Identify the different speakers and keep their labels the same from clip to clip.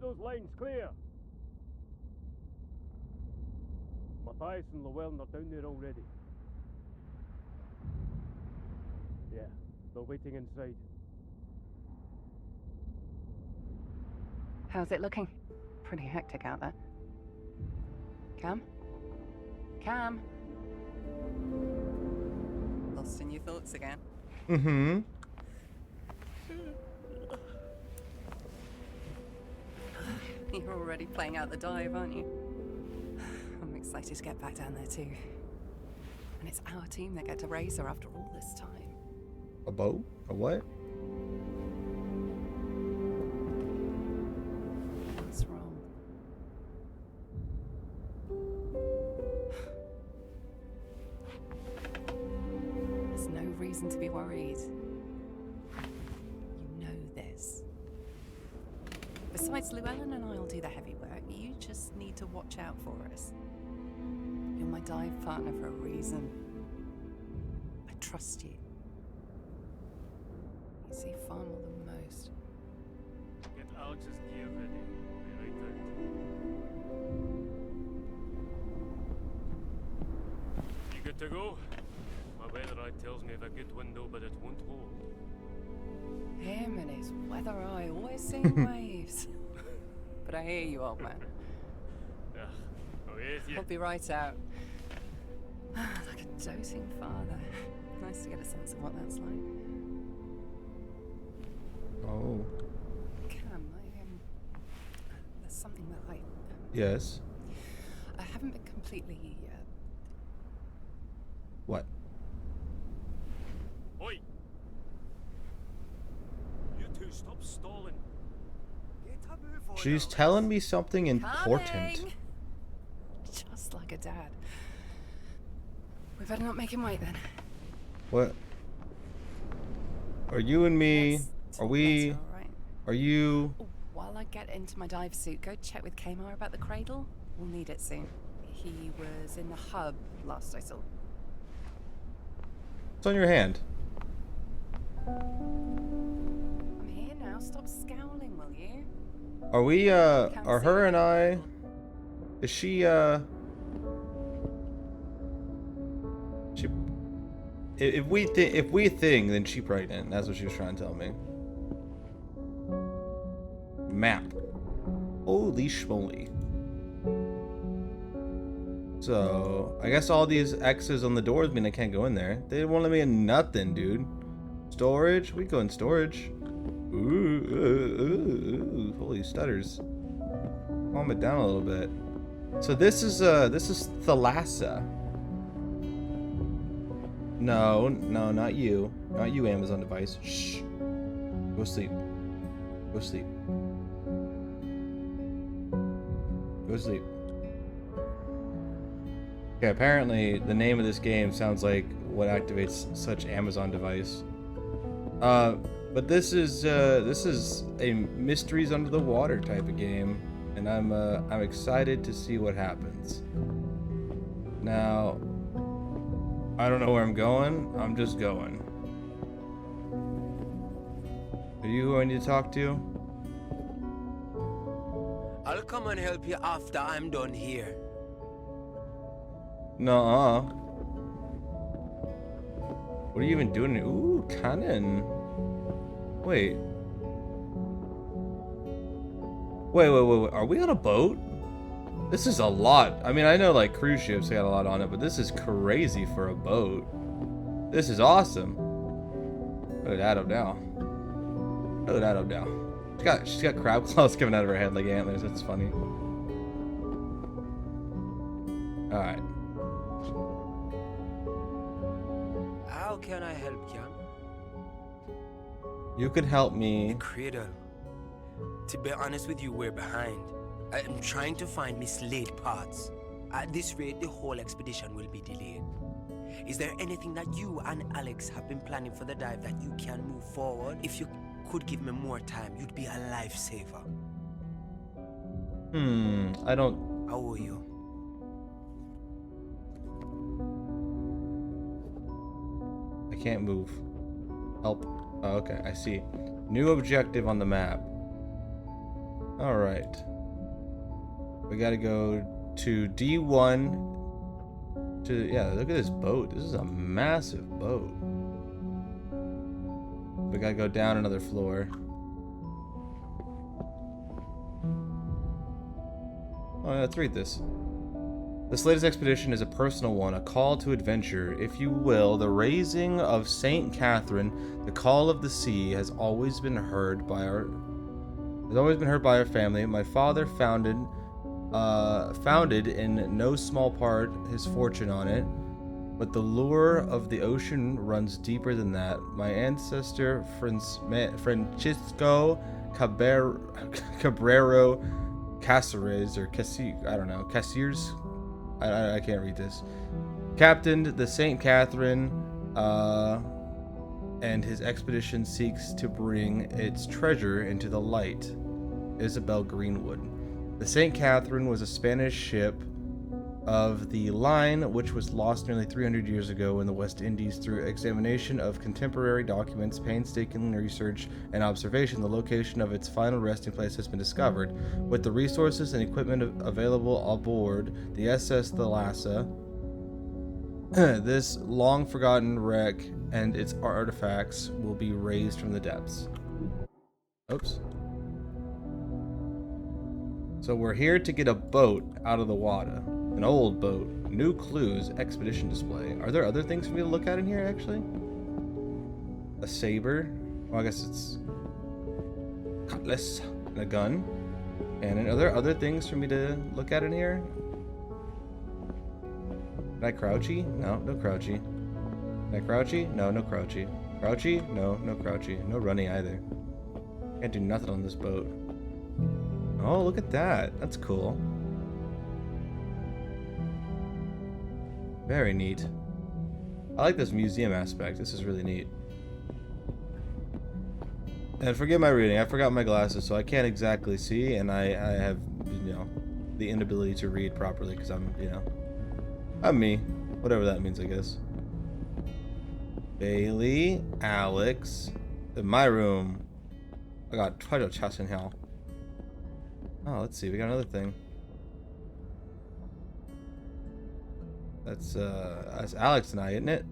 Speaker 1: those lines clear. Matthias and Llewellyn are down there already. Yeah, they're waiting inside.
Speaker 2: How's it looking? Pretty hectic out there. Cam? Cam? Lost in your thoughts again?
Speaker 3: Mm-hmm.
Speaker 2: You're already playing out the dive, aren't you? I'm excited to get back down there too. And it's our team that get to race her after all this time.
Speaker 3: A boat? A what?
Speaker 2: What's wrong? There's no reason to be worried. You know this. Besides, Llewellyn and I'll do the heavy work. You just need to watch out for us. You're my dive partner for a reason. I trust you. You see far more than most.
Speaker 1: Get Alex's gear ready. I'll be right out. You good to go? My weather eye tells me of a good window, but it won't hold.
Speaker 2: Him and his weather eye always seeing waves. But I hear you, old man.
Speaker 1: Oh, yes, yeah.
Speaker 2: I'll be right out. Like a doting father. Nice to get a sense of what that's like.
Speaker 3: Oh.
Speaker 2: Cam, there's something that
Speaker 3: Yes.
Speaker 2: I haven't been completely,
Speaker 3: What?
Speaker 1: Oi! You two, stop stalling.
Speaker 3: She's telling me something important.
Speaker 2: Coming! Just like a dad. We better not make him wait then.
Speaker 3: What? Are you and me?
Speaker 2: Let's
Speaker 3: Are
Speaker 2: talk
Speaker 3: we?
Speaker 2: later, all right?
Speaker 3: Are you?
Speaker 2: Oh, while I get into my dive suit, go check with Kamar about the cradle. We'll need it soon. He was in the hub last I saw.
Speaker 3: It's on your hand.
Speaker 2: I'm here now. Stop scowling, will you?
Speaker 3: Are we?
Speaker 2: Can't
Speaker 3: Are
Speaker 2: see
Speaker 3: her
Speaker 2: you.
Speaker 3: and I? Is she? She. If we think, then she pregnant. That's what she was trying to tell me. Map. Holy schmoly. So, I guess all these X's on the doors mean I can't go in there. They won't let me in nothing, dude. Storage? We go in storage. Ooh, holy stutters. Calm it down a little bit. So this is Thalassa. No, not you. Not you, Amazon device. Shh. Go sleep. Go sleep. Go sleep. Okay, apparently the name of this game sounds like what activates such Amazon device. But this is a mysteries under the water type of game, and I'm excited to see what happens. Now, I don't know where I'm going. I'm just going. Are you going to talk to?
Speaker 4: I'll come and help you after I'm done here.
Speaker 3: Nuh-uh. What are you even doing? Ooh, cannon. Wait. Wait. Are we on a boat? This is a lot. I mean, I know like cruise ships got a lot on it, but this is crazy for a boat. This is awesome. Look at that up now. Look at that up now. She's got crab claws coming out of her head like antlers. That's funny. All right.
Speaker 4: How can I help you?
Speaker 3: You could help me.
Speaker 4: Cradle. To be honest with you, we're behind. I'm trying to find mislaid parts. At this rate, the whole expedition will be delayed. Is there anything that you and Alex have been planning for the dive that you can move forward? If you could give me more time, you'd be a lifesaver.
Speaker 3: I don't.
Speaker 4: How owe you?
Speaker 3: I can't move. Help. Oh, okay, I see. New objective on the map. All right. We gotta go to D1. Yeah, look at this boat. This is a massive boat. We gotta go down another floor. Oh, let's read this. This latest expedition is a personal one, a call to adventure, if you will. The raising of Saint Catherine, the call of the sea, has always been heard by our family. My father founded in no small part his fortune on it, but the lure of the ocean runs deeper than that. My ancestor Francisco Cabrero Caceres, or Cassiers, I can't read this, captained the St. Catherine, and his expedition seeks to bring its treasure into the light. Isabel Greenwood. The St. Catherine was a Spanish ship of the line which was lost nearly 300 years ago in the West Indies. Through examination of contemporary documents, painstaking research, and observation, the location of its final resting place has been discovered. With the resources and equipment available aboard the SS Thalassa, this long-forgotten wreck and its artifacts will be raised from the depths. Oops. So we're here to get a boat out of the water. An old boat. New clues. Expedition display. Are there other things for me to look at in here, actually? A saber. Well, I guess it's cutlass and a gun. And are there other things for me to look at in here? Can I crouchy? No, no crouchy. Can I crouchy? No, no crouchy. Crouchy? No, no crouchy. No running either. Can't do nothing on this boat. Oh, look at that. That's cool. Very neat. I like this museum aspect. This is really neat. And forgive my reading. I forgot my glasses, so I can't exactly see, and I have, the inability to read properly because I'm me. Whatever that means, I guess. Bailey, Alex, in my room. I got quite a chest in hell. Oh, let's see. We got another thing. That's Alex and I, isn't it?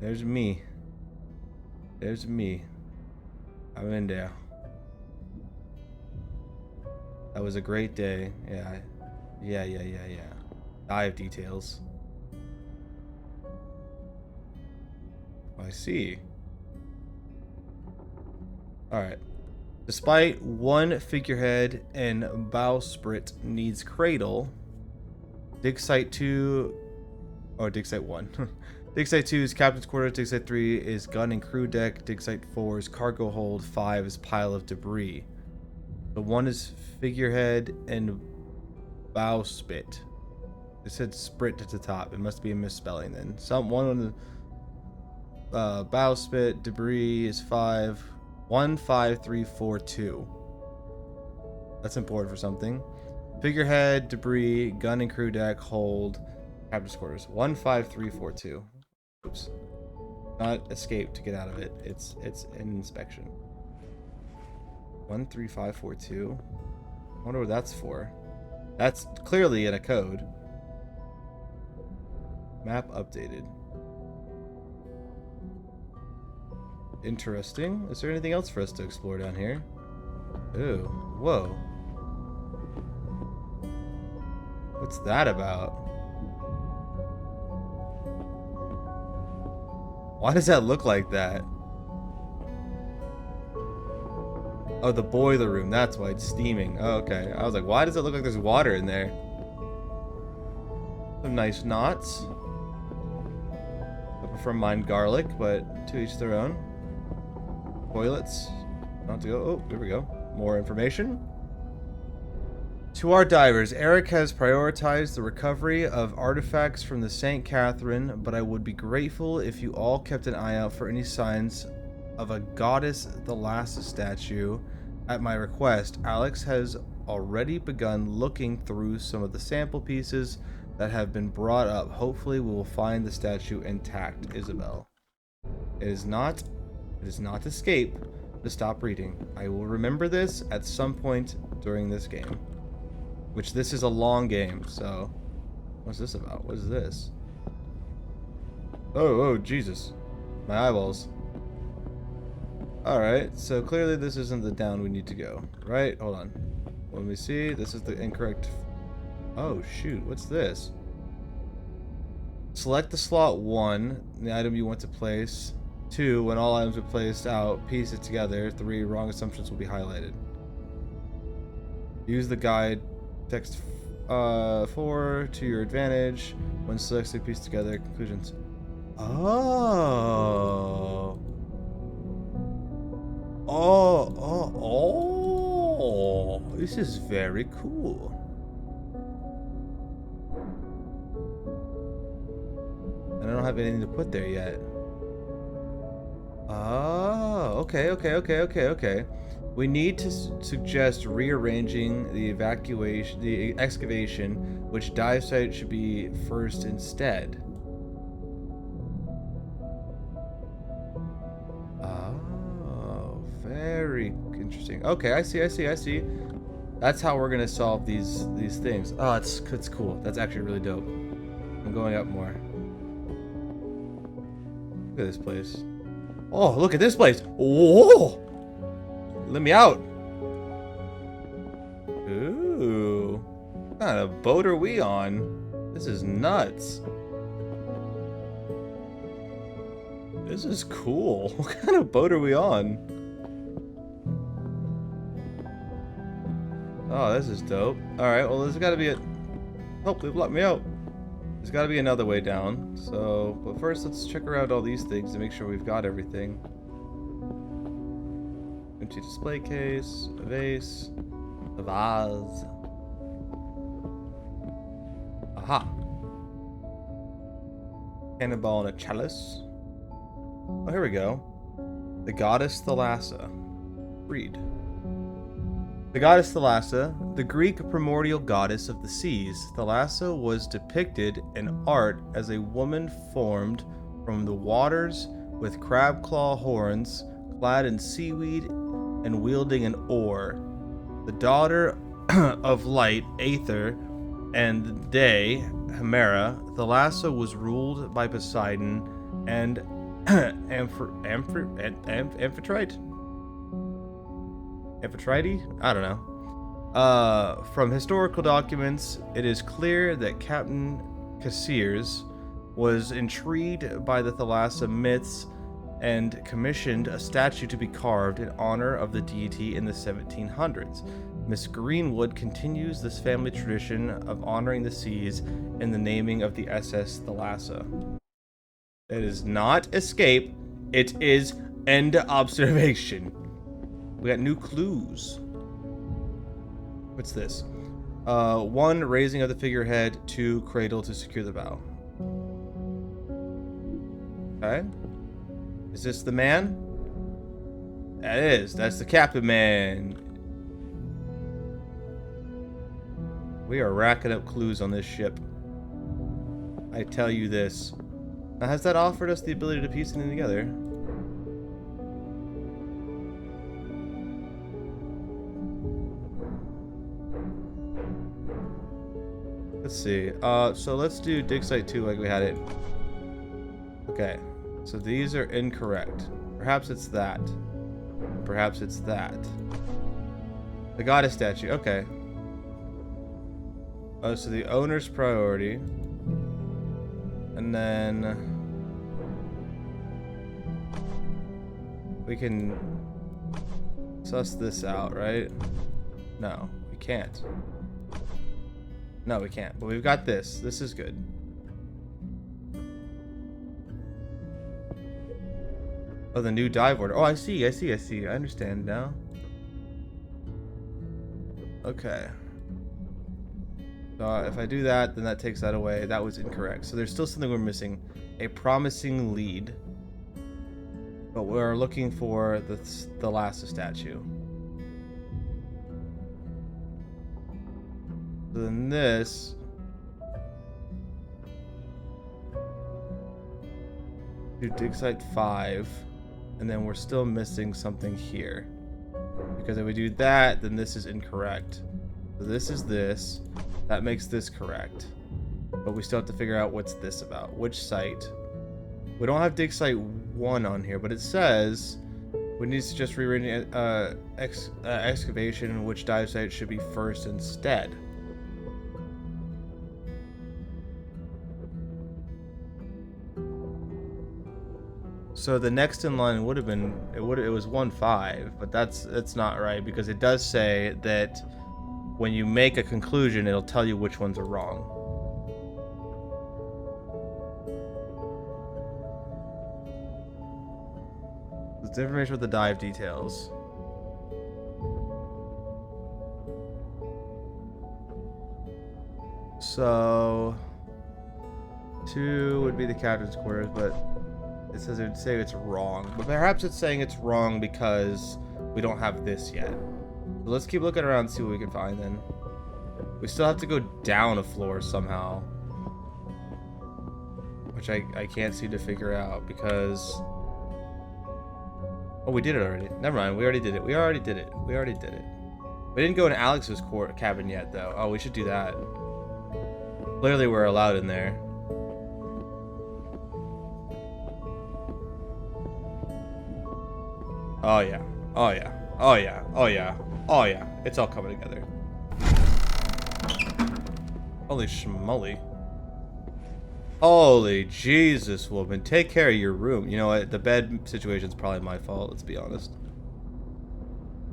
Speaker 3: There's me. There's me. I'm in there. That was a great day. Yeah. Dive details. I see. Alright. Despite one figurehead and bowsprit needs cradle, dig site 2, or dig site 1. Dig site 2 is captain's quarters, dig site 3 is gun and crew deck, dig site 4 is cargo hold, 5 is pile of debris. The 1 is figurehead and bowsprit. It said sprit at the top. It must be a misspelling then. One on the bowsprit debris is 5. 15342. That's important for something. Figurehead, debris, gun and crew deck, hold, captain's quarters. 15342. Oops. Not escape to get out of it. It's an inspection. 13542. I wonder what that's for. That's clearly in a code. Map updated. Interesting. Is there anything else for us to explore down here? Ooh. Whoa. What's that about? Why does that look like that? Oh, the boiler room. That's why it's steaming. Oh, okay. I was like, why does it look like there's water in there? Some nice knots. I prefer mine garlic, but to each their own. Toilets. Not to go. Oh, here we go. More information. To our divers, Eric has prioritized the recovery of artifacts from the St. Catherine, but I would be grateful if you all kept an eye out for any signs of a goddess Thalassa statue. At my request, Alex has already begun looking through some of the sample pieces that have been brought up. Hopefully we will find the statue intact. Isabel. It is not escape, to stop reading. I will remember this at some point during this game. Which this is a long game, so... What's this about? What is this? Oh, Jesus. My eyeballs. Alright, so clearly this isn't the down we need to go. Right? Hold on. Let me see. This is the incorrect... Oh, shoot. What's this? Select the slot 1, the item you want to place. 2, when all items are placed out, piece it together. 3, wrong assumptions will be highlighted. Use the guide text 4 to your advantage. When selected, piece together. Conclusions. Oh. Oh. This is very cool. And I don't have anything to put there yet. Oh, okay. We need to suggest rearranging the excavation, which dive site should be first instead. Oh, very interesting. Okay, I see. That's how we're gonna solve these things. Oh, it's cool. That's actually really dope. I'm going up more. Look at this place. Oh, look at this place. Whoa! Let me out. Ooh. What kind of boat are we on? This is nuts. This is cool. What kind of boat are we on? Oh, this is dope. Alright, well, there's gotta be a... Help, they've let me out. There's gotta be another way down. So, but first, let's check around all these things to make sure we've got everything. Empty display case, a vase, a vase. Aha. Cannonball and a chalice. Oh, here we go. The goddess Thalassa. Read. The goddess Thalassa, the Greek primordial goddess of the seas, Thalassa was depicted in art as a woman formed from the waters with crab claw horns, clad in seaweed and wielding an oar. The daughter of light, Aether, and the day, Hemera, Thalassa was ruled by Poseidon and Amphitrite? Amphitrite? I don't know. From historical documents, it is clear that Captain Cassiers was intrigued by the Thalassa myths and commissioned a statue to be carved in honor of the deity in the 1700s. Miss Greenwood continues this family tradition of honoring the seas in the naming of the SS Thalassa. It is not escape, it is end observation. We got new clues. What's this? 1, raising of the figurehead. 2, cradle to secure the bow. Okay. Is this the man? That is. That's the captain man. We are racking up clues on this ship. I tell you this. Now, has that offered us the ability to piece anything together? Let's see. So let's do dig site 2 like we had it. Okay. So these are incorrect. Perhaps it's that. Perhaps it's that. The goddess statue. Okay. Oh, so the owner's priority. And then we can suss this out, right? No, we can't. No, we can't. But we've got this. This is good. Oh, the new dive order. Oh, I see. I understand now. Okay. So if I do that, then that takes that away. That was incorrect. So there's still something we're missing. A promising lead. But we're looking for the Thalassa statue. So then this... do dig site 5. and then we're still missing something here. Because if we do that, then this is incorrect. So this is this. That makes this correct. But we still have to figure out what's this about. Which site? We don't have dig site 1 on here, but it says we need to just rearrange excavation, which dive site should be first instead. So the next in line would have been it was 1-5, but that's not right because it does say that when you make a conclusion, it'll tell you which ones are wrong. It's information with the dive details. So 2 would be the captain's quarters, but it says it would say it's wrong. But perhaps it's saying it's wrong because we don't have this yet. So let's keep looking around and see what we can find then. We still have to go down a floor somehow, which I can't seem to figure out because... Oh, we did it already. Never mind. We already did it. We already did it. We didn't go in Alex's cabin yet, though. Oh, we should do that. Clearly, we're allowed in there. Oh, yeah. Oh, yeah. Oh, yeah. Oh, yeah. Oh, yeah. It's all coming together. Holy schmoly. Holy Jesus, woman. Take care of your room. You know what? The bed situation's probably my fault, let's be honest.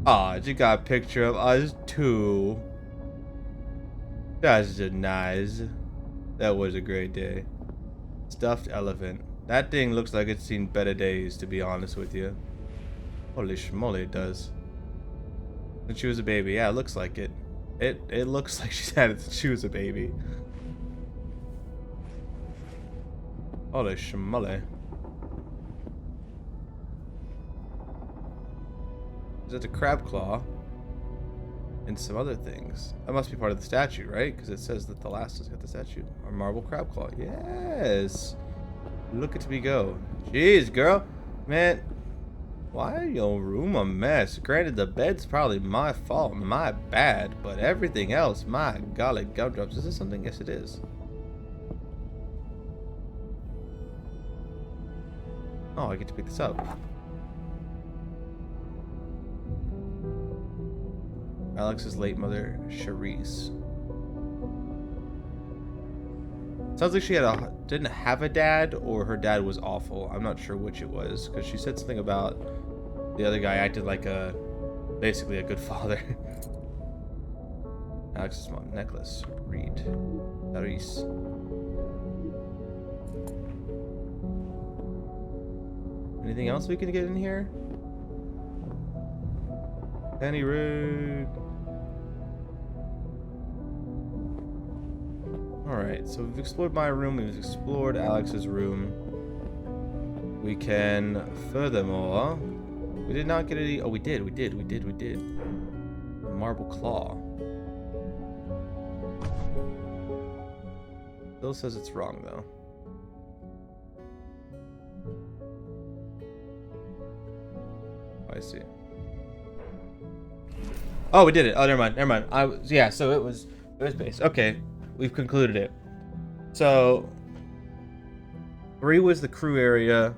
Speaker 3: Aw, you got a picture of us too. That's just nice. That was a great day. Stuffed elephant. That thing looks like it's seen better days, to be honest with you. Holy schmoly, it does. Since she was a baby. Yeah, it looks like it. It looks like she's had it since she was a baby. Holy schmoly. Is that the crab claw? And some other things. That must be part of the statue, right? Because it says that Thalassa's got the statue. Or marble crab claw. Yes. Look at me go. Jeez, girl. Man. Why is your room a mess? Granted, the bed's probably my fault. My bad. But everything else, my golly gumdrops. Is this something? Yes, it is. Oh, I get to pick this up. Alex's late mother, Charisse. Sounds like she didn't have a dad, or her dad was awful. I'm not sure which it was, because she said something about the other guy acted like basically a good father. Alex's mom, necklace, read, Charisse. Anything else we can get in here? Penny Road. Alright, so we've explored my room, we've explored Alex's room. We can, furthermore, we did not get any, oh we did. A marble claw. Bill says it's wrong though. I see. Oh, we did it. Oh, never mind. Yeah, so it was base. Okay, we've concluded it. So 3 was the crew area.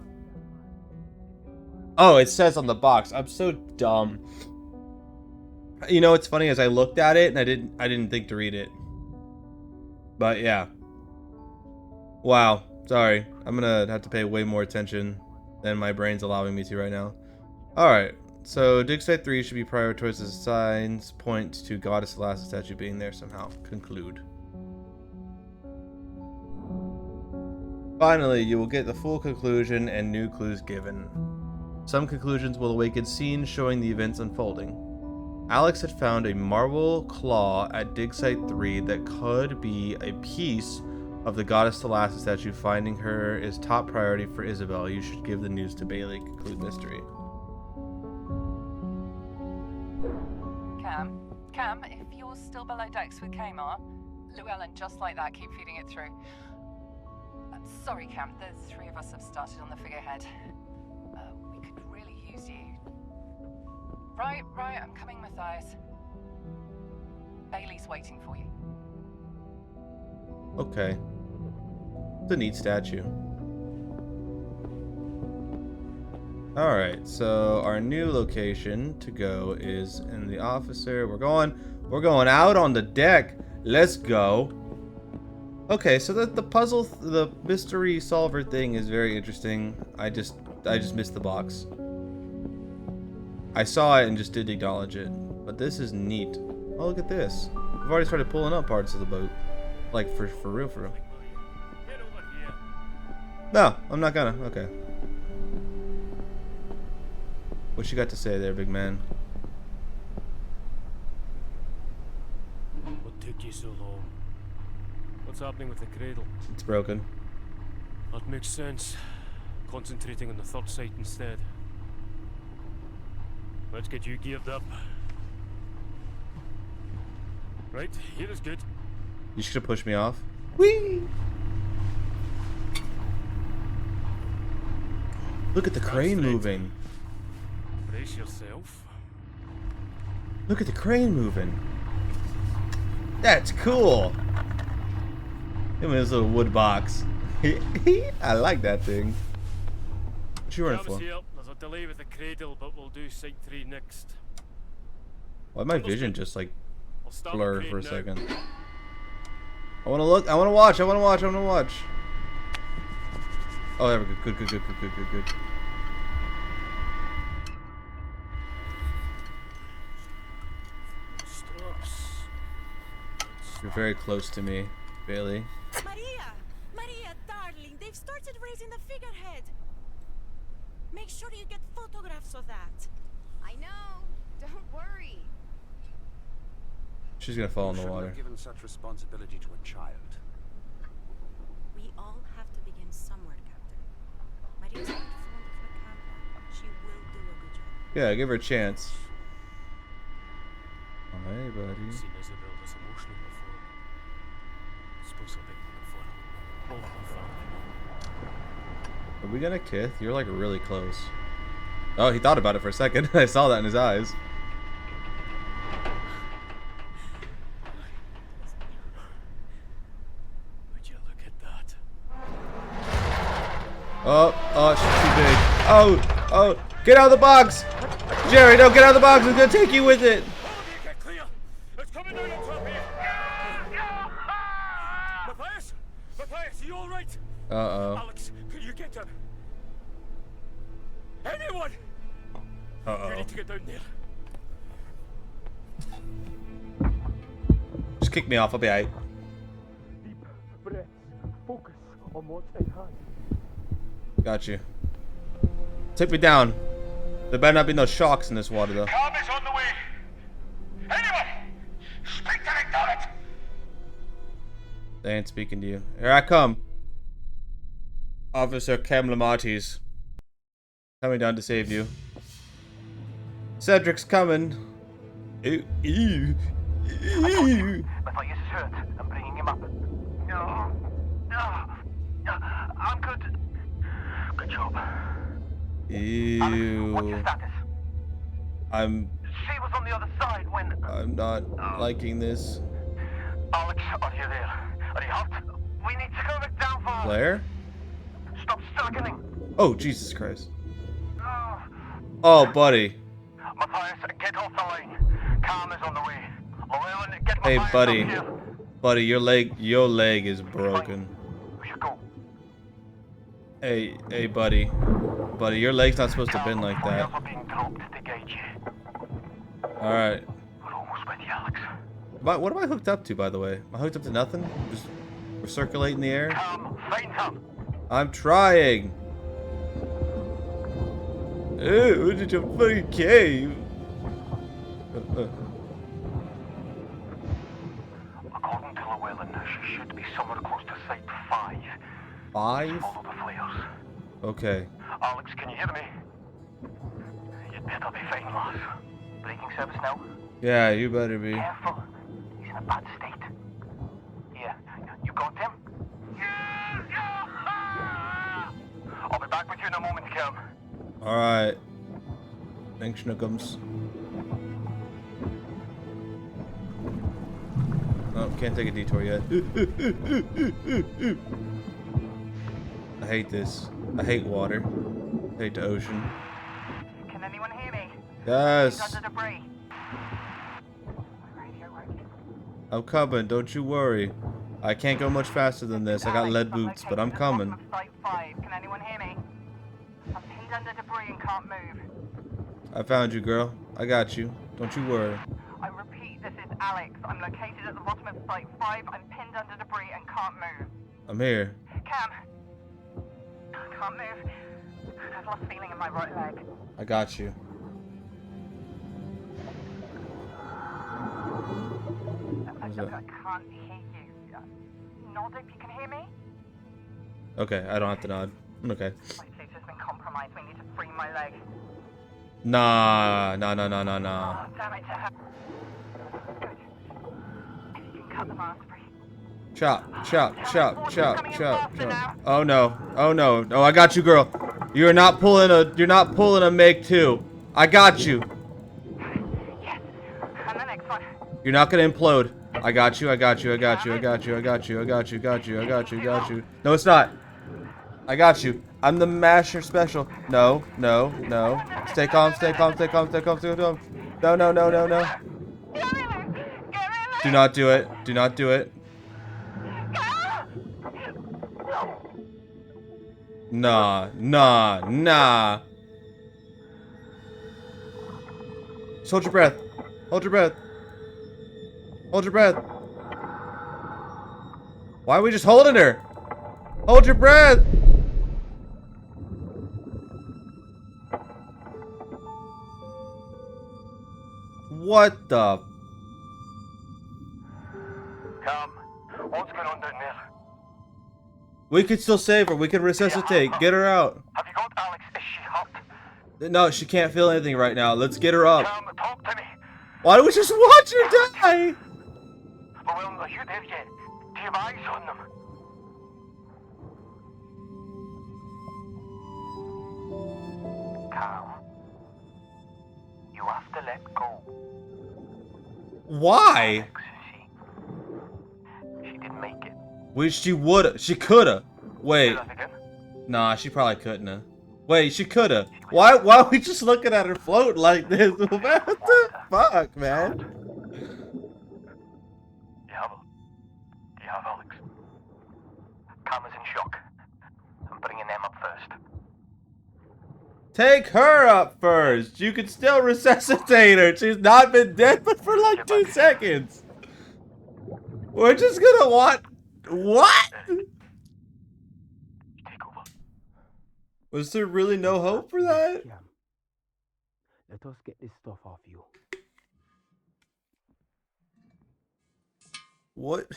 Speaker 3: Oh, it says on the box. I'm so dumb. You know, it's funny, as I looked at it and I didn't think to read it. But yeah. Wow. Sorry. I'm gonna have to pay way more attention than my brain's allowing me to right now. Alright, so dig site 3 should be prioritized as signs point to Goddess Thalassa statue being there somehow. Conclude. Finally, you will get the full conclusion and new clues given. Some conclusions will awaken scenes showing the events unfolding. Alex had found a marble claw at dig site 3 that could be a piece of the Goddess Thalassa statue. Finding her is top priority for Isabel. You should give the news to Bailey. Conclude mystery.
Speaker 2: Cam, if you're still below decks with Kmart, Llewellyn, just like that, keep feeding it through. Sorry, Cam, the 3 of us have started on the figurehead. We could really Right, I'm coming, Matthias. Bailey's waiting for you.
Speaker 3: Okay. It's a neat statue. Alright, so our new location to go is in the officer. We're going out on the deck. Let's go. Okay, so the puzzle, the mystery solver thing is very interesting. I just missed the box. I saw it and just didn't acknowledge it. But this is neat. Oh, look at this. We've already started pulling up parts of the boat. Like, for real, for real.
Speaker 1: Get over here.
Speaker 3: No, I'm not gonna. Okay. What you got to say there, big man?
Speaker 1: What took you so long? What's happening with the cradle?
Speaker 3: It's broken.
Speaker 1: That makes sense. Concentrating on the third site instead. Let's get you geared up. Right, here is good.
Speaker 3: You should have pushed me off. Whee! Look at the crane moving.
Speaker 1: Brace yourself.
Speaker 3: Look at the crane moving. That's cool. Give me this little wood box. I like that thing. What you running for?
Speaker 1: Here. There's a delay with the cradle, but we'll do site 3 next.
Speaker 3: Why my vision just like
Speaker 1: I'll start the
Speaker 3: blur
Speaker 1: crane
Speaker 3: for a
Speaker 1: now.
Speaker 3: second? I want to look. I want to watch. I want to watch. I want to watch. Oh, there we go. Good.
Speaker 1: Straps.
Speaker 3: You're very close to me, Bailey.
Speaker 5: Maria, darling, they've started raising the figurehead. Make sure you get photographs of that.
Speaker 6: I know. Don't worry.
Speaker 3: She's gonna fall in the
Speaker 7: Shouldn't
Speaker 3: water.
Speaker 7: have given such responsibility to a child.
Speaker 5: We all have to begin somewhere, Captain. Maria's not fond of the camera. She will do a good job.
Speaker 3: Yeah, give her a chance. Oh, hey, buddy.
Speaker 1: Seen Isabel this emotional before. Suppose I'll be looking for her. All her family.
Speaker 3: Are we gonna kiss? You're like really close. Oh, he thought about it for a second. I saw that in his eyes.
Speaker 1: Would you look at that?
Speaker 3: Oh, she's too big. Oh, get out of the box! Jerry, no, get out of the box. It's gonna take you with it.
Speaker 1: Get clear! It's coming down on top here! Matthias? Matthias, are you alright?
Speaker 3: Uh-oh.
Speaker 1: Alex, can you get him? Anyone! You
Speaker 3: Uh-oh.
Speaker 1: need to get down there.
Speaker 3: Just kick me off. I'll be alright.
Speaker 1: Deep breath. Focus on what's in hand.
Speaker 3: Got you. Take me down. There better not be no sharks in this water, though.
Speaker 8: Calm is on the way. Anyone! Speak to the turret!
Speaker 3: They ain't speaking to you. Here I come. Officer Camlamatis. Coming down to save you. Cedric's coming. Ew, ew, ew.
Speaker 8: Matthias is hurt. I'm bringing him up. No. I'm good. Good job. Alex, what's your
Speaker 3: Ew.
Speaker 8: status? She was on the other side when...
Speaker 3: I'm not liking this.
Speaker 8: Alex, are you there? Are you hurt? We need to go back down for...
Speaker 3: Blair?
Speaker 8: Stop struggling.
Speaker 3: Oh, Jesus Christ.
Speaker 8: No.
Speaker 3: Oh, buddy.
Speaker 8: Matthias, get off the line. Calm is on the way. Llewellyn, get
Speaker 3: Hey,
Speaker 8: Matthias
Speaker 3: buddy.
Speaker 8: up here.
Speaker 3: Buddy, your leg is broken.
Speaker 8: We should go.
Speaker 3: Hey, buddy. Buddy, your leg's not supposed to bend like that.
Speaker 8: Wires are being dropped to gauge you.
Speaker 3: Alright.
Speaker 8: We're almost with you, Alex.
Speaker 3: What am I hooked up to, by the way? Am I hooked up to nothing? Just recirculate in the air?
Speaker 8: Calm, find her.
Speaker 3: I'm trying. Ew, it's a fucking cave.
Speaker 8: According to Llewellyn, she should be somewhere close to site 5.
Speaker 3: 5?
Speaker 8: Follow the flares.
Speaker 3: Okay.
Speaker 8: Alex, can you hear me? You'd better be fine, lass. Braking service now?
Speaker 3: Yeah, you better be.
Speaker 8: Careful. He's in a bad state. Here, you got him? I'll be back with you in a moment, Cam.
Speaker 3: Alright. Thanks, Schnookums. Oh, can't take a detour yet. I hate this. I hate water. I hate the ocean.
Speaker 8: Can anyone hear me?
Speaker 3: Yes.
Speaker 8: Under debris. Radio working.
Speaker 3: I'm coming, don't you worry. I can't go much faster than this. I got
Speaker 8: Alex,
Speaker 3: lead boots, but I'm
Speaker 8: located at the bottom
Speaker 3: coming.
Speaker 8: of Site 5. Can anyone hear me? I'm pinned under debris and can't move.
Speaker 3: I found you, girl. I got you. Don't you worry.
Speaker 8: I repeat, this is Alex. I'm located at the bottom of Site 5. I'm pinned under debris and can't move.
Speaker 3: I'm here.
Speaker 8: Cam. I can't move. I've lost feeling in my right leg.
Speaker 3: I got you.
Speaker 8: I
Speaker 3: that?
Speaker 8: can't hear you. Nod if you can hear me.
Speaker 3: Okay, I don't have to nod. Okay.
Speaker 8: My suit has been compromised. We need to free my leg.
Speaker 3: Nah.
Speaker 8: Oh, damn it. Good. If you can cut the mask free.
Speaker 3: Chop. Oh no. Oh, I got you, girl. You're not pulling a Meg 2. I got you.
Speaker 8: Yes. And the next one.
Speaker 3: You're not gonna implode. I got you. No, it's not. I got you. I'm the masher special. No. Stay calm. No. Do not do it. Nah. Just hold your breath. Hold your breath. Why are we just holding her? Hold your breath. What the?
Speaker 8: Cam, what's going on down there?
Speaker 3: We could still save her. We could resuscitate. Get her out.
Speaker 8: Have you got Alex? Is she hurt?
Speaker 3: No, she can't feel anything right now. Let's get her up.
Speaker 8: Cam, talk to me.
Speaker 3: Why don't we just watch her die?
Speaker 8: Oh, well, are you there yet? Do you have eyes on them? Cam, you have to let go.
Speaker 3: Why?
Speaker 8: Alex, she didn't make it.
Speaker 3: She coulda. Wait.
Speaker 8: Say that again?
Speaker 3: Nah, she probably couldn't have. Wait, she coulda. Why are we just looking at her float like this? What the fuck, man?
Speaker 8: You have Alex. Cam is in shock. I'm bringing them up first.
Speaker 3: Take her up first. You can still resuscitate her. She's not been dead but for like 2 seconds. We're just gonna watch. What?
Speaker 8: Take over.
Speaker 3: Was there really no hope for that?
Speaker 4: Cam, let us get this stuff off you.
Speaker 3: What?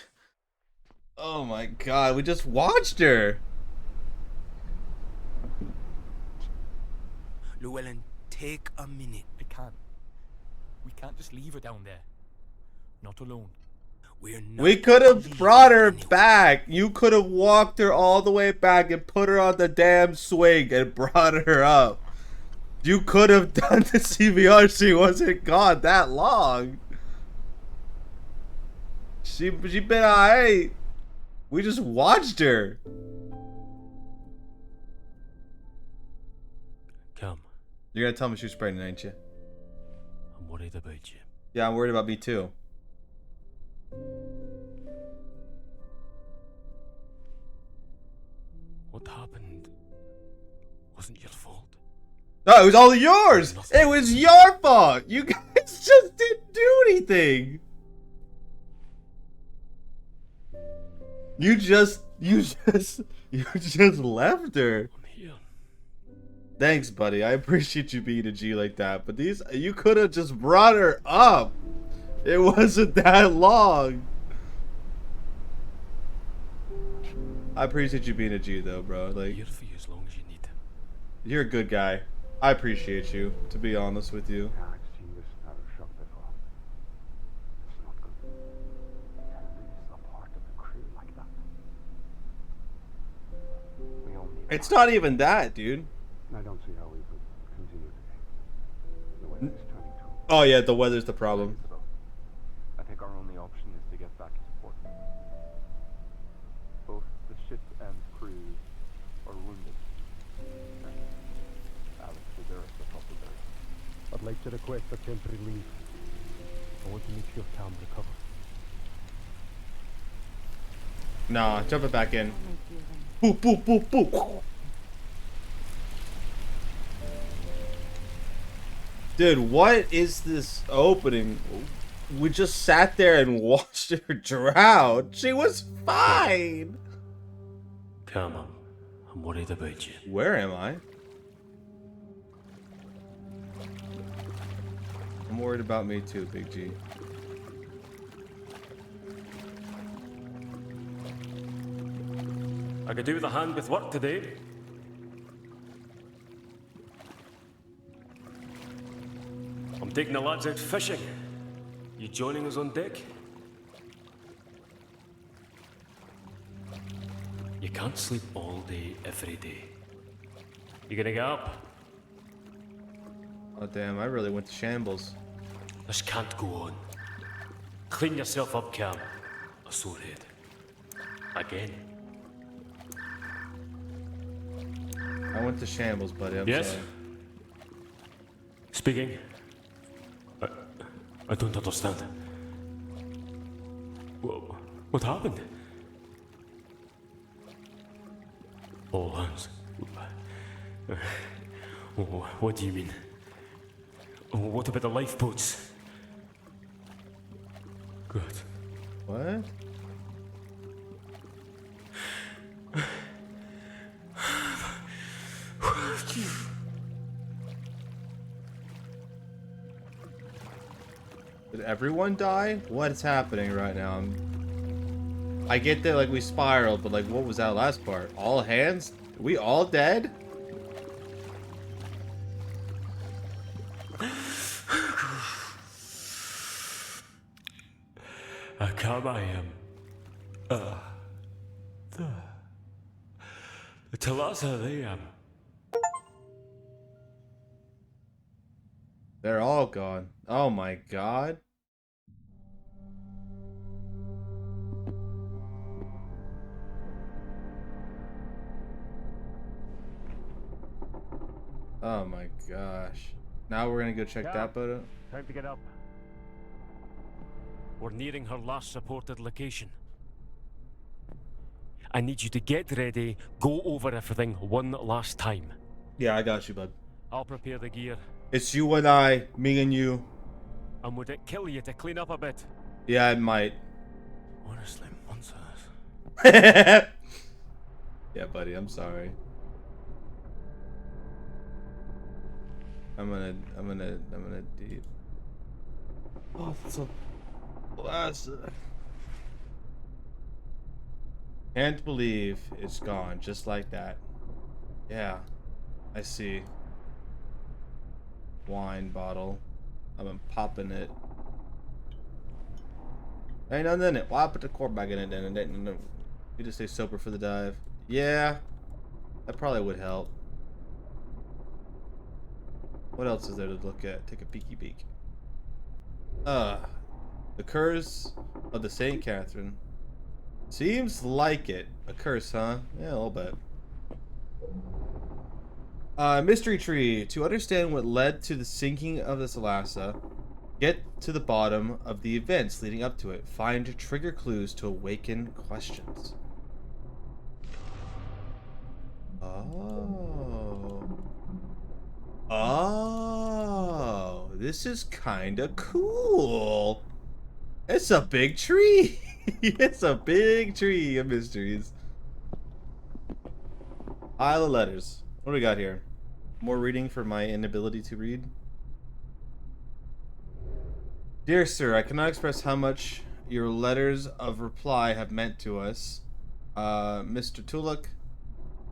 Speaker 3: Oh my god, we just watched her.
Speaker 4: Llewellyn, take a minute.
Speaker 7: I can't. We can't just leave her down there. Not alone.
Speaker 4: We're not
Speaker 3: We could have
Speaker 4: leaving
Speaker 3: brought her
Speaker 4: anyone.
Speaker 3: back. You could have walked her all the way back and put her on the damn swing and brought her up. You could have done the CVR. She wasn't gone that long. She been alright. We just watched her.
Speaker 1: Cam,
Speaker 3: You're gonna tell me she was pregnant, ain't you?
Speaker 1: I'm worried about you.
Speaker 3: Yeah, I'm worried about me too.
Speaker 1: What happened wasn't your fault.
Speaker 3: No, it was all yours. It was your fault. You guys just didn't do anything. You just left her.
Speaker 1: I'm here.
Speaker 3: Thanks, buddy. I appreciate you being a G like that. But you could have just brought her up. It wasn't that long. I appreciate you being a G though, bro. Like,
Speaker 1: Here for you as long as you need.
Speaker 3: you're a good guy. I appreciate you, to be honest with you.
Speaker 7: I've seen this out of shock before. It's not good. And lose a part of the crew like that. We all need
Speaker 3: It's not even that, dude.
Speaker 7: I don't see how we could continue today. The weather is turning too.
Speaker 3: Oh yeah, the weather's the problem.
Speaker 7: Isabel, I think our only option is to get back to port. Both the ship and crew are wounded. Alex will bear us the proper burial. I'd like to request a temporary leave. I want to make sure Cam recovers.
Speaker 3: Nah, jump it back in. Boop, boop, boop, boop. Dude, what is this opening? We just sat there and watched her drown. She was fine.
Speaker 1: Come on. I'm worried about you.
Speaker 3: Where am I? I'm worried about me too, Big G.
Speaker 1: I could do with a hand with work today. I'm taking the lads out fishing. You joining us on deck? You can't sleep all day, every day. You gonna get up?
Speaker 3: Oh damn, I really went to shambles.
Speaker 1: This can't go on. Clean yourself up, Cam. A sore head. Again.
Speaker 3: I went to shambles, buddy. I'm
Speaker 1: Yes?
Speaker 3: sorry.
Speaker 1: Speaking. I don't understand. What happened? All hands. What do you mean? What about the lifeboats? Good.
Speaker 3: What? Did everyone die? What is happening right now? I get that, like, we spiraled, but, like, what was that last part? All hands? Are we all dead?
Speaker 1: Come, I am. The Thalassa, they
Speaker 3: They're all gone. Oh my god. Oh my gosh. Now we're gonna go check that boat out.
Speaker 7: Time to get up.
Speaker 1: We're nearing her last supported location. I need you to get ready, go over everything one last time.
Speaker 3: Yeah, I got you, bud.
Speaker 1: I'll prepare the gear.
Speaker 3: It's you and I, me and you.
Speaker 1: And would it kill you to clean up a bit?
Speaker 3: Yeah, it might.
Speaker 1: Honestly, months of this.
Speaker 3: Yeah, buddy, I'm sorry. I'm gonna deep. Oh, that's a blast. Can't believe it's gone just like that. Yeah, I see. Wine bottle. I'm popping it. Ain't nothing in it. Why put the cork back in it then? You just stay sober for the dive. Yeah, that probably would help. What else is there to look at? Take a peeky peek. The curse of the St. Catherine. Seems like it. A curse, huh? Yeah, a little bit. Mystery tree. To understand what led to the sinking of the Thalassa, get to the bottom of the events leading up to it. Find trigger clues to awaken questions. Oh. Oh. This is kinda cool. It's a big tree. It's a big tree of mysteries. Pile of letters. What do we got here? More reading for my inability to read. Dear sir, I cannot express how much your letters of reply have meant to us. Mr. Tuluk,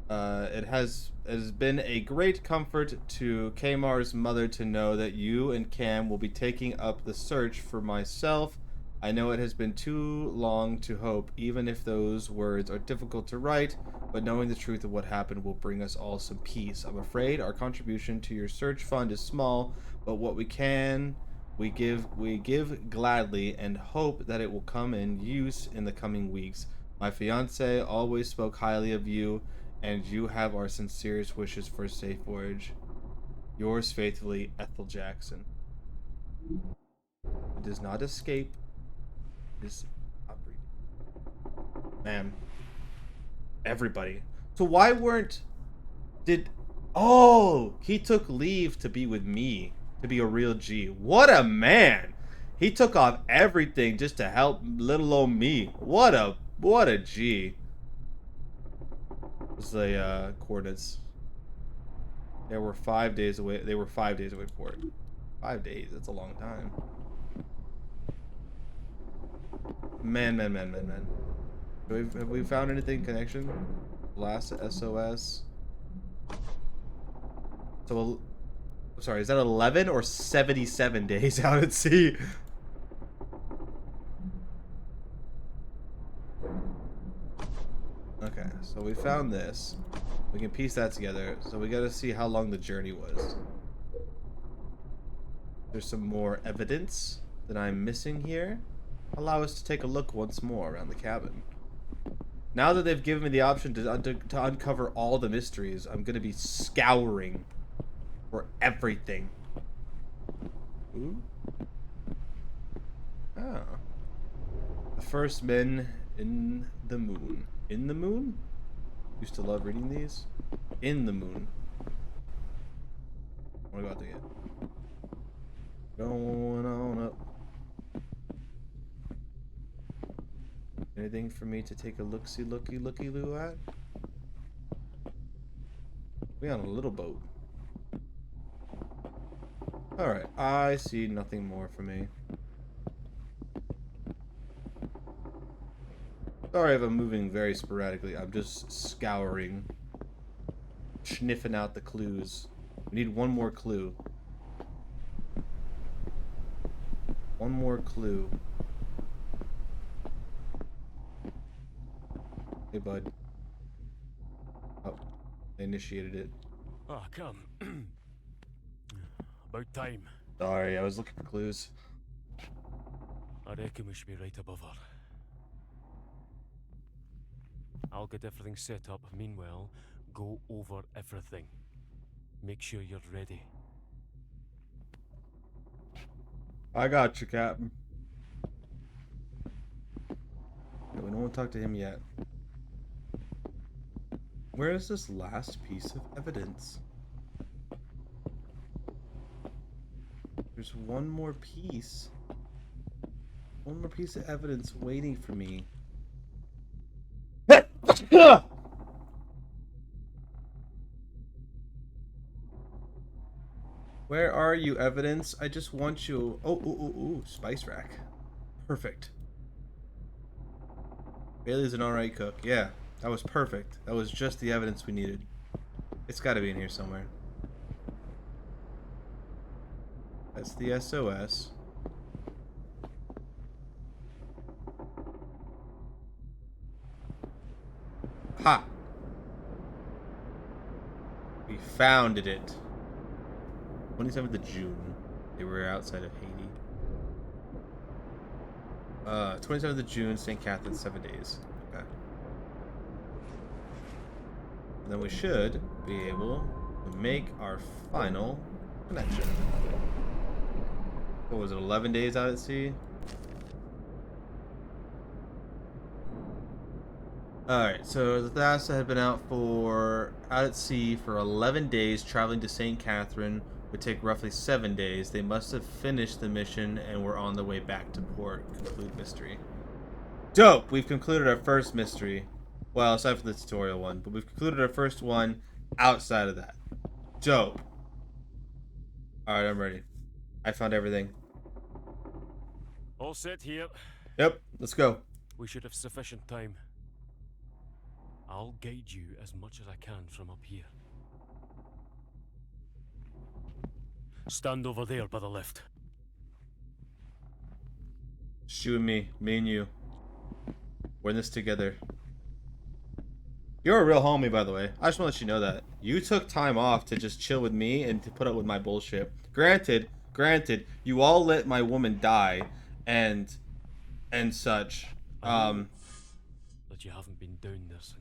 Speaker 3: it has been a great comfort to Kamar's mother to know that you and Cam will be taking up the search for myself. I know it has been too long to hope, even if those words are difficult to write, but knowing the truth of what happened will bring us all some peace. I'm afraid our contribution to your search fund is small, but what we can We give gladly and hope that it will come in use in the coming weeks. My fiance always spoke highly of you, and you have our sincerest wishes for a safe voyage. Yours faithfully, Ethel Jackson. It does not escape. This man. Everybody. So why weren't oh, he took leave to be with me, to be a real G. What a man. He took off everything just to help little old me. What a G. This is the coordinates. They were 5 days away. They were 5 days away for it. 5 days. That's a long time. Man. Have we found anything connection? Last SOS. So, sorry, is that 11 or 77 days out at sea? Okay, so we found this. We can piece that together. So we gotta see how long the journey was. There's some more evidence that I'm missing here. Allow us to take a look once more around the cabin. Now that they've given me the option to uncover all the mysteries, I'm gonna be scouring for everything. Ooh. Oh. The first men in the moon. In the moon? Used to love reading these. In the moon. What about to get? Going on up. Anything for me to take a looky-loo at? We on a little boat. Alright, I see nothing more for me. Sorry if I'm moving very sporadically. I'm just scouring. Sniffing out the clues. We need one more clue. One more clue. Hey, bud. Oh, they initiated it.
Speaker 1: Ah, come. About time.
Speaker 3: Sorry, I was looking for clues.
Speaker 1: I reckon we should be right above her. I'll get everything set up. Meanwhile, go over everything. Make sure you're ready.
Speaker 3: I got you, Captain. No, we don't want to talk to him yet. Where is this last piece of evidence? There's one more piece. One more piece of evidence waiting for me. Where are you, evidence? I just want you. Oh, spice rack. Perfect. Bailey's an alright cook. Yeah, that was perfect. That was just the evidence we needed. It's got to be in here somewhere. That's the SOS. Ha! We found it. 27th of June. They were outside of Haiti. 27th of June, St. Catharines, 7 days. Okay. And then we should be able to make our final connection. What was it, 11 days out at sea? Alright, so the Thalassa had been out at sea for 11 days, traveling to St. Catherine. Would take roughly 7 days. They must have finished the mission and were on the way back to port. Conclude mystery. Dope! We've concluded our first mystery. Well, aside from the tutorial one, but we've concluded our first one outside of that. Dope. Alright, I'm ready. I found everything.
Speaker 1: All set here.
Speaker 3: Yep, let's go.
Speaker 1: We should have sufficient time. I'll guide you as much as I can from up here. Stand over there by the lift.
Speaker 3: Just you and me and you. We're in this together. You're a real homie, by the way. I just want to let you know that. You took time off to just chill with me and to put up with my bullshit. Granted, granted, you all let my woman die, and such.
Speaker 1: That you haven't been down there since.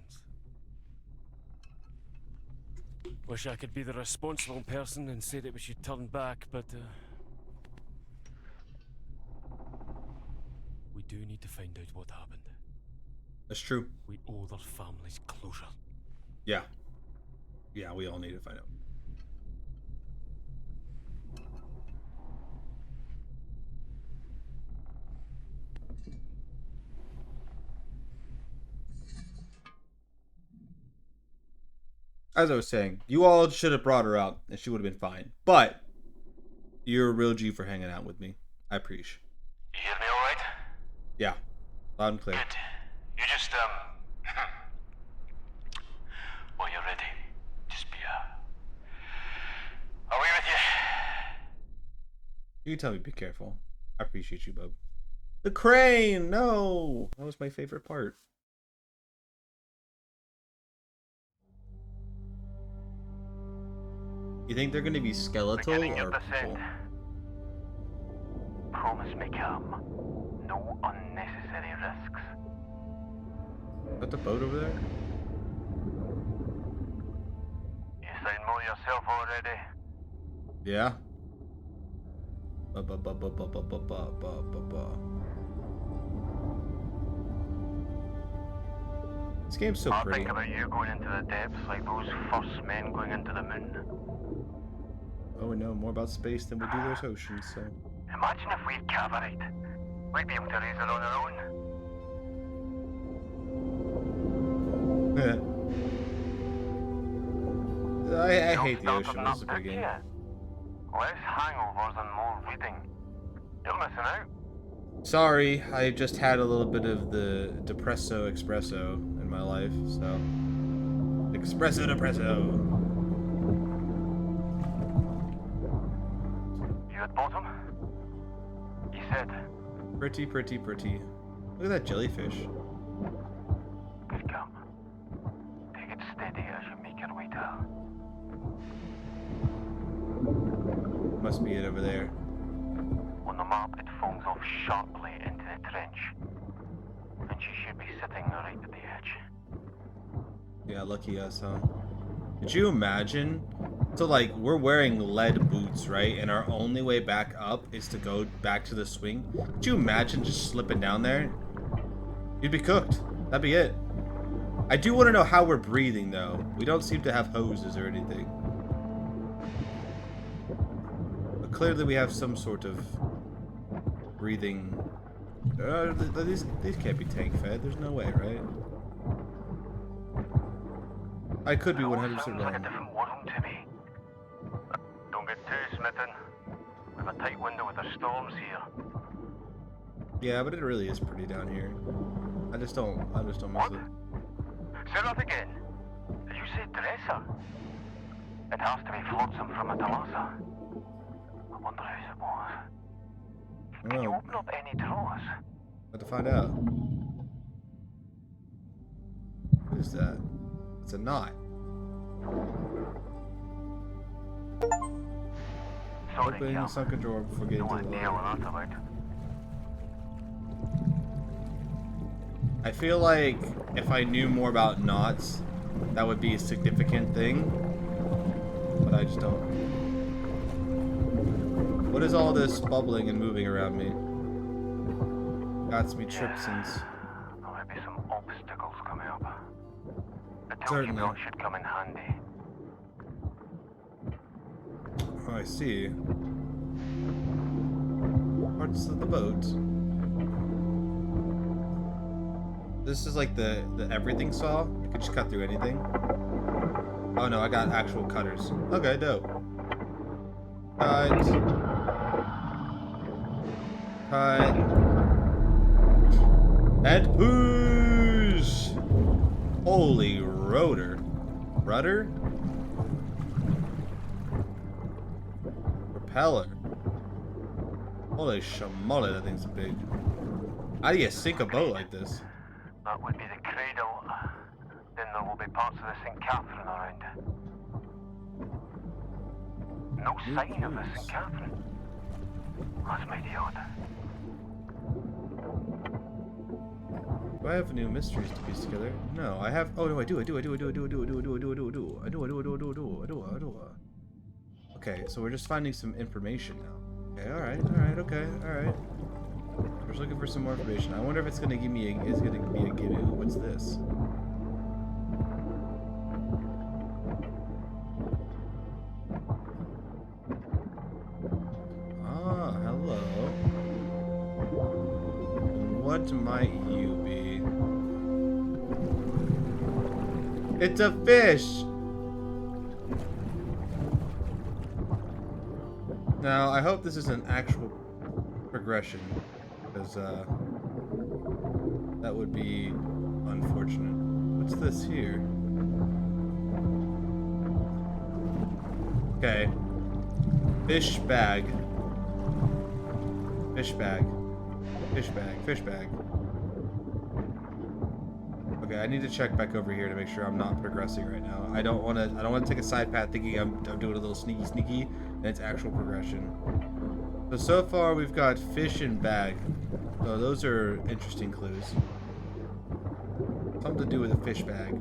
Speaker 1: Wish I could be the responsible person and say that we should turn back, but we do need to find out what happened.
Speaker 3: That's true.
Speaker 1: We owe their families closure.
Speaker 3: Yeah. Yeah, we all need to find out. As I was saying, you all should have brought her out and she would have been fine. But you're a real G for hanging out with me. I appreciate.
Speaker 8: You hear me all right?
Speaker 3: Yeah. Loud and clear.
Speaker 8: Good. You just, well, you're ready. Just be, away with you.
Speaker 3: You tell me be careful. I appreciate you, bub. The crane! No! That was my favorite part. You think they're gonna be skeletal
Speaker 8: Beginning your
Speaker 3: or
Speaker 8: descent.
Speaker 3: people?
Speaker 8: Promise me calm. No unnecessary risks.
Speaker 3: Is that the boat over there?
Speaker 8: You sound more yourself already.
Speaker 3: Yeah. Ba-ba-ba-ba-ba-ba-ba-ba-ba-ba. This game's so
Speaker 8: I
Speaker 3: pretty.
Speaker 8: think about you going into the depths like those first men going into the moon.
Speaker 3: Oh, we know more about space than we do those oceans, so.
Speaker 8: Imagine if we'd cavorite. We'd be able to raise it on our own.
Speaker 3: I hate the ocean. This is a
Speaker 8: big
Speaker 3: good game.
Speaker 8: Less hangovers and more reading. You're missing out.
Speaker 3: Sorry, I just had a little bit of the depresso espresso in my life, so. Espresso depresso.
Speaker 8: You at bottom? You said.
Speaker 3: Pretty, pretty, pretty. Look at that jellyfish.
Speaker 8: Good come. Take it steady as you make your way down.
Speaker 3: Must be it over there.
Speaker 8: On the map, it falls off sharply into the trench. And she should be sitting right at the edge.
Speaker 3: Yeah, lucky us, huh? Could you imagine? So, like, we're wearing lead boots, right? And our only way back up is to go back to the swing. Could you imagine just slipping down there? You'd be cooked. That'd be it. I do want to know how we're breathing, though. We don't seem to have hoses or anything. But clearly we have some sort of breathing. These can't be tank fed. There's no way, right? I could be 100%
Speaker 8: Sounds like a
Speaker 3: wrong.
Speaker 8: different world to me. Don't get too smitten. We have a tight window with the storms here.
Speaker 3: Yeah, but it really is pretty down here. I just don't miss
Speaker 8: What?
Speaker 3: it.
Speaker 8: Say that again. Did you say dresser? It has to be flotsam from a Thalassa. I wonder whose it was.
Speaker 3: I
Speaker 8: Can you
Speaker 3: don't know.
Speaker 8: open up any drawers?
Speaker 3: Have to find out. What is that? It's a knot.
Speaker 8: Sorry,
Speaker 3: Open
Speaker 8: Cam.
Speaker 3: the sunken drawer before getting
Speaker 8: No
Speaker 3: to the
Speaker 8: idea
Speaker 3: water.
Speaker 8: what that's about.
Speaker 3: I feel like if I knew more about knots, that would be a significant thing. But I just don't. What is all this bubbling and moving around me? Got me tripsins.
Speaker 8: There might be some obstacles coming up. The tools you
Speaker 3: Certainly.
Speaker 8: got should come in handy.
Speaker 3: Oh, I see. Parts of the boat. This is like the everything saw. You could just cut through anything. Oh no, I got actual cutters. Okay, dope. Cut. Cut. And push! Holy rotor. Rudder? Propeller. Holy shamola, that thing's big. How do you sink a boat like this?
Speaker 8: That would be the cradle. Then there will be parts of the St. Catherine around. No sign of the St. Catherine. That's mighty odd.
Speaker 3: Do I have new mysteries to piece together? No, I have. Oh no, I do. Okay, so we're just finding some information now. Okay, all right, okay, all right. We're just looking for some more information. I wonder if it's gonna give me a. Is gonna be a give me. What's this? Ah, hello. What might you be? It's a fish! Now, I hope this is an actual progression, because, that would be unfortunate. What's this here? Okay. Fish bag. Fish bag. Fish bag. Fish bag. Okay, I need to check back over here to make sure I'm not progressing right now. I don't want to take a side path thinking I'm doing a little sneaky, and it's actual progression. So far we've got fish and bag. So those are interesting clues. Something to do with a fish bag.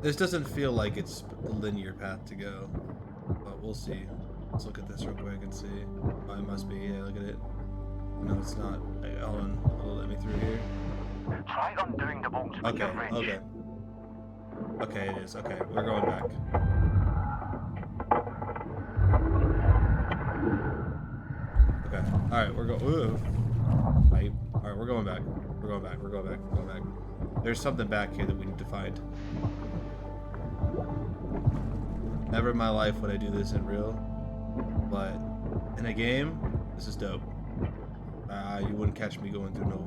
Speaker 3: This doesn't feel like it's the linear path to go, but we'll see. Let's look at this real quick and see. Oh, it must be. Yeah, look at it. No, it's not. Hold on. It'll let me through here.
Speaker 8: Try undoing the bolts with your wrench.
Speaker 3: Okay. Okay, it is. Okay, we're going back. Okay. Alright, we're going. Alright, we're going back. We're going back. We're going back. We're going back. There's something back here that we need to find. Never in my life would I do this in real, but in a game, this is dope. You wouldn't catch me going through no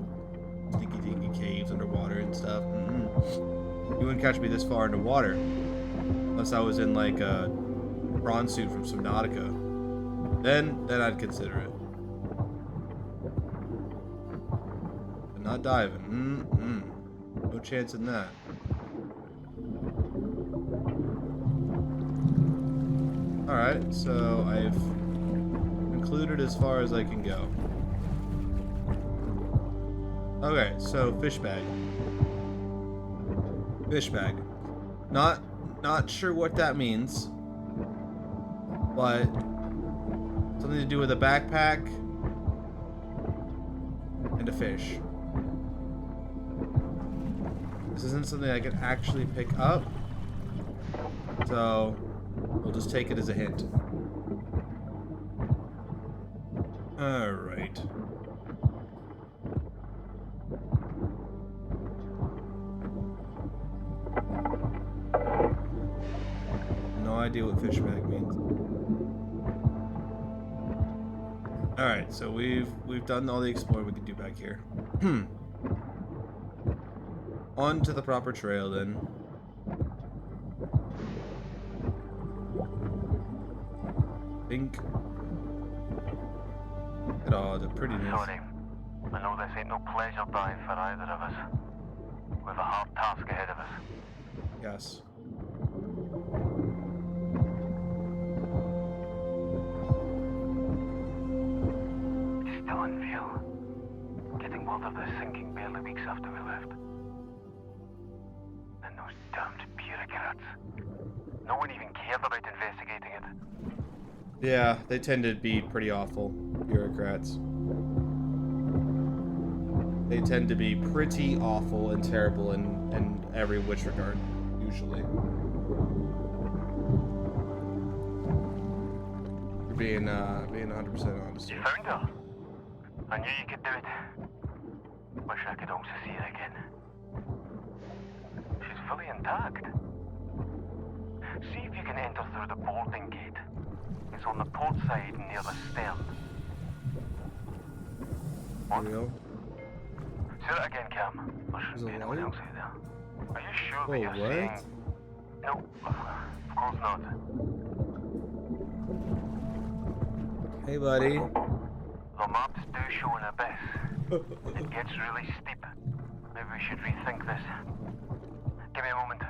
Speaker 3: stinky caves underwater and stuff. You wouldn't catch me this far underwater unless I was in like a prawn suit from Subnautica. Then I'd consider it. But not diving. No chance in that. Alright, so I've concluded as far as I can go. Okay, so fish bag. Fish bag. Not sure what that means, but something to do with a backpack and a fish. This isn't something I can actually pick up, so we'll just take it as a hint. Alright. No idea what fish bag means. Alright, so we've done all the exploring we can do back here. On to the proper trail then. Think. Look at all the prettiness.
Speaker 8: Sorry. I know this ain't no pleasure dive for either of us. We've a hard task ahead of us.
Speaker 3: Yes.
Speaker 8: It's still unreal. Getting word of this sinking barely weeks after we left. And those damned bureaucrats. No one even cared about investigating it.
Speaker 3: Yeah, they tend to be pretty awful, bureaucrats. They tend to be pretty awful and terrible in every which regard, usually. You're being 100% honest
Speaker 8: You
Speaker 3: here.
Speaker 8: found her? I knew you could do it. Wish I could also see her again. She's fully intact. See if you can enter through the boarding gate. It's on the port side near the stern.
Speaker 3: There we go.
Speaker 8: Say that again, Cam. There
Speaker 3: There's
Speaker 8: shouldn't
Speaker 3: a
Speaker 8: be anyone
Speaker 3: light?
Speaker 8: else out there. Are you sure that
Speaker 3: Whoa,
Speaker 8: you're
Speaker 3: what?
Speaker 8: saying... No, of course not.
Speaker 3: Hey, buddy.
Speaker 8: The maps do show an abyss. It gets really steep. Maybe we should rethink this. Give me a moment.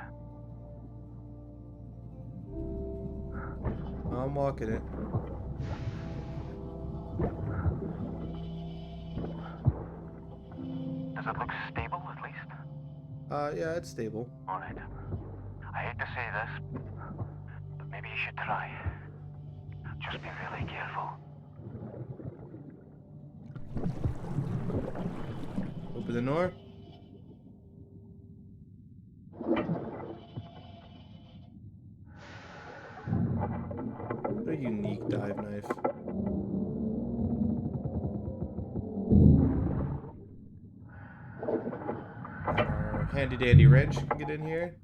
Speaker 3: I'm walking it.
Speaker 8: Does it look stable, at least?
Speaker 3: Yeah, it's stable.
Speaker 8: Alright. I hate to say this, but maybe you should try. Just be really careful.
Speaker 3: Open the door. What a unique dive knife. Our handy dandy wrench can get in here.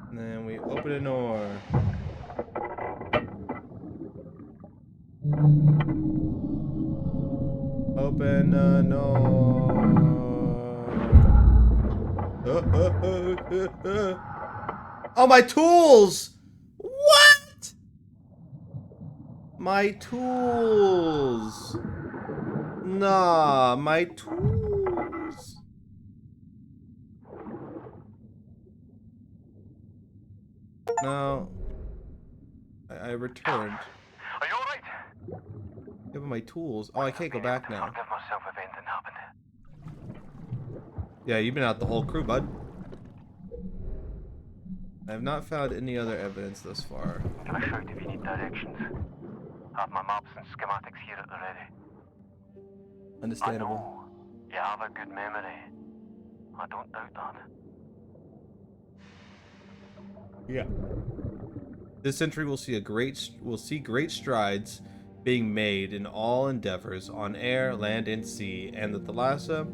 Speaker 3: And then we open a door. Open a door. Oh, my tools! What? My tools. Nah, my tools. No. I returned.
Speaker 8: Are you alright?
Speaker 3: Give me my tools. Oh, I can't go back now.
Speaker 8: Forgive myself if anything happened.
Speaker 3: Yeah, you've been out the whole crew, bud. I have not found any other evidence thus far.
Speaker 8: Give a shout if you need directions. Have my maps and schematics here at the ready.
Speaker 3: Understandable.
Speaker 8: I know you have a good memory. I don't doubt that.
Speaker 3: Yeah. This century will see great strides being made in all endeavors on air, land, and sea, and the Thalassa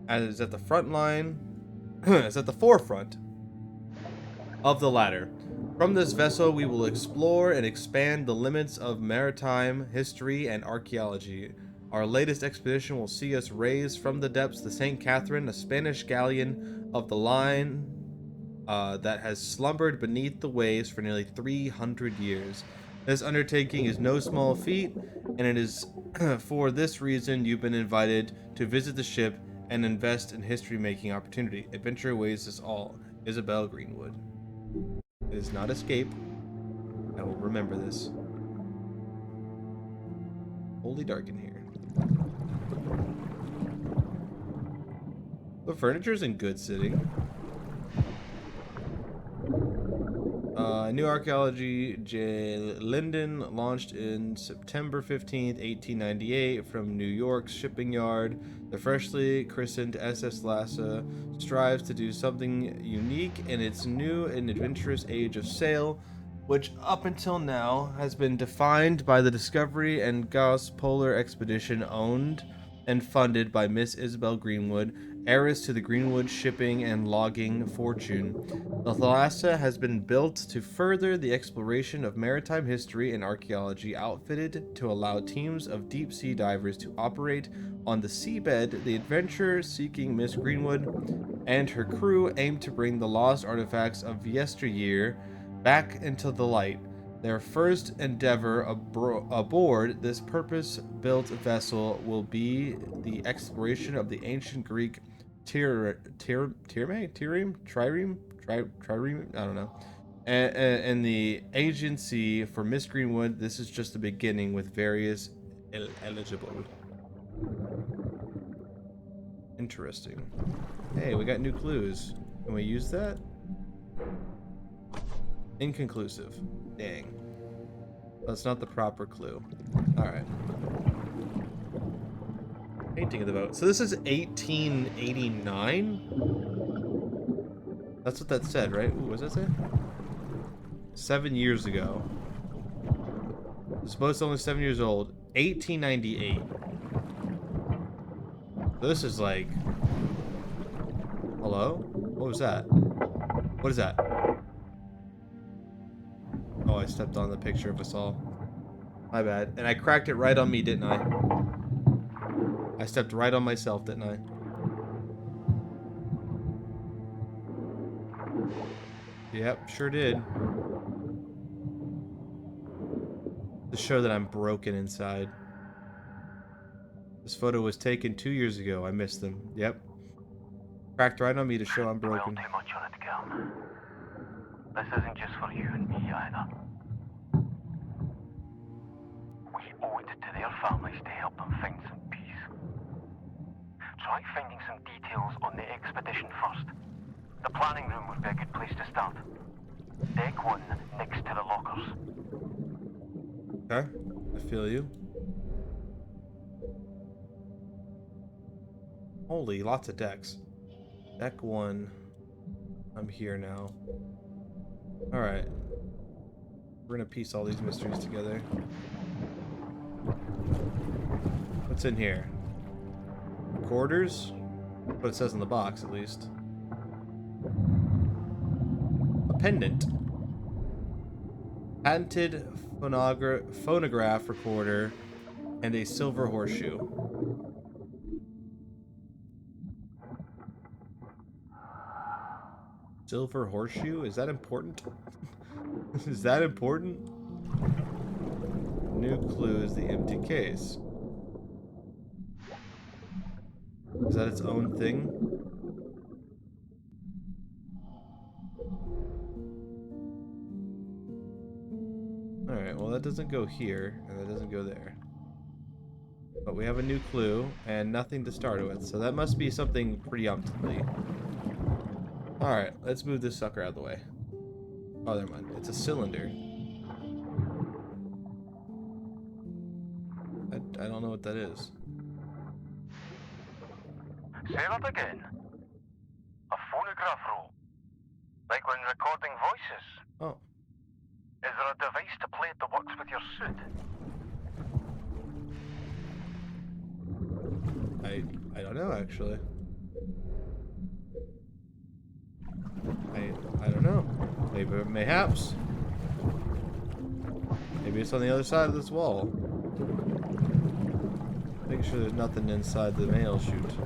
Speaker 3: is at the front line, is at the forefront of the latter. From this vessel, we will explore and expand the limits of maritime history and archaeology. Our latest expedition will see us raise from the depths the St. Catherine, a Spanish galleon of the line that has slumbered beneath the waves for nearly 300 years. This undertaking is no small feat, and it is for this reason you've been invited to visit the ship and invest in history-making opportunity. Adventure awaits us all. Isabel Greenwood. It is not escape. I will remember this. Holy dark in here. The furniture's in good sitting. New Archaeology J. Linden launched in September 15th, 1898 from New York's shipping yard. The freshly christened SS Thalassa strives to do something unique in its new and adventurous age of sail, which up until now has been defined by the Discovery and Gauss Polar Expedition owned and funded by Miss Isabel Greenwood, heiress to the Greenwood shipping and logging fortune. The Thalassa has been built to further the exploration of maritime history and archaeology, outfitted to allow teams of deep-sea divers to operate on the seabed. The adventure-seeking Miss Greenwood and her crew aim to bring the lost artifacts of yesteryear back into the light. Their first endeavor aboard this purpose-built vessel will be the exploration of the ancient Greek trireme, I don't know. And the agency for Miss Greenwood, this is just the beginning with various eligible. Interesting. Hey, we got new clues. Can we use that? Inconclusive. Dang. That's not the proper clue. Alright. Painting of the boat. So this is 1889? That's what that said, right? Ooh, what does that say? 7 years ago. This boat's only 7 years old. 1898. This is like... Hello? What was that? What is that? Oh, I stepped on the picture of us all. My bad. And I cracked it right on me, didn't I? I stepped right on myself, didn't I? Yep, sure did. To show that I'm broken inside. This photo was taken 2 years ago. I missed them. Yep. Cracked right on me to show I'm broken.
Speaker 8: Dwell too much on it, Cam. This isn't just for you and me either. We owe it to their families to help them find some peace. Try finding some details on the expedition first. The planning room would be a good place to start. Deck 1 next to the lockers.
Speaker 3: Okay, I feel you. Holy, lots of decks. Deck 1. I'm here now. Alright. We're gonna piece all these mysteries together. What's in here? Recorders? What it says in the box, at least. A pendant. Patented phonograph recorder and a silver horseshoe. Silver horseshoe? Is that important? Is that important? New clue is the empty case. Is that its own thing? Alright, well that doesn't go here, and that doesn't go there. But we have a new clue, and nothing to start with, so that must be something preemptively. Alright, let's move this sucker out of the way. Oh, never mind. It's a cylinder. I don't know what that is.
Speaker 8: Say that again. A phonograph roll. Like when recording voices.
Speaker 3: Oh.
Speaker 8: Is there a device to play it that works with your suit?
Speaker 3: I don't know, actually. I don't know. Maybe, mayhaps. Maybe it's on the other side of this wall. Making sure there's nothing inside the mail chute.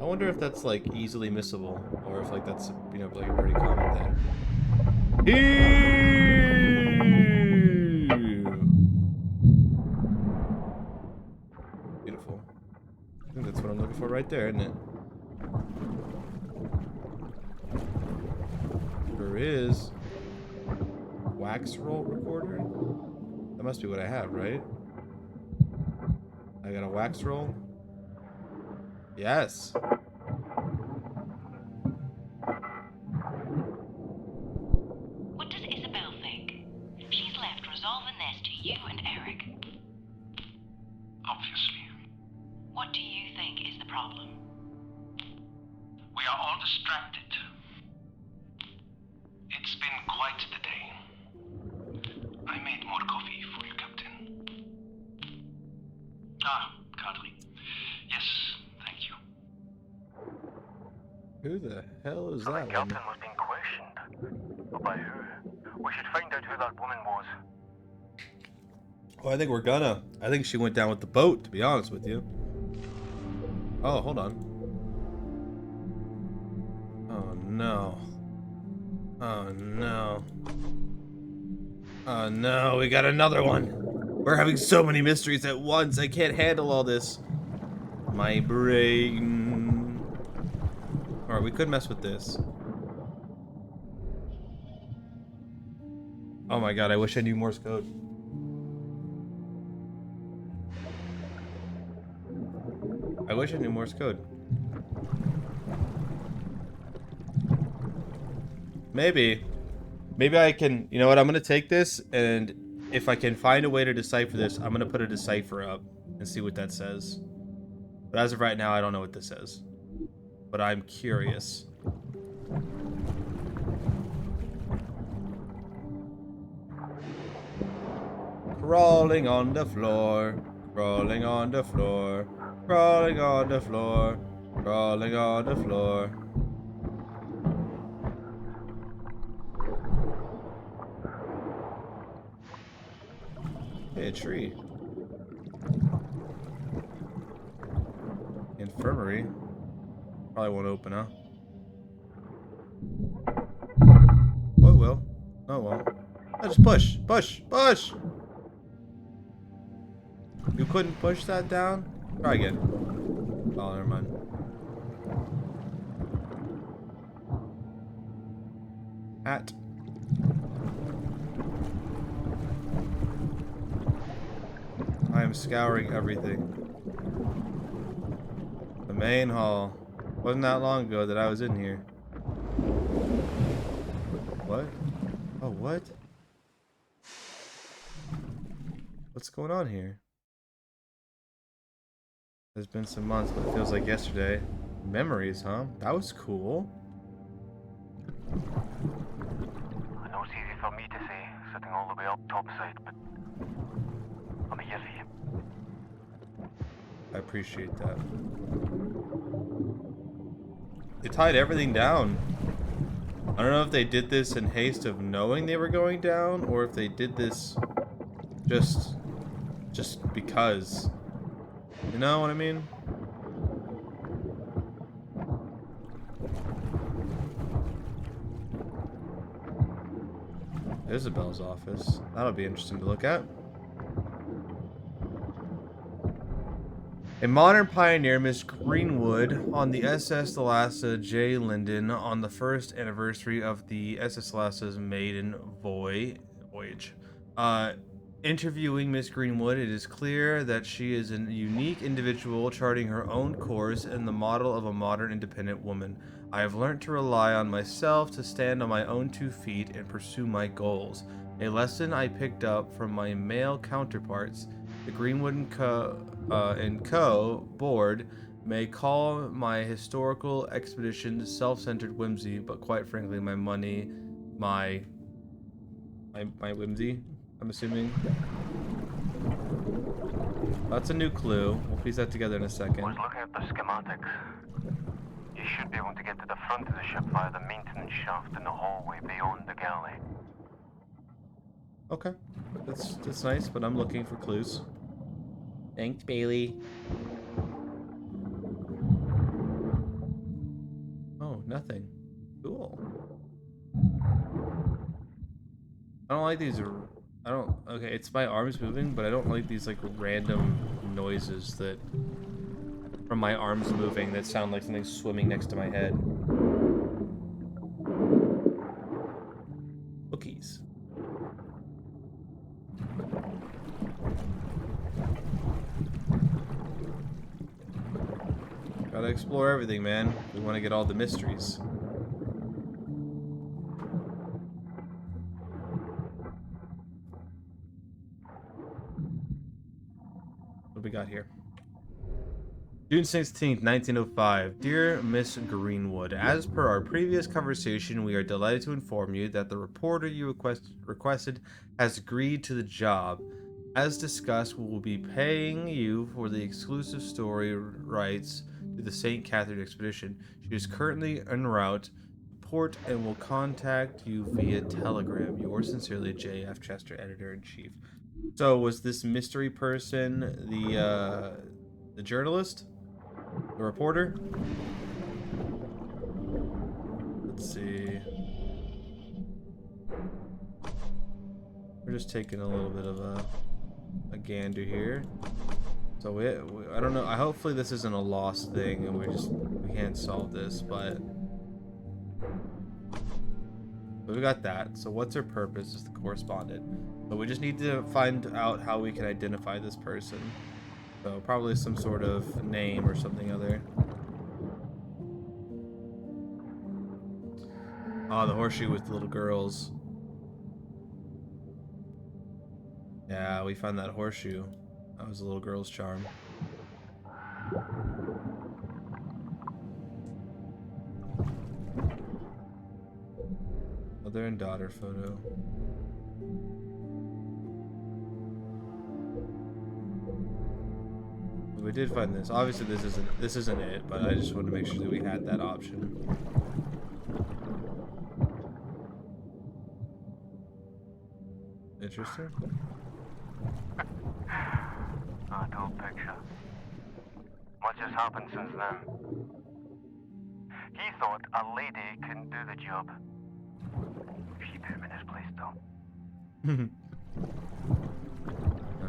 Speaker 3: I wonder if that's like easily missable, or if like that's, you know, like a pretty common thing. Beautiful. I think that's what I'm looking for right there, isn't it? There is wax roll recorder. That must be what I have, right? I got a wax roll. Yes.
Speaker 9: What does Isabel think? She's left resolving this to you and Eric.
Speaker 8: Obviously.
Speaker 9: What do you think is the problem?
Speaker 8: We are all distracted. It's been quite the day. I made more coffee for you, Captain. Ah, Kadri. Yes, thank you.
Speaker 3: Who the hell is
Speaker 8: So the
Speaker 3: that
Speaker 8: captain
Speaker 3: one?
Speaker 8: was being questioned. But by who? We should find out who that woman was.
Speaker 3: Oh, I think we're gonna. I think she went down with the boat, to be honest with you. Oh, hold on. Oh, no. Oh, no. Oh, no. We got another one. We're having so many mysteries at once. I can't handle all this. My brain. Alright, we could mess with this. Oh my god, I wish I knew Morse code. I wish I knew Morse code. Maybe I can, you know what, I'm gonna take this, and if I can find a way to decipher this, I'm gonna put a decipher up and see what that says. But as of right now, I don't know what this says. But I'm curious. Crawling on the floor, crawling on the floor, crawling on the floor, crawling on the floor. Hey, a tree. Infirmary. Probably won't open, huh? Oh, it will. Oh, it won't. Just push, push, push! You couldn't push that down? Try again. Oh, never mind. Hat. scouring everything. The main hall. Wasn't that long ago that I was in here. What? Oh, what? What's going on here? There's been some months, but it feels like yesterday. Memories, huh? That was cool.
Speaker 8: I know it's easy for me to say, sitting all the way up topside, but I'm here for you.
Speaker 3: I appreciate that. They tied everything down. I don't know if they did this in haste of knowing they were going down, or if they did this just because. You know what I mean? Isabel's office. That'll be interesting to look at. A modern pioneer, Miss Greenwood, on the SS Thalassa J. Linden, on the first anniversary of the SS Thalassa's maiden voyage. Interviewing Miss Greenwood, it is clear that she is a unique individual charting her own course and the model of a modern independent woman. I have learned to rely on myself, to stand on my own 2 feet and pursue my goals. A lesson I picked up from my male counterparts. The Greenwood and Co. board may call my historical expedition self-centered whimsy, but quite frankly, my money, my whimsy, I'm assuming. That's a new clue. We'll piece that together in a second.
Speaker 8: I was looking at the schematics. You should be able to get to the front of the ship via the maintenance shaft in the hallway beyond the galley.
Speaker 3: Okay, that's nice, but I'm looking for clues. Thanks, Bailey. Oh, nothing. Cool. I don't like these. Okay, it's my arms moving, but I don't like these like random noises that from my arms moving that sound like something swimming next to my head. Cookies. Gotta explore everything, man. We want to get all the mysteries. What do we got here? June 16th, 1905. Dear Miss Greenwood, as per our previous conversation, we are delighted to inform you that the reporter you requested has agreed to the job. As discussed, we will be paying you for the exclusive story rights to the St. Catherine expedition. She is currently en route to port and will contact you via telegram. Yours sincerely, J.F. Chester, Editor-in-Chief. So, was this mystery person the journalist? The reporter? Let's see. We're just taking a little bit of a gander here. So we I don't know. Hopefully this isn't a lost thing and we can't solve this, but we got that. So what's her purpose? Is the correspondent. But we just need to find out how we can identify this person. So probably some sort of name or something other. Oh, the horseshoe with the little girls. Yeah, we found that horseshoe. That was a little girl's charm. Mother and daughter photo. We did find this. Obviously this isn't it, but I just wanted to make sure that we had that option. Interesting.
Speaker 8: Adult picture. Much has happened since then. He thought a lady couldn't do the job. She put him in his place, though.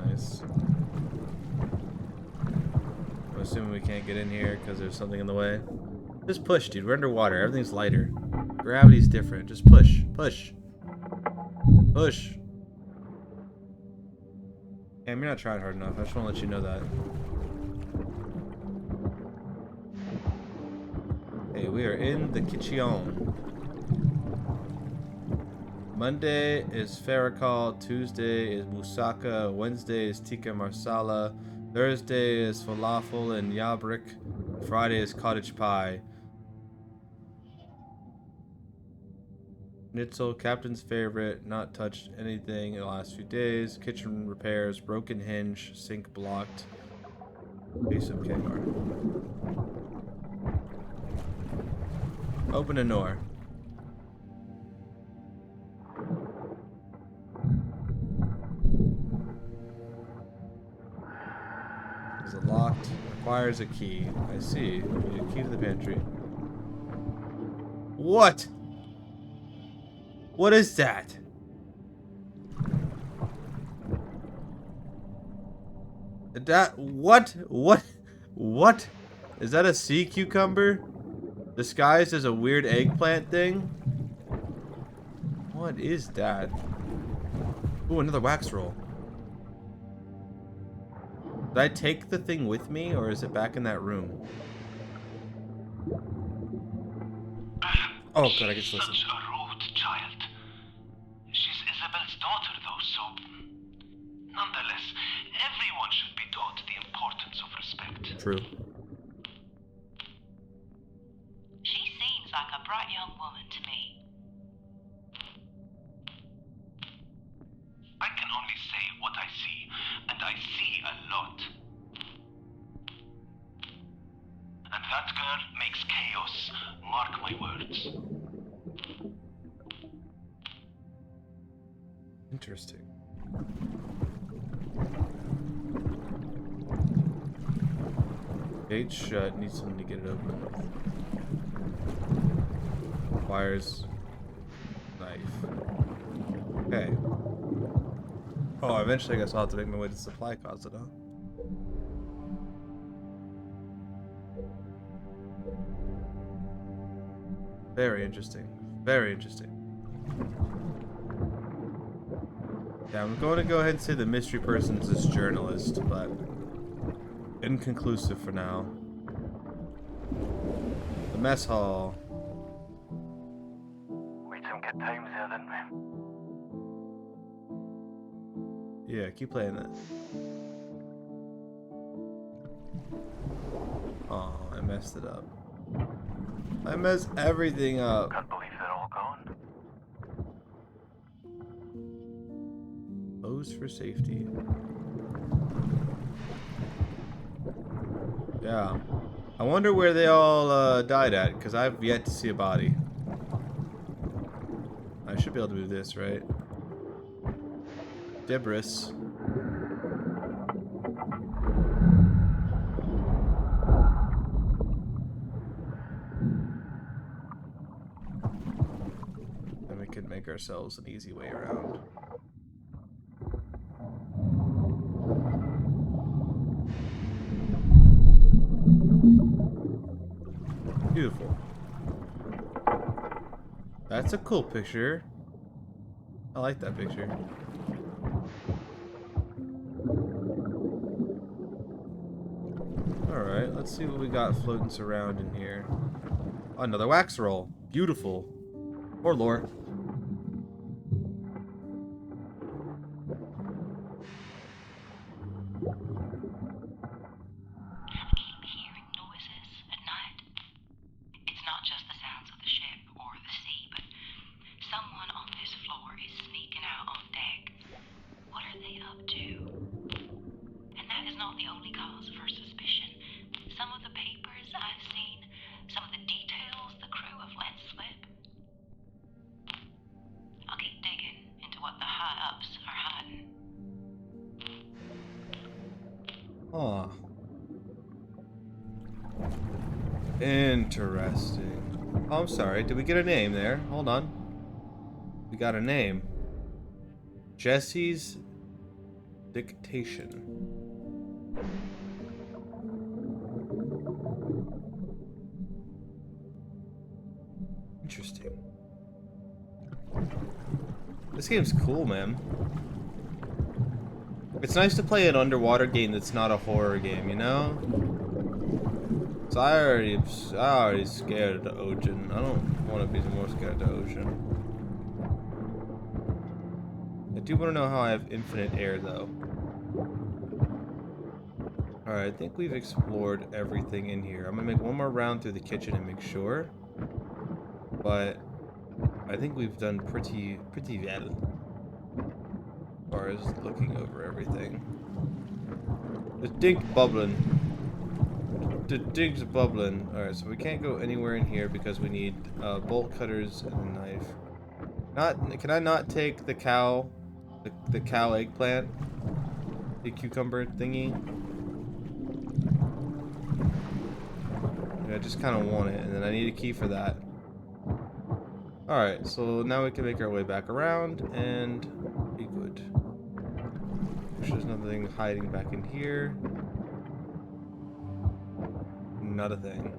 Speaker 3: Nice. I'm assuming we can't get in here because there's something in the way. Just push, dude. We're underwater. Everything's lighter. Gravity's different. Just push. Push. Push. Damn, you're not trying hard enough. I just want to let you know that. Hey, we are in the kitchen. Monday is Farrakal, Tuesday is Moussaka, Wednesday is tikka marsala, Thursday is falafel and yabrik, Friday is cottage pie. Nitzel, captain's favorite, not touched anything in the last few days. Kitchen repairs, broken hinge, sink blocked. Base of Kmart. Open a door. Is it locked? Requires a key. I see. You need a key to the pantry. What? What is that? What? What? Is that a sea cucumber? Disguised as a weird eggplant thing? What is that? Ooh, another wax roll. Did I take the thing with me, or is it back in that room? Oh god, I just listened.
Speaker 8: Such a rude child. She's Isabel's daughter, though, so... Nonetheless, everyone should be taught the importance of respect.
Speaker 3: True.
Speaker 9: She seems like a bright young woman to me.
Speaker 8: I can only say what I see, and I see a lot. And that girl makes chaos. Mark my words.
Speaker 3: Interesting. Gate's shut. Need someone to get it open. Wires. Knife. Okay. Oh, eventually I guess I'll have to make my way to the supply closet, huh? Very interesting. Very interesting. Yeah, I'm going to go ahead and say the mystery person's this journalist, but inconclusive for now. The mess hall.
Speaker 8: We had some good times there, didn't we?
Speaker 3: Yeah, keep playing that. Oh, I messed it up. I messed everything up.
Speaker 8: Can't believe they're all gone.
Speaker 3: Close for safety. Yeah. I wonder where they all died at, because I've yet to see a body. I should be able to do this, right? Debris. Then we could make ourselves an easy way around. Beautiful. That's a cool picture. I like that picture. Alright, let's see what we got floating around in here. Oh, another wax roll. Beautiful. Or lore.
Speaker 9: Keep hearing noises at night. It's not just the sounds of the ship or the sea, but someone on this floor is sneaking out on deck. What are they up to? And that is not the only cause for suspicion. Some of the papers I've seen, some of the details the crew have let slip. I'll keep digging into what the high-ups are hiding.
Speaker 3: Huh. Interesting. Oh, I'm sorry. Did we get a name there? Hold on. We got a name. Jesse's Dictation. Interesting. This game's cool, man. It's nice to play an underwater game that's not a horror game, you know? So I already scared of the ocean. I don't want to be more scared of the ocean. I do want to know how I have infinite air, though. Alright, I think we've explored everything in here. I'm gonna make one more round through the kitchen and make sure. But I think we've done pretty well as far as looking over everything. The dink's bubbling. The dink's bubbling. Alright, so we can't go anywhere in here because we need bolt cutters and a knife. Can I not take the cow, the cow eggplant, the cucumber thingy? I just kind of want it, and then I need a key for that. Alright, so now we can make our way back around and be good. There's nothing hiding back in here. Not a thing.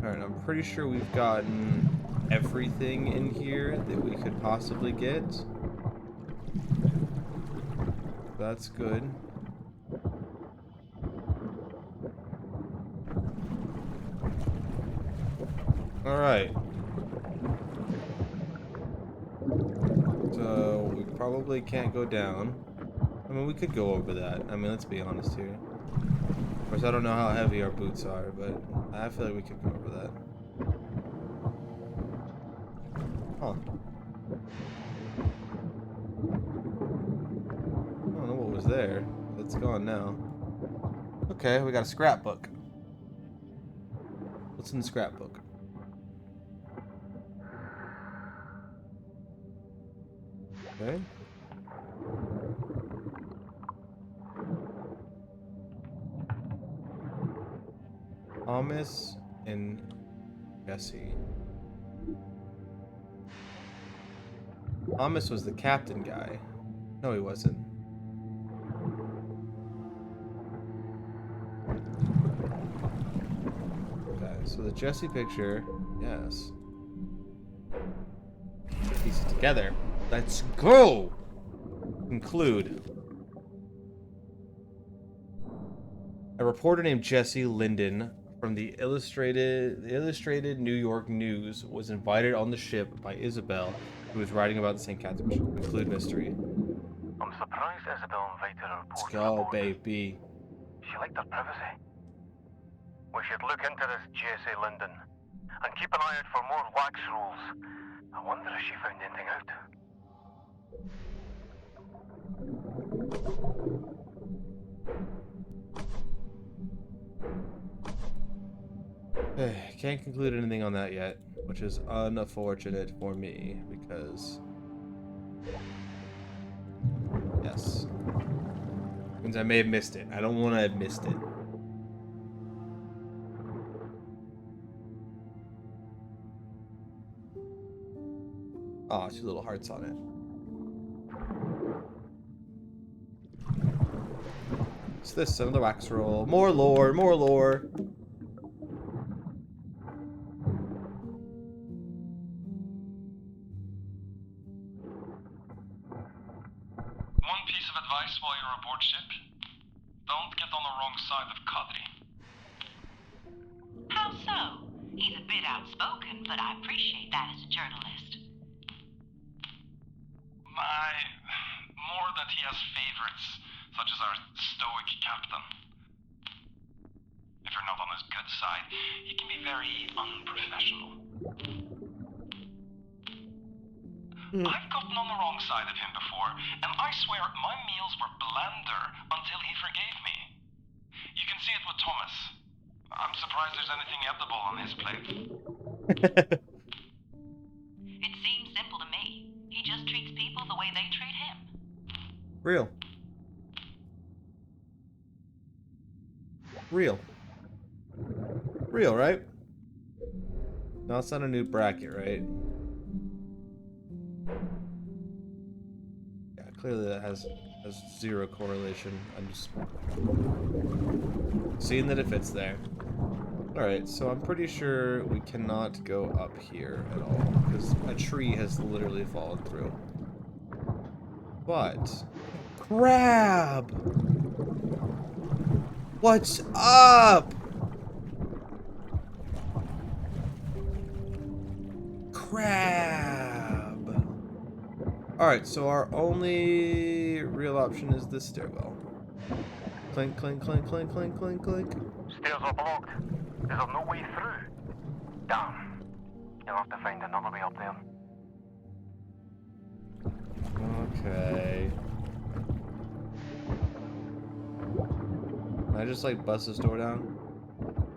Speaker 3: Alright, I'm pretty sure we've gotten everything in here that we could possibly get. That's good. Alright. So, we probably can't go down. I mean, we could go over that. I mean, let's be honest here. Of course, I don't know how heavy our boots are, but I feel like we could go over that. Huh. I don't know what was there. It's gone now. Okay, we got a scrapbook. What's in the scrapbook? Okay. Thomas and Jesse. Thomas was the captain guy. No, he wasn't. Okay, so the Jesse picture, yes. Piece it together. Let's go! Conclude. A reporter named Jesse Linden from the Illustrated New York News was invited on the ship by Isabel, who was writing about the St. Catherine. Conclude mystery.
Speaker 8: I'm surprised Isabel invited a reporter.
Speaker 3: Let's go, baby.
Speaker 8: She liked her privacy. We should look into this Jesse Linden and keep an eye out for more wax rolls. I wonder if she found anything out.
Speaker 3: Can't conclude anything on that yet, which is unfortunate for me because yes, means I may have missed it. I don't want to have missed it. Oh, 2 little hearts on it. What's this? Another wax roll. More lore, more lore.
Speaker 10: One piece of advice while you're aboard ship. Don't get on the wrong side of Kadri.
Speaker 9: How so? He's a bit outspoken, but I appreciate that as a journalist.
Speaker 10: More that he has favorites, such as our stoic captain. If you're not on his good side, he can be very unprofessional. I've gotten on the wrong side of him before, and I swear my meals were blander until he forgave me. You can see it with Thomas. I'm surprised there's anything edible on his plate.
Speaker 9: It seems simple to me. He just treats people the way they treat him.
Speaker 3: Real. Real. Real, right? No, it's not a new bracket, right? Yeah, clearly that has zero correlation. I'm just seeing that it fits there. Alright, so I'm pretty sure we cannot go up here at all, because a tree has literally fallen through. But Crab! What's up? Crab! Alright, so our only real option is this stairwell. Clink, clink, clink, clink, clink, clink, clink.
Speaker 8: Stairs are blocked. Is there no way through? Damn. You'll have to find another way up there.
Speaker 3: Okay. Can I just like bust this door down?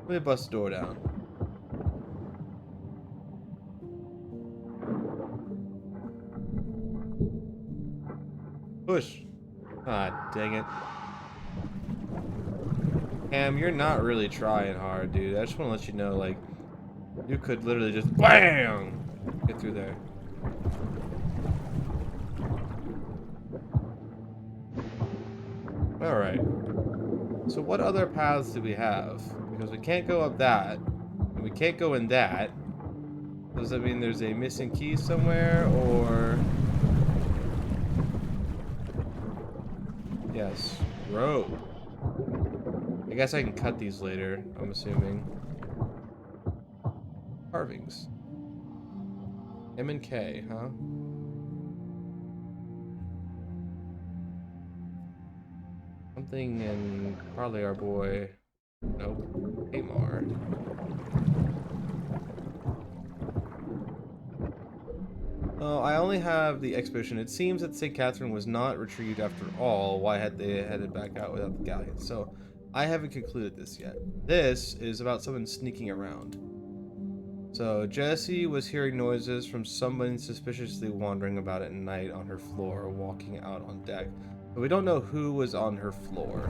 Speaker 3: Let me bust the door down. Push. Ah, dang it. Cam, you're not really trying hard, dude. I just want to let you know, like, you could literally just BAM! Get through there. Alright. So what other paths do we have? Because we can't go up that. And we can't go in that. Does that mean there's a missing key somewhere, or... Yes. Road. I guess I can cut these later, I'm assuming. Carvings. M and K, huh? Something in probably our boy. Nope. Amar. Oh, I only have the expedition. It seems that St. Catherine was not retrieved after all. Why had they headed back out without the galleon? So, I haven't concluded this yet. This is about someone sneaking around. So, Jessie was hearing noises from someone suspiciously wandering about at night on her floor, walking out on deck. But we don't know who was on her floor.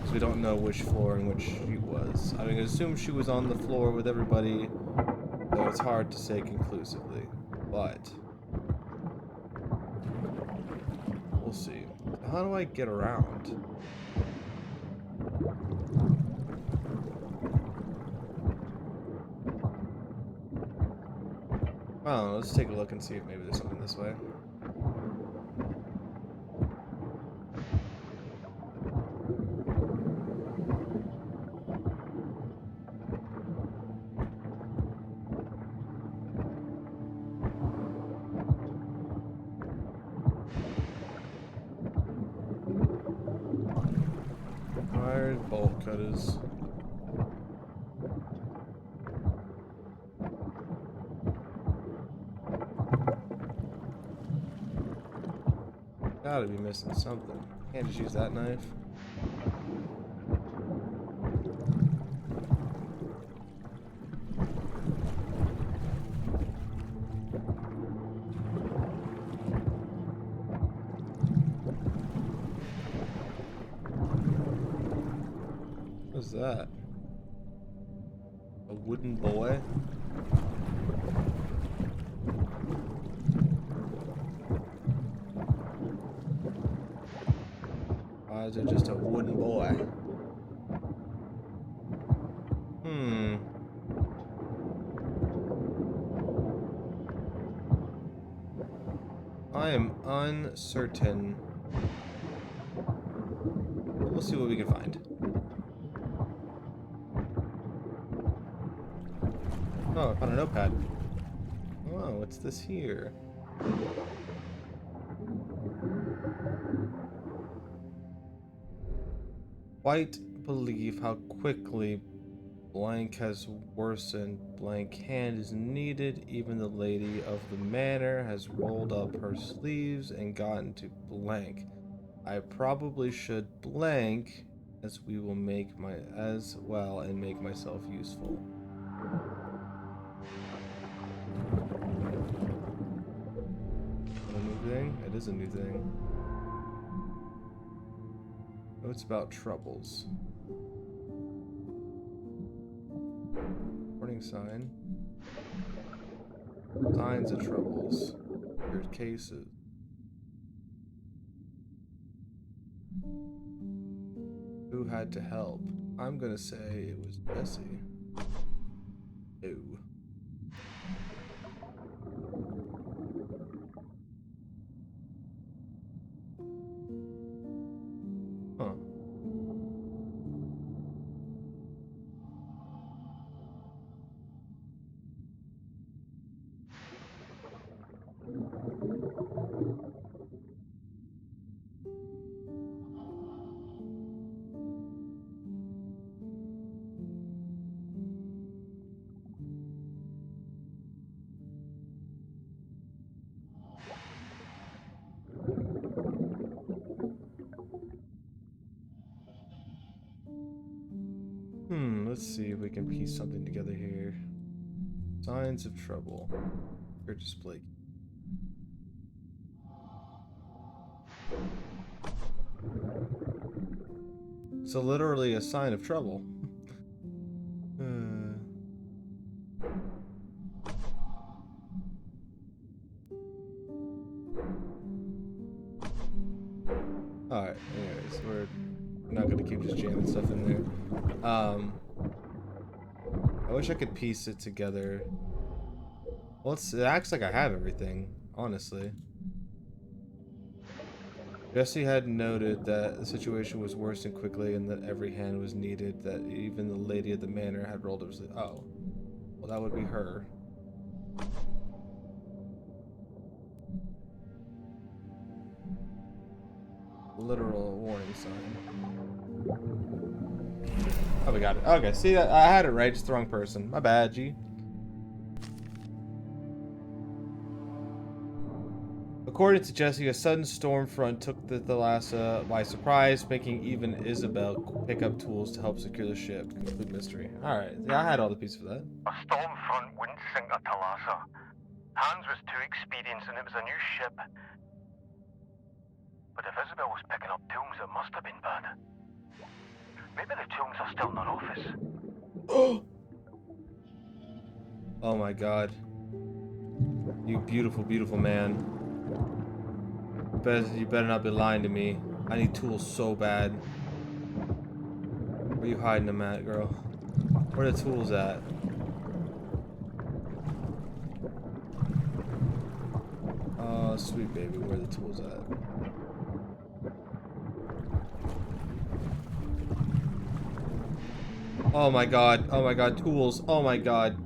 Speaker 3: So we don't know which floor in which she was. I mean, I assume she was on the floor with everybody, though it's hard to say conclusively. But we'll see. How do I get around? Oh, let's take a look and see if maybe there's something this way. Iron bolt cutters. Gotta be missing something. Can't just use that knife. What's that? A wooden boy? Why is it just a wooden boy? I am uncertain. We'll see what we can find. Oh, I found a notepad. Oh, what's this here? Quite believe how quickly blank has worsened. Blank hand is needed. Even the lady of the manor has rolled up her sleeves and gotten to blank. I probably should blank, as we will make as well and make myself useful. A new thing? It is a new thing. Notes about troubles. Warning sign. Signs of troubles. Weird cases. Who had to help? I'm gonna say it was Jessie. Ew. see if we can piece something together here. Signs of trouble. Or display. So literally a sign of trouble. Alright, anyways, we're not gonna keep just jamming stuff in there. I wish I could piece it together. Well, it acts like I have everything, honestly. Jesse had noted that the situation was worsening quickly and that every hand was needed, that even the lady of the manor had rolled her sleep. Oh. Well, that would be her. Literal warning sign. Oh, we got it. Okay, see, I had it right, just the wrong person. My bad, G. According to Jesse, a sudden storm front took the Thalassa by surprise, making even Isabel pick up tools to help secure the ship. Complete mystery. Alright, yeah, I had all the pieces for that.
Speaker 8: A storm front wouldn't sink a Thalassa. Hans was too experienced and it was a new ship. But if Isabel was picking up tools, it must have been bad. Maybe the tools are still in her office.
Speaker 3: Oh my god. You beautiful, beautiful man. You better not be lying to me. I need tools so bad. Where you hiding them at, girl? Where are the tools at? Oh, sweet baby, where are the tools at? Oh my god, tools, oh my god.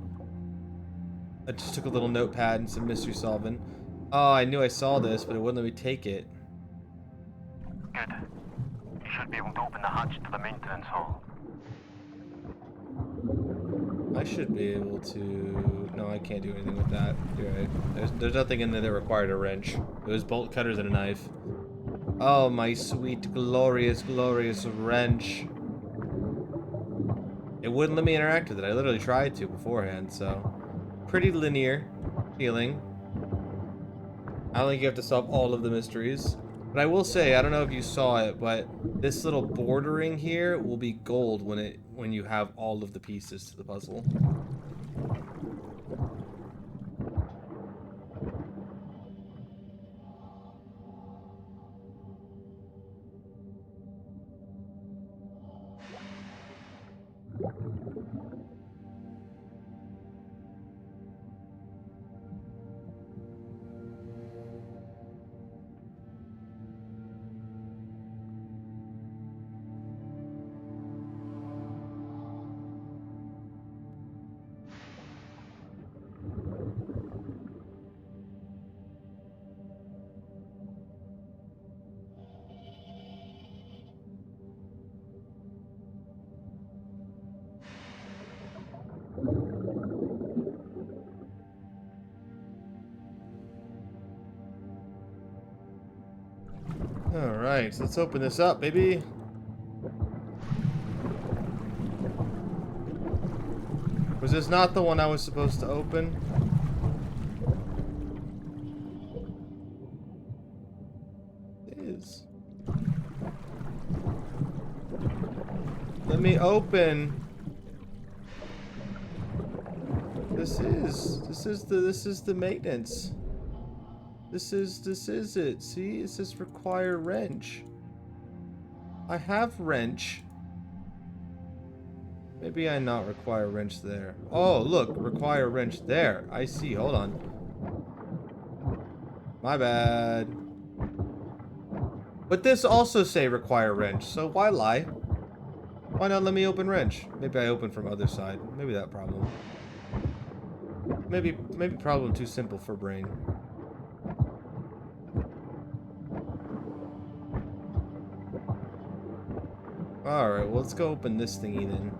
Speaker 3: I just took a little notepad and some mystery solving. Oh, I knew I saw this, but it wouldn't let me take it.
Speaker 8: Good. You should be able to open the hatch to the maintenance hall.
Speaker 3: I should be able to... No, I can't do anything with that. You're right. There's nothing in there that required a wrench. It was bolt cutters and a knife. Oh, my sweet, glorious, glorious wrench. It wouldn't let me interact with it. I literally tried to beforehand, so... Pretty linear feeling. I don't think you have to solve all of the mysteries. But I will say, I don't know if you saw it, but this little bordering here will be gold when you have all of the pieces to the puzzle. Alright, so let's open this up, baby. Was this not the one I was supposed to open? It is. Let me open. This is the maintenance. This is it. See, it says require wrench. I have wrench. Maybe I not require wrench there. Oh, look, require wrench there. I see. Hold on. My bad. But this also say require wrench, so why lie? Why not let me open wrench? Maybe I open from other side. Maybe that problem. Maybe problem too simple for brain. Alright, well, let's go open this thingy then.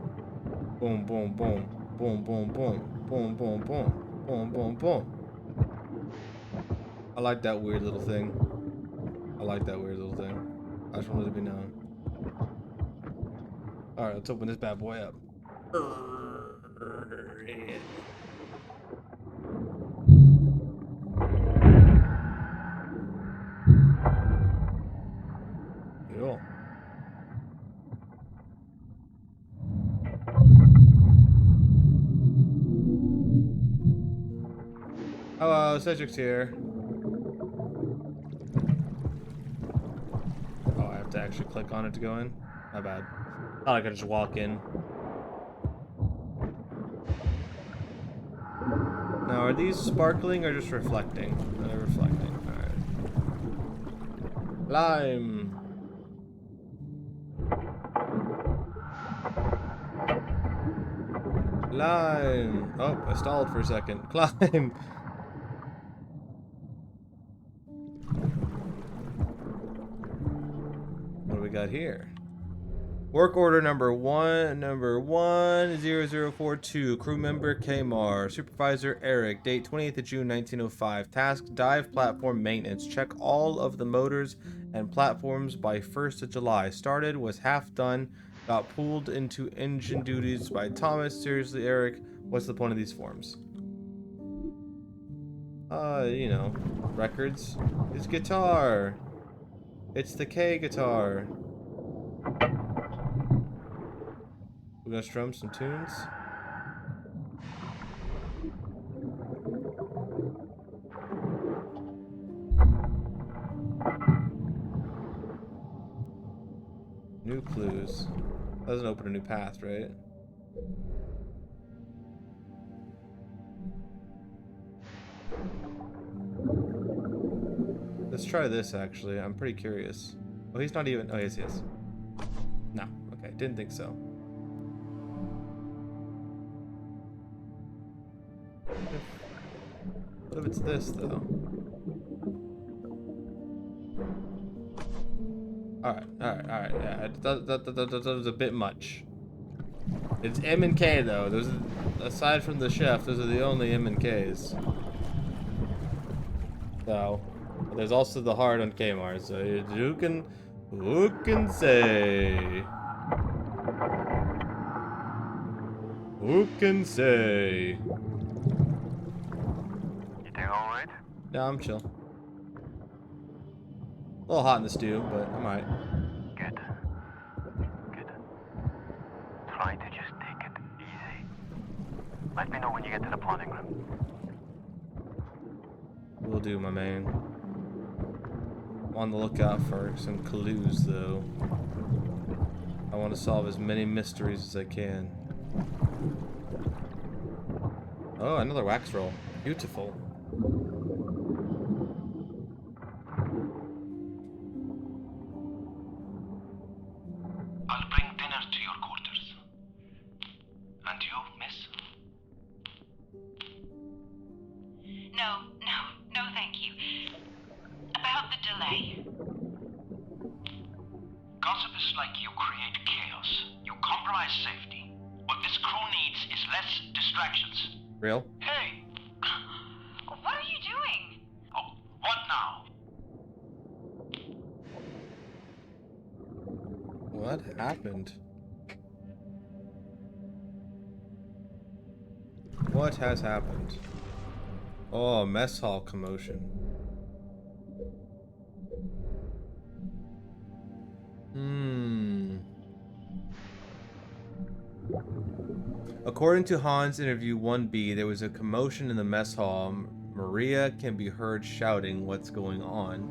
Speaker 3: Boom, boom, boom. Boom, boom, boom. Boom, boom, boom. Boom, boom, boom. I like that weird little thing. I like that weird little thing. I just wanted to be known. Alright, let's open this bad boy up. Cool. Hello, Cedric's here. Oh, I have to actually click on it to go in? My bad. Thought I could just walk in. Now, are these sparkling or just reflecting? They're reflecting. Alright. Lime. Climb. Oh, I stalled for a second. Climb. What do we got here? Work order number 10042. Crew member Kmar. Supervisor Eric. Date 28th of June 1905. Task dive platform maintenance. Check all of the motors and platforms by 1st of July. Started, was half done. Got pulled into engine duties by Thomas. Seriously, Eric, what's the point of these forms? You know, records. His guitar. It's the K guitar. We're gonna strum some tunes. New clues. Doesn't open a new path, right? Let's try this, actually. I'm pretty curious. Oh, he's not even... Oh, yes, he is. No. Okay, didn't think so. What if it's this, though? Alright. Yeah, that was a bit much. It's M and K, though. Those are, aside from the chef, those are the only M and Ks. So... There's also the heart on Kmart, so who can say? Who can say?
Speaker 8: You doing alright?
Speaker 3: Yeah, I'm chill. A little hot in the stew, but I'm alright.
Speaker 8: Good. Good. Try to just take it easy. Let me know when you get to the planning room.
Speaker 3: Will do, my man. I'm on the lookout for some clues, though. I want to solve as many mysteries as I can. Oh, another wax roll. Beautiful.
Speaker 10: I'll bring dinner to your quarters. And you, miss?
Speaker 9: No, thank you. About the delay.
Speaker 10: Gossips like you create chaos. You compromise safety. What this crew needs is less distractions.
Speaker 3: Real?
Speaker 10: Hey!
Speaker 9: What are you doing?
Speaker 10: Oh, what now?
Speaker 3: What happened? What has happened? Oh, mess hall commotion. According to Han's interview 1B, there was a commotion in the mess hall. Maria can be heard shouting what's going on.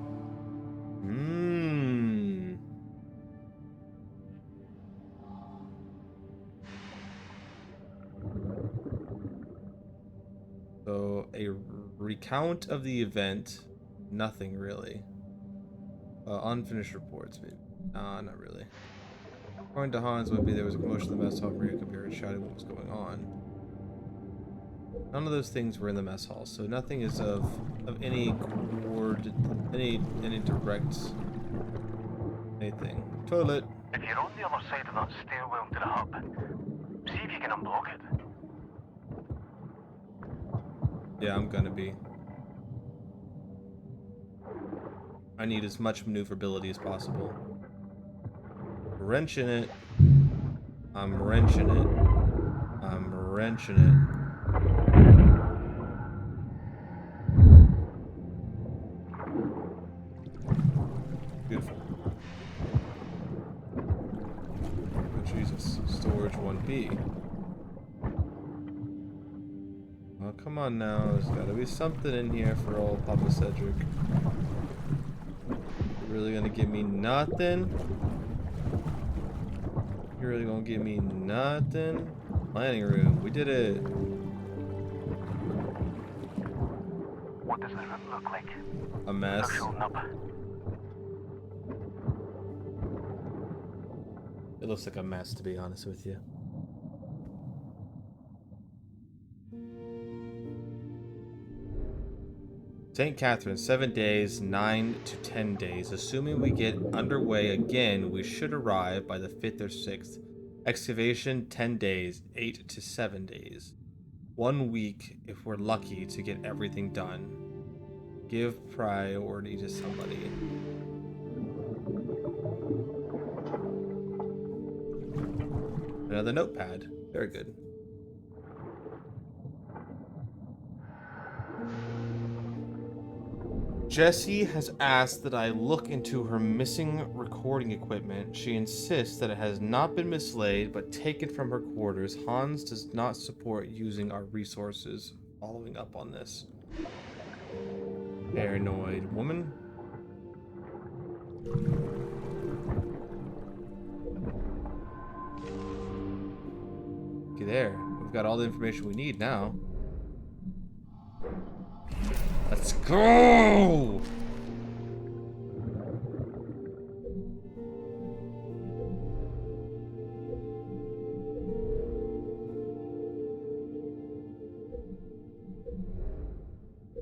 Speaker 3: So, a recount of the event. Nothing really. Unfinished reports, maybe. Not really. According to Hans, would be there was a commotion in the mess hall. Maria could be heard shouting what was going on. None of those things were in the mess hall, so nothing is of any direct anything. Toilet.
Speaker 8: If you're on the other side of that stairwell to the hub, see if you can unblock it.
Speaker 3: Yeah, I'm gonna be. I need as much maneuverability as possible. Wrenching it. I'm wrenching it. I'm wrenching it. Beautiful. Oh, Jesus. Storage 1B. Oh, come on now. There's gotta be something in here for old Papa Cedric. You really gonna give me nothing? You really gonna give me nothing? Planning room. We did it.
Speaker 8: What does the room look like?
Speaker 3: A mess.
Speaker 8: They're showing up.
Speaker 3: It looks like a mess, to be honest with you. St. Catherine, 7 days, 9 to 10 days. Assuming we get underway again, we should arrive by the 5th or 6th. Excavation, 10 days, 8 to 7 days. 1 week if we're lucky to get everything done. Give priority to somebody. Another notepad. Very good. Jessie has asked that I look into her missing recording equipment. She insists that it has not been mislaid, but taken from her quarters. Hans does not support using our resources. Following up on this. Paranoid woman. Okay, there. We've got all the information we need now. Let's go!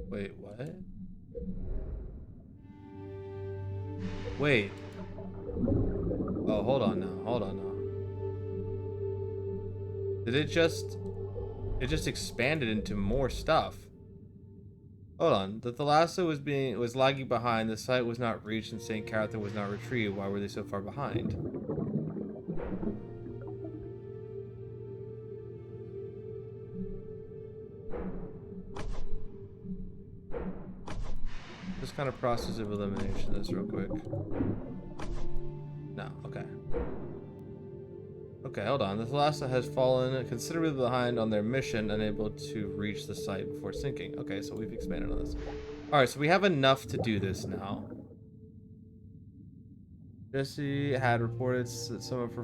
Speaker 3: Wait, what? Wait. Oh, hold on now. Hold on now. Did it just... It just expanded into more stuff. Hold on. The Thalassa was lagging behind. The site was not reached, and St. Catherine was not retrieved. Why were they so far behind? Just kind of process of elimination this real quick. No. Okay. Okay, hold on. The Thalassa has fallen considerably behind on their mission, unable to reach the site before sinking. Okay, so we've expanded on this. Alright, so we have enough to do this now. Jessie had reported that some of her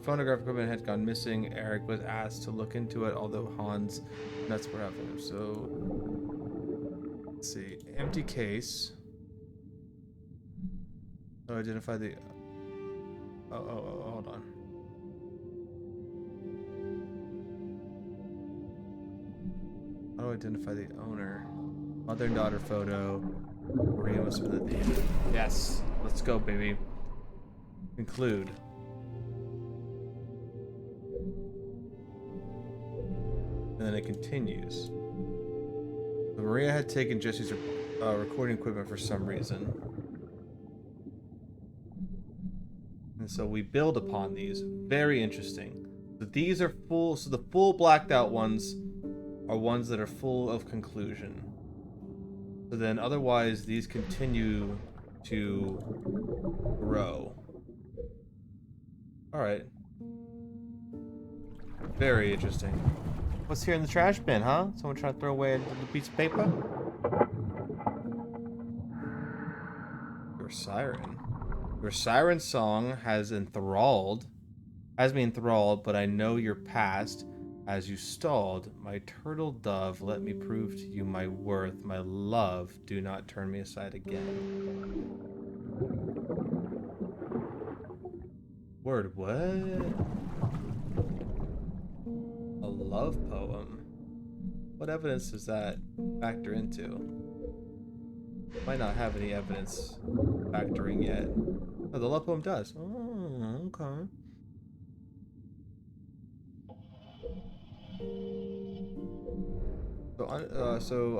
Speaker 3: phonograph equipment had gone missing. Eric was asked to look into it, although Hans nuts were having him. So, let's see. Empty case. Oh, identify the... Oh, hold on. How do I identify the owner? Mother and daughter photo. Maria must have been the thief. Yes. Let's go, baby. Conclude. And then it continues. So Maria had taken Jesse's recording equipment for some reason. And so we build upon these. Very interesting. So these are full. So the full blacked out ones are ones that are full of conclusion. So then otherwise these continue to grow. Alright. Very interesting. What's here in the trash bin, huh? Someone trying to throw away a little piece of paper? Your siren. Your siren song has me enthralled, but I know your past. As you stalled, my turtle dove, let me prove to you my worth, my love, do not turn me aside again. Word, what? A love poem? What evidence does that factor into? Might not have any evidence factoring yet. Oh, the love poem does. Oh, okay. So,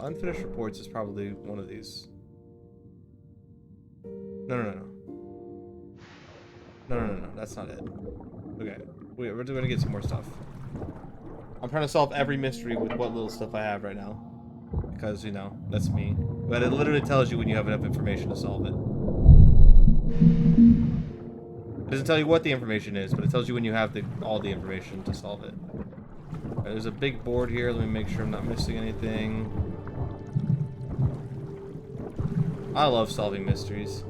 Speaker 3: unfinished reports is probably one of these. No. No, that's not it. Okay. we're gonna get some more stuff. I'm trying to solve every mystery with what little stuff I have right now. Because, you know, that's me. But it literally tells you when you have enough information to solve it. It doesn't tell you what the information is, but it tells you when you have all the information to solve it. Right, there's a big board here. Let me make sure I'm not missing anything. I love solving mysteries.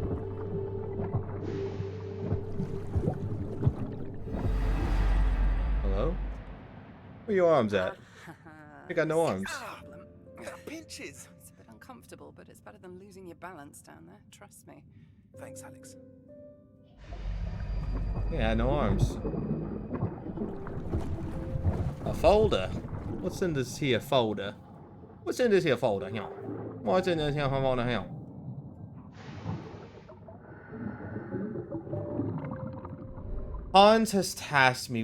Speaker 3: Hello? Where your arms at? I got no arms.
Speaker 4: Pinches.
Speaker 2: It's a bit uncomfortable, but it's better than losing your balance down there. Trust me.
Speaker 4: Thanks, Alex.
Speaker 3: Yeah, no arms. A folder? What's in this here folder? What's in this here folder here? What's in this here folder here? Hans has tasked me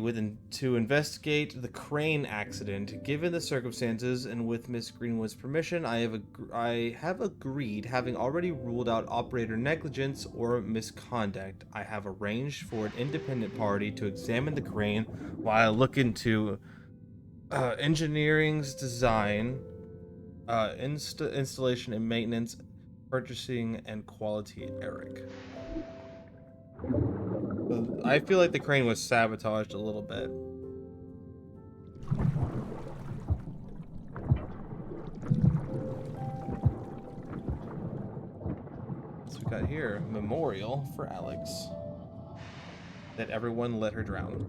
Speaker 3: to investigate the crane accident. Given the circumstances and with Miss Greenwood's permission, I have agreed, having already ruled out operator negligence or misconduct. I have arranged for an independent party to examine the crane while I look into engineering's design, installation and maintenance, purchasing, and quality. Eric. I feel like the crane was sabotaged a little bit. So we got here, memorial for Alex. That everyone let her drown.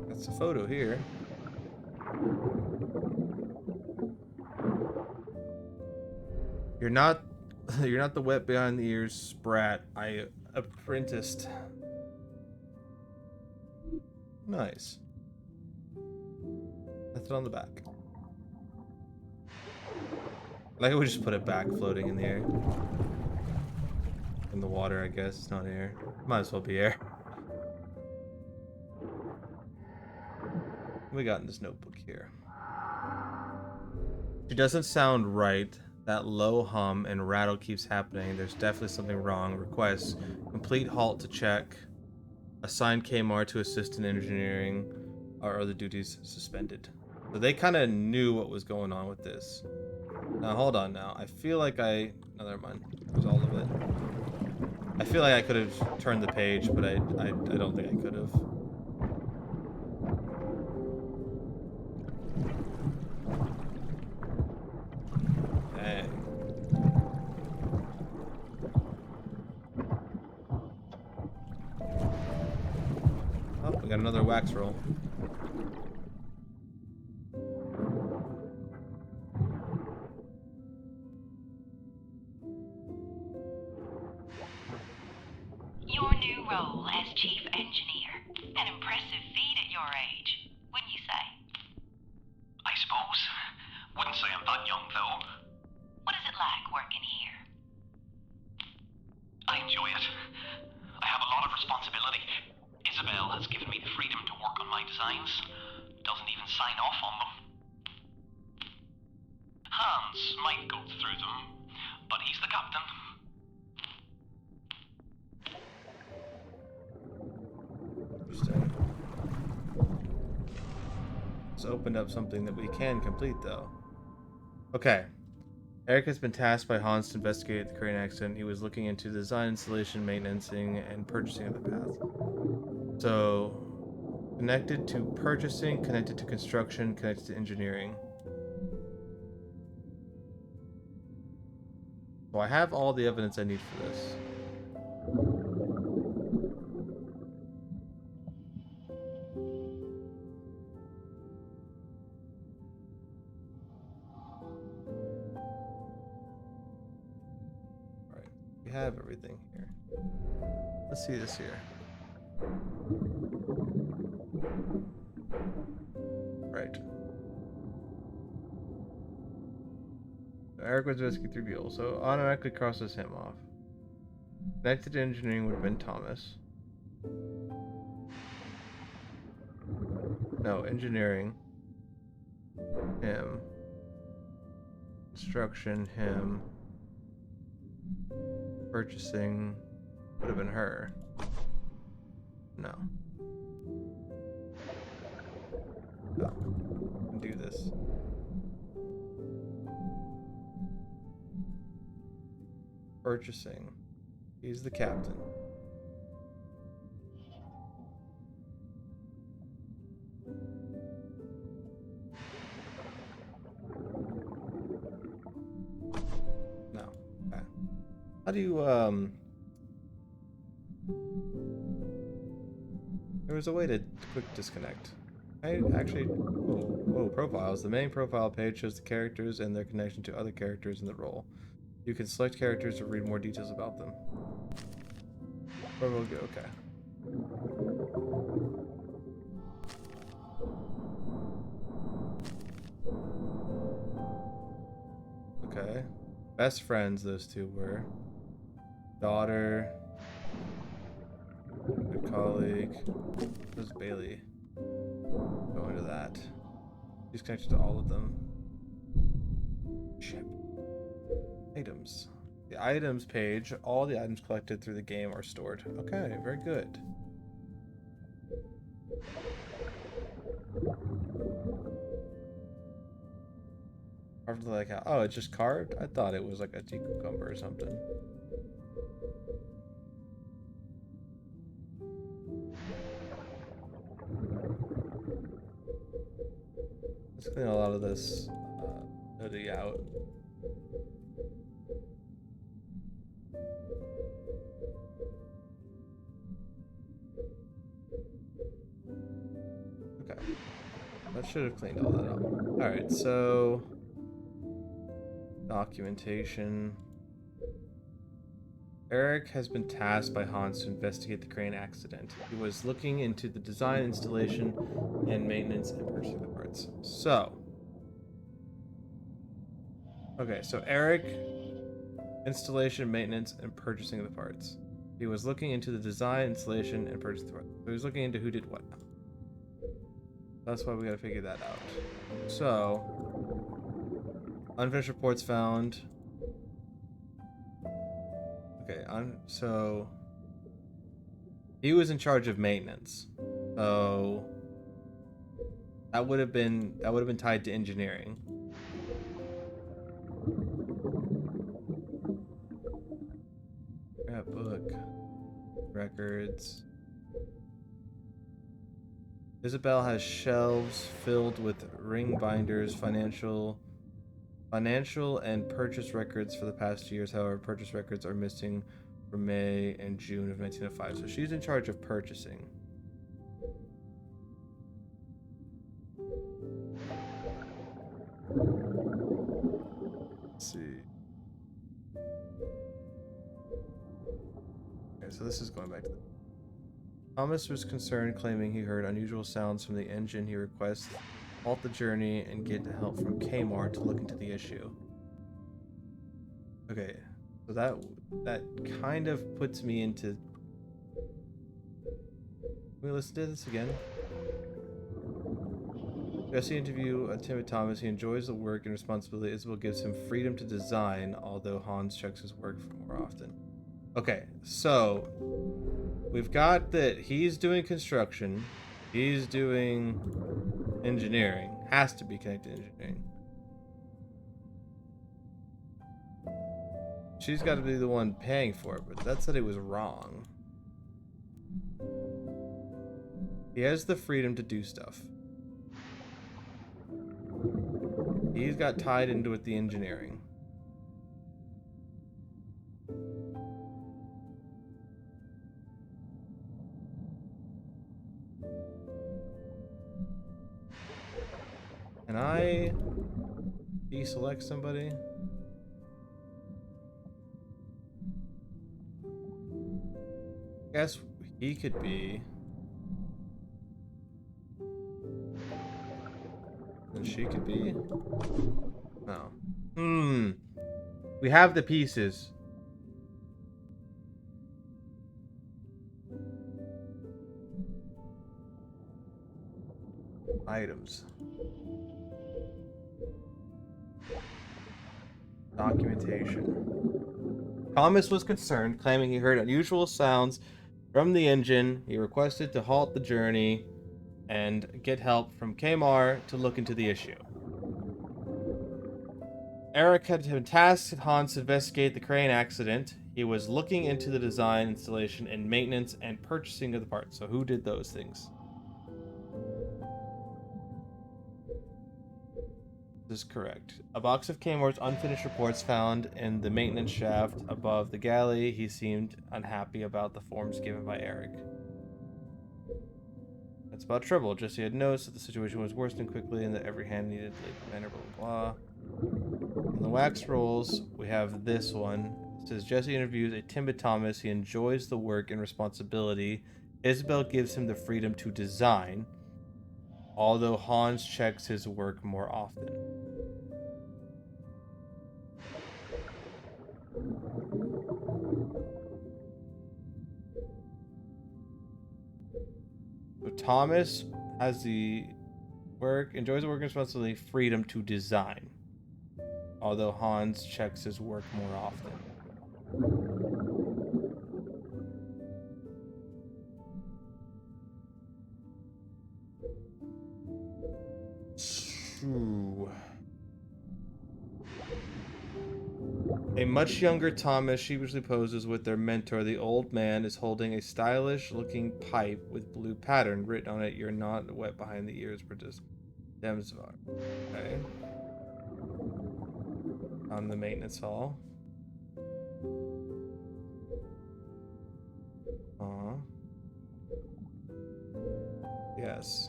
Speaker 3: That's a photo here. You're not the wet behind the ears sprat I apprenticed. Nice. That's it on the back. Like we just put it back floating in the air. In the water, I guess. It's not air. Might as well be air. What we got in this notebook here? She doesn't sound right. That low hum and rattle keeps happening. There's definitely something wrong. Request complete halt to check. Assign Kmart to assist in engineering. Our other duties suspended. So they kind of knew what was going on with this. Now hold on. Now I feel like no, never mind. It was all of it. I feel like I could have turned the page, but I don't think I could have. Oh, we got another wax roll.
Speaker 9: Your new role as chief engineer. An impressive feat at your age, wouldn't you say?
Speaker 10: I suppose. Wouldn't say I'm that young, though.
Speaker 9: What is it like working here?
Speaker 10: I enjoy it. I have a lot of responsibility. Isabel has given me the freedom to work on my designs. Doesn't even sign off on them. Hans might go through them, but he's the captain.
Speaker 3: Interesting. It's opened up something that we can complete, though. Okay. Eric has been tasked by Hans to investigate the crane accident. He was looking into design, installation, maintenance, and purchasing of the path. So, connected to purchasing, connected to construction, connected to engineering. So I have all the evidence I need for this. Alright, we have everything here. Let's see this here. Right. So Eric was rescued through Buell, so automatically crosses him off. Connected to engineering would have been Thomas. No, engineering. him. Construction, him. Purchasing would have been her. No. Oh, do this. Purchasing. He's the captain. No. Okay. How do you, there was a way to quick disconnect. I actually, whoa, profiles. The main profile page shows the characters and their connection to other characters in the role. You can select characters to read more details about them. Where will go? Okay. Okay. Best friends, those two were. Daughter. Good colleague. Who's Bailey? Go into that. She's connected to all of them. Ship. Items. The items page, all the items collected through the game are stored. Okay, very good. Carved like how? Oh, it's just carved? I thought it was like a tea cucumber or something. Let's clean a lot of this hoodie out. Okay. That should have cleaned all that up. Alright, so documentation. Eric has been tasked by Hans to investigate the crane accident. He was looking into the design, installation, and maintenance and purchasing the parts. So, okay, so Eric, installation, maintenance, and purchasing of the parts. He was looking into the design, installation, and purchasing the parts. So he was looking into who did what. That's why we gotta figure that out. So, unfinished reports found. Okay, so he was in charge of maintenance. So that would have been tied to engineering. Yeah, book. Records. Isabel has shelves filled with ring binders, financial and purchase records for the past years. However, purchase records are missing from May and June of 1905. So she's in charge of purchasing. Let's see. Okay, so this is going back to the... Thomas was concerned, claiming he heard unusual sounds from the engine. He requests halt the journey and get help from Kmart to look into the issue. Okay, so that kind of puts me into... Can we listen to this again? Jesse interview Timid Thomas. He enjoys the work and responsibility. Isabel gives him freedom to design, although Hans checks his work more often. Okay, so we've got that he's doing construction, he's doing engineering. Has to be connected to engineering. She's got to be the one paying for it, but that said it was wrong. He has the freedom to do stuff. He's got tied into it, the engineering. Can I deselect somebody? Guess he could be. And she could be. No. We have the pieces. Items. Documentation. Thomas was concerned, claiming he heard unusual sounds from the engine. He requested to halt the journey and get help from Kmar to look into the issue. Eric had been tasked with Hans to investigate the crane accident. He was looking into the design, installation, and maintenance and purchasing of the parts. So who did those things? This is correct. A box of Kmar's unfinished reports found in the maintenance shaft above the galley. He seemed unhappy about the forms given by Eric. That's about trouble. Jesse had noticed that the situation was worsening quickly and that every hand needed the manner, blah, blah, blah. On the wax rolls, we have this one. It says Jesse interviews a timid Thomas. He enjoys the work and responsibility. Isabel gives him the freedom to design, although Hans checks his work more often. So Thomas has the work, enjoys the work and responsibility, freedom to design, although Hans checks his work more often. Ooh. A much younger Thomas sheepishly poses with their mentor. The old man is holding a stylish-looking pipe with blue pattern written on it. You're not wet behind the ears, British. Okay. On the maintenance hall. Yes.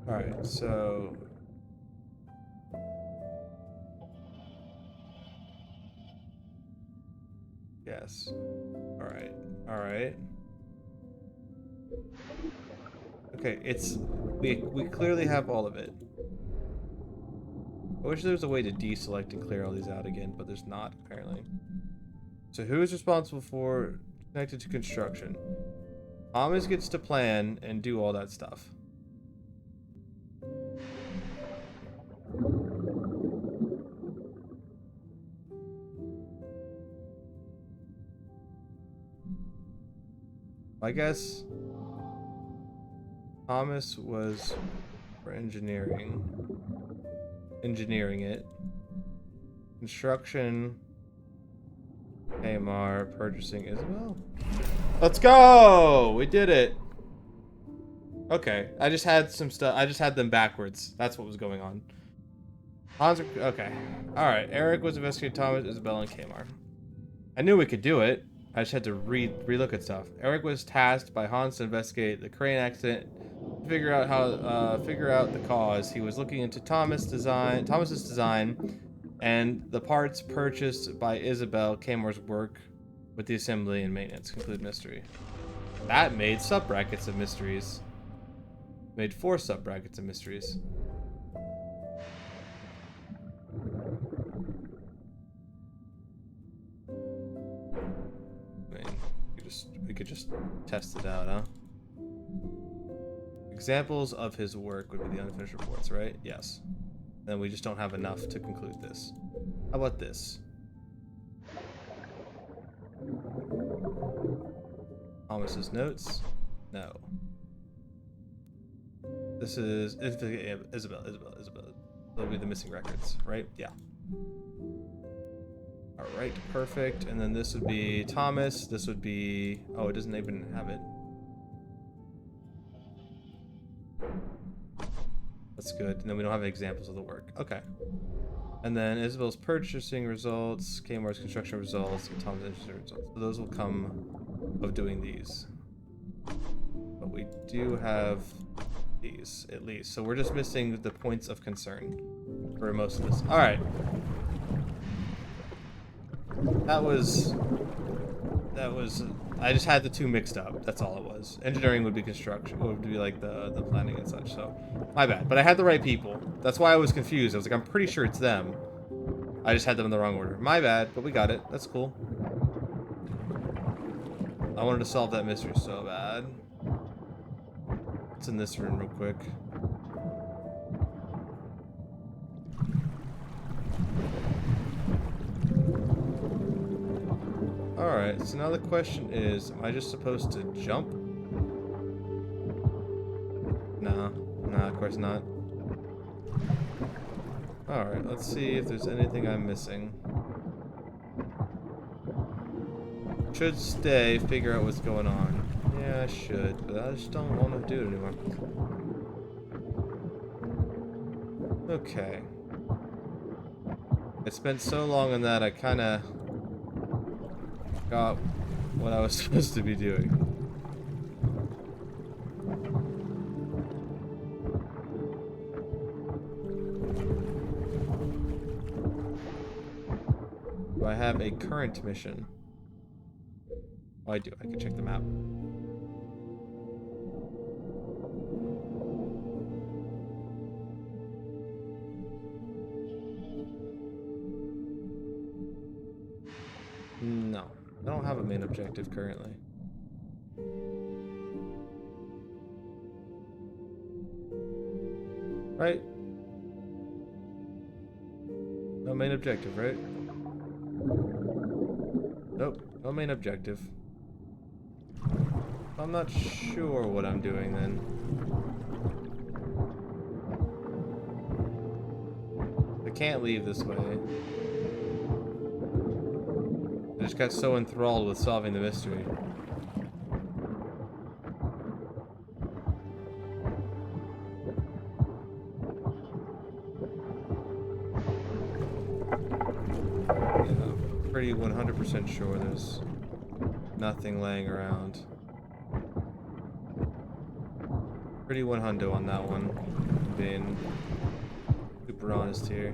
Speaker 3: Alright, so... Yes. Alright. Alright. Okay, it's... We clearly have all of it. I wish there was a way to deselect and clear all these out again, but there's not, apparently. So who is responsible for connected to construction? Thomas gets to plan and do all that stuff. I guess Thomas was for engineering it. Construction, AMR, purchasing, Isabel. Let's go! We did it. Okay, I just had some stuff. I just had them backwards. That's what was going on. Hans, okay. Alright, Eric was investigating Thomas, Isabel, and Kmar. I knew we could do it. I just had to relook at stuff. Eric was tasked by Hans to investigate the crane accident, figure out the cause. He was looking into Thomas's design, and the parts purchased by Isabel. Kmar's work with the assembly and maintenance. Conclude mystery. That made sub-brackets of mysteries. Made 4 sub-brackets of mysteries. We could just test it out, huh? Examples of his work would be the unfinished reports, right? Yes. Then we just don't have enough to conclude this. How about this? Thomas's notes? No. This is Isabel. That'll be the missing records, right? Yeah. Alright, perfect. And then this would be Thomas. This would be... Oh, it doesn't even have it. That's good. And then we don't have examples of the work. Okay. And then Isabel's purchasing results, Kmar's construction results, and Thomas' engineering results. So those will come of doing these. But we do have these, at least. So we're just missing the points of concern for most of this. Alright. That was... I just had the two mixed up. That's all it was. Engineering would be construction. Would be like the planning and such. So, my bad. But I had the right people. That's why I was confused. I was like, I'm pretty sure it's them. I just had them in the wrong order. My bad. But we got it. That's cool. I wanted to solve that mystery so bad. It's in this room real quick. Alright, so now the question is, am I just supposed to jump? No, of course not. Alright, let's see if there's anything I'm missing. Should stay, figure out what's going on. Yeah, I should, but I just don't want to do it anymore. Okay. I spent so long on that, I kind of got what I was supposed to be doing. Do I have a current mission? Oh, I do. I can check the map. No, I don't have a main objective currently. Right? No main objective, right? Nope, no main objective. I'm not sure what I'm doing then. I can't leave this way. I just got so enthralled with solving the mystery. Yeah, I'm pretty 100% sure there's nothing laying around. Pretty 100 on that one. Being super honest here.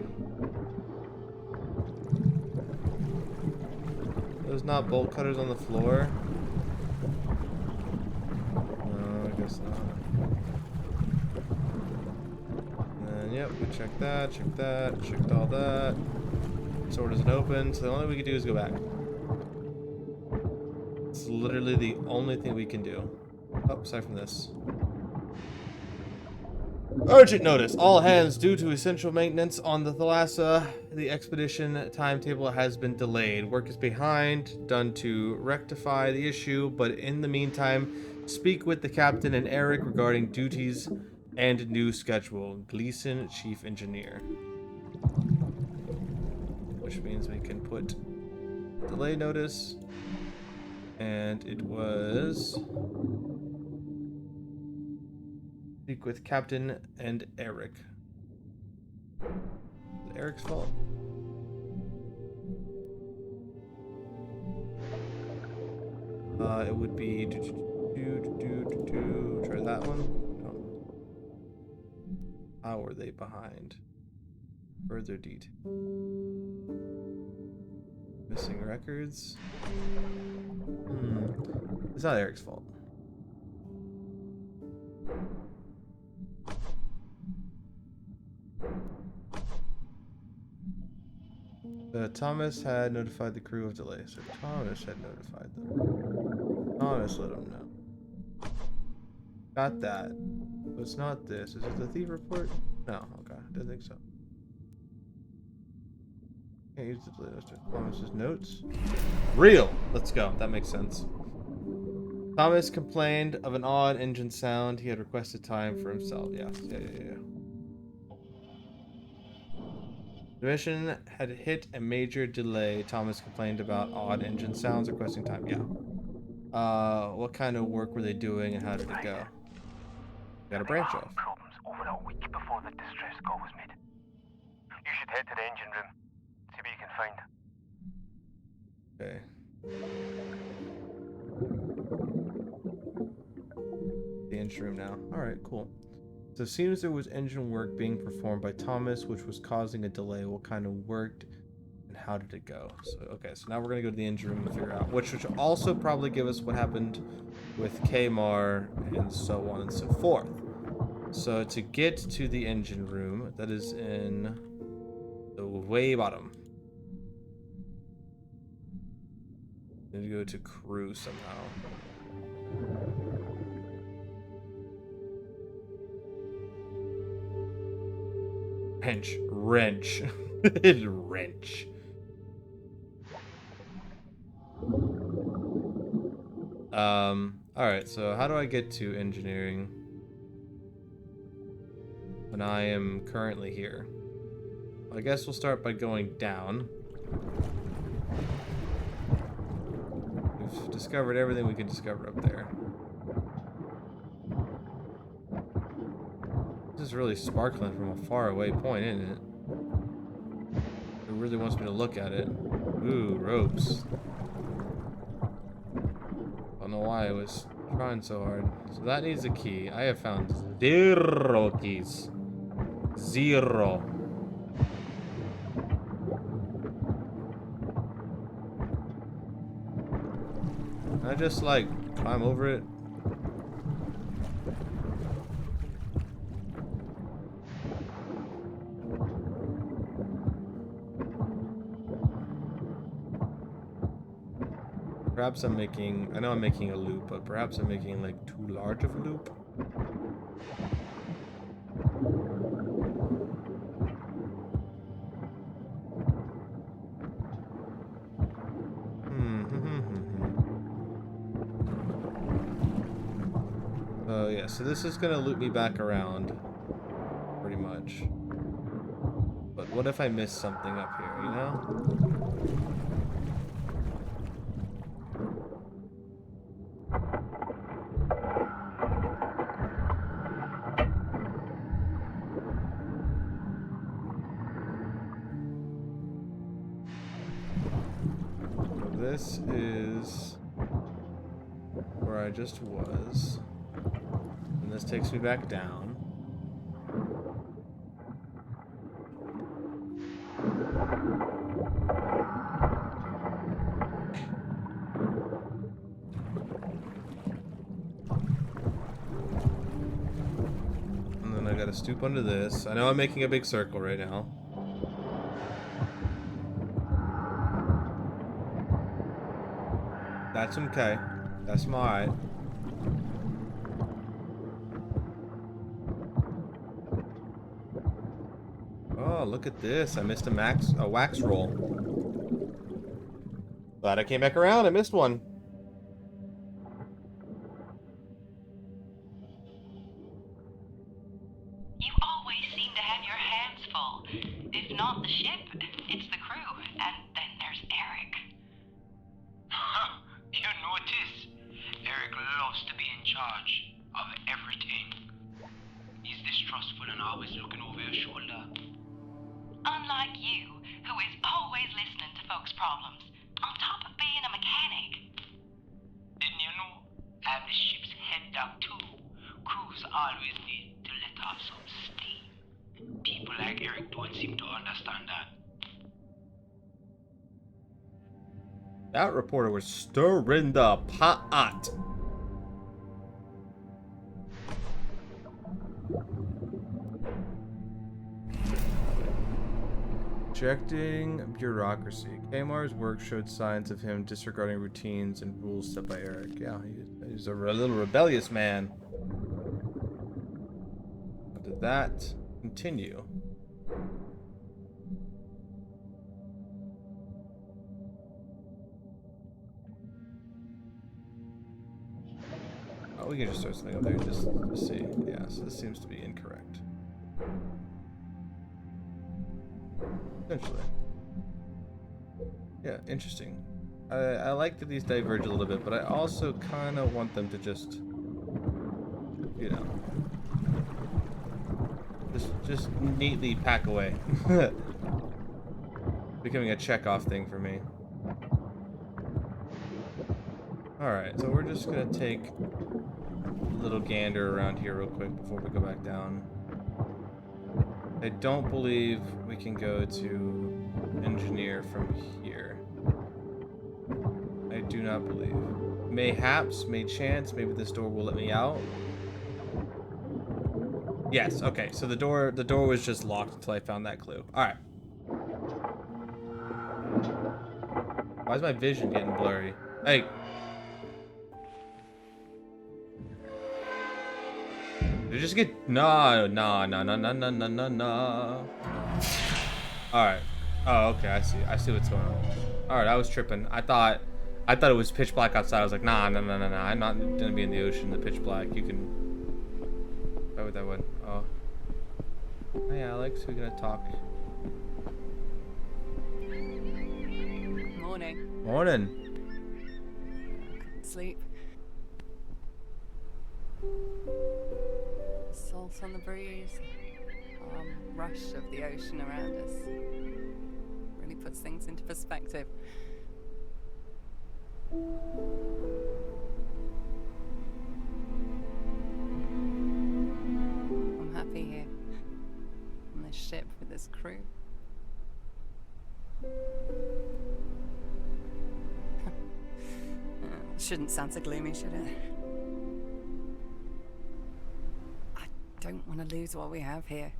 Speaker 3: There's not bolt cutters on the floor. No, I guess not. And yep, we checked that, checked all that. Sword isn't open, so the only thing we can do is go back. It's literally the only thing we can do. Oh, aside from this. Urgent notice. All hands, due to essential maintenance on the Thalassa, the expedition timetable has been delayed. Work is behind, done to rectify the issue, but in the meantime, speak with the captain and Eric regarding duties and new schedule. Gleason, Chief Engineer. Which means we can put delay notice, and it was... Speak with Captain and Eric. Is it Eric's fault? It would be try that one. No. How are they behind? Further detail. Missing records. It's not Eric's fault. Thomas had notified the crew of delay, so Thomas had notified them. Thomas let them know. Got that. But it's not this. Is it the thief report? No, okay. Didn't think so. Can't use the delay notes to Thomas's notes. Real! Let's go. That makes sense. Thomas complained of an odd engine sound. He had requested time for himself. Yes. Yeah. The mission had hit a major delay. Thomas complained about odd engine sounds, requesting time. Yeah. What kind of work were they doing and how did it go? Got a branch off.
Speaker 8: Problems over a week before the distress call was made. You should head to the engine room. See what you can find.
Speaker 3: Okay. The engine room now. Alright, cool. So it seems there was engine work being performed by Thomas, which was causing a delay. What kind of worked and how did it go? So, okay, so now we're going to go to the engine room and figure out, which will also probably give us what happened with Kmar and so on and so forth. So to get to the engine room, that is in the way bottom. Need to go to crew somehow. Wrench. Wrench. Alright, so how do I get to engineering when I am currently here? I guess we'll start by going down. We've discovered everything we can discover up there. This is really sparkling from a far away point, isn't it? It really wants me to look at it. Ooh, ropes. Don't know why I was trying so hard. So that needs a key. I have found 0 keys. 0. Can I just like climb over it? Perhaps I'm making, I know I'm making a loop, but perhaps I'm making like too large of a loop. Oh yeah, so this is gonna loop me back around, pretty much. But what if I miss something up here, you know? This is where I just was. And this takes me back down. And then I gotta stoop under this. I know I'm making a big circle right now. That's okay. That's alright. Oh, look at this. I missed a wax roll. Glad I came back around. I missed one.
Speaker 9: You always seem to have your hands full. If not the ship, it's the crew. And then there's Eric.
Speaker 4: You notice? Eric loves to be in charge of everything. He's distrustful and always looking over your shoulder.
Speaker 9: Unlike you, who is always listening to folks' problems, on top of being a mechanic.
Speaker 4: Didn't you know? I'm the ship's head doc too. Crews always need to let off some steam. People like Eric don't seem to understand that.
Speaker 3: That reporter was stirring the pot. Rejecting bureaucracy. Kamar's work showed signs of him disregarding routines and rules set by Eric. Yeah, he's a little rebellious man. How did that continue? Oh, we can just throw something up there just to see. Yeah, so this seems to be incorrect. Essentially. Yeah, interesting. I like that these diverge a little bit, but I also kind of want them to just, you know, just neatly pack away. Becoming a check-off thing for me. Alright, so we're just gonna take a little gander around here real quick before we go back down. I don't believe we can go to engineer from here. I do not believe. Mayhaps, may chance, maybe this door will let me out. Yes, okay, so the door was just locked until I found that clue. Alright. Why is my vision getting blurry? Hey. Did it just get... No. Alright. Oh, okay, I see what's going on. Alright, I was tripping. I thought I thought it was pitch black outside. I was like, nah, no. I'm not gonna be in the ocean in the pitch black. You can. Why would that one? Oh. Hi, Alex. We're gonna talk.
Speaker 2: Morning.
Speaker 3: Morning.
Speaker 2: Couldn't sleep. Salt on the breeze. Rush of the ocean around us. Really puts things into perspective. I'm happy here. On this ship with this crew. Shouldn't sound so gloomy, should it? I don't want to lose what we have here.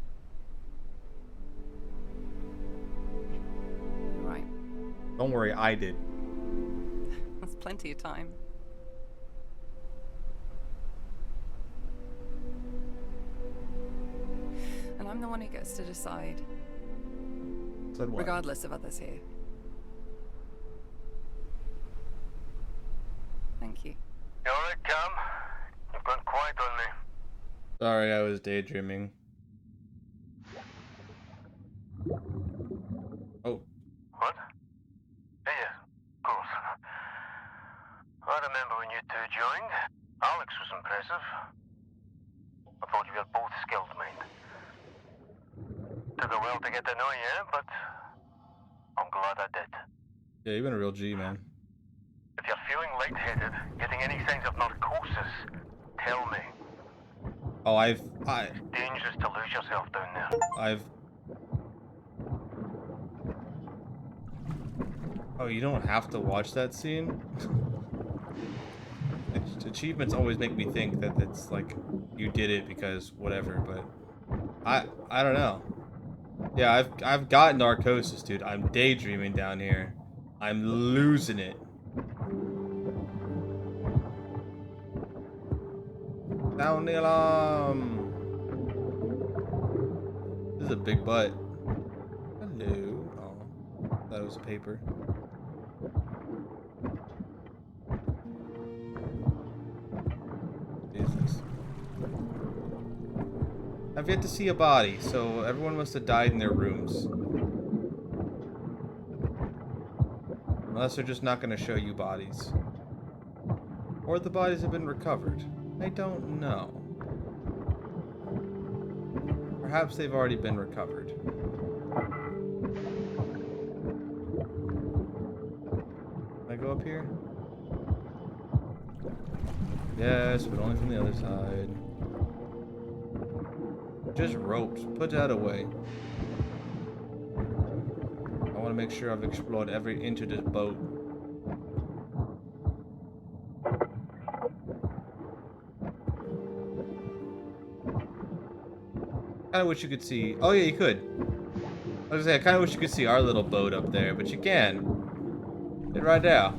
Speaker 2: You're right.
Speaker 3: Don't worry, I did.
Speaker 2: There's plenty of time. And I'm the one who gets to decide.
Speaker 3: Said what?
Speaker 2: Regardless of others here. Thank you.
Speaker 8: You alright, Cam? You've gone quiet on me.
Speaker 3: Sorry, I was daydreaming. Oh.
Speaker 8: What? Yeah, of course. I remember when you two joined. Alex was impressive. I thought you were both skilled, mate. Took a while to get to know you, but I'm glad I did.
Speaker 3: Yeah, you've been a real G, man.
Speaker 8: If you're feeling lightheaded, getting any signs of narcosis, tell me.
Speaker 3: Oh,
Speaker 8: It's dangerous to lose yourself down there.
Speaker 3: Oh, you don't have to watch that scene? Achievements always make me think that it's like you did it because whatever, but I don't know. Yeah, I've got narcosis, dude. I'm daydreaming down here. I'm losing it. Sound the alarm. This is a big butt. Hello. Oh, that was a paper. Jesus. I've yet to see a body, so everyone must have died in their rooms. Unless they're just not going to show you bodies. Or the bodies have been recovered. I don't know. Perhaps they've already been recovered. Can I go up here? Yes, but only from the other side. Just ropes. Put that away. I want to make sure I've explored every inch of this boat. I wish you could see. Oh yeah, you could. I was gonna say, I kind of wish you could see our little boat up there, but you can. It right now.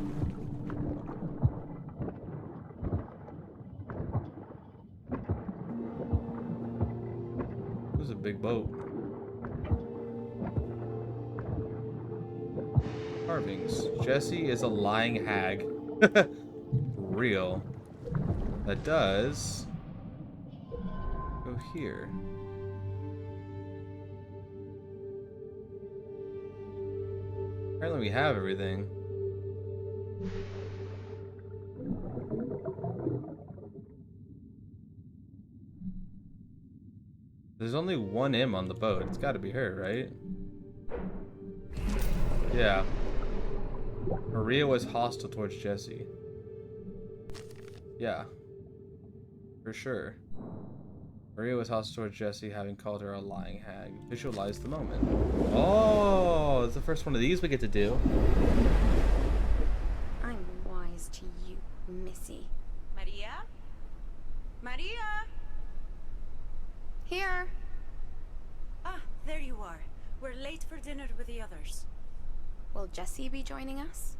Speaker 3: This is a big boat. Carvings. Jesse is a lying hag. Real. That does go here. Apparently we have everything. There's only one M on the boat. It's got to be her, right? Yeah. Maria was hostile towards Jesse. Yeah. For sure. Maria was hostile towards Jesse, having called her a lying hag. Visualize the moment. Oh, it's the first one of these we get to do.
Speaker 6: I'm wise to you, Missy.
Speaker 5: Maria? Maria?
Speaker 6: Here.
Speaker 5: Ah, there you are. We're late for dinner with the others.
Speaker 6: Will Jessie be joining us?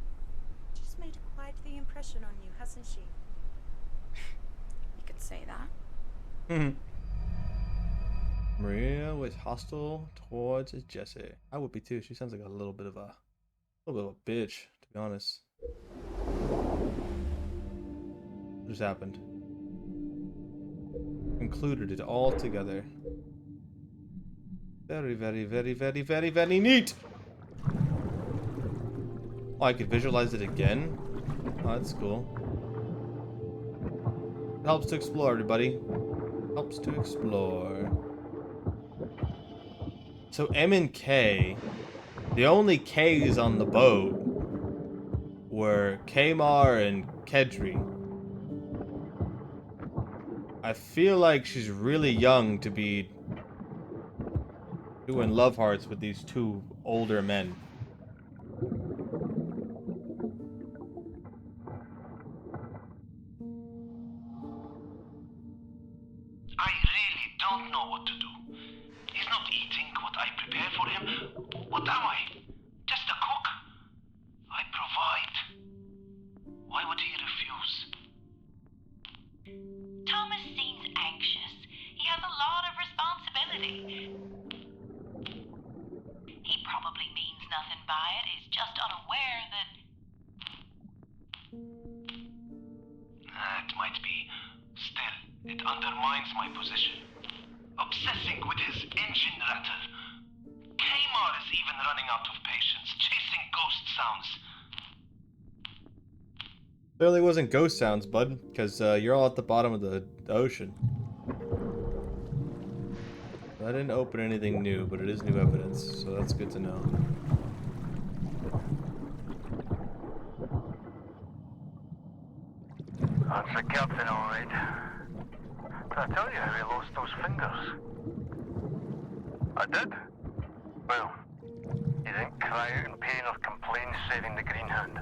Speaker 5: She's made quite the impression on you, hasn't she?
Speaker 6: You could say that.
Speaker 3: Maria was hostile towards Jesse. I would be too. She sounds like a little bit of a bitch, to be honest. just happened? Concluded it all together. Very, very, very, very, very, very neat! Oh, I could visualize it again? Oh, that's cool. It helps to explore, everybody. Helps to explore. So M and K, the only K's on the boat were Kamar and Kedri. I feel like she's really young to be doing love hearts with these two older men.
Speaker 10: I really don't know what to do. He's not eating what I prepare for him. What am I? Just a cook? I provide. Why would he refuse?
Speaker 9: Thomas seems anxious. He has a lot of responsibility. He probably means nothing by it. He's just unaware that...
Speaker 10: It might be. Still, it undermines my position. Obsessing with his engine rattle. Kamar is even running out of patience, chasing ghost sounds.
Speaker 3: Clearly wasn't ghost sounds, bud, because you're all at the bottom of the ocean. I didn't open anything new, but it is new evidence, so that's good to know.
Speaker 8: That's the captain, all right. Did I tell you how he lost those fingers? I did? Well, he didn't cry out in pain or complain saving the green hand.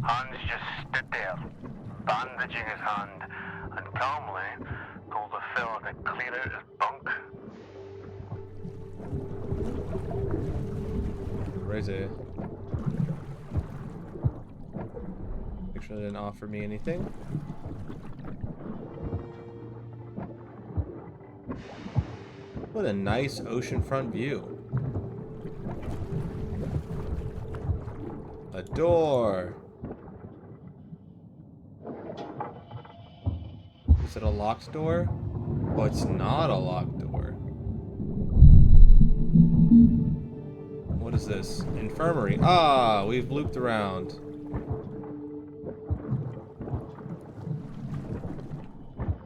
Speaker 8: Hans just stood there, bandaging his hand, and calmly told the fella to clear out his bunk.
Speaker 3: Crazy. Make sure they didn't offer me anything. What a nice oceanfront view. A door. Is it a locked door? Oh, it's not a locked door. What is this? Infirmary. Ah, we've looped around.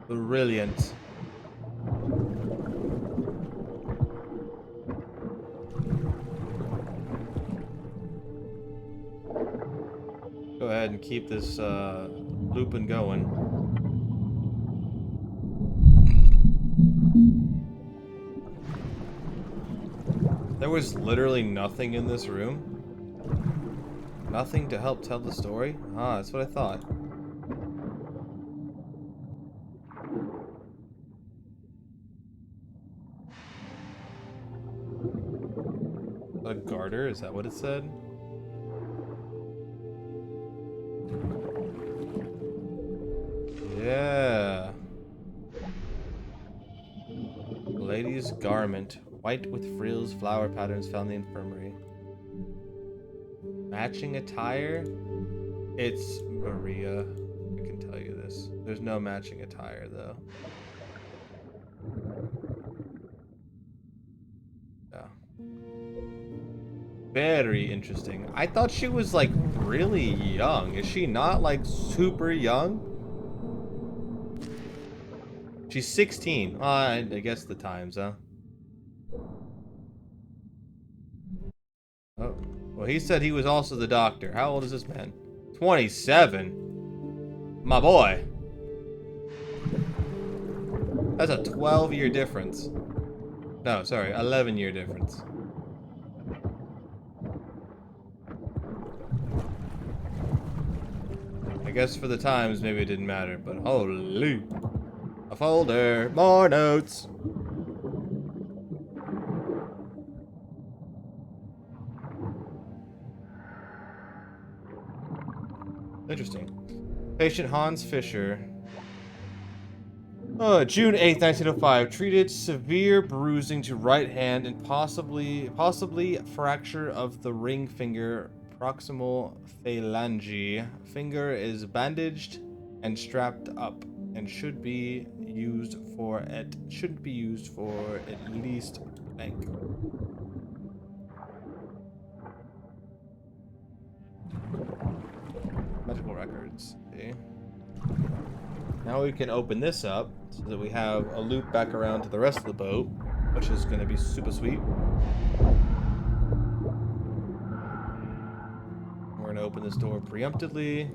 Speaker 3: Brilliant. Go ahead and keep this looping going. There was literally nothing in this room. Nothing to help tell the story? Ah, that's what I thought. A garter? Is that what it said? Yeah. Lady's garment. White with frills, flower patterns found in the infirmary. Matching attire? It's Maria. I can tell you this. There's no matching attire, though. Yeah. Very interesting. I thought she was, like, really young. Is she not, like, super young? She's 16. I guess the times, huh? Oh. Well, he said he was also the doctor. How old is this man? 27? My boy. That's a 12-year difference. No, sorry, 11-year difference. I guess for the times, maybe it didn't matter, but holy. A folder. More notes. Interesting. Patient Hans Fisher. June 8th, 1905. Treated severe bruising to right hand and possibly fracture of the ring finger, proximal phalange. Finger is bandaged and strapped up, and shouldn't be used for at least bank. Medical records. See. Now we can open this up so that we have a loop back around to the rest of the boat, which is going to be super sweet. We're going to open this door preemptively.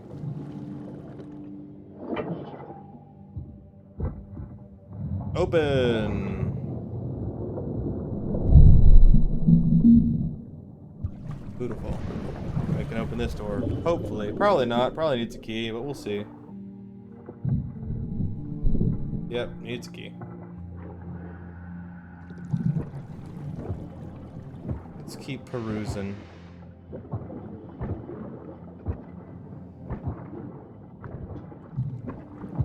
Speaker 3: Open! Beautiful. We can open this door, hopefully. Probably not. Probably needs a key, but we'll see. Yep, needs a key. Let's keep perusing.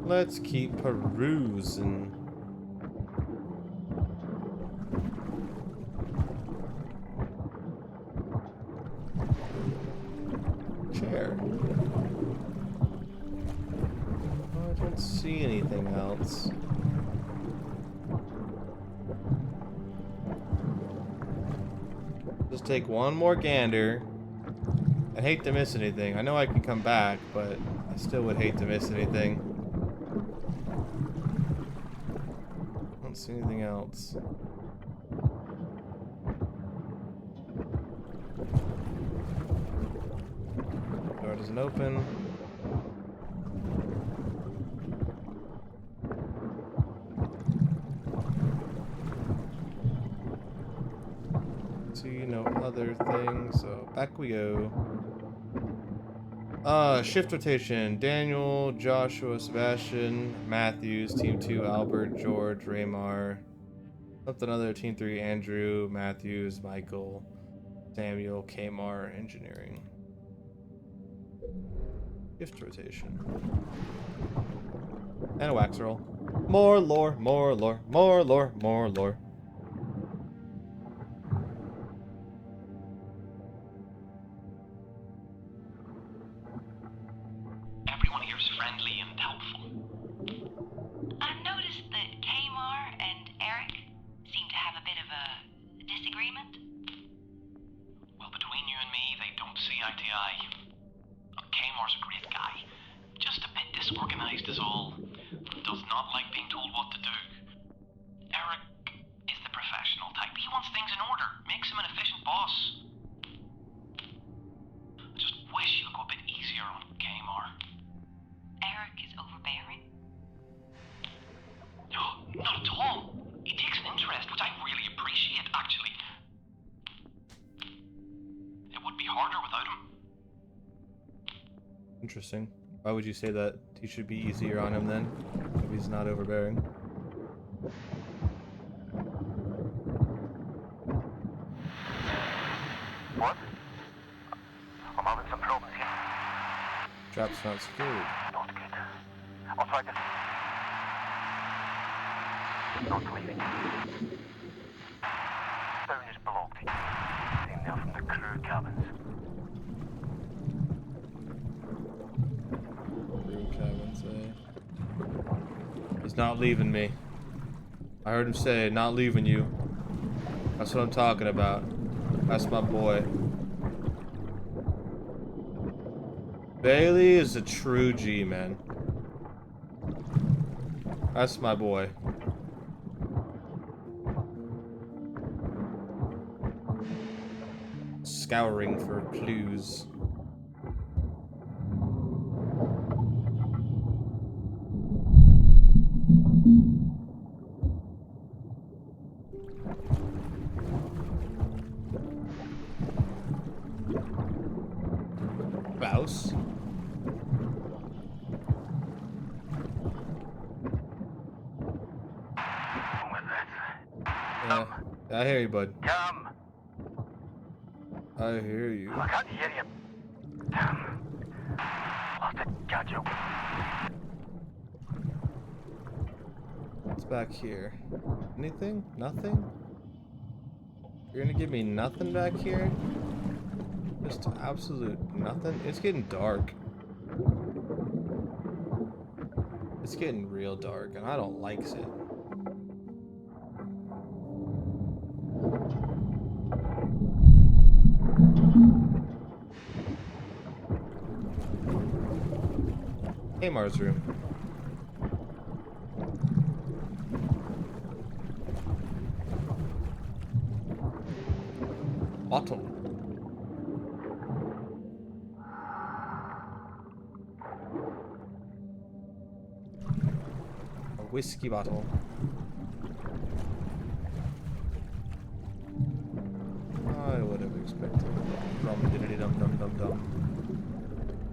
Speaker 3: Let's keep perusing. Chair. I don't see anything else. Just take one more gander. I'd hate to miss anything. I know I can come back, but I still would hate to miss anything. I don't see anything else. Door doesn't open. See no other thing, so back we go. Shift rotation. Daniel, Joshua, Sebastian, Matthews, Team 2, Albert, George, Raymar. Something other, Team 3, Andrew, Matthews, Michael, Samuel, Kmar, Engineering. Shift rotation. And a wax roll. More lore, more lore, more lore, more lore.
Speaker 10: Everyone here's friendly and helpful.
Speaker 9: I noticed that Kmar and Eric seem to have a bit of a disagreement.
Speaker 10: Well, between you and me, they don't see eye to eye. Kmar's a great guy. Just a bit disorganized is all. Does not like being told what to do. Eric is the professional type. He wants things in order. Makes him an efficient boss. I just wish you would go a bit easier on Kmar.
Speaker 9: Eric is overbearing.
Speaker 10: No, not at all. He takes an interest, which I really appreciate, actually. It would be harder without him.
Speaker 3: Interesting. Why would you say that he should be easier on him then? If he's not overbearing.
Speaker 8: What? I'm having some problems here.
Speaker 3: Trap's not secured.
Speaker 8: Not good. I'll try to... Not leaving. Down is blocked. Seen there from the crew cabins.
Speaker 3: He's not leaving me. I heard him say, not leaving you. That's what I'm talking about. That's my boy. Bailey is a true G, man. That's my boy. Scouring for clues. Mouse. Yeah, I hear you, bud.
Speaker 8: Come!
Speaker 3: I hear you.
Speaker 8: I can't hear you. Damn. I'll have to catch you.
Speaker 3: What's back here? Anything? Nothing? You're gonna give me nothing back here? Just absolute nothing? It's getting dark. It's getting real dark, and I don't like it. Amar's room. Bottle. A whiskey bottle. I would have expected. Dum-dum-dum-dum-dum-dum.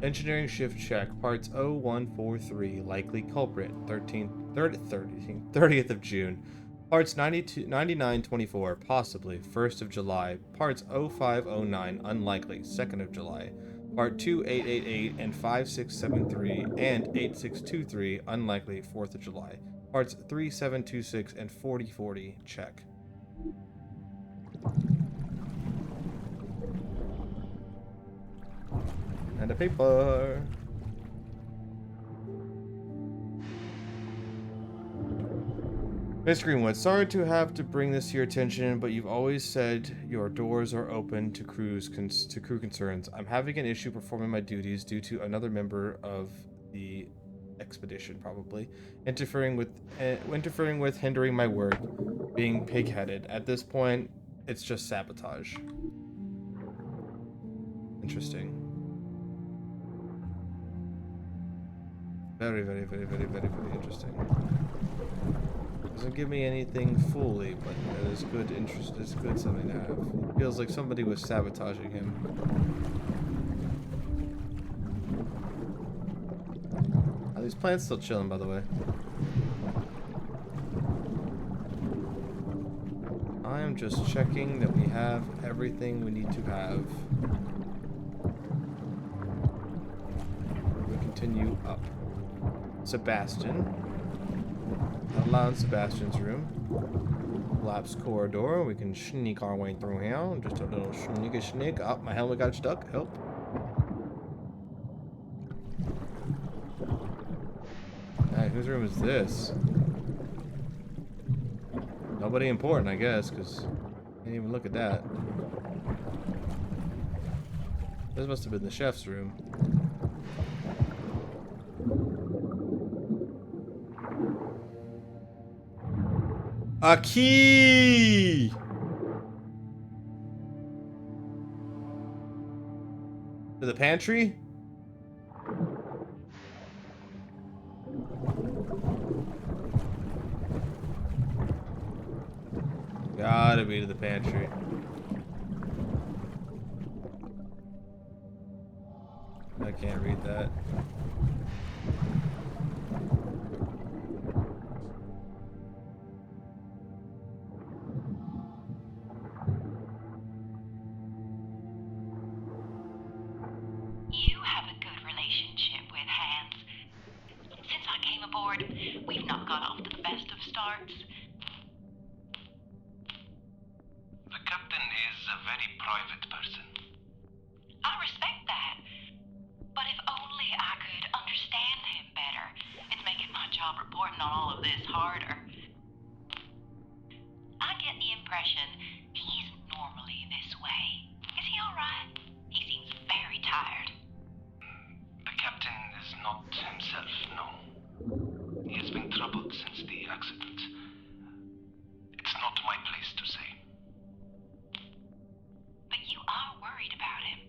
Speaker 3: Engineering shift check. Parts 0143. Likely culprit. 30th of June. Parts 9924. Possibly. 1st of July. Parts 0509. Unlikely. 2nd of July. Part 2888 and 5673 and 8623. Unlikely. 4th of July. Parts 3726 and 4040. Check. And a paper. Miss Greenwood, sorry to have to bring this to your attention, but you've always said your doors are open to crew concerns. I'm having an issue performing my duties due to another member of the expedition, probably interfering with, hindering my work, being pig-headed. At this point, it's just sabotage. Interesting. Very, very, very, very, very, very interesting. Doesn't give me anything fully, but it is good interest. It's good something to have. It feels like somebody was sabotaging him. Are these plants still chilling, by the way? I am just checking that we have everything we need to have. We continue up. Sebastian. Allow Sebastian's room. Collapse corridor. We can sneak our way through here. Just a little sneak. Oh, my helmet got stuck. Help. Hey, whose room is this? Nobody important, I guess, because I didn't even look at that. This must have been the chef's room. A key! To the pantry? Gotta be to the pantry. I can't read that.
Speaker 9: You have a good relationship with Hans. Since I came aboard, we've not got off to the best of starts.
Speaker 10: The captain is a very private person.
Speaker 9: I respect that. But if only I could understand him better. It's making my job reporting on all of this harder. I get the impression he's normally this way. Is he alright? He seems very tired.
Speaker 10: The captain is not himself, no. He has been troubled since the accident. It's not my place to say.
Speaker 9: But you are worried about him.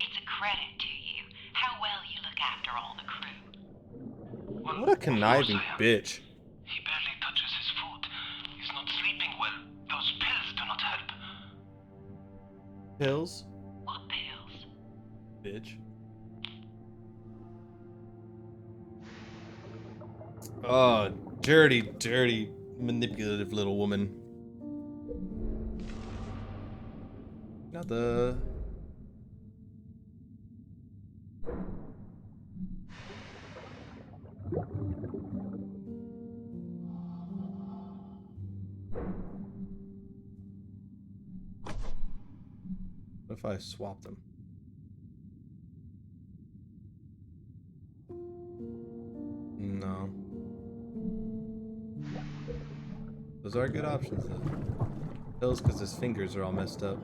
Speaker 9: It's a credit to you how well you look after all the crew.
Speaker 10: Well,
Speaker 3: What a conniving
Speaker 10: of course I am.
Speaker 3: bitch.
Speaker 10: He barely touches his food. He's not sleeping well. Those pills do not help.
Speaker 3: Pills?
Speaker 9: What pills?
Speaker 3: Bitch. Oh, dirty, dirty, manipulative little woman. Now the... What if I swap them? No. Those are good options, though. Pills, because his fingers are all messed up.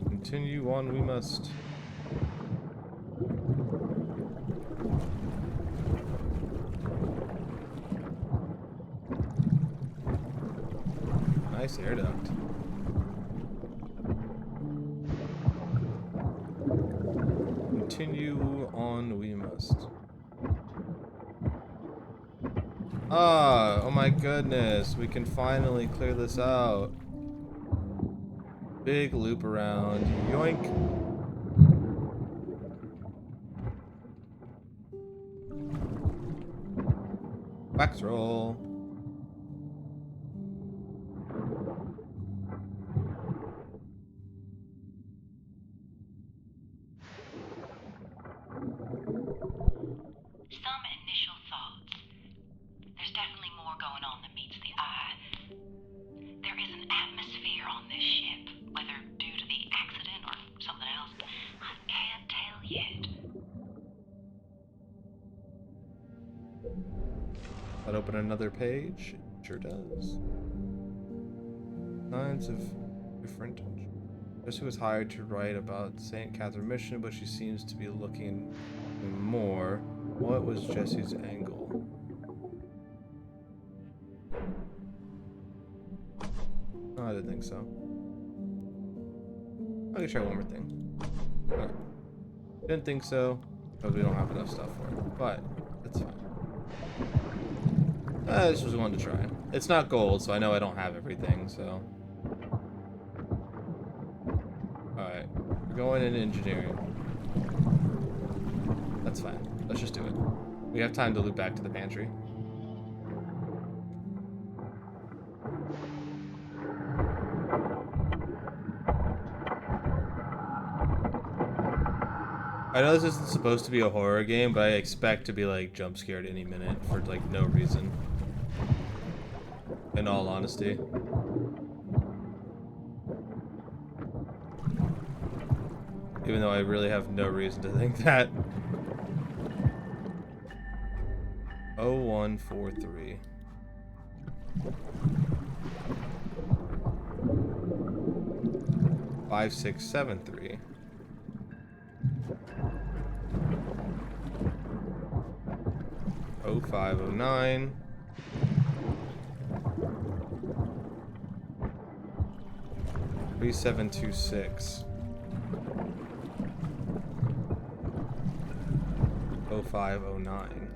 Speaker 3: Continue on, we must. Nice air duct. Continue on, we must. Ah, oh my goodness, we can finally clear this out. Big loop around. Yoink. Wax roll.
Speaker 9: Some initial thoughts. There's definitely more going on than meets the eye. There is an atmosphere on this ship, whether due to the accident or something else, I can't tell yet.
Speaker 3: That open another page? It sure does. Signs of different. Jessie was hired to write about St. Catherine mission, but she seems to be looking more. What was Jessie's angle? Oh, I didn't think so. I can try one more thing. Alright. Didn't think so, because we don't have enough stuff for it. But, that's fine. This was one to try. It's not gold, so I know I don't have everything, so. Alright. We're going into engineering. That's fine. Let's just do it. We have time to loop back to the pantry. I know this isn't supposed to be a horror game, but I expect to be like jump scared any minute for like no reason. In all honesty. Even though I really have no reason to think that. 0143. Five, 6, 7, 3. Oh, 5, 0, 9. 3726. 0509.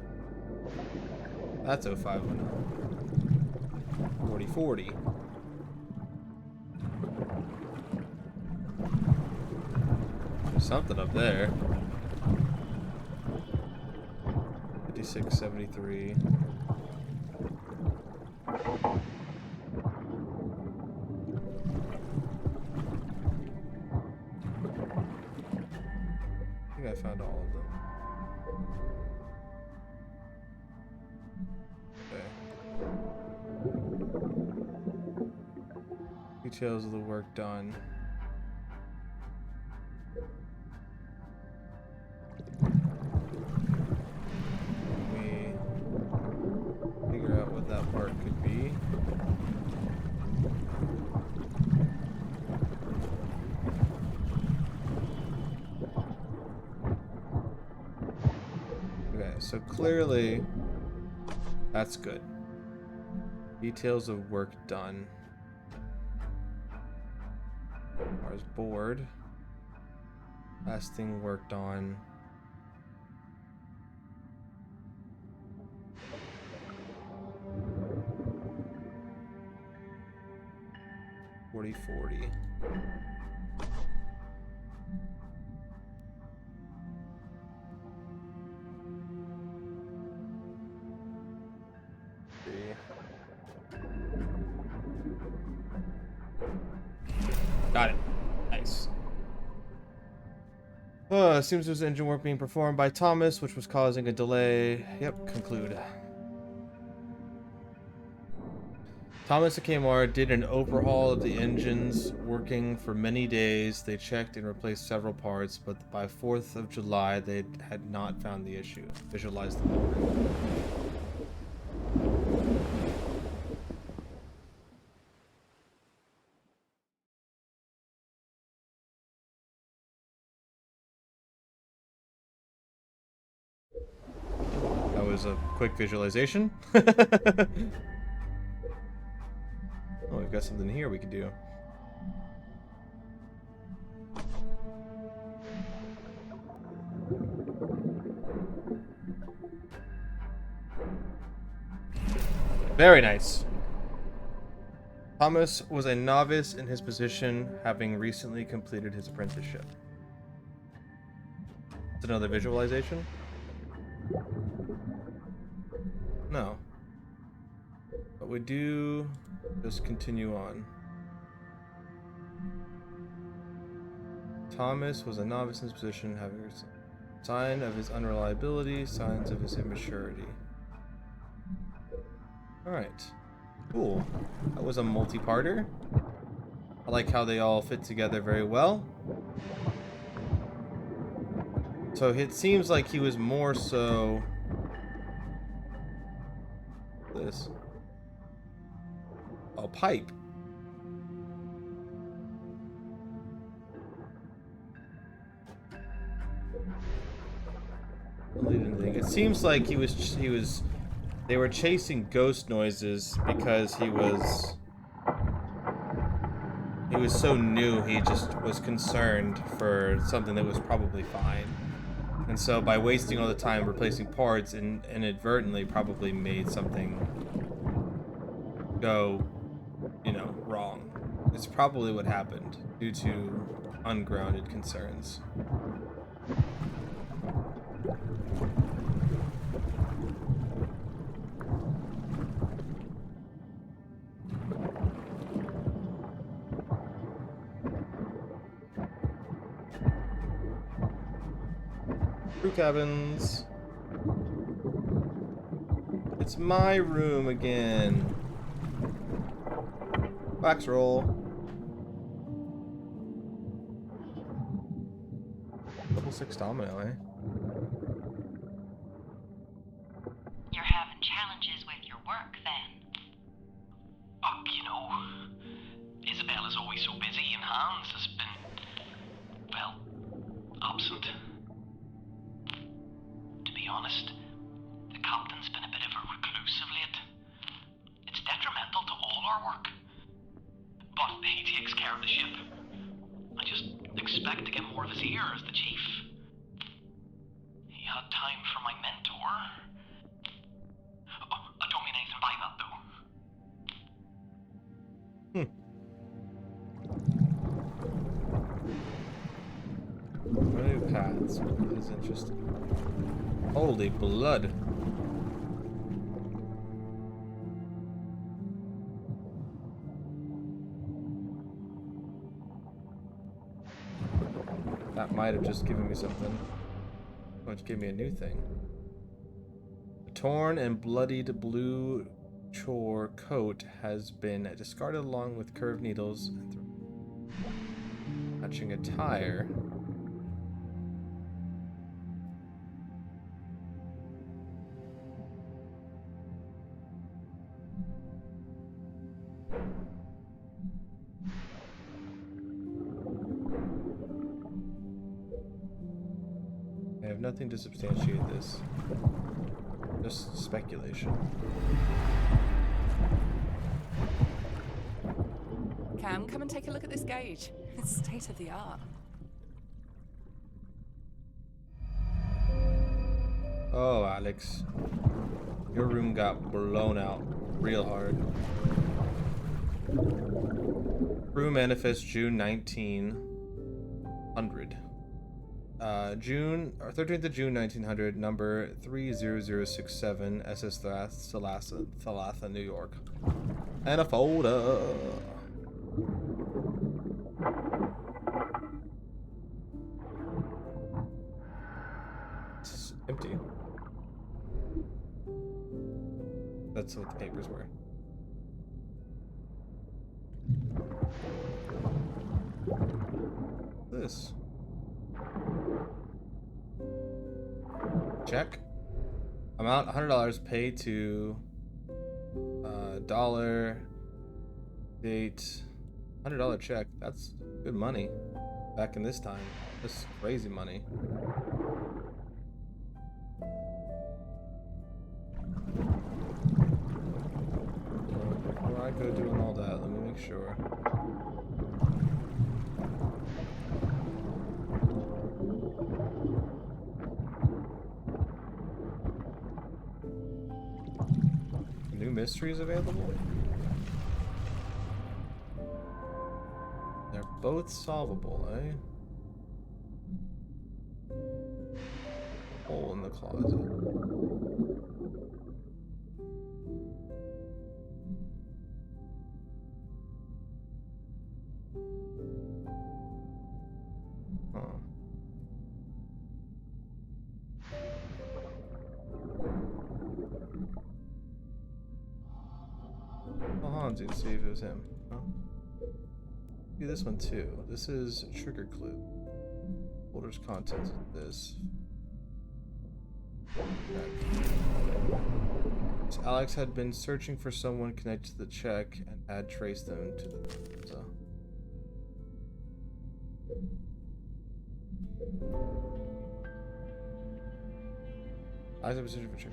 Speaker 3: That's 0509. 4040. There's something up there. 5673. I think I found all of them. Okay. Details of the work done. We figure out what that part could be. Okay, so clearly that's good. Details of work done. Ours board. Last thing worked on. $40. Got it. Nice. Seems there's engine work being performed by Thomas, which was causing a delay. Yep, conclude. Thomas and Kmart did an overhaul of the engines, working for many days. They checked and replaced several parts, but by 4th of July, they had not found the issue. Visualize the board. That was a quick visualization. Oh, we've got something here we can do. Very nice. Thomas was a novice in his position, having recently completed his apprenticeship. It's another visualization? No. But we do just continue on. Thomas was a novice in his position, having a sign of his unreliability, signs of his immaturity. Alright. Cool. That was a multi-parter. I like how they all fit together very well. So it seems like he was more so... This. Oh, pipe. It seems like he was they were chasing ghost noises because he was so new. He just was concerned for something that was probably fine, and so by wasting all the time replacing parts and inadvertently probably made something go, you know, wrong. It's probably what happened due to ungrounded concerns. Crew cabins. It's my room again. Wax roll. Level 6 domino, eh?
Speaker 9: You're having challenges with your work, then?
Speaker 10: You know, Isabella's always so busy and Hans has been, well, absent. To be honest, the captain's been a bit of a recluse of late. It's detrimental to all our work. But he takes care of the ship. I just expect to get more of his ear as the chief. He had time for my mentor. Oh, I don't mean anything by that, though.
Speaker 3: New paths. This is interesting. Holy blood. That might have just given me something. Which gave me a new thing. The torn and bloodied blue chore coat has been discarded along with curved needles and touching a tire. I have nothing to substantiate this. Just speculation.
Speaker 2: Cam, come and take a look at this gauge. It's state of the art.
Speaker 3: Oh, Alex. Your room got blown out real hard. Crew manifest June 1900. 13th of June 1900, number 30067, SS Thalassa, New York. And a folder. It's empty. That's what the papers were. this? Check. Amount $100 paid to dollar date. $100 check. That's good money. Back in this time. That's crazy money. Before I go doing all that, let me make sure. New mysteries available? They're both solvable, eh? Hole in the closet. Huh. Well, Hansi to see if it was him. Huh? Do this one too. This is trigger clue. Folder's contents of this. So Alex had been searching for someone connected to the check and had traced them to the Thalassa. Alex had been searching for check.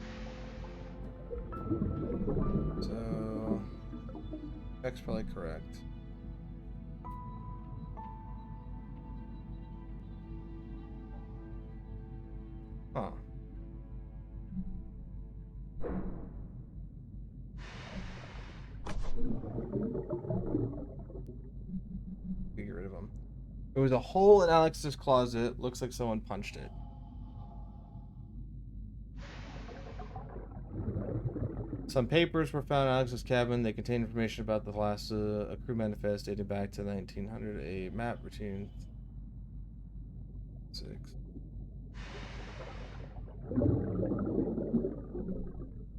Speaker 3: So check's probably correct. Huh. Get rid of him. There was a hole in Alex's closet. Looks like someone punched it. Some papers were found in Alex's cabin. They contain information about the Thalassa, a crew manifest dating back to 1900, a map routine. 6.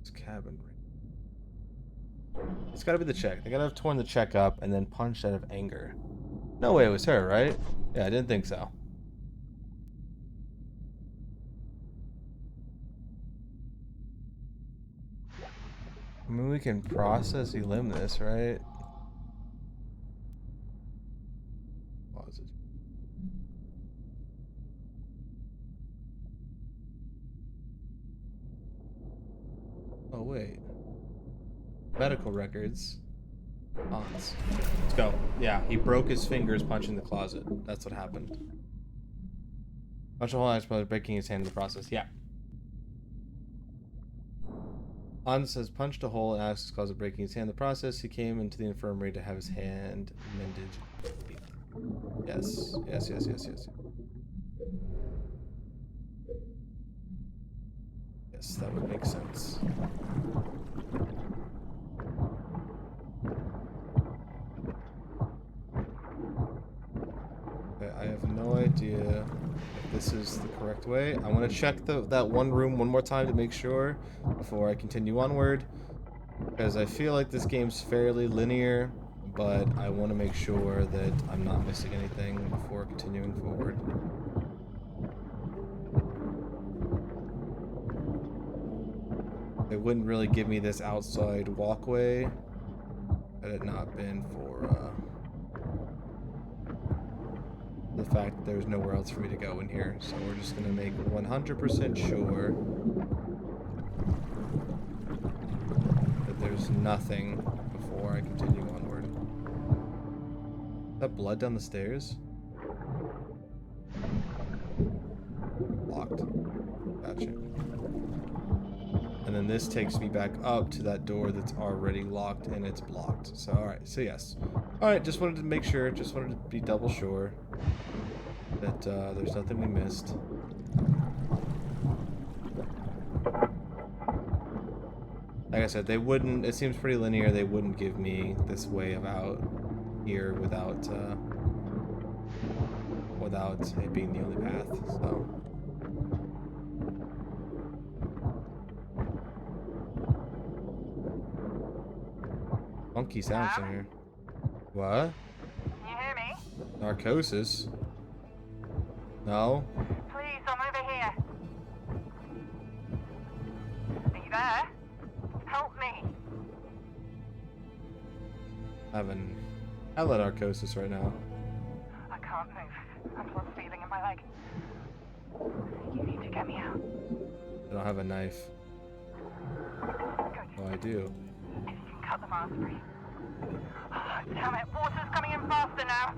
Speaker 3: This cabin. It's gotta be the check. They gotta have torn the check up and then punched out of anger. No way it was her, right? Yeah, I didn't think so. I mean, we can process elim this, right? Pause it. Oh, wait. Medical records. Hans. Let's go. Yeah, he broke his fingers punching the closet. That's what happened. Punch a hole in his brother, breaking his hand in the process. Yeah. Hans has punched a hole in Alex's closet, breaking his hand in the process. He came into the infirmary to have his hand mended. Yes. Yes, yes, yes, yes. Yes, that would make sense. Okay, I have no idea if this is the correct way. I want to check that one room one more time to make sure before I continue onward, because I feel like this game's fairly linear, but I want to make sure that I'm not missing anything before continuing forward. It wouldn't really give me this outside walkway had it not been for the fact that there's nowhere else for me to go in here. So we're just going to make 100% sure that there's nothing before I continue onward. Is that blood down the stairs? Locked. Gotcha. And then this takes me back up to that door that's already locked and it's blocked. So, alright, so yes. Alright, just wanted to make sure, just wanted to be double sure that there's nothing we missed. Like I said, they wouldn't, it seems pretty linear, they wouldn't give me this way of out here without it being the only path, so. Funky sounds in here. What?
Speaker 11: You hear me?
Speaker 3: Narcosis? No?
Speaker 11: Please, I'm over here. Are you there? Help me.
Speaker 3: Having hella narcosis right now.
Speaker 11: I can't move. I've lost feeling in my leg. You need to get me out.
Speaker 3: I don't have a knife.
Speaker 11: Good.
Speaker 3: Oh, I do.
Speaker 11: If you can cut the mask free. Oh, damn it, water's coming in faster now.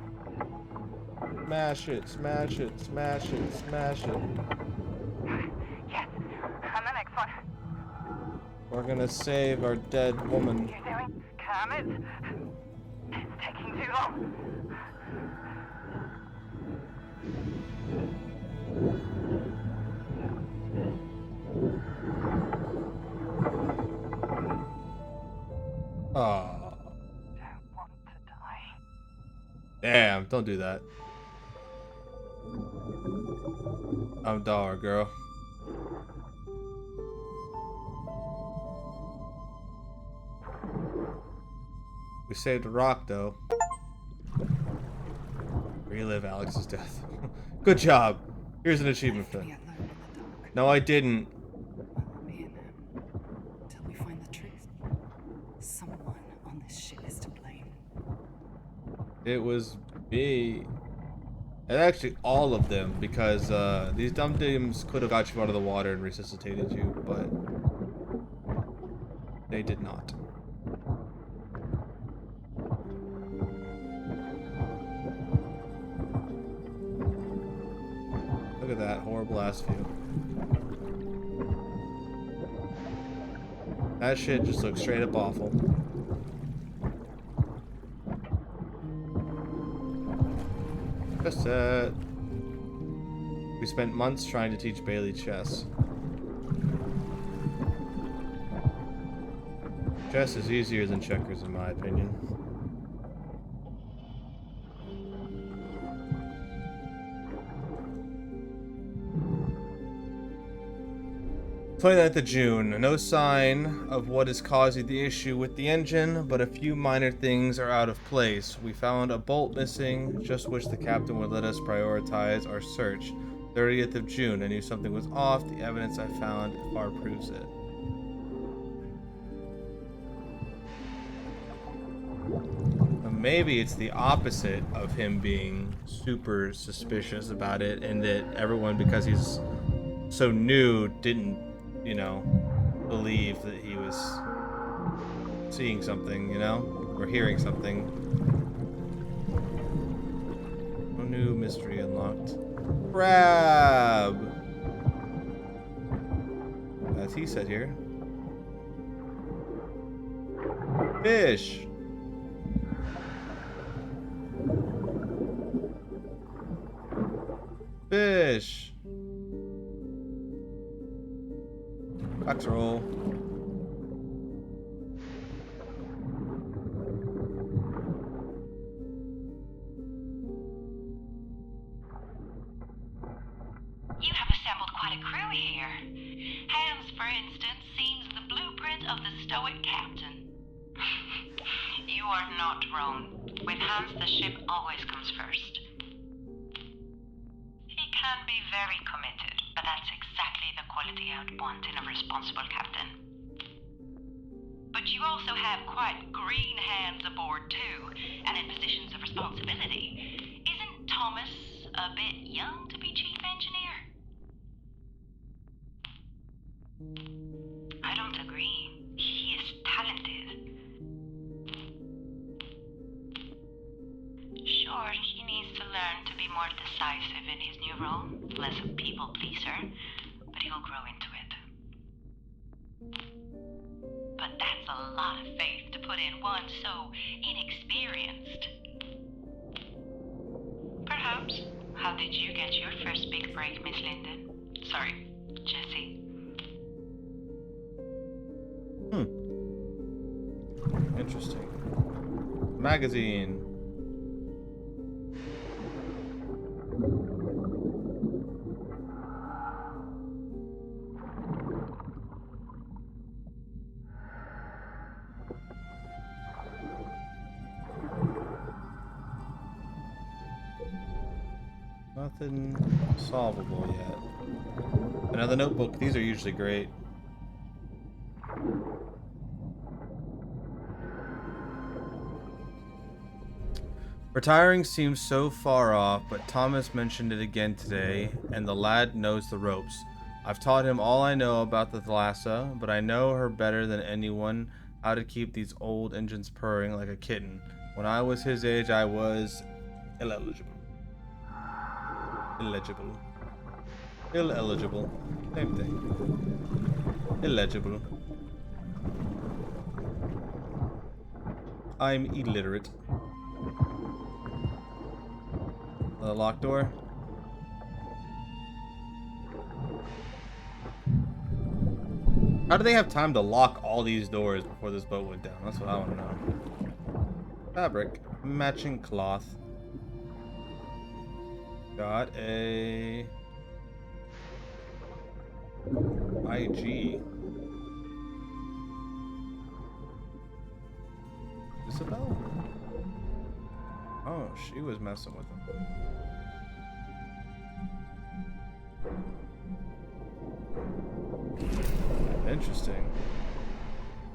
Speaker 3: Smash it, smash it, smash it, smash it.
Speaker 11: Yes, and the next one.
Speaker 3: We're gonna save our dead woman.
Speaker 11: What are you doing? Kermit? It's taking too long.
Speaker 3: Oh.
Speaker 11: Don't want to die.
Speaker 3: Damn, don't do that. I'm dollar girl. We saved a rock though. Relive Alex's death. Good job. Here's an achievement for that.
Speaker 2: Leave me alone in the dark.
Speaker 3: No, I didn't.
Speaker 2: I'm here now. Till we find the truth. Someone on this ship is to blame.
Speaker 3: It was me. And actually all of them, because these dum-dums could have got you out of the water and resuscitated you, but they did not. Look at that horrible ass view. That shit just looks straight up awful. Just we spent months trying to teach Bailey chess. Chess is easier than checkers in my opinion. "29th of June. No sign of what is causing the issue with the engine, but a few minor things are out of place. We found a bolt missing, just wish the captain would let us prioritize our search. 30th of June. I knew something was off. The evidence I found far proves it." Maybe it's the opposite of him being super suspicious about it, and that everyone, because he's so new, didn't, you know, believe that he was seeing something, you know, or hearing something. No new mystery unlocked. Crab! As he said here. Fish! Fish! Box roll.
Speaker 9: You have assembled quite a crew here. Hans, for instance, seems the blueprint of the stoic captain. You are not wrong. With Hans, the ship always comes first. He can be very committed, but that's exactly the quality I'd want in a responsible captain. But you also have quite green hands aboard too, and in positions of responsibility. Isn't Thomas a bit young to be chief engineer? I don't agree. He is talented. Sure, he needs to learn to be more decisive in his new role, less a people pleaser, but he'll grow into it. But that's a lot of faith to put in one so inexperienced. Perhaps. How did you get your first big break, Miss Linden? Sorry, Jessie.
Speaker 3: Interesting. Magazine. Nothing solvable yet. Another notebook. These are usually great. Retiring seems so far off, but Thomas mentioned it again today, and the lad knows the ropes. I've taught him all I know about the Thalassa, but I know her better than anyone how to keep these old engines purring like a kitten. When I was his age, I was illegible. Illegible. Same thing. Illegible. I'm illiterate. The locked door. How do they have time to lock all these doors before this boat went down? That's what I want to know. Fabric. Matching cloth. Got a IG. Isabel? Oh, she was messing with him. Interesting.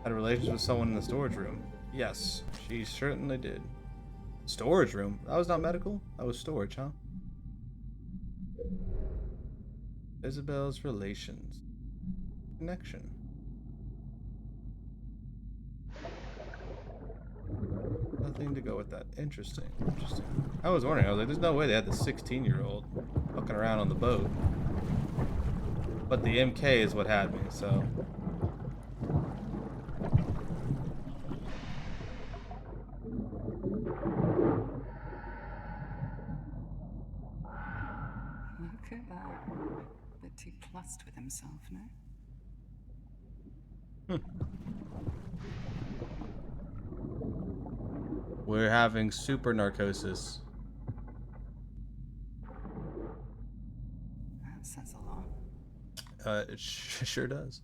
Speaker 3: Had a relationship with someone in the storage room. Yes, she certainly did. Storage room? That was not medical? That was storage, huh? Isabel's relations. Connection. Nothing to go with that. Interesting. Interesting. I was wondering, I was like, there's no way they had the 16-year-old fucking around on the boat. But the MK is what had me, so.
Speaker 2: Look at that. A bit too plussed with himself, no?
Speaker 3: We're having super narcosis.
Speaker 2: That says a lot.
Speaker 3: It sure does.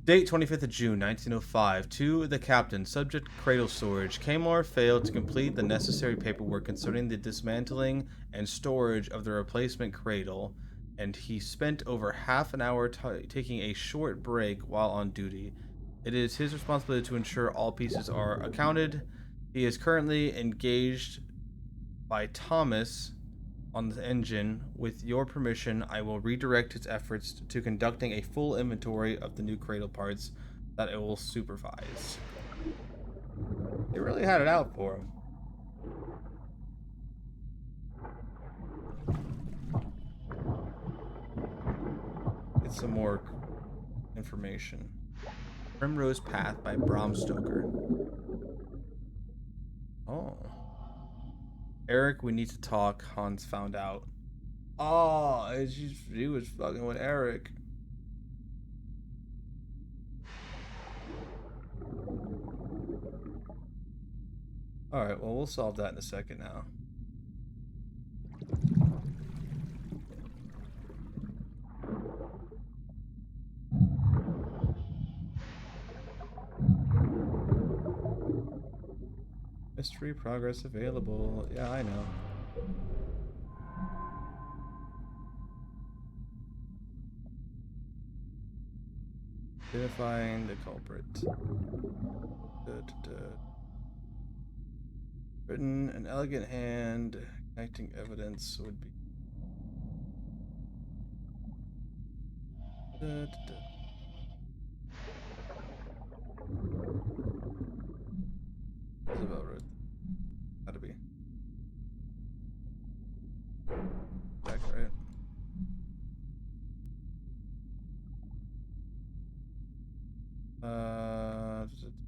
Speaker 3: Date 25th of June, 1905. To the captain, subject cradle storage. Kamar failed to complete the necessary paperwork concerning the dismantling and storage of the replacement cradle, and he spent over half an hour taking a short break while on duty. It is his responsibility to ensure all pieces are accounted. He is currently engaged by Thomas on the engine. With your permission, I will redirect his efforts to conducting a full inventory of the new cradle parts that it will supervise. They really had it out for him. Get some more information. Primrose Path by Bram Stoker. Oh. Eric, we need to talk. Hans found out. Oh, she was fucking with Eric. Alright, well, we'll solve that in a second now. Mystery progress available. Yeah, I know. Identifying the culprit. Written an elegant hand. Connecting evidence would be. Isabel wrote. How to be. Back right.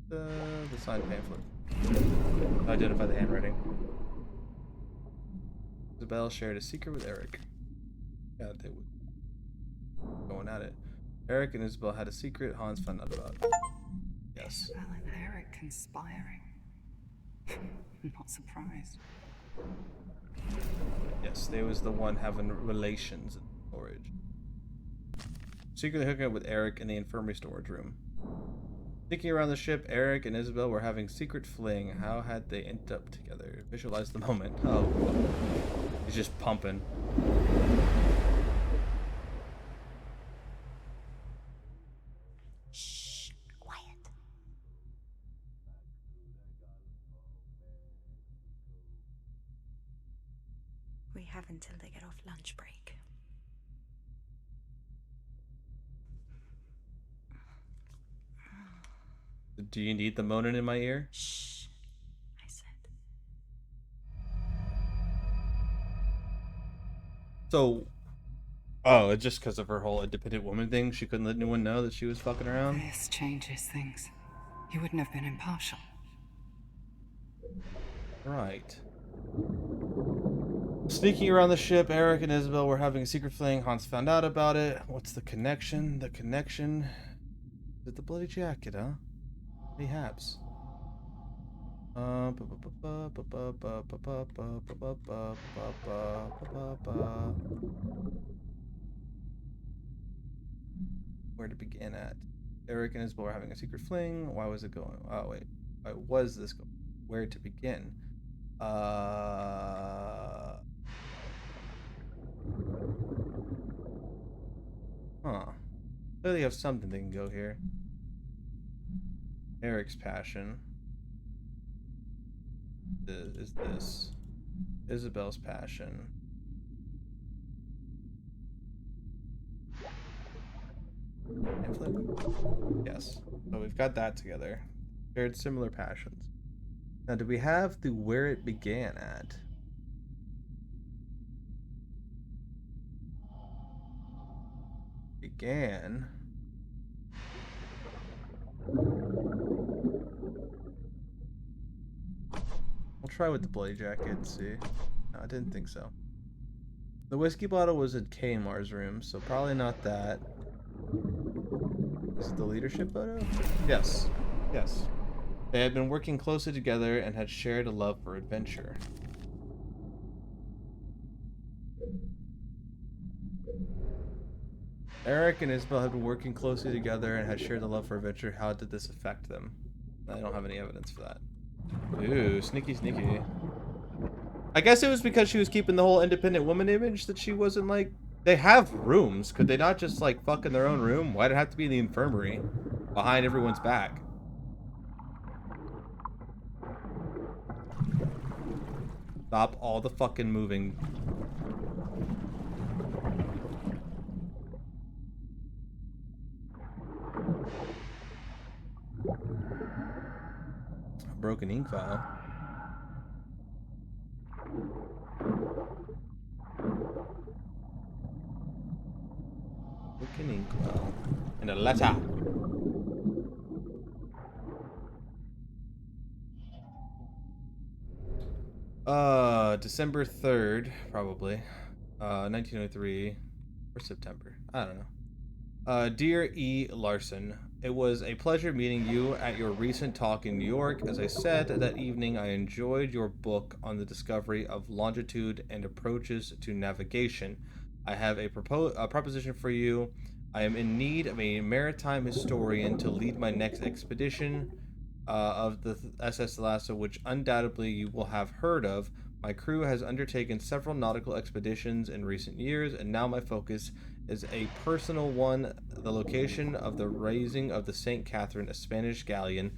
Speaker 3: The signed pamphlet. Identify the handwriting. Isabel shared a secret with Eric. Yeah, they would. Going at it. Eric and Isabel had a secret Hans found out about. Yes.
Speaker 2: Isabel and Eric conspiring. Not surprised.
Speaker 3: Yes, they was the one having relations in storage. Secretly hooking up with Eric in the infirmary storage room. Thinking around the ship, Eric and Isabel were having secret fling. How had they ended up together? Visualize the moment. Oh, he's just pumping.
Speaker 5: Shh, quiet. We have until they get off lunch break.
Speaker 3: Do you need the moaning in my ear?
Speaker 5: Shh, I said.
Speaker 3: So, oh, it's just because of her whole independent woman thing. She couldn't let anyone know that she was fucking around.
Speaker 2: This changes things. He wouldn't have been impartial.
Speaker 3: Right. Sneaking around the ship, Eric and Isabel were having a secret fling. Hans found out about it. What's the connection? The connection? Is it the bloody jacket, huh? Perhaps. Where to begin at? Eric and Isabel were having a secret fling. Why was it going? Oh, wait. Why was this going? Where to begin? Huh. Clearly have something they can go here. Eric's passion is this. Isabel's passion. And flip? Yes. So we've got that together. Shared similar passions. Now, do we have the where it began at? Began. I'll try with the bloody jacket and see. No, I didn't think so. The whiskey bottle was in Kmar's room, so probably not that. Is it the leadership photo? Yes. Yes. They had been working closely together and had shared a love for adventure. Eric and Isabel had been working closely together and had shared a love for adventure. How did this affect them? I don't have any evidence for that. Ooh, sneaky, sneaky. I guess it was because she was keeping the whole independent woman image that she wasn't like... They have rooms. Could they not just like fuck in their own room? Why'd it have to be in the infirmary? Behind everyone's back. Stop all the fucking moving. Broken ink file. Broken ink file. And a letter. December 3rd, probably. 1903 or September. I don't know. Dear E. Larson, it was a pleasure meeting you at your recent talk in New York. As I said that evening, I enjoyed your book on the discovery of longitude and approaches to navigation. I have a proposition for you. I am in need of a maritime historian to lead my next expedition of the SS Thalassa, which undoubtedly you will have heard of. My crew has undertaken several nautical expeditions in recent years, and now my focus is a personal one, the location of the raising of the St. Catherine, a Spanish galleon,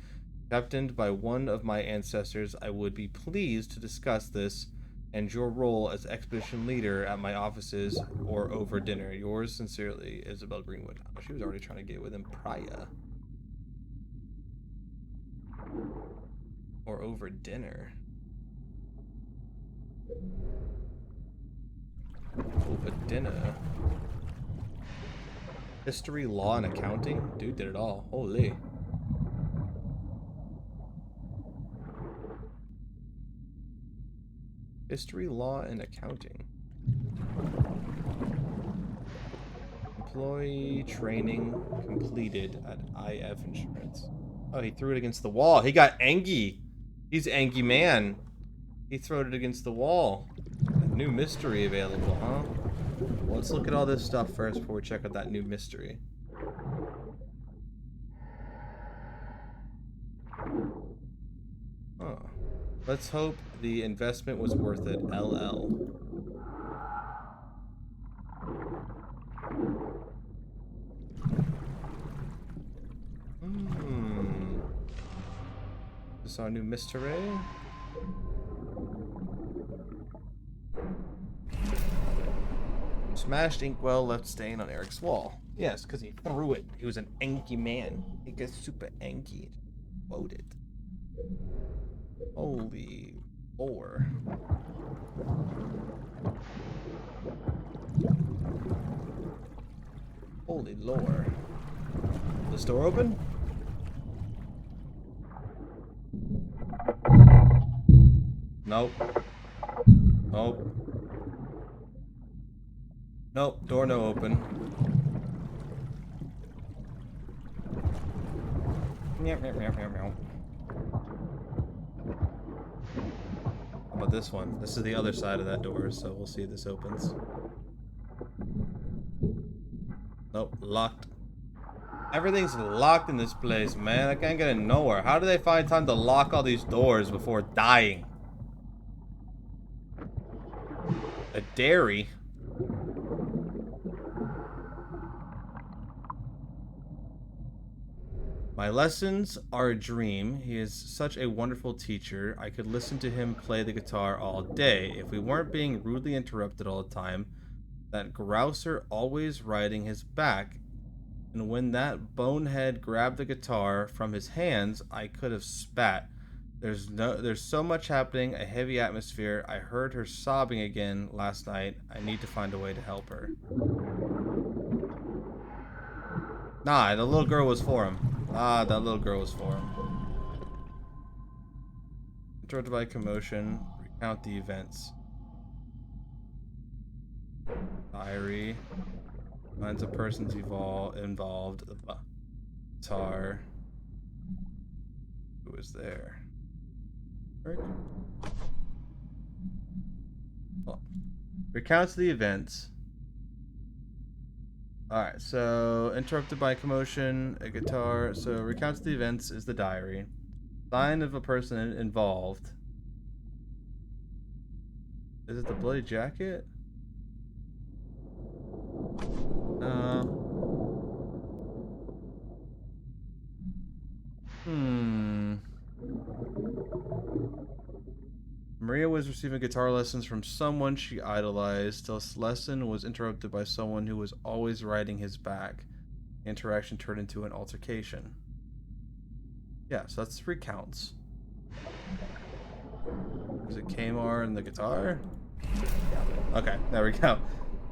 Speaker 3: captained by one of my ancestors. I would be pleased to discuss this and your role as expedition leader at my offices or over dinner. Yours sincerely, Isabel Greenwood. Oh, she was already trying to get with him prior. Or over dinner. Over dinner. History, law, and accounting? Dude did it all. Holy. History, law, and accounting. Employee training completed at IF Insurance. Oh, he threw it against the wall. He got angy. He's angy man. He threw it against the wall. A new mystery available, huh? Well, let's look at all this stuff first before we check out that new mystery. Huh. Let's hope the investment was worth it. LL. This is our new mystery. Smashed inkwell left stain on Eric's wall. Yes, because he threw it. He was an anky man. He gets super anky. Quoted. Holy lore. Holy lore. This door open? Nope. Nope. Nope. Door no open. Meow, meow, meow, meow, meow. How about this one? This is the other side of that door, so we'll see if this opens. Nope. Locked. Everything's locked in this place, man. I can't get in nowhere. How do they find time to lock all these doors before dying? A dairy? My lessons are a dream. He is such a wonderful teacher. I could listen to him play the guitar all day if we weren't being rudely interrupted all the time. That grouser always riding his back. And when that bonehead grabbed the guitar from his hands, I could have spat. There's so much happening, a heavy atmosphere. I heard her sobbing again last night. I need to find a way to help her. Nah, the little girl was for him. Ah, that little girl was for him. Interrupted by commotion. Recount the events. Diary. Finds a person's involved. The guitar. Who was there? Oh. Recounts the events. Alright, so interrupted by commotion, a guitar. So recounts the events is the diary. Sign of a person involved. Is it the bloody jacket? Maria was receiving guitar lessons from someone she idolized. This lesson was interrupted by someone who was always riding his back. The interaction turned into an altercation. Yeah, so that's 3 counts. Is it Kmar and the guitar? Okay, there we go.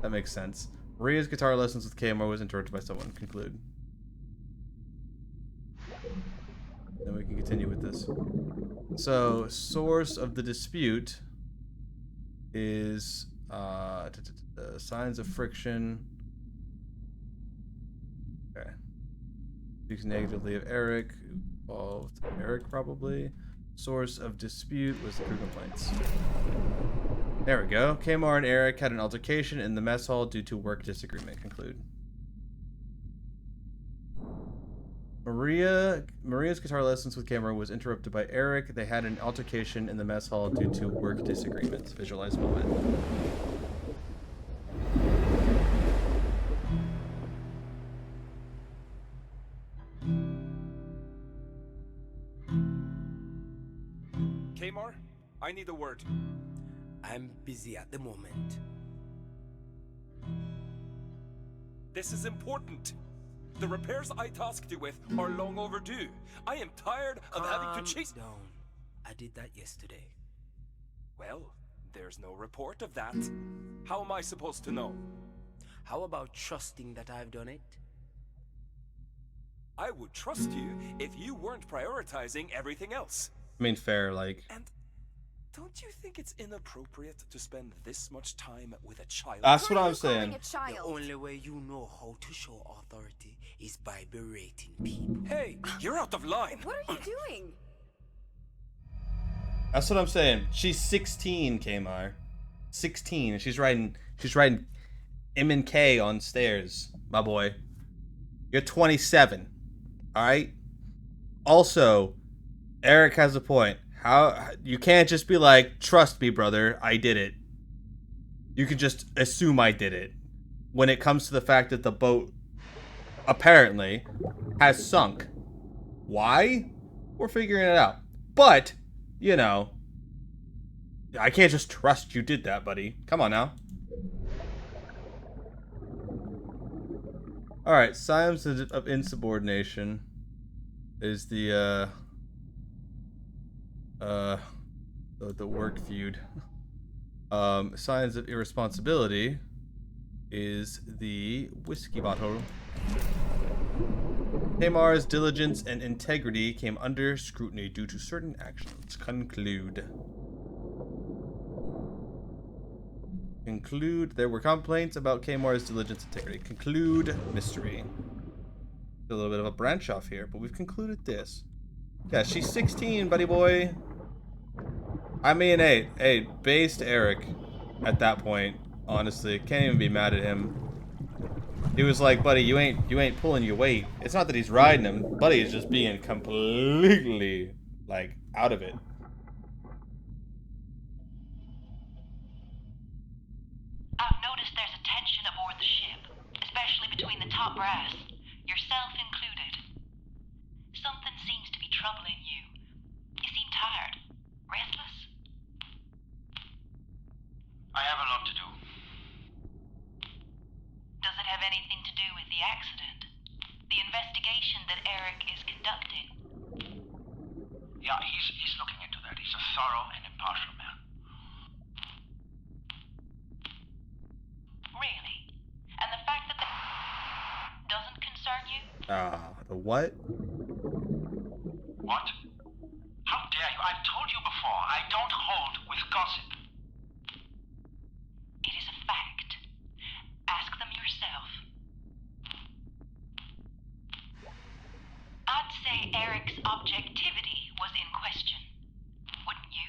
Speaker 3: That makes sense. Maria's guitar lessons with Kmar was interrupted by someone. Conclude. Then we can continue with this. So, source of the dispute is signs of friction. Okay. Speaks negatively of Eric. Involved Eric, probably. Source of dispute was the crew complaints. There we go. Kmar and Eric had an altercation in the mess hall due to work disagreement. Conclude. Maria's guitar lessons with Kmar was interrupted by Eric. They had an altercation in the mess hall due to work disagreements. Visualize moment.
Speaker 4: Kmar, I need a word. I'm busy at the moment.
Speaker 10: This is important. The repairs I tasked you with are long overdue. I am tired of having to chase...
Speaker 4: down. I did that yesterday.
Speaker 10: Well, there's no report of that. How am I supposed to know?
Speaker 4: How about trusting that I've done it?
Speaker 10: I would trust you if you weren't prioritizing everything else.
Speaker 3: I mean, fair, like...
Speaker 10: And don't you think it's inappropriate to spend this much time with a child?
Speaker 3: That's what I'm saying.
Speaker 4: The only way you know how to show authority is by berating people.
Speaker 10: Hey, you're out of line.
Speaker 2: What are you doing?
Speaker 3: That's what I'm saying. She's 16, Kmar. 16, and she's riding M&K on stairs, my boy. You're 27. Alright? Also, Eric has a point. How you can't just be like, trust me, brother, I did it. You can just assume I did it. When it comes to the fact that the boat apparently has sunk. Why? We're figuring it out. But, you know, I can't just trust you did that, buddy. Come on now. Alright, signs of insubordination is the work feud. Signs of irresponsibility is the whiskey bottle. Tamar's diligence and integrity came under scrutiny due to certain actions. Conclude. There were complaints about Tamar's diligence and integrity. Conclude mystery. A little bit of a branch off here, but we've concluded this. Yeah, she's 16, buddy boy. I mean, hey, based Eric at that point, honestly, can't even be mad at him. He was like, buddy, you ain't pulling your weight. It's not that he's riding him. Buddy is just being completely, like, out of it.
Speaker 9: I've noticed there's a tension aboard the ship, especially between the top brass, yourself included. Something seems to be troubling you. You seem tired. Restless?
Speaker 10: I have a lot to do.
Speaker 9: Does it have anything to do with the accident? The investigation that Eric is conducting?
Speaker 10: Yeah, he's looking into that. He's a thorough and impartial man.
Speaker 9: Really? And the fact that doesn't concern you?
Speaker 3: The what?
Speaker 10: What? How dare you? I've told you before, I don't hold with gossip.
Speaker 9: It is a fact. Ask them yourself. I'd say Eric's objectivity was in question. Wouldn't you?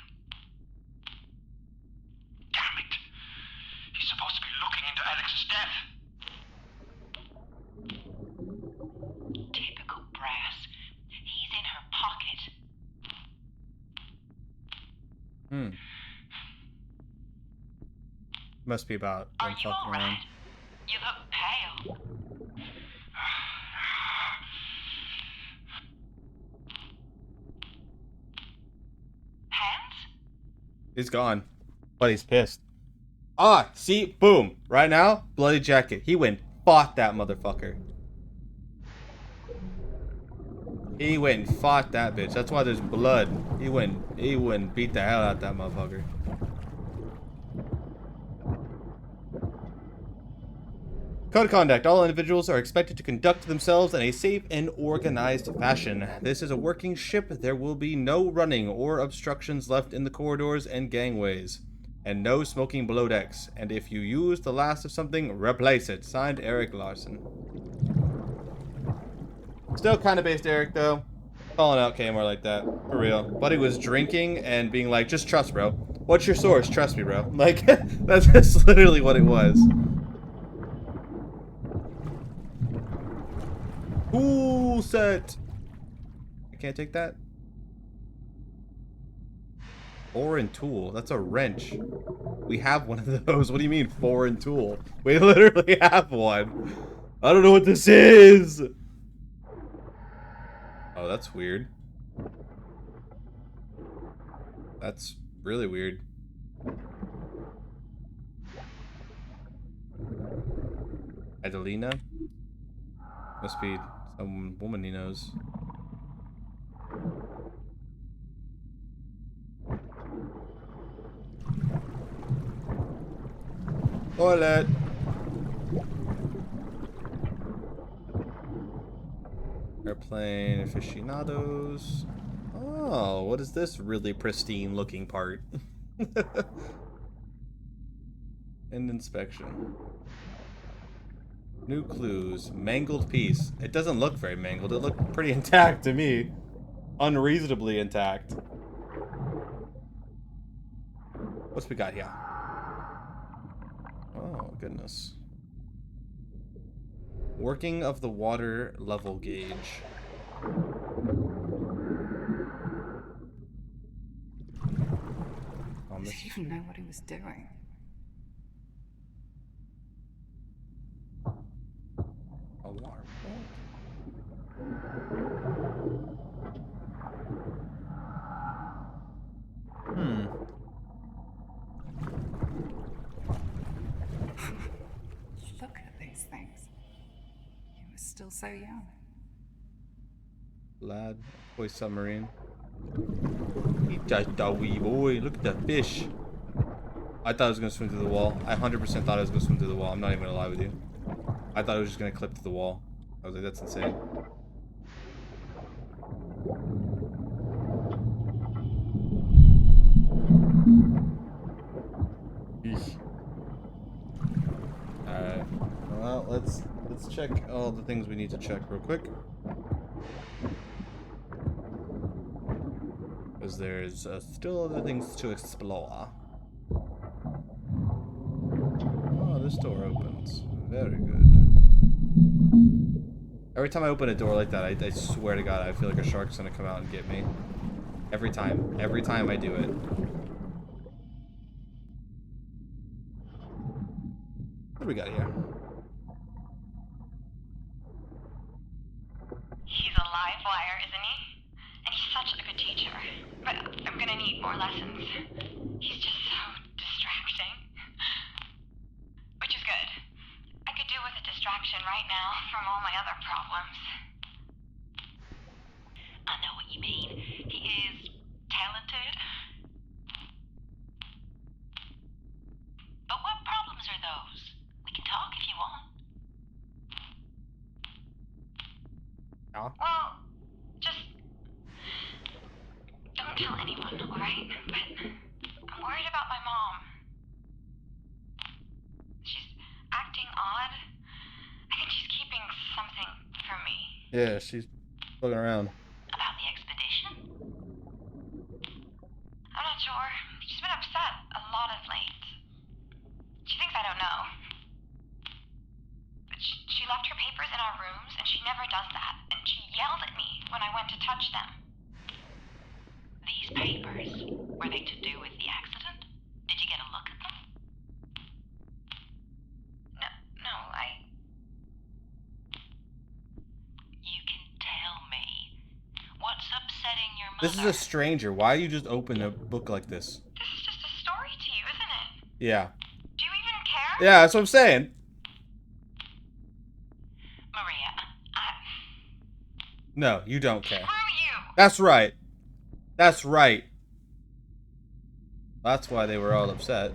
Speaker 10: Damn it! He's supposed to be looking into Alex's death.
Speaker 9: Typical brass. He's in her pocket.
Speaker 3: Must be about them fucking around.
Speaker 9: Right? You look pale. Hands?
Speaker 3: He's gone. But he's pissed. Ah, see? Boom. Right now, bloody jacket. He went and fought that motherfucker. He went and fought that bitch. That's why there's blood. He went and beat the hell out of that motherfucker. Code of conduct. All individuals are expected to conduct themselves in a safe and organized fashion. This is a working ship. There will be no running or obstructions left in the corridors and gangways. And no smoking below decks. And if you use the last of something, replace it. Signed, Eric Larson. Still kind of based Eric, though. Calling out Kmart like that. For real. Buddy was drinking and being like, just trust, bro. What's your source? Trust me, bro. Like, that's literally what it was. Tool set. I can't take that. Foreign tool. That's a wrench. We have one of those. What do you mean, foreign tool? We literally have one. I don't know what this is. Oh, that's weird. That's really weird. Adelina? Must be some woman he knows. Toilet! Airplane aficionados. Oh, what is this really pristine looking part? End inspection. New clues. Mangled piece. It doesn't look very mangled. It looked pretty intact to me. Unreasonably intact. What's we got here? Oh, goodness. Working of the water level gauge. Thomas.
Speaker 2: Did he even know what he was doing?
Speaker 3: Alarm.
Speaker 2: Look at these things. He was still so young.
Speaker 3: Lad, toy submarine. Eat that wee boy. Look at that fish. I thought it was gonna swim through the wall. I 100% thought it was gonna swim through the wall. I'm not even gonna lie with you. I thought it was just gonna clip to the wall. I was like, that's insane. Alright. Well, let's check all the things we need to check real quick. Because there's still other things to explore. Oh, this door opens. Very good. Every time I open a door like that, I swear to God, I feel like a shark's gonna come out and get me. Every time. Every time I do it. What do we got here?
Speaker 9: He's a live wire, isn't he? And he's such a good teacher. But I'm gonna need more lessons. He's just so distracting. Which is good. I could do with a distraction right now from all my other problems. I know what you mean. He is talented. But what problems are those? We can talk if you want.
Speaker 3: Yeah.
Speaker 9: Well, just don't tell anyone, alright? But I'm worried about my mom. She's acting odd. I think she's keeping something from me.
Speaker 3: Yeah, she's fucking around.
Speaker 9: About the expedition? I'm not sure. She's been upset a lot of late. She thinks I don't know. But she left her papers in our rooms, and she never does that. And she yelled at me when I went to touch them. These papers, were they to do with the accident? Did you get a look at them? No, You can tell me. What's upsetting your mother?
Speaker 3: This is a stranger. Why you just open a book like this?
Speaker 9: This is just a story to you, isn't it?
Speaker 3: Yeah.
Speaker 9: Do you even care?
Speaker 3: Yeah, that's what I'm saying.
Speaker 9: Maria,
Speaker 3: No, you don't care.
Speaker 9: Screw you!
Speaker 3: That's right. That's right. That's why they were all upset.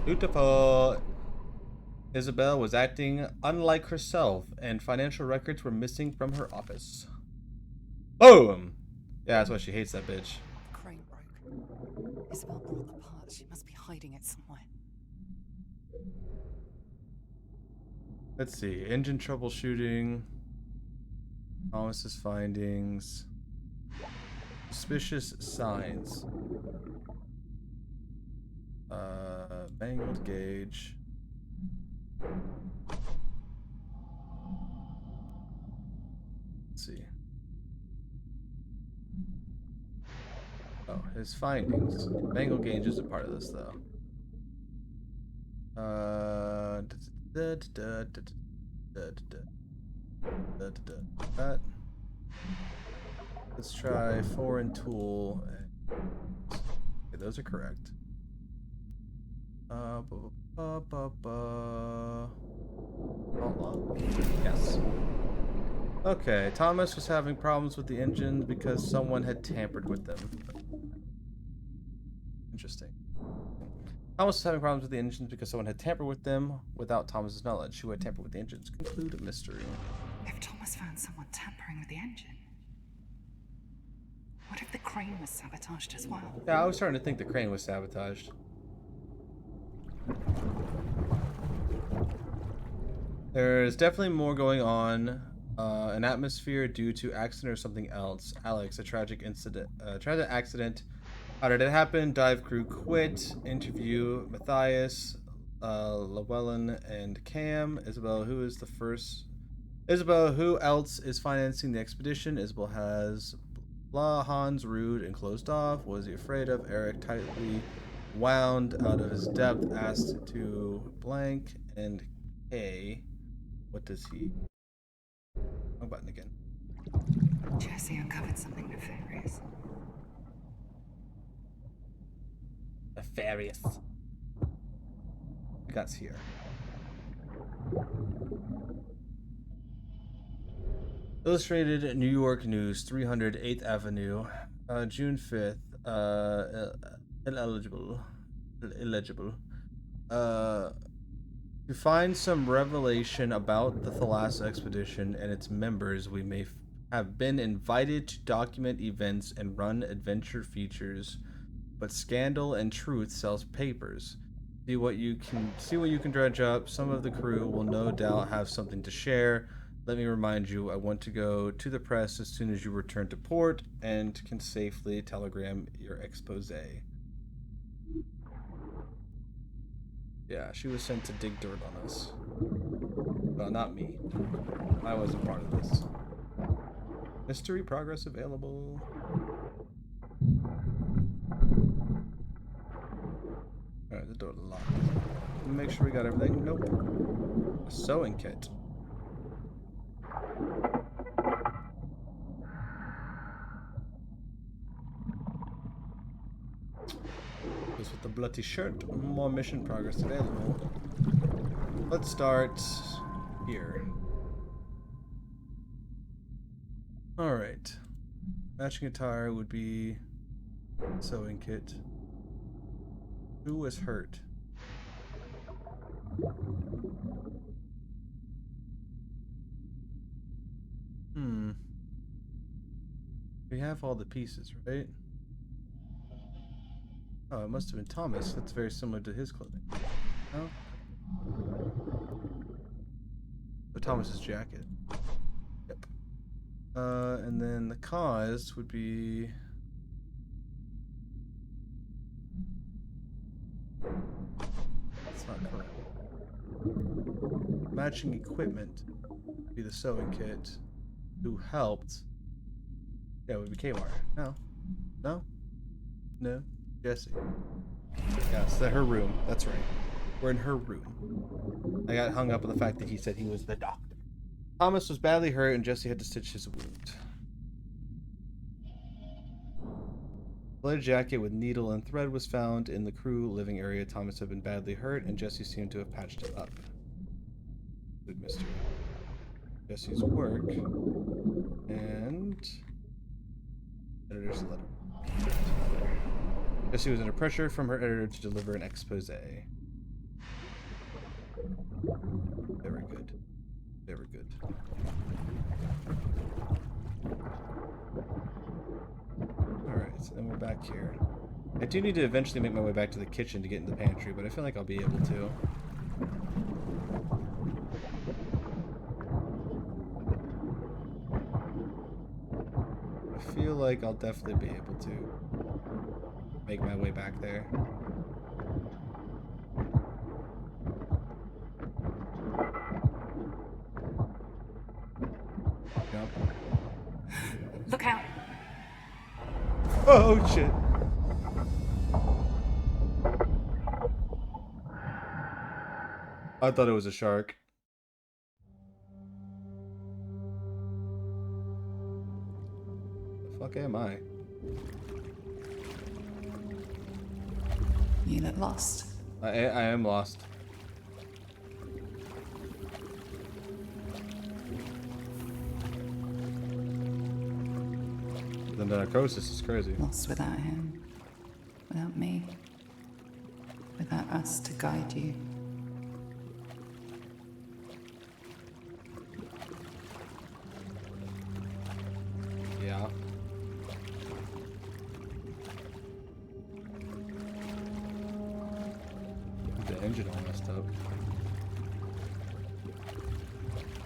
Speaker 3: Beautiful. Isabel was acting unlike herself, and financial records were missing from her office. Boom! Yeah, that's why she hates that bitch.
Speaker 2: The crane broke. Isabel brought the parts. She must be hiding it somewhere.
Speaker 3: Let's see. Engine troubleshooting. Thomas's findings. Suspicious signs. Mangled gauge. Let's see. Oh, his findings. Mangled gauge is a part of this, though. That. Let's try foreign tool. Okay, those are correct. Yes. Okay, Thomas was having problems with the engines because someone had tampered with them. Interesting. Thomas was having problems with the engines because someone had tampered with them without Thomas's knowledge. Who had tampered with the engines? Conclude a mystery.
Speaker 2: If Thomas found someone tampering with the engine, what if the crane was sabotaged as well?
Speaker 3: Yeah, I was starting to think the crane was sabotaged. There's definitely more going on. An atmosphere due to accident or something else. Alex, a tragic incident. Tragic accident. How did it happen? Dive crew quit. Interview Matthias, Llewellyn, and Cam. Isabel, who is the first Isabel, who else is financing the expedition? Isabel has blah, Hans rude and closed off. Was he afraid of? Eric tightly wound out of his depth, asked to blank and K. What does he? Wrong button again.
Speaker 2: Jesse uncovered something nefarious.
Speaker 3: Nefarious. We got here. Illustrated New York News, 300 8th Avenue, June 5th. Illegible. To find some revelation about the Thalassa expedition and its members, we may have been invited to document events and run adventure features, but Scandal and Truth sells papers. See what you can dredge up. Some of the crew will no doubt have something to share. Let me remind you, I want to go to the press as soon as you return to port and can safely telegram your expose. Yeah, she was sent to dig dirt on us. Well, not me. I wasn't part of this. Mystery progress available. Alright, the door locked. Make sure we got everything. Nope. A sewing kit. This with the bloody shirt. More mission progress available. Let's start here. Alright. Matching attire would be sewing kit. Who was hurt? We have all the pieces, right? Oh, it must have been Thomas. That's very similar to his clothing. No? But Thomas's jacket. Yep. And then the cause would be... That's not correct. Matching equipment would be the sewing kit. Who helped? Yeah, it would be Kmart. No. No? No. Jesse. Yeah, it's her room. That's right. We're in her room. I got hung up on the fact that he said he was the doctor. Thomas was badly hurt and Jesse had to stitch his wound. A leather jacket with needle and thread was found in the crew living area. Thomas had been badly hurt and Jesse seemed to have patched it up. Good mystery. Jesse's work. And... editor's letter. Jesse was under pressure from her editor to deliver an expose. Very good. Very good. Alright, so then we're back here. I do need to eventually make my way back to the kitchen to get in the pantry, but I feel like I'll be able to. I feel like I'll definitely be able to make my way back there. Jump.
Speaker 2: Look out!
Speaker 3: Oh shit! I thought it was a shark. The fuck am I?
Speaker 2: You look lost.
Speaker 3: I am lost. The narcosis is crazy.
Speaker 2: Lost without him. Without me. Without us to guide you.
Speaker 3: Yeah. The engine all messed up.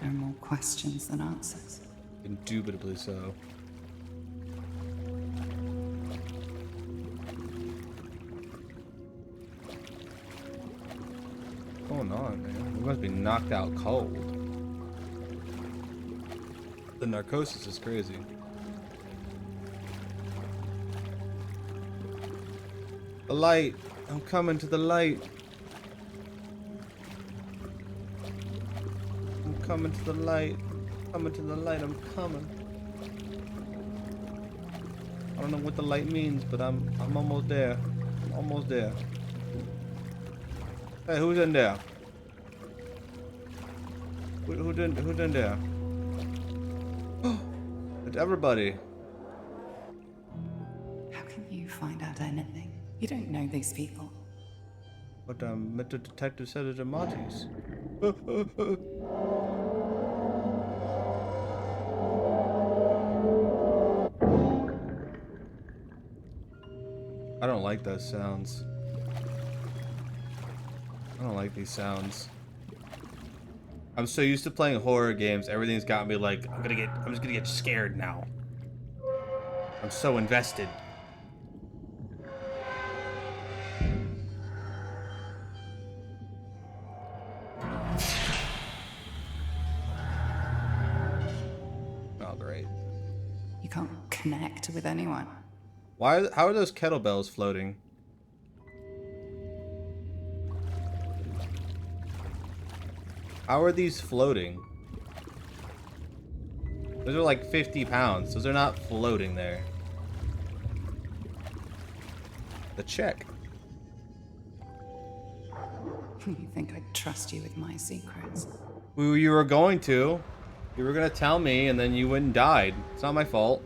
Speaker 2: There are more questions than answers.
Speaker 3: Indubitably so. What's going on, man? We must be knocked out cold. The narcosis is crazy. The light. I'm coming to the light. I'm coming to the light. Coming to the light. I'm coming. I don't know what the light means, but I'm almost there. I'm almost there. Hey, who's in there? Who's in there? It's everybody.
Speaker 2: How can you find out anything? You don't know these people.
Speaker 3: But Mr. Detective said it's a Marty's. I don't like those sounds. I don't like these sounds. I'm so used to playing horror games, everything's got me like, I'm just gonna get scared now. I'm so invested. Oh, great.
Speaker 2: You can't connect with anyone.
Speaker 3: How are those kettlebells floating? How are these floating? Those are like 50 pounds. Those are not floating there. The check.
Speaker 2: You think I'd trust you with my secrets?
Speaker 3: You were going to. You were going to tell me and then you went and died. It's not my fault.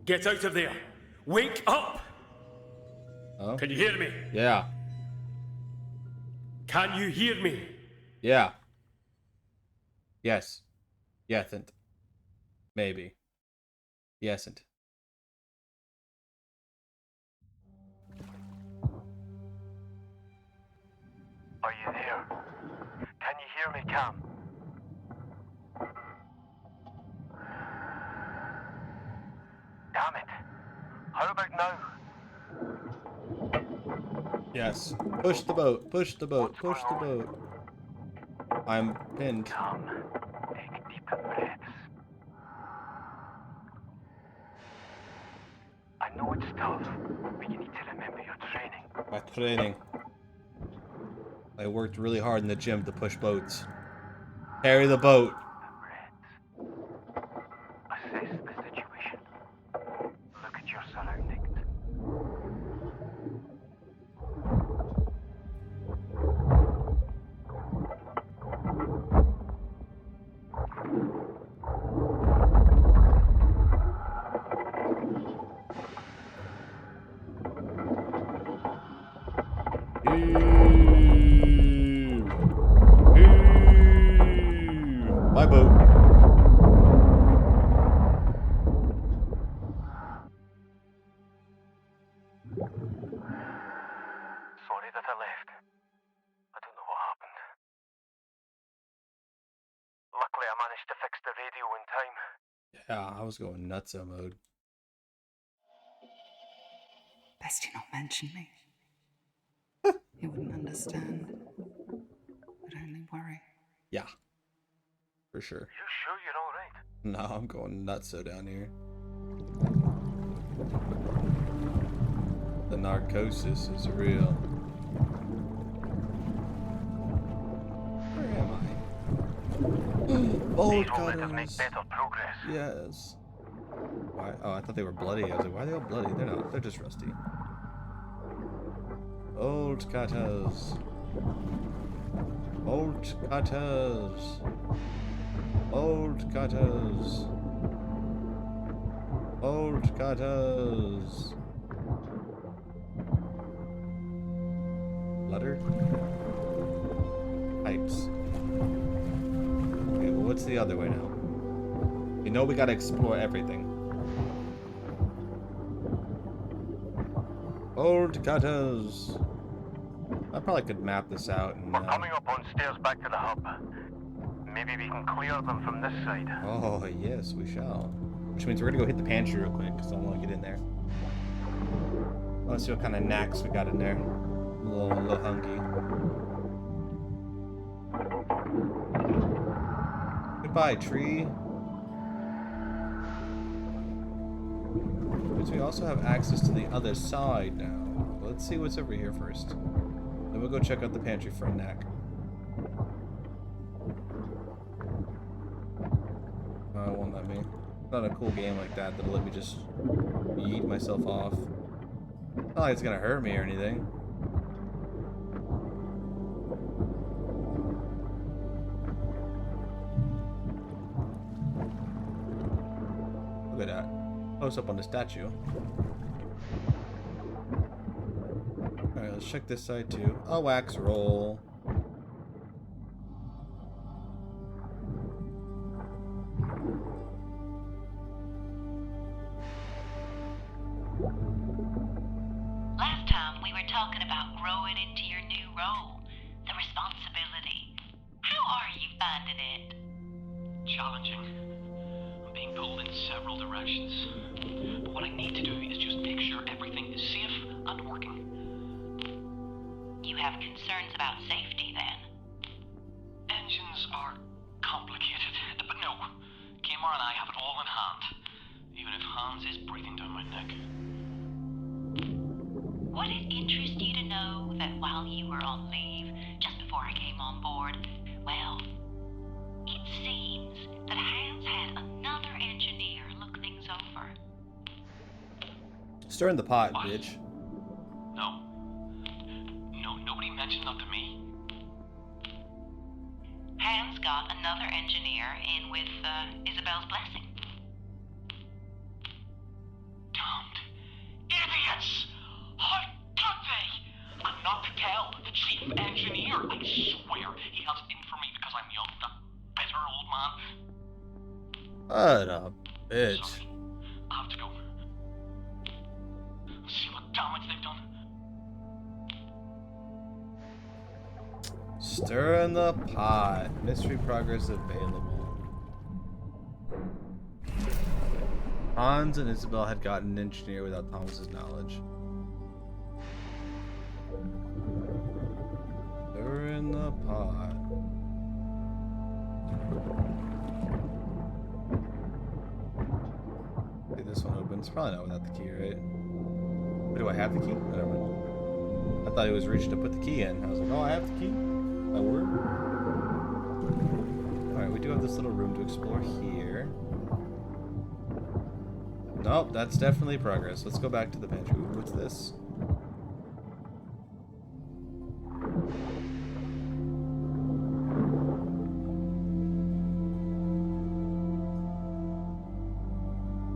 Speaker 1: Get out of there! Wake up!
Speaker 3: Oh?
Speaker 1: Can you hear me?
Speaker 3: Yeah.
Speaker 1: Can you hear me?
Speaker 3: Yeah. Yes. Yesn't. Maybe. Yesn't.
Speaker 8: Are you there? Can you hear me, Cam? Damn it. How about now?
Speaker 3: Yes. Push the boat. Push the boat. Push the boat. I'm pinned.
Speaker 8: Cam, take deep breaths. I know it's tough, but you need to remember your training.
Speaker 3: My training. I worked really hard in the gym to push boats. Carry the boat.
Speaker 8: Assess the situation. Look at your surroundings.
Speaker 3: My boat.
Speaker 8: Sorry that I left. I don't know what happened. Luckily, I managed to fix the radio in time.
Speaker 3: Yeah, I was going nutso mode.
Speaker 2: Best you not mention me. He wouldn't understand. Would only worry.
Speaker 3: Yeah. For sure.
Speaker 8: You sure you're alright?
Speaker 3: No, I'm going nutso down here. The narcosis is real. Where am I? Bolt
Speaker 8: These will let us make
Speaker 3: cutters.
Speaker 8: better progress.
Speaker 3: Yes. Why? Oh, I thought they were bloody. I was like, why are they all bloody? They're not. They're just rusty. Bolt cutters. Bolt cutters. Bolt cutters. Bolt cutters. Letter? Pipes. Okay, well, what's the other way now? We know we gotta explore everything. Bolt cutters. I probably could map this out and.
Speaker 8: We're coming up on stairs back to the hub. Maybe we can clear them from this side.
Speaker 3: Oh, yes, we shall. Which means we're gonna go hit the pantry real quick, because I want to get in there. I want to see what kind of knacks we got in there. A little hungry. Goodbye, tree. But we also have access to the other side now. Let's see what's over here first. Then we'll go check out the pantry for a knack. Oh, it won't let me. It's not a cool game like that that'll let me just yeet myself off. Not like it's gonna hurt me or anything. Look at that. Close up on the statue. Alright, let's check this side too. A wax roll.
Speaker 9: Last time we were talking about growing into your new role, the responsibility. How are you finding it?
Speaker 10: Challenging. I'm being pulled in several directions. But what I need to do is just make sure everything is safe and working.
Speaker 9: You have concerns about safety then?
Speaker 10: Engines are complicated, but no. Kmart and I have it all in hand. Even if Hans is breathing down my neck.
Speaker 9: Would it interest you to know that while you were on leave, just before I came on board, well, it seems that Hans had another engineer look things over.
Speaker 3: Stir in the pot, bitch.
Speaker 10: No. No, nobody mentioned that to me.
Speaker 9: Hans got another engineer in with Isabel's blessing.
Speaker 10: Damned idiots! How could they? And not to tell the chief engineer. I swear he has in for me because I'm young, that bitter old man.
Speaker 3: What a bitch.
Speaker 10: Sorry. I have to go. See what damage they've done.
Speaker 3: Stir in the pot. Mystery progress available. Hans and Isabel had gotten an engineer without Thomas's knowledge. Stir in the pot. Okay, this one opens. Probably not without the key, right? Wait, do I have the key? I don't know. I thought he was reaching to put the key in. I was like, oh, I have the key? My word? Alright, we do have this little room to explore here. Nope, that's definitely progress. Let's go back to the pantry. Ooh, what's this?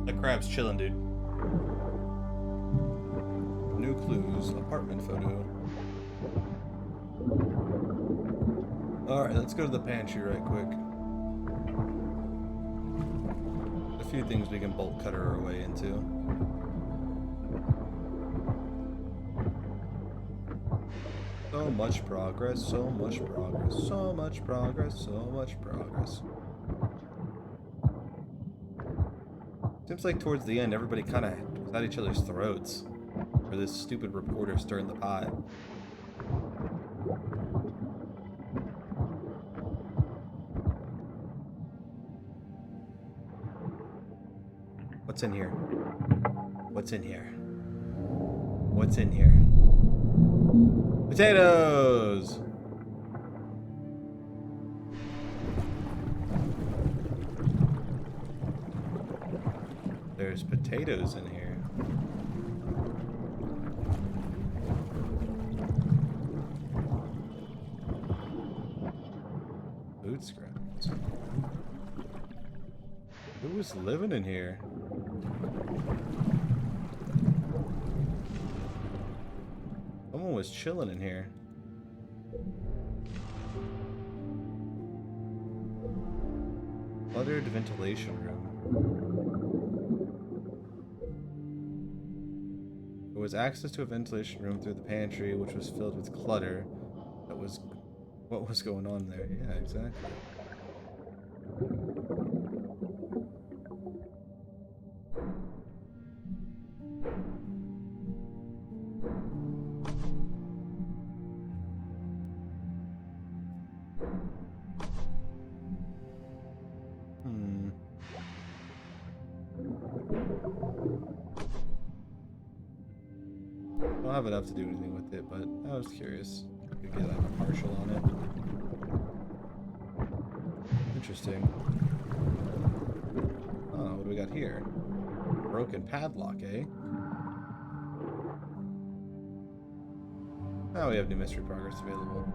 Speaker 3: The crab's chilling, dude. New clues. Apartment photo. Alright, let's go to the pantry right quick. A few things we can bolt cutter our way into. So much progress, so much progress, so much progress, so much progress. Seems like towards the end, everybody kind of was at each other's throats for this stupid reporter stirring the pot. What's in here? What's in here? What's in here? Potatoes! There's potatoes in here. Food scraps. Who was living in here? Someone was chilling in here. Cluttered ventilation room. There was access to a ventilation room through the pantry, which was filled with clutter. That was what was going on there. Yeah, exactly. I don't have enough to do anything with it, but I was curious. Could get like a partial on it. Interesting. Oh, what do we got here? Broken padlock, eh? Now we have new mystery progress available.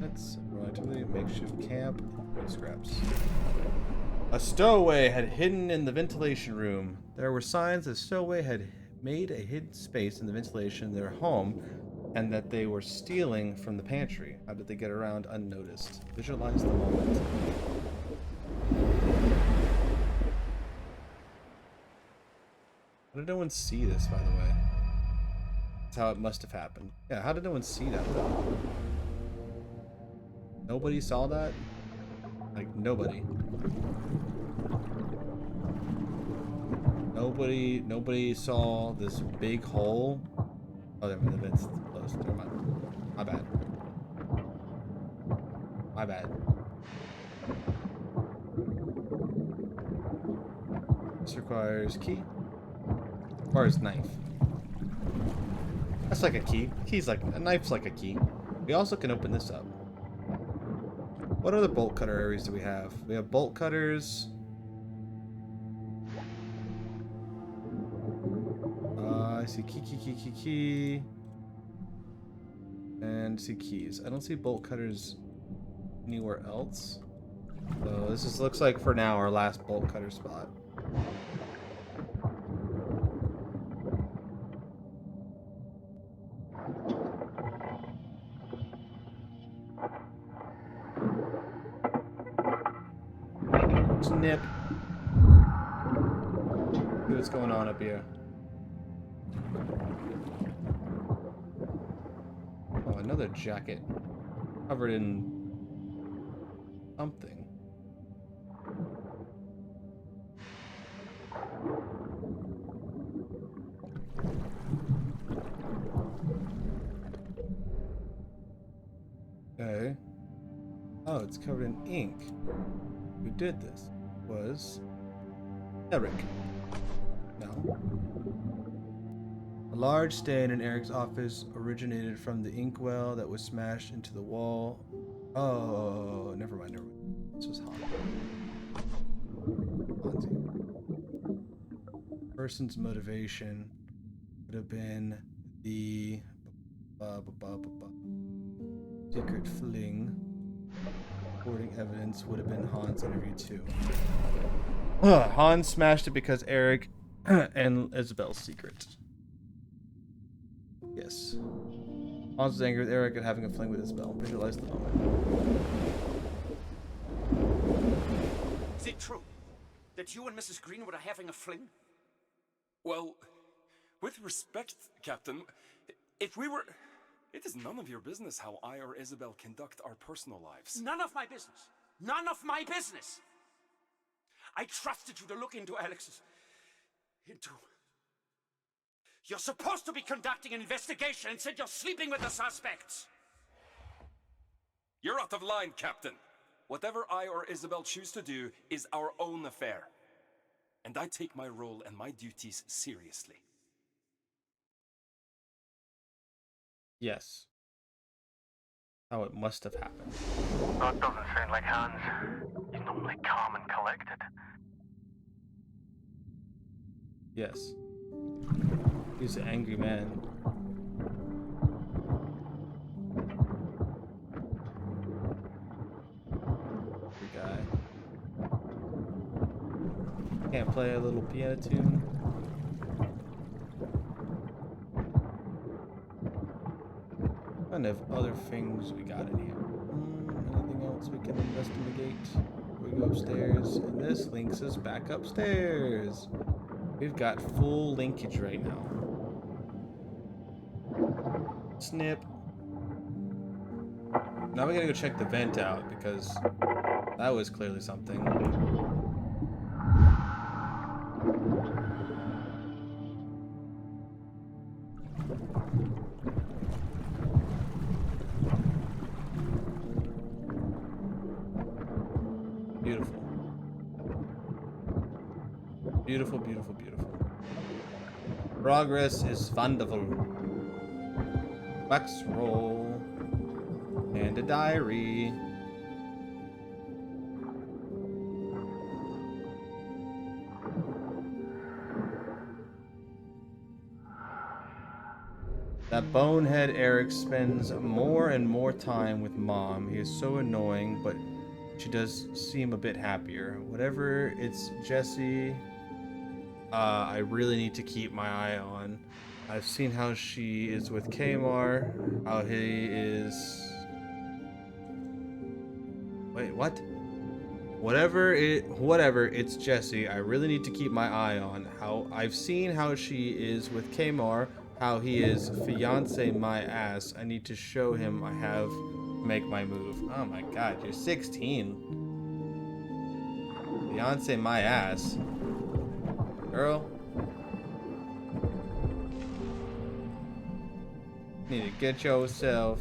Speaker 3: That's relatively makeshift camp. Scraps. A stowaway had hidden in the ventilation room. There were signs that a stowaway had made a hidden space in the ventilation in their home and that they were stealing from the pantry. How did they get around unnoticed? Visualize the moment. How did no one see this, by the way? That's how it must have happened. Yeah, how did no one see that, though? Nobody saw that? Like, nobody. Nobody saw this big hole. Oh, the vent's closed. Never mind. My bad. My bad. This requires key. Requires knife. That's like a key. Key's like a knife's like a key. We also can open this up. What other bolt cutter areas do we have? We have bolt cutters. I see key. And see keys. I don't see bolt cutters anywhere else. So this just looks like for now our last bolt cutter spot. Snip. See what's going on up here. Oh, another jacket. Covered in something. Okay. Oh, it's covered in ink. Who did this? Was Eric. No. A large stain in Eric's office originated from the inkwell that was smashed into the wall. Oh, never mind. This was Hanzi. Person's motivation would have been the secret fling. Recording evidence would have been Han's interview too. Hans smashed it because Eric and Isabel's secret. Yes. Hans was angry with Eric at having a fling with Isabel. Visualize the moment.
Speaker 12: Is it true that you and Mrs. Greenwood are having a fling?
Speaker 10: Well, with respect, Captain, if we were... It is none of your business how I or Isabel conduct our personal lives.
Speaker 12: None of my business. None of my business. I trusted you to look into Alex's... You're supposed to be conducting an investigation. Instead, you're sleeping with the suspects.
Speaker 10: You're out of line, Captain. Whatever I or Isabel choose to do is our own affair. And I take my role and my duties seriously.
Speaker 3: Yes. How it must have happened.
Speaker 8: That doesn't sound like Hans. He's normally calm and collected.
Speaker 3: Yes. He's an angry man. Good guy. Can't play a little piano tune. What kind of other things we got in here? Anything else we can investigate? We go upstairs, and this links us back upstairs. We've got full linkage right now. Snip. Now we gotta go check the vent out because that was clearly something. Beautiful. Beautiful, beautiful, beautiful. Progress is wonderful. Wax roll. And a diary. That bonehead Eric spends more and more time with Mom. He is so annoying, but she does seem a bit happier. Whatever it's Jesse, I really need to keep my eye on. I've seen how she is with Kamar, how he is... Wait, what? Whatever it's Jesse, I really need to keep my eye on. How I've seen how she is with Kamar, how he is fiance my ass. I need to show him I have to make my move. Oh my god, you're 16. Fiance my ass. Girl. Need to get yourself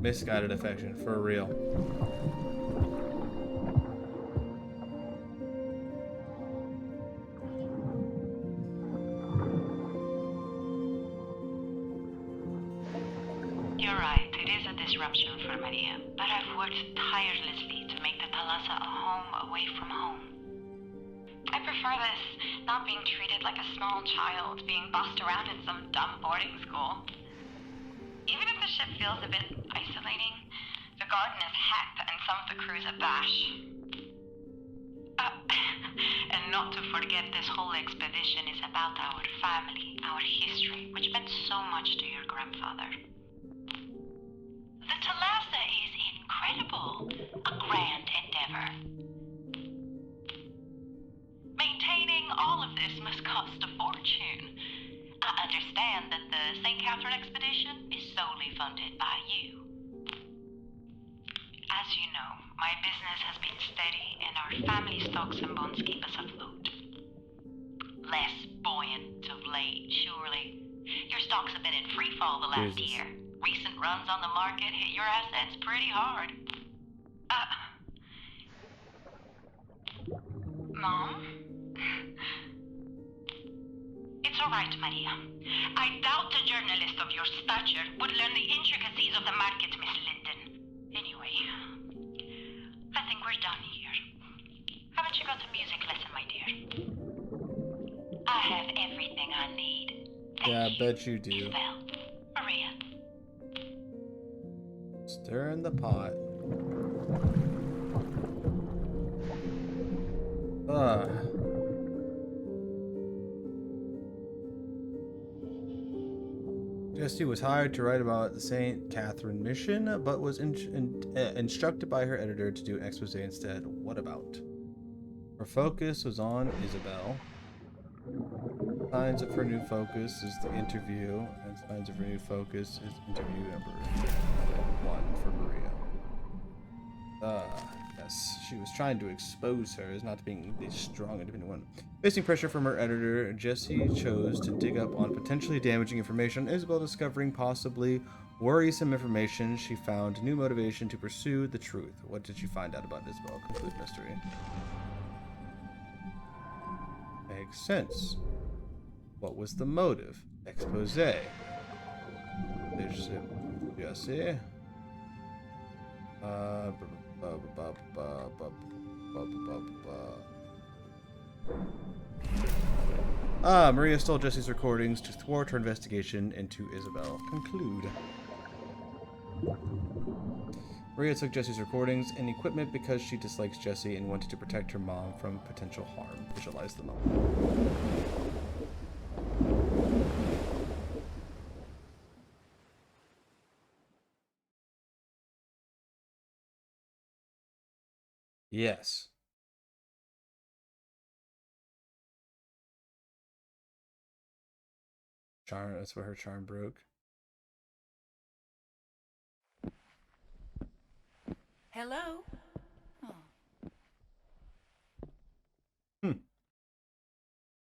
Speaker 3: misguided affection for real.
Speaker 9: You're right, it is a disruption for Maria, but I've worked tirelessly to make the Thalassa a home away from home.
Speaker 6: I prefer this, not being treated like a small child, being bossed around in some dumb boarding school. Even if the ship feels a bit isolating, the garden is hacked and some of the crew's a bash.
Speaker 9: And not to forget, this whole expedition is about our family, our history, which meant so much to your grandfather. The Thalassa is incredible, a grand endeavor. Maintaining all of this must cost a fortune. I understand that the St. Catherine expedition is solely funded by you. As you know, my business has been steady and our family stocks and bonds keep us afloat. Less buoyant of late, surely. Your stocks have been in free fall the last year. Recent runs on the market hit your assets pretty hard.
Speaker 6: Mom?
Speaker 9: It's all right, Maria. I doubt a journalist of your stature would learn the intricacies of the market, Miss Linden. Anyway, I think we're done here. Haven't you got a music lesson, my dear? I have everything I need.
Speaker 3: Yeah, I bet you do.
Speaker 9: Well, Maria.
Speaker 3: Stir in the pot. Jesse was hired to write about the St. Catherine mission, but was instructed by her editor to do an expose instead. What about? Her focus was on Isabel. Signs of her new focus is the interview, and signs of her new focus is interview number 1 for Maria. Yes, she was trying to expose her as not being the strong, independent one. Facing pressure from her editor, Jesse chose to dig up on potentially damaging information on Isabel, discovering possibly worrisome information. She found new motivation to pursue the truth. What did she find out about Isabel? Complete mystery. Makes sense. What was the motive? Expose. Jesse. Maria stole Jesse's recordings to thwart her investigation into Isabel. Conclude. Maria took Jesse's recordings and equipment because she dislikes Jesse and wanted to protect her mom from potential harm. Visualize the moment. Yes. Charm, that's where her charm broke.
Speaker 2: Hello?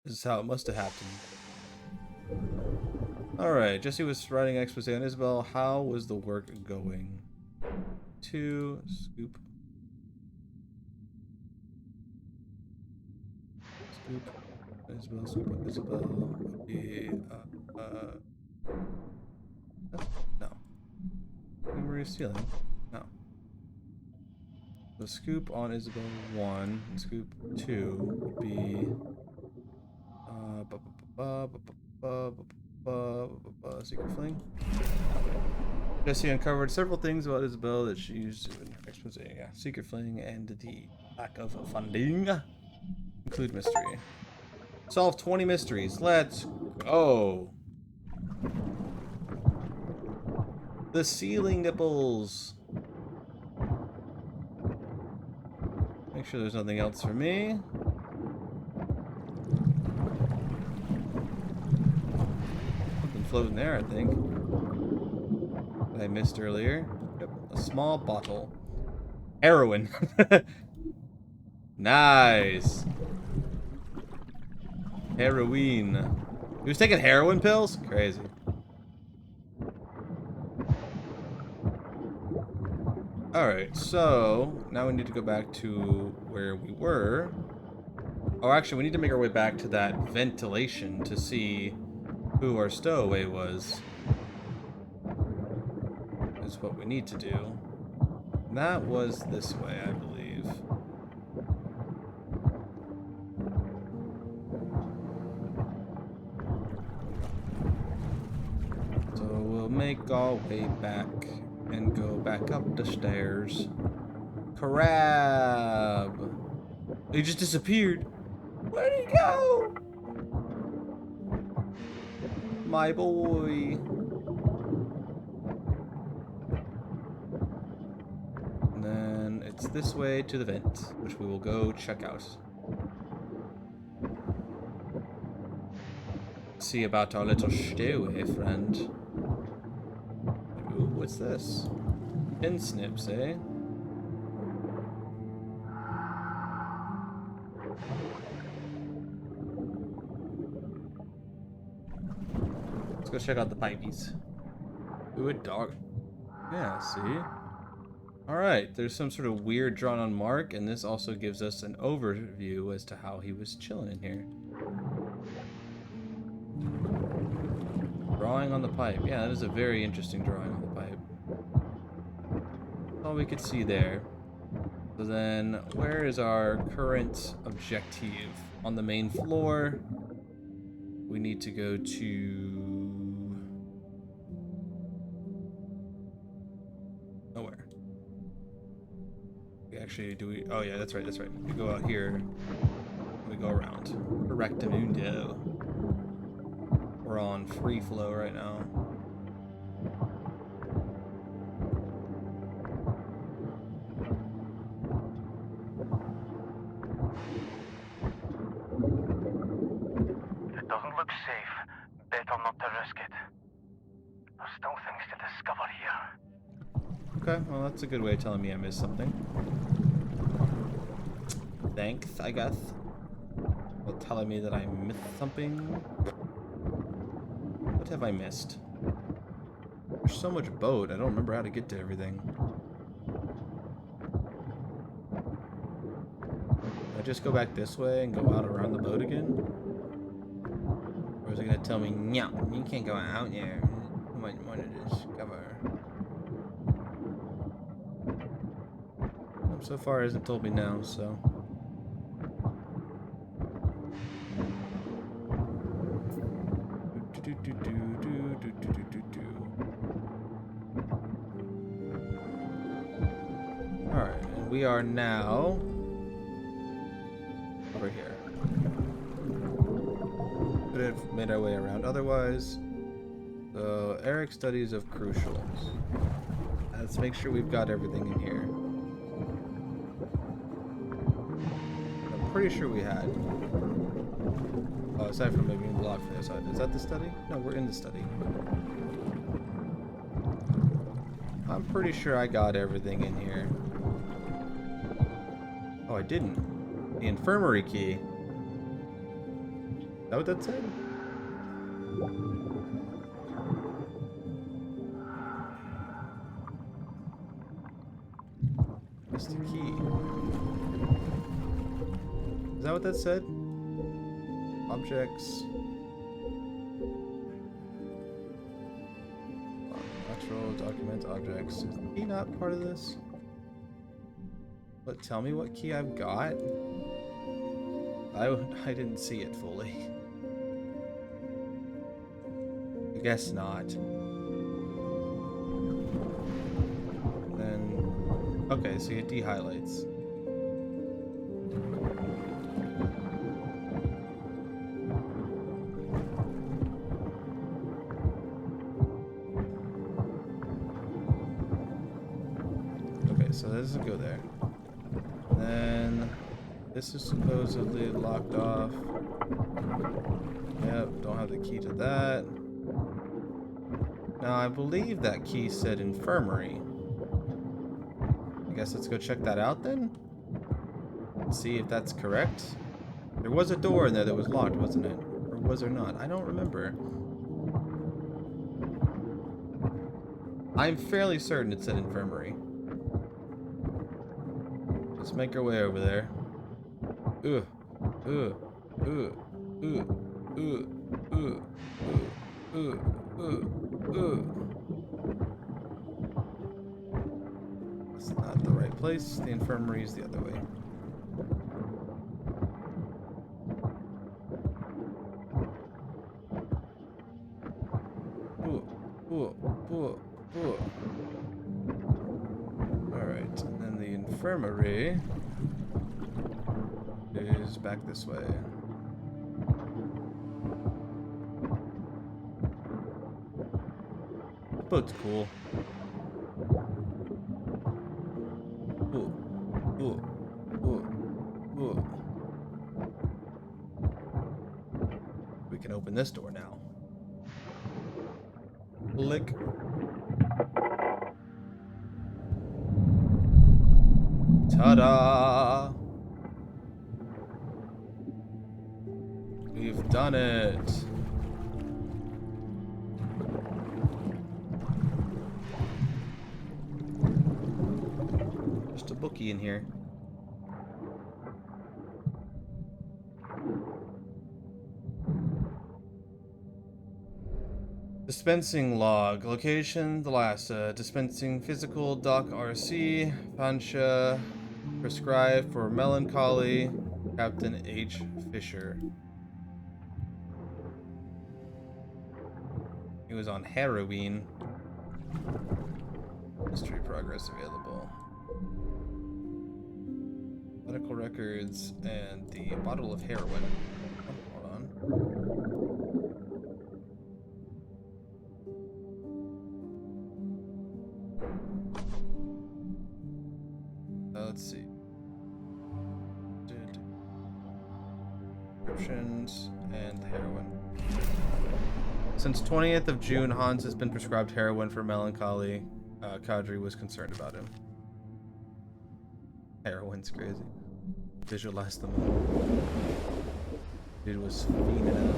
Speaker 3: This is how it must have happened. Alright, Jesse was writing an expose on Isabel. How was the work going? 2, scoop. Scoop. Isabel, scoop on Isabel would be, no. Memory stealing? No. The scoop on Isabel 1 and scoop 2 would be, secret fling. Jesse uncovered several things about Isabel that she used in her expose. Yeah, secret fling and the lack of funding. Include mystery. Solve 20 mysteries. Let's go. The ceiling nipples. Make sure there's nothing else for me. Something floating there, I think. That I missed earlier. Yep, a small bottle. Heroin. Nice. Heroin. He was taking heroin pills? Crazy. Alright, so now we need to go back to where we were. Oh, actually, we need to make our way back to that ventilation to see who our stowaway was. That's what we need to do. And that was this way, I believe. So we'll make our way back and go back up the stairs. Crab! He just disappeared. Where'd he go? My boy. And then it's this way to the vent, which we will go check out. See about our little stowaway friend. Ooh, what's this? Pin snips, eh? Let's go check out the pipies. Ooh, a dog. Yeah, see? Alright, there's some sort of weird drawn on mark, and this also gives us an overview as to how he was chilling in here. Drawing on the pipe. Yeah, that is a very interesting drawing on the pipe. All we could see there. So then, where is our current objective? On the main floor, we need to go to... nowhere. We actually, do we... oh yeah, that's right, that's right. We go out here, we go around. Correctamundo. We're on free flow right now.
Speaker 8: It doesn't look safe. Better not to risk it. There's still things to discover here.
Speaker 3: Okay, well that's a good way of telling me I missed something. Thanks, I guess. Well, telling me that I missed something. What have I missed? There's so much boat, I don't remember how to get to everything. I just go back this way and go out around the boat again? Or is it gonna tell me, no, you can't go out there. You might want to discover. So far it hasn't told me now, so. Alright, and we are now over here. Could have made our way around otherwise. So, Eric's studies of crucials. Let's make sure we've got everything in here. I'm pretty sure we had. Oh, aside from maybe being blocked from this side. Is that the study? No, we're in the study. I'm pretty sure I got everything in here. Oh, I didn't. The infirmary key. Is that what that said? What's the key? Is that what that said? objects. Natural document objects. Is the key not part of this? But tell me what key I've got. I didn't see it fully. I guess not. Then okay, so you get de-highlights. So this doesn't go there. Then this is supposedly locked off. Yep, don't have the key to that. Now I believe that key said infirmary. I guess let's go check that out then. And see if that's correct. There was a door in there that was locked, wasn't it? Or was there not? I don't remember. I'm fairly certain it said infirmary. Let's make our way over there. That's not the right place. The infirmary is the other way. Alright, and then the infirmary is back this way. The boat's cool. We can open this door now. Click. Ta-da! We've done it. Just a bookie in here. Dispensing log. Location, Thalassa. Dispensing physical, Doc RC. Pancha. Prescribed for melancholy. Captain H. Fisher. He was on heroin. History progress available. Medical records and the bottle of heroin. Oh, hold on. Let's see. Prescriptions and heroin. Since 20th of June, Hans has been prescribed heroin for melancholy. Kadri was concerned about him. Heroin's crazy. Visualize them. Dude was fiending out.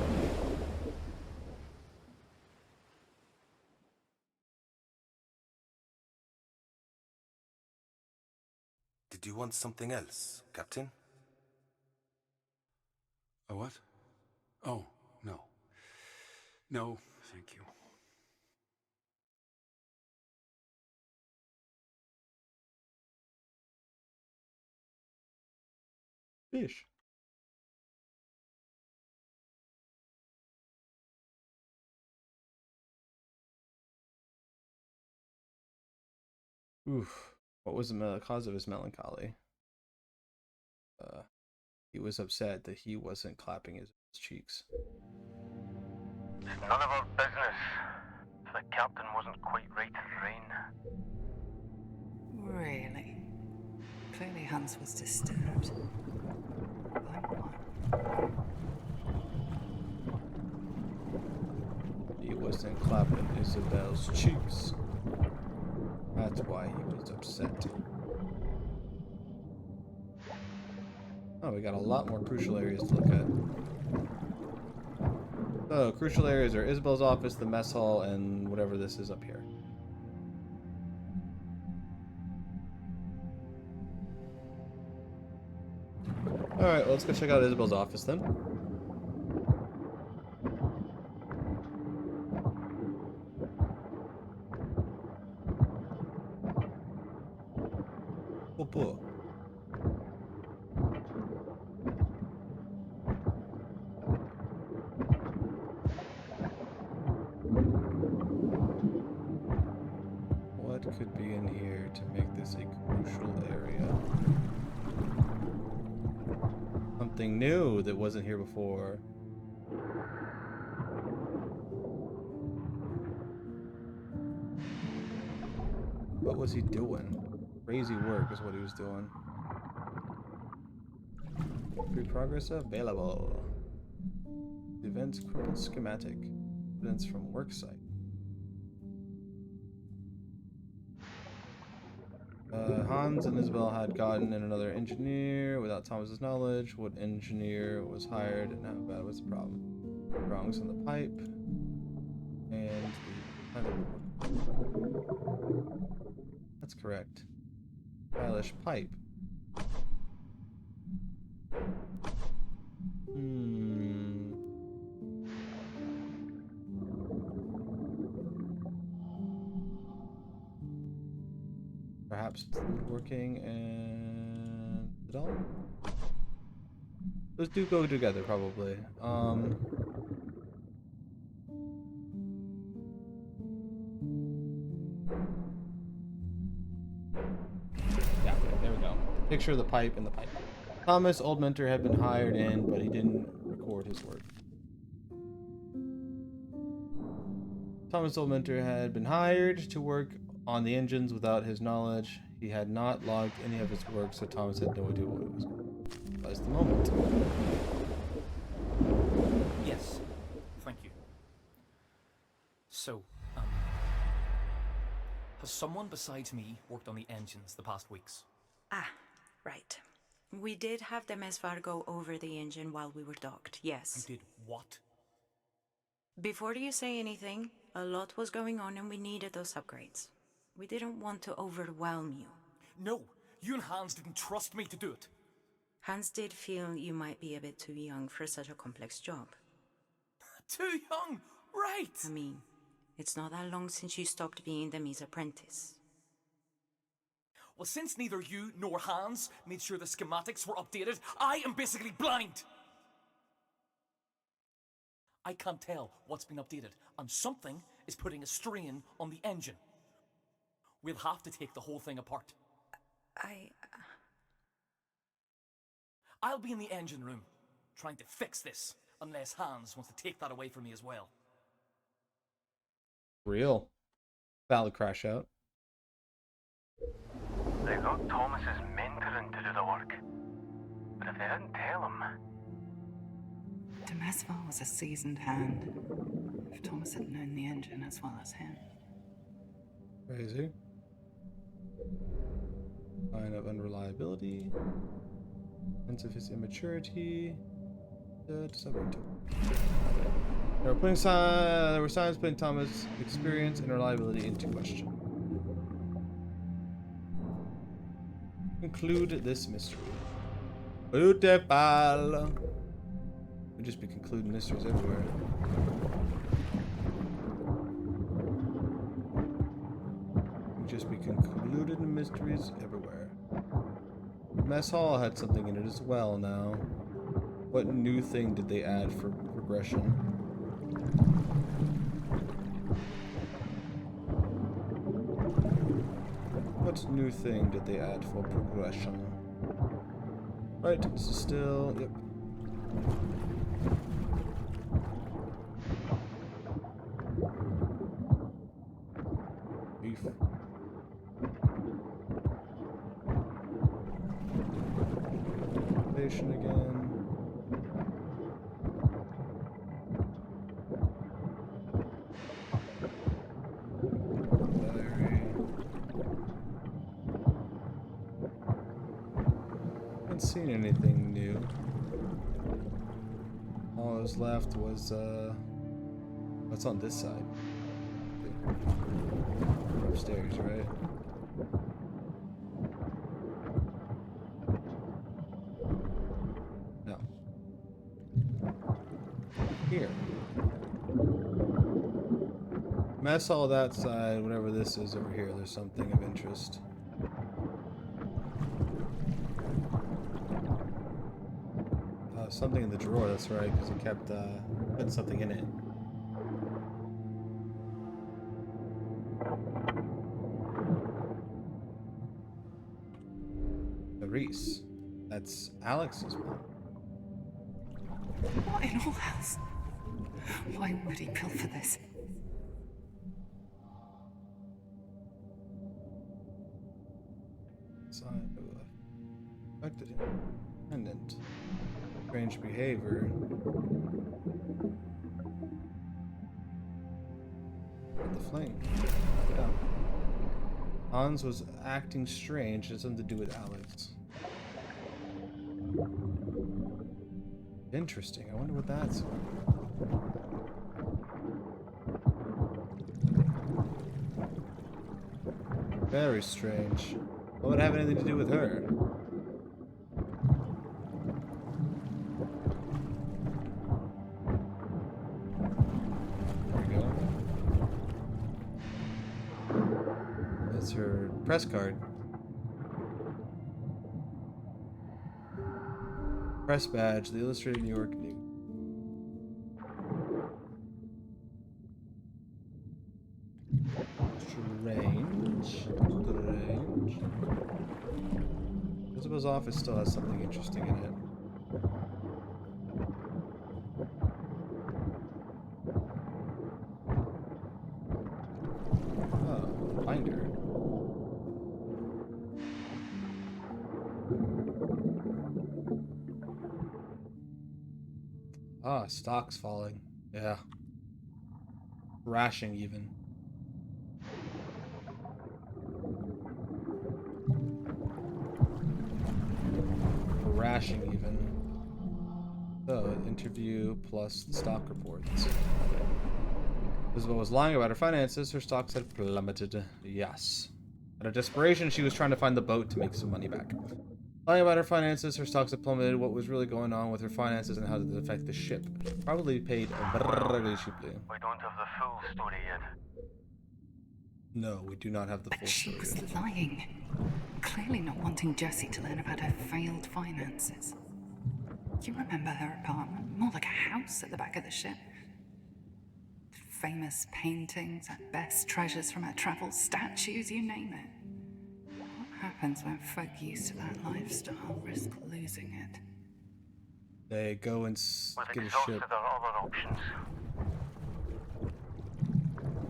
Speaker 4: Did you want something else, Captain?
Speaker 12: A what? Oh, no. No, thank you.
Speaker 3: Fish. Oof. What was the cause of his melancholy? He was upset that he wasn't clapping his cheeks.
Speaker 8: It's none of our business. The captain wasn't quite right to the rein.
Speaker 2: Really? Clearly Hans was disturbed. By what?
Speaker 3: He wasn't clapping Isabel's cheeks. That's why he was upset. Oh, we got a lot more crucial areas to look at. So, crucial areas are Isabel's office, the mess hall, and whatever this is up here. Alright, well, let's go check out Isabel's office then. po. What could be in here to make this a crucial area? Something new that wasn't here before. What was he doing? Crazy work is what he was doing. Free progress available. Events crippled schematic. Evidence from worksite. Hans and Isabel had gotten in another engineer without Thomas's knowledge. What engineer was hired and how bad was the problem? Wrongs on the pipe. And that's correct. Stylish pipe. Perhaps it's woodworking and it all. Those do go together, probably. Yeah, there we go. Picture of the pipe and the pipe. Thomas, old mentor, had been hired in, but he didn't record his work. Thomas, old mentor, had been hired to work on the engines without his knowledge. He had not logged any of his work, so Thomas had no idea what it was. That was the moment.
Speaker 13: Yes, thank you. So, has someone besides me worked on the engines the past weeks?
Speaker 5: Ah, right. We did have the Mesvar go over the engine while we were docked, yes.
Speaker 13: You did what?
Speaker 5: Before you say anything, a lot was going on and we needed those upgrades. We didn't want to overwhelm you.
Speaker 13: No, you and Hans didn't trust me to do it.
Speaker 5: Hans did feel you might be a bit too young for such a complex job.
Speaker 13: Too young? Right!
Speaker 5: I mean, it's not that long since you stopped being Demi's apprentice.
Speaker 13: Well, since neither you nor Hans made sure the schematics were updated, I am basically blind! I can't tell what's been updated, and something is putting a strain on the engine. We'll have to take the whole thing apart. I'll be in the engine room, trying to fix this, unless Hans wants to take that away from me as well.
Speaker 3: Real. Valid crash out.
Speaker 8: They got Thomas's mentoring to do the work. But if they didn't tell him...
Speaker 2: De Mesvar was a seasoned hand. If Thomas had known the engine as well as him.
Speaker 3: Crazy. Sign of unreliability. Sense of his immaturity. There were signs putting Thomas' experience and reliability into question. Conclude this mystery. Beautiful. We'd just be concluding mysteries everywhere. We'd just be concluded mysteries everywhere. Mess Hall had something in it as well now. What new thing did they add for progression? What new thing did they add for progression? Right, this is still... Yep. Beef. Station again. Haven't seen anything new. All that was left was what's on this side? Upstairs, right? No. Here. Mess all that side, whatever this is over here, there's something of interest. something in the drawer, that's right, because he kept putting something in it. Reese. That's Alex's mom.
Speaker 2: What in all else? Why would he pilfer this?
Speaker 3: Sign of affected independent. Strange behavior. The flame. Yeah. Hans was acting strange. It has something to do with Alex. Interesting. I wonder what that's about. Very strange. What would have anything to do with her? There we go. That's her press card. Press badge, the Illustrated New York News. Strange. Elizabeth's office still has something interesting in it. Oh, binder. Ah, stock's falling. Yeah. Crashing even. Crashing even. So, interview plus the stock reports. Isabel was lying about her finances. Her stocks had plummeted. Yes. Out of desperation, she was trying to find the boat to make some money back. Lying about her finances, her stocks had plummeted. What was really going on with her finances and how did it affect the ship? Probably paid very cheaply.
Speaker 8: We don't have the full story yet.
Speaker 3: No, we do not have the full story.
Speaker 2: She was lying. Clearly not wanting Jessie to learn about her failed finances. You remember her apartment? More like a house at the back of the ship. Famous paintings, at best treasures from her travels, statues, you name it. What happens when folk used to that lifestyle risk losing it?
Speaker 3: They go and get a ship.
Speaker 8: There are other options.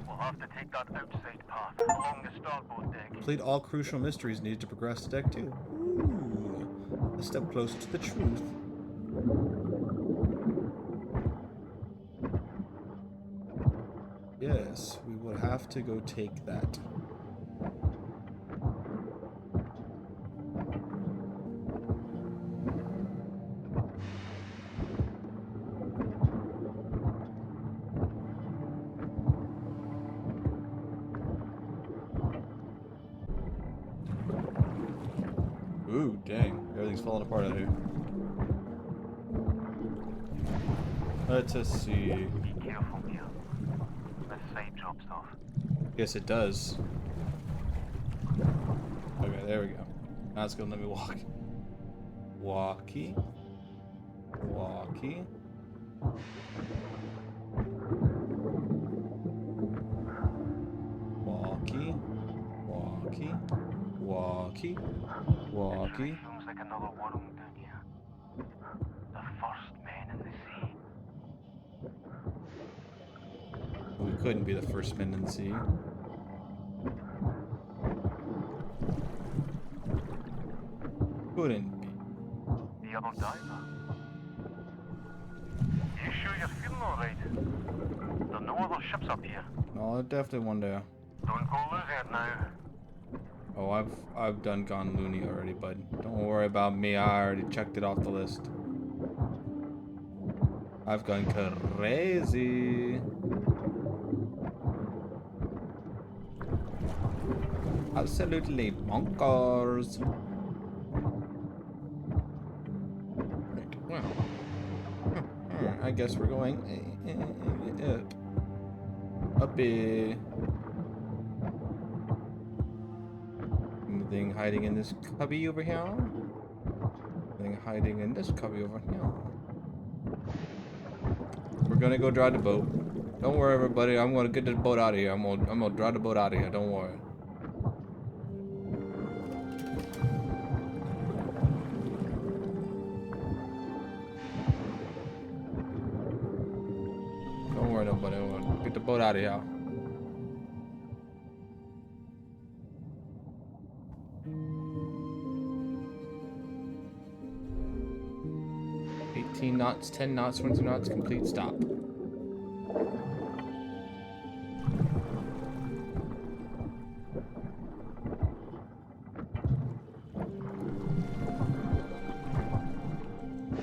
Speaker 8: We'll have to take that outside path along the starboard deck.
Speaker 3: Complete all crucial mysteries needed to progress to deck 2. Ooh, a step closer to the truth. Yes, we will have to go take that. Ooh, dang. Everything's falling apart out here. Let us see.
Speaker 8: Be careful here. This side drops off.
Speaker 3: Yes, it does. Okay, there we go. Now it's gonna let me walk. Walkie. Walkie. Walkie. Walkie. Walkie. Walkie.
Speaker 8: Feels like another world down here. The first men in the sea.
Speaker 3: We couldn't be the first men in the sea. Couldn't be.
Speaker 8: The other diver. You sure you're feeling alright? There are no other ships up here.
Speaker 3: No, definitely one day.
Speaker 8: Don't go losing it now.
Speaker 3: Oh, I've done gone loony already, bud. Don't worry about me. I already checked it off the list. I've gone crazy. Absolutely bonkers. Right, well. I guess we're going up. Uppy. Anything hiding in this cubby over here? Anything hiding in this cubby over here? gonna go drive the boat. Don't worry, everybody. I'm gonna get the boat out of here. I'm gonna drive the boat out of here. Don't worry. Don't worry, nobody. I'm gonna get the boat out of here. Knots, 10 knots, 22 knots, complete stop.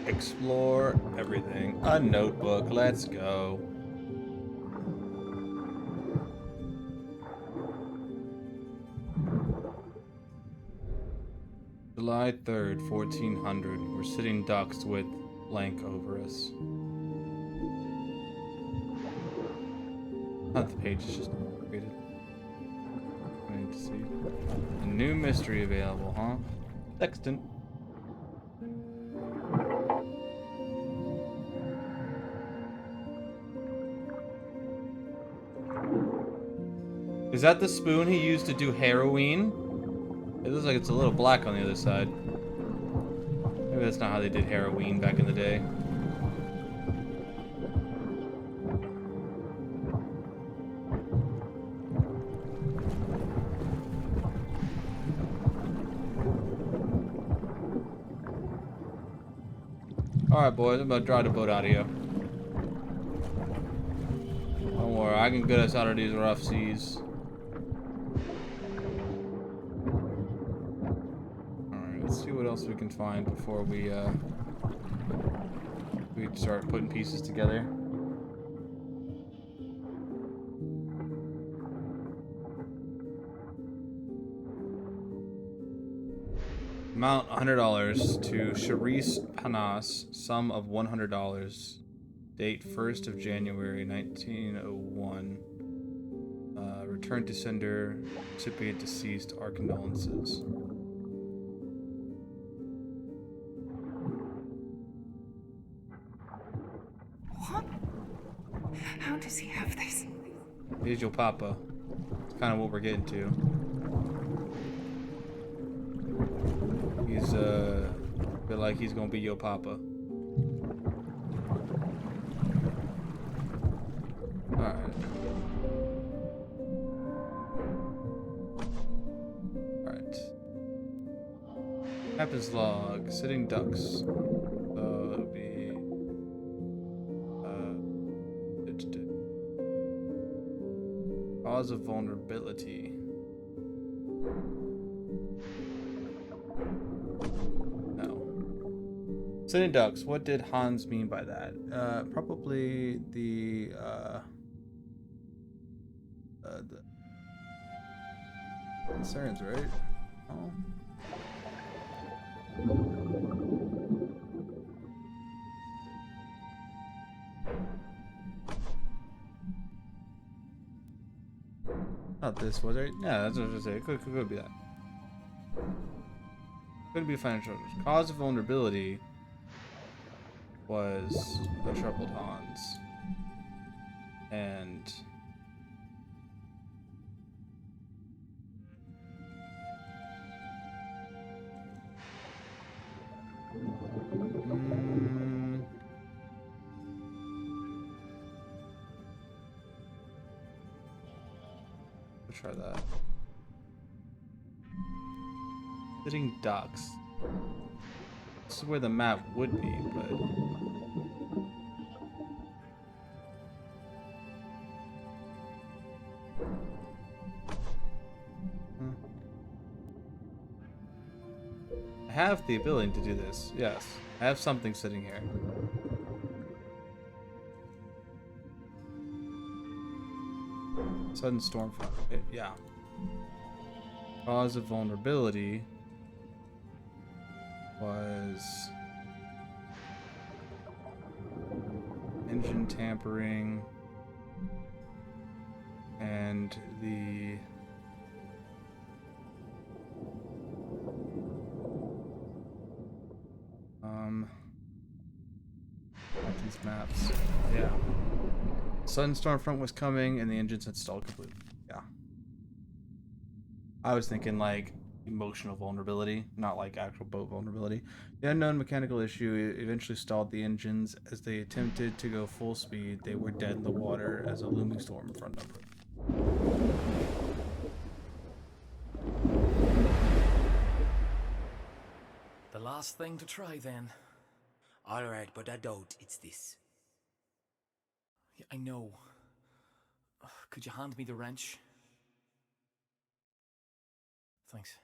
Speaker 3: Explore everything. A notebook, let's go. July 3rd, 1400. We're sitting ducks with blank over us. Not the page is just created. I need to see. A new mystery available, huh? Sextant. Is that the spoon he used to do heroin? It looks like it's a little black on the other side. Maybe that's not how they did heroin back in the day. Alright, boys, I'm gonna drive the boat out of here. Don't worry, I can get us out of these rough seas. Let's see what else we can find before we start putting pieces together. Amount $100 to Charisse Panas, sum of $100. Date 1st of January 1901. Return to sender, recipient deceased, our condolences.
Speaker 2: What? How does he have this?
Speaker 3: Here's your papa. It's kind of what we're getting to. He's feel like he's gonna be your papa. Alright. Alright. Captain's log. Sitting ducks. It'll be cause of vulnerability. Sitting ducks. What did Hans mean by that? Probably the concerns, right? Oh. Not this, was it? Yeah, that's what I was gonna say. It could be that. Could be financial. Cause of vulnerability was the troubled Hans. And we'll try that. Sitting ducks. This is where the map would be, but I have the ability to do this. Yes, I have something sitting here. Sudden storm front. Yeah. Cause of vulnerability was engine tampering and the captain's maps. Yeah. Sudden storm front was coming, and the engines had stalled completely. Yeah. I was thinking like emotional vulnerability, not like actual boat vulnerability. The unknown mechanical issue eventually stalled the engines. As they attempted to go full speed, they were dead in the water as a looming storm in front of them.
Speaker 13: The last thing to try then.
Speaker 4: Alright, but I doubt it's this.
Speaker 13: Yeah, I know. Could you hand me the wrench? Thanks.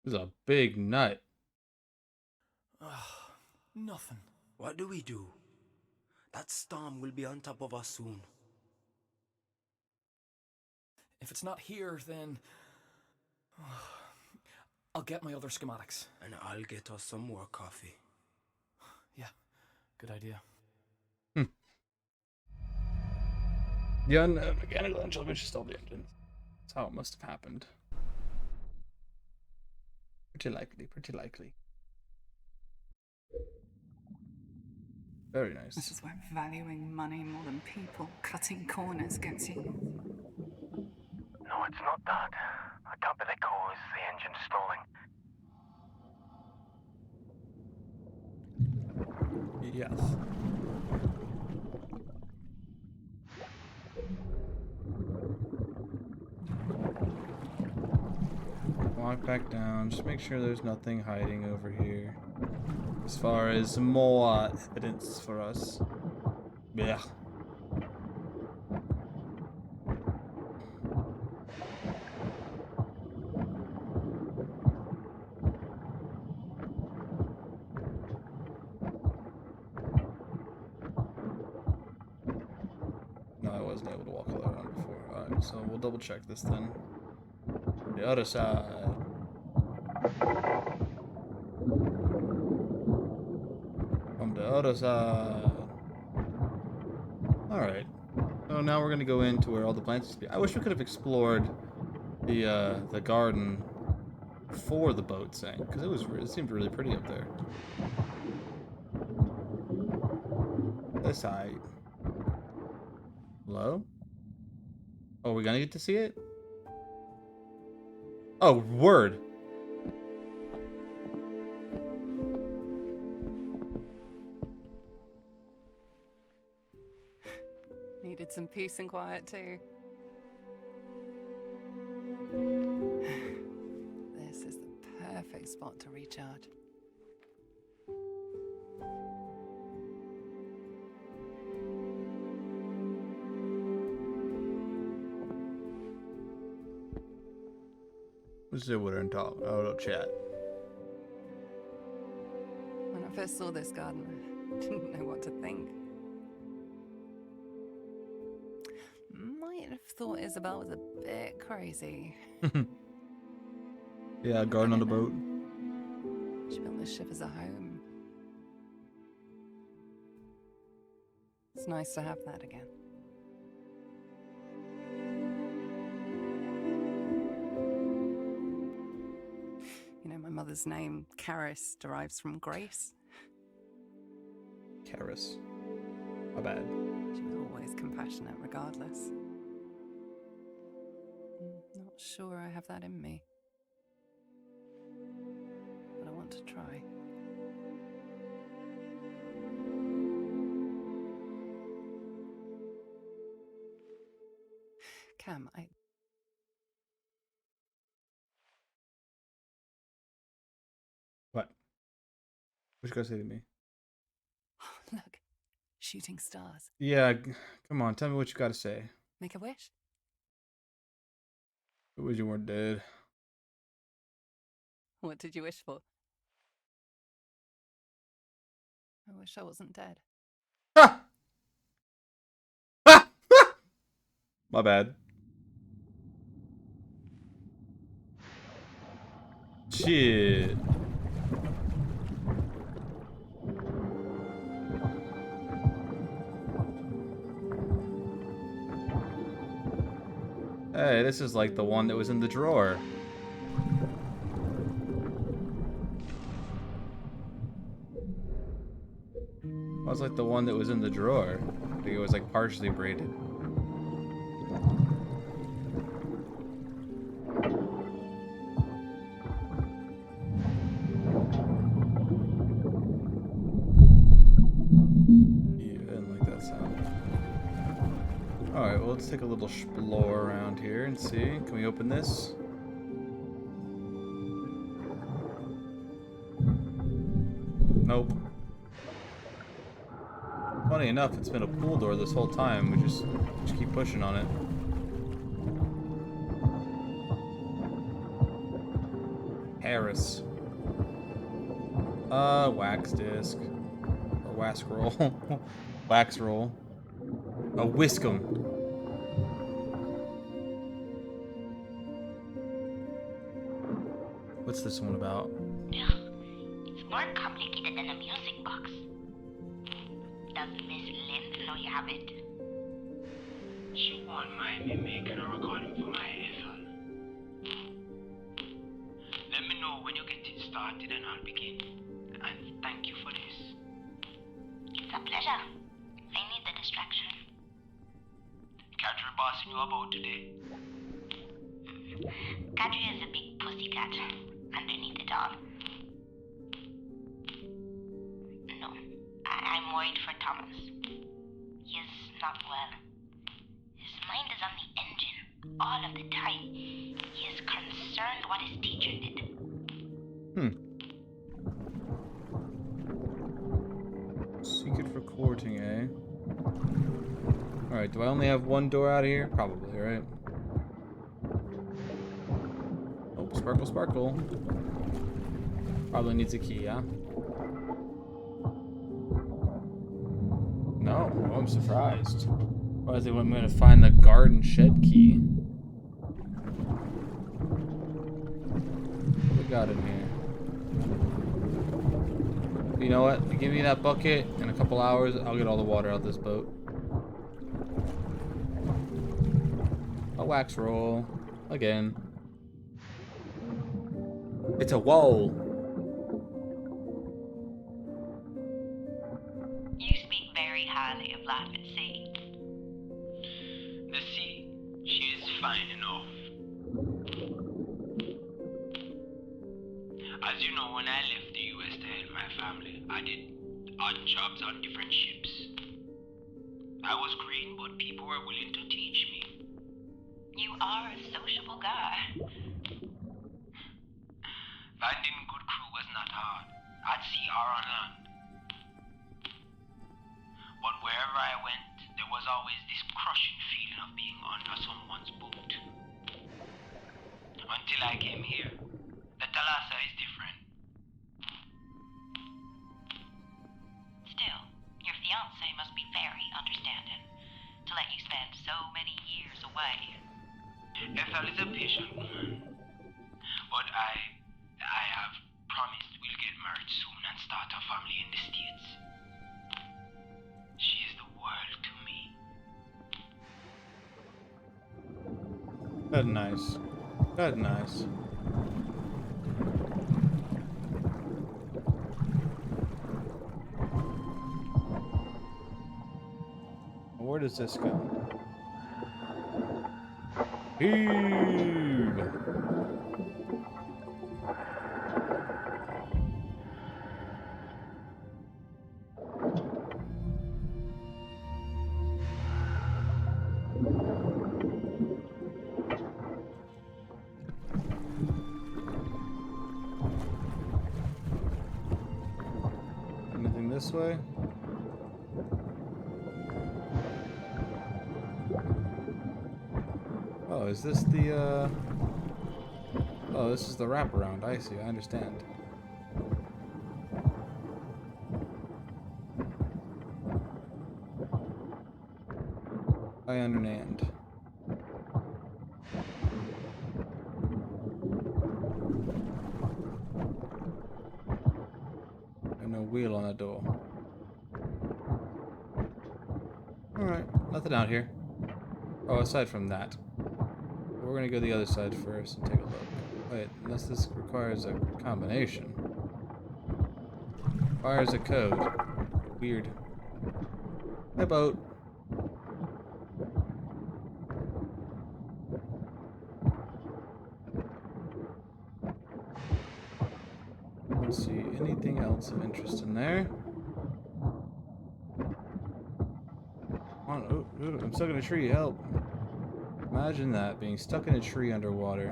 Speaker 3: This is a big nut.
Speaker 13: Nothing.
Speaker 4: What do we do? That storm will be on top of us soon.
Speaker 13: If it's not here, then I'll get my other schematics.
Speaker 4: And I'll get us some more coffee.
Speaker 13: Yeah, good idea.
Speaker 3: The unknown mechanical engine which stalled the engine. That's how it must have happened. Pretty likely, pretty likely. Very nice.
Speaker 2: This is where valuing money more than people, cutting corners gets you.
Speaker 8: No, it's not that. I can't be the cause the engine's stalling.
Speaker 3: Yes. Walk back down. Just make sure there's nothing hiding over here. As far as more evidence for us. Yeah. No, I wasn't able to walk all around before. Alright, so we'll double check this then. The other side. From the other side. Alright. So now we're gonna go into where all the plants used to be. I wish we could have explored the garden before the boat sank, because it seemed really pretty up there. This side. Hello? Oh, we're gonna get to see it? Oh, word.
Speaker 2: Needed some peace and quiet too. This is the perfect spot to recharge.
Speaker 3: Let's sit with her and talk. Oh, we'll chat.
Speaker 2: When I first saw this garden, I didn't know what to think. Might have thought Isabel was a bit crazy.
Speaker 3: Yeah, garden on the boat.
Speaker 2: She built this ship as a home. It's nice to have that again. You know, my mother's name, Karis, derives from grace.
Speaker 3: Karis. My bad.
Speaker 2: She was always compassionate, regardless. Not sure I have that in me. But I want to try. Cam,
Speaker 3: What? What you gotta say to me?
Speaker 2: Look, shooting stars.
Speaker 3: Yeah, come on, tell me what you gotta say.
Speaker 2: Make a wish.
Speaker 3: I wish you weren't dead.
Speaker 2: What did you wish for? I wish I wasn't dead.
Speaker 3: Ha! Ha! Ha! My bad. Shit. Hey, this is like the one that was in the drawer. Was like the one that was in the drawer. I think it was like partially braided. Yeah, I didn't like that sound. Alright, well, let's take a little explore around here and see. Can we open this? Nope. Funny enough, it's been a pool door this whole time. We just keep pushing on it. Harris. Wax disc. Or wax roll. Wax roll. A Whiskum. What's this one about?
Speaker 9: It's more complicated than a music box. Does Miss Lind know you have it?
Speaker 4: She won't mind me making a recording for my iPhone. Let me know when you get it started and I'll begin. And thank you for this.
Speaker 9: It's a pleasure. I need the distraction.
Speaker 4: Catch her bossing you about today.
Speaker 9: Kadri is a big pussycat underneath it all. No, I'm worried for Thomas. He's not well. His mind is on the engine all of the time. He is concerned what his teacher did.
Speaker 3: Secret for courting, eh? Alright, do I only have one door out of here? Probably, right? Oh, sparkle, sparkle. Probably needs a key, yeah? No, oh, I'm surprised. Why is it when I'm gonna find the garden shed key? What we got in here? You know what? Give me that bucket in a couple hours. I'll get all the water out this boat. A wax roll. Again. It's a wall.
Speaker 9: You speak very highly of life at sea.
Speaker 4: The sea, she is fine enough. As you know, when I left the US to help my family, I did odd jobs on different ships. I was green, but people were willing to teach me.
Speaker 9: You are a sociable guy.
Speaker 4: Finding good crew was not hard, at sea or on land. But wherever I went, there was always this crushing feeling of being under someone's boot. Until I came here. The Thalassa is different.
Speaker 9: Still, your fiancé must be very understanding to let you spend so many years away.
Speaker 4: Ethel is a patient woman. But I have promised we'll get married soon and start a family in the States. She is the world to me.
Speaker 3: That's nice. That's nice. Where does this go? Heave! Anything this way? Oh, is this the, Oh, this is the wraparound. I see, I understand. I understand. And no wheel on that door. Alright, nothing out here. Oh, aside from that. we're gonna go the other side first and take a look. Wait, unless this requires a combination. Requires a code. Weird. Hi, boat. Don't see anything else of interest in there. Come on, oh, I'm stuck in a tree, help. Imagine that, being stuck in a tree underwater.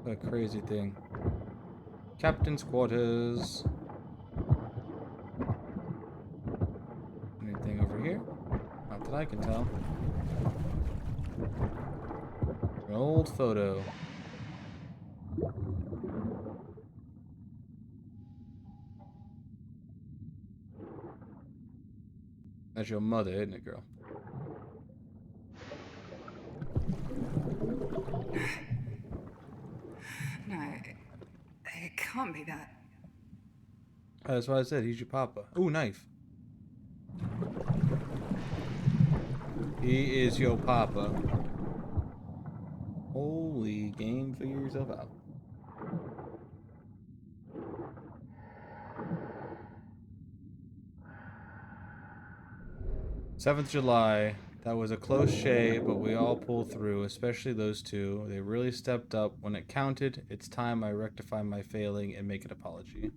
Speaker 3: What a crazy thing. Captain's quarters. Anything over here? Not that I can tell. An old photo. That's your mother, isn't it, girl?
Speaker 2: No, it can't be that.
Speaker 3: That's why I said he's your papa. Ooh, knife. He is your papa. Holy game, figure yourself out. July 7th. That was a close shave, but we all pulled through, especially those two. They really stepped up when it counted. It's time I rectify my failing and make an apology.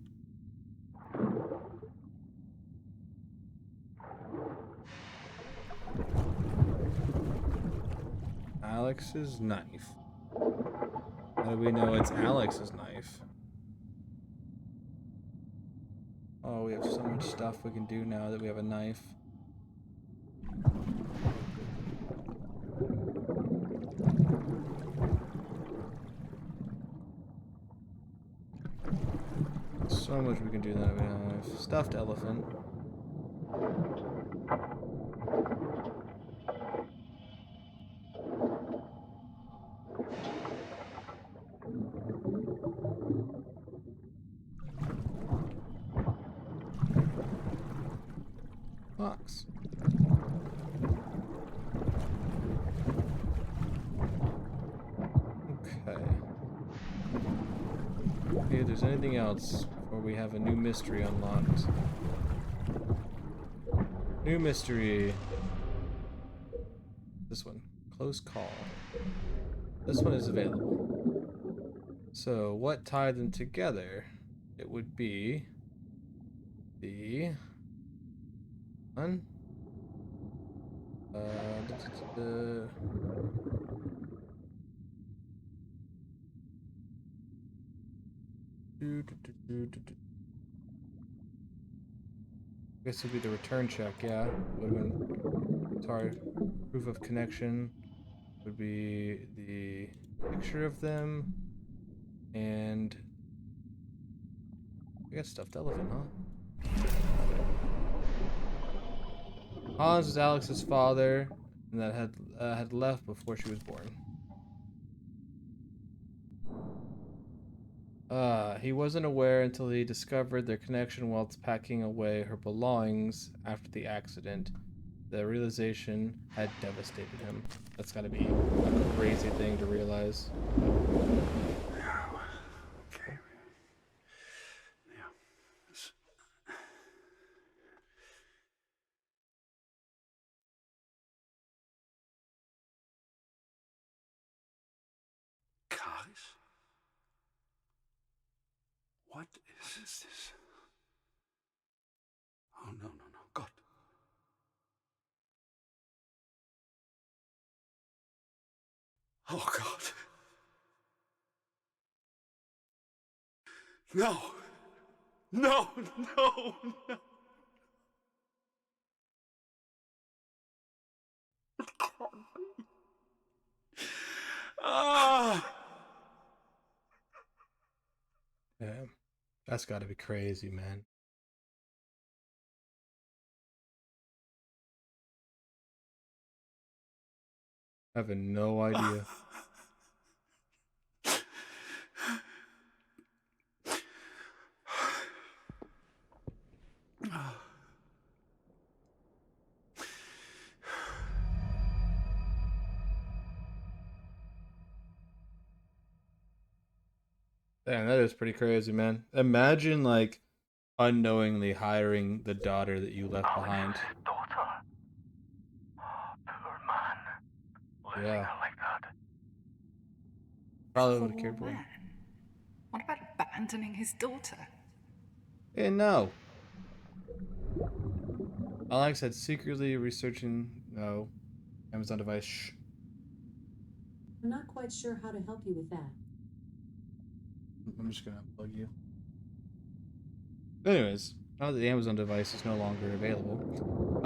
Speaker 3: Alex's knife. How do we know it's Alex's knife? Oh, we have so much stuff we can do now that we have a knife. So much we can do now. We have stuffed elephant. Box. Okay. See if there's anything else before we have a new mystery unlocked. New mystery. This one. Close call. This one is available. So, what tied them together? It would be the one. I guess it would be the return check, yeah. Would have been, sorry, proof of connection would be the picture of them, and I guess stuffed elephant, huh? Hans is Alex's father, and that had left before she was born. He wasn't aware until he discovered their connection whilst packing away her belongings after the accident. The realization had devastated him. That's gotta be a crazy thing to realize.
Speaker 12: Okay. Yeah. Karis? What is this? Oh, no, no, no. God. Oh, God. No. No, no, no. It can't be. Ah.
Speaker 3: Yeah, that's gotta be crazy, man. I have no idea. Damn, that is pretty crazy, man. Imagine like unknowingly hiring the daughter that you left behind.
Speaker 8: Daughter? Poor man. Losing
Speaker 3: Yeah.
Speaker 8: her like that.
Speaker 3: Probably would have cared for her.
Speaker 2: Man. What about abandoning his daughter?
Speaker 3: Hey, no. Alex had secretly researching. No. Amazon device. Shh.
Speaker 14: I'm not quite sure how to help you with that.
Speaker 3: I'm just gonna unplug you. Anyways, now that the Amazon device is no longer available,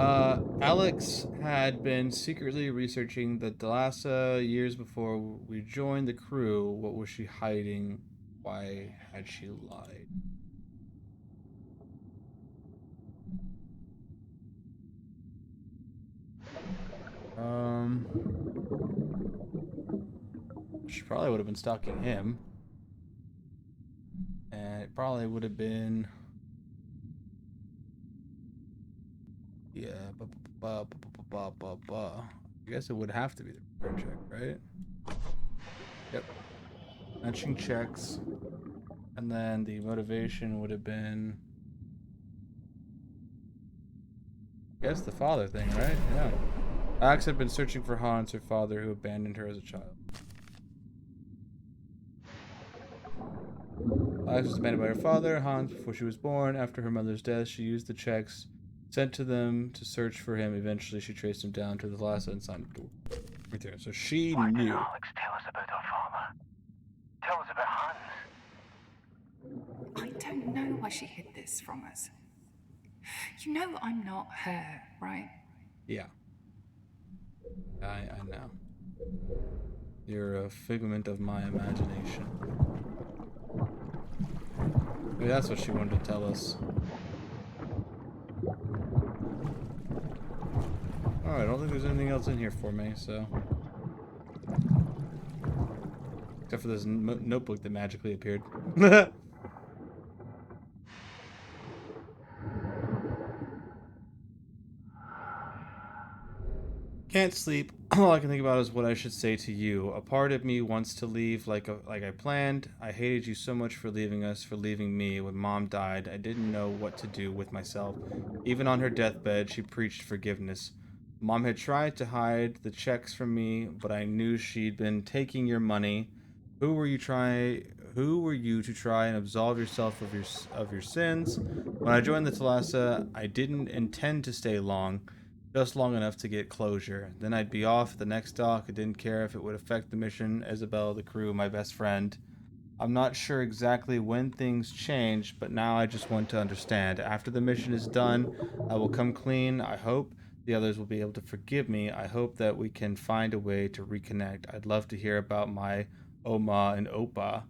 Speaker 3: Alex had been secretly researching the Thalassa years before we joined the crew. What was she hiding? Why had she lied? She probably would have been stalking him. And it probably would have been... Yeah, I guess it would have to be the return check, right? Yep. Matching checks. And then the motivation would have been... I guess the father thing, right? Yeah. Alex had been searching for Hans, her father, who abandoned her as a child. Alex was abandoned by her father, Hans, before she was born. After her mother's death, she used the checks sent to them to search for him. Eventually, she traced him down to the Thalassa and signed the door. Right there. So she
Speaker 8: Why
Speaker 3: knew.
Speaker 8: did Alex tell us about her father? Tell us about Hans.
Speaker 2: I don't know why she hid this from us. You know I'm not her, right?
Speaker 3: Yeah. I know. You're a figment of my imagination. Maybe that's what she wanted to tell us. Alright, I don't think there's anything else in here for me, so... Except for this notebook that magically appeared. Can't sleep. All I can think about is what I should say to you. A part of me wants to leave like I planned. I hated you so much for leaving us, for leaving me. When Mom died, I didn't know what to do with myself. Even on her deathbed, she preached forgiveness. Mom had tried to hide the checks from me, but I knew she'd been taking your money. Who were you to try and absolve yourself of your sins? When I joined the Thalassa, I didn't intend to stay long. Just long enough to get closure. Then I'd be off at the next dock. I didn't care if it would affect the mission. Isabel, the crew, my best friend. I'm not sure exactly when things changed, but now I just want to understand. After the mission is done, I will come clean. I hope the others will be able to forgive me. I hope that we can find a way to reconnect. I'd love to hear about my Oma and Opa.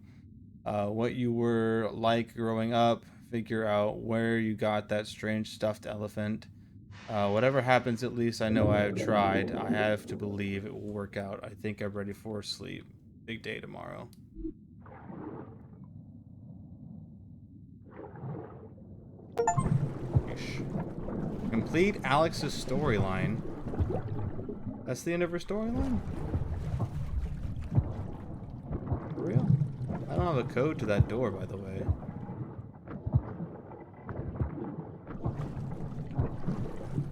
Speaker 3: What you were like growing up. Figure out where you got that strange stuffed elephant. Whatever happens, at least I know I have tried. I have to believe it will work out. I think I'm ready for sleep. Big day tomorrow. Ish. Complete Alex's storyline. That's the end of her storyline? For real? I don't have a code to that door, by the way.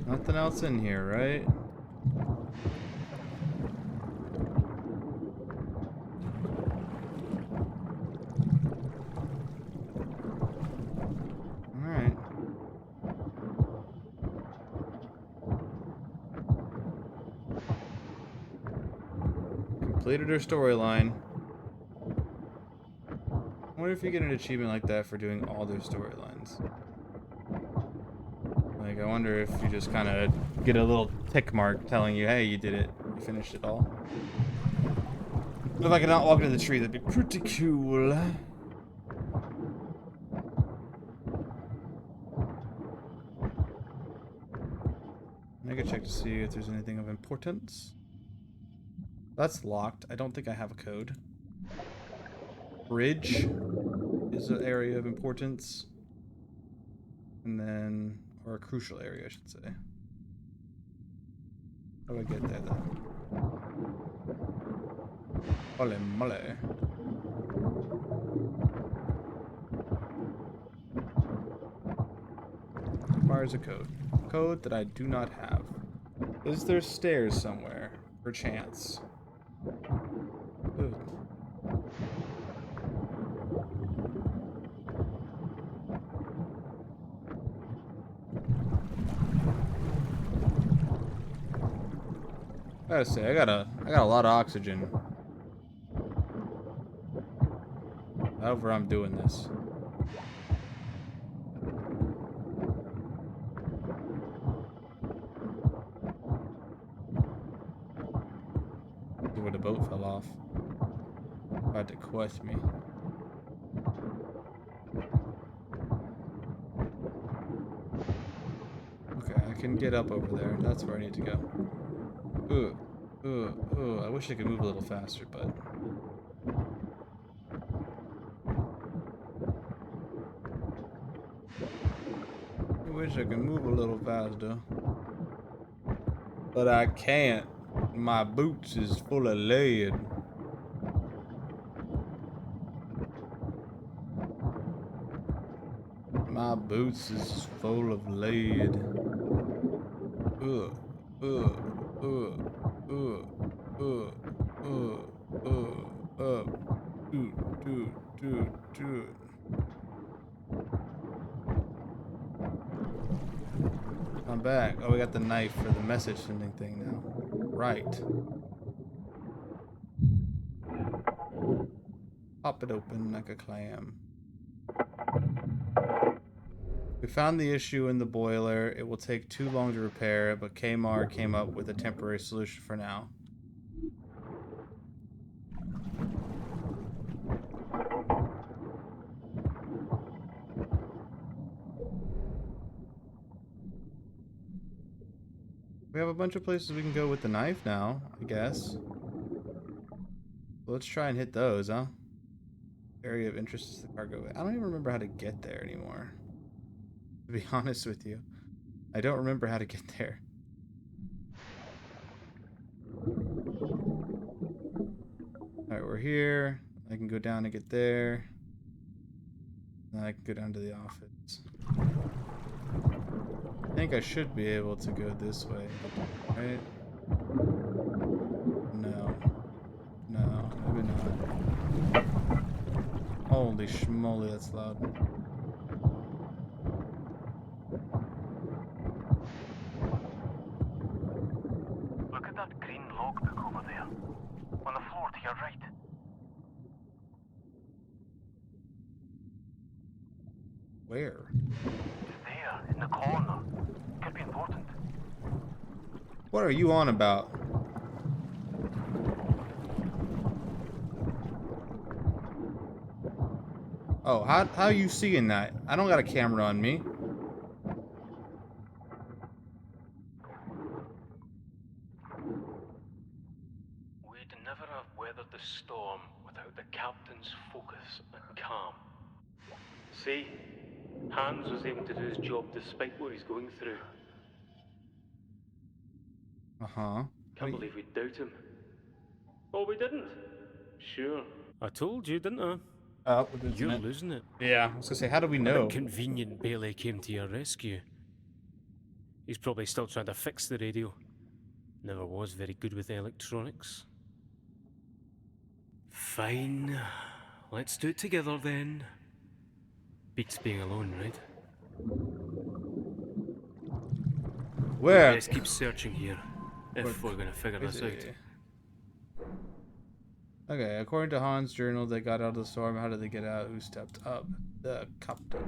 Speaker 3: Nothing else in here, right? Alright. Completed her storyline. I wonder if you get an achievement like that for doing all their storylines. Like, I wonder if you just kind of get a little tick mark telling you, hey, you did it. You finished it all. If I could not walk into the tree, that'd be pretty cool. I can check to see if there's anything of importance. That's locked. I don't think I have a code. Bridge is an area of importance. And then... or a crucial area, I should say. How do I get there, though? Holy moly. requires a code. Code that I do not have. Is there stairs somewhere? Perchance. Ooh. I gotta say, I got a lot of oxygen. However, I'm doing this. Where the boat fell off. Tried to quest me. Okay, I can get up over there. That's where I need to go. Ooh. I wish I could move a little faster, but... I wish I could move a little faster. But I can't. My boots is full of lead. My boots is full of lead. Dude. I'm back. Oh, we got the knife for the message sending thing now. Right. Pop it open like a clam. We found the issue in the boiler. It will take too long to repair it, but Kmar came up with a temporary solution for now. We have a bunch of places we can go with the knife now, I guess. Let's try and hit those, huh? Area of interest is the cargo. I don't even remember how to get there anymore. To be honest with you, I don't remember how to get there. Alright, we're here. I can go down and get there. Then I can go down to the office. I think I should be able to go this way, right? No, maybe not. Holy schmoly, that's loud.
Speaker 8: Look at that green logbook over there. On the floor to your right.
Speaker 3: Where?
Speaker 8: There, in the corner. Could be important.
Speaker 3: What are you on about? Oh, how are you seeing that? I don't got a camera on me.
Speaker 1: We'd never have weathered the storm without the captain's focus and calm. See? Hans was able to do his job despite what he's going through.
Speaker 3: Uh-huh.
Speaker 1: Can't believe we doubt him. Oh, we didn't? Sure. I told you, didn't I?
Speaker 3: Oh,
Speaker 1: you're losing it.
Speaker 3: Yeah, I was gonna say, how do we know?
Speaker 1: Convenient Bailey came to your rescue. He's probably still trying to fix the radio. Never was very good with electronics. Fine. Let's do it together then. Beats being alone, right?
Speaker 3: Where?
Speaker 1: Let's keep searching here, if we're gonna figure this out.
Speaker 3: Okay, according to Hans' journal, they got out of the storm. How did they get out? Who stepped up? The captain.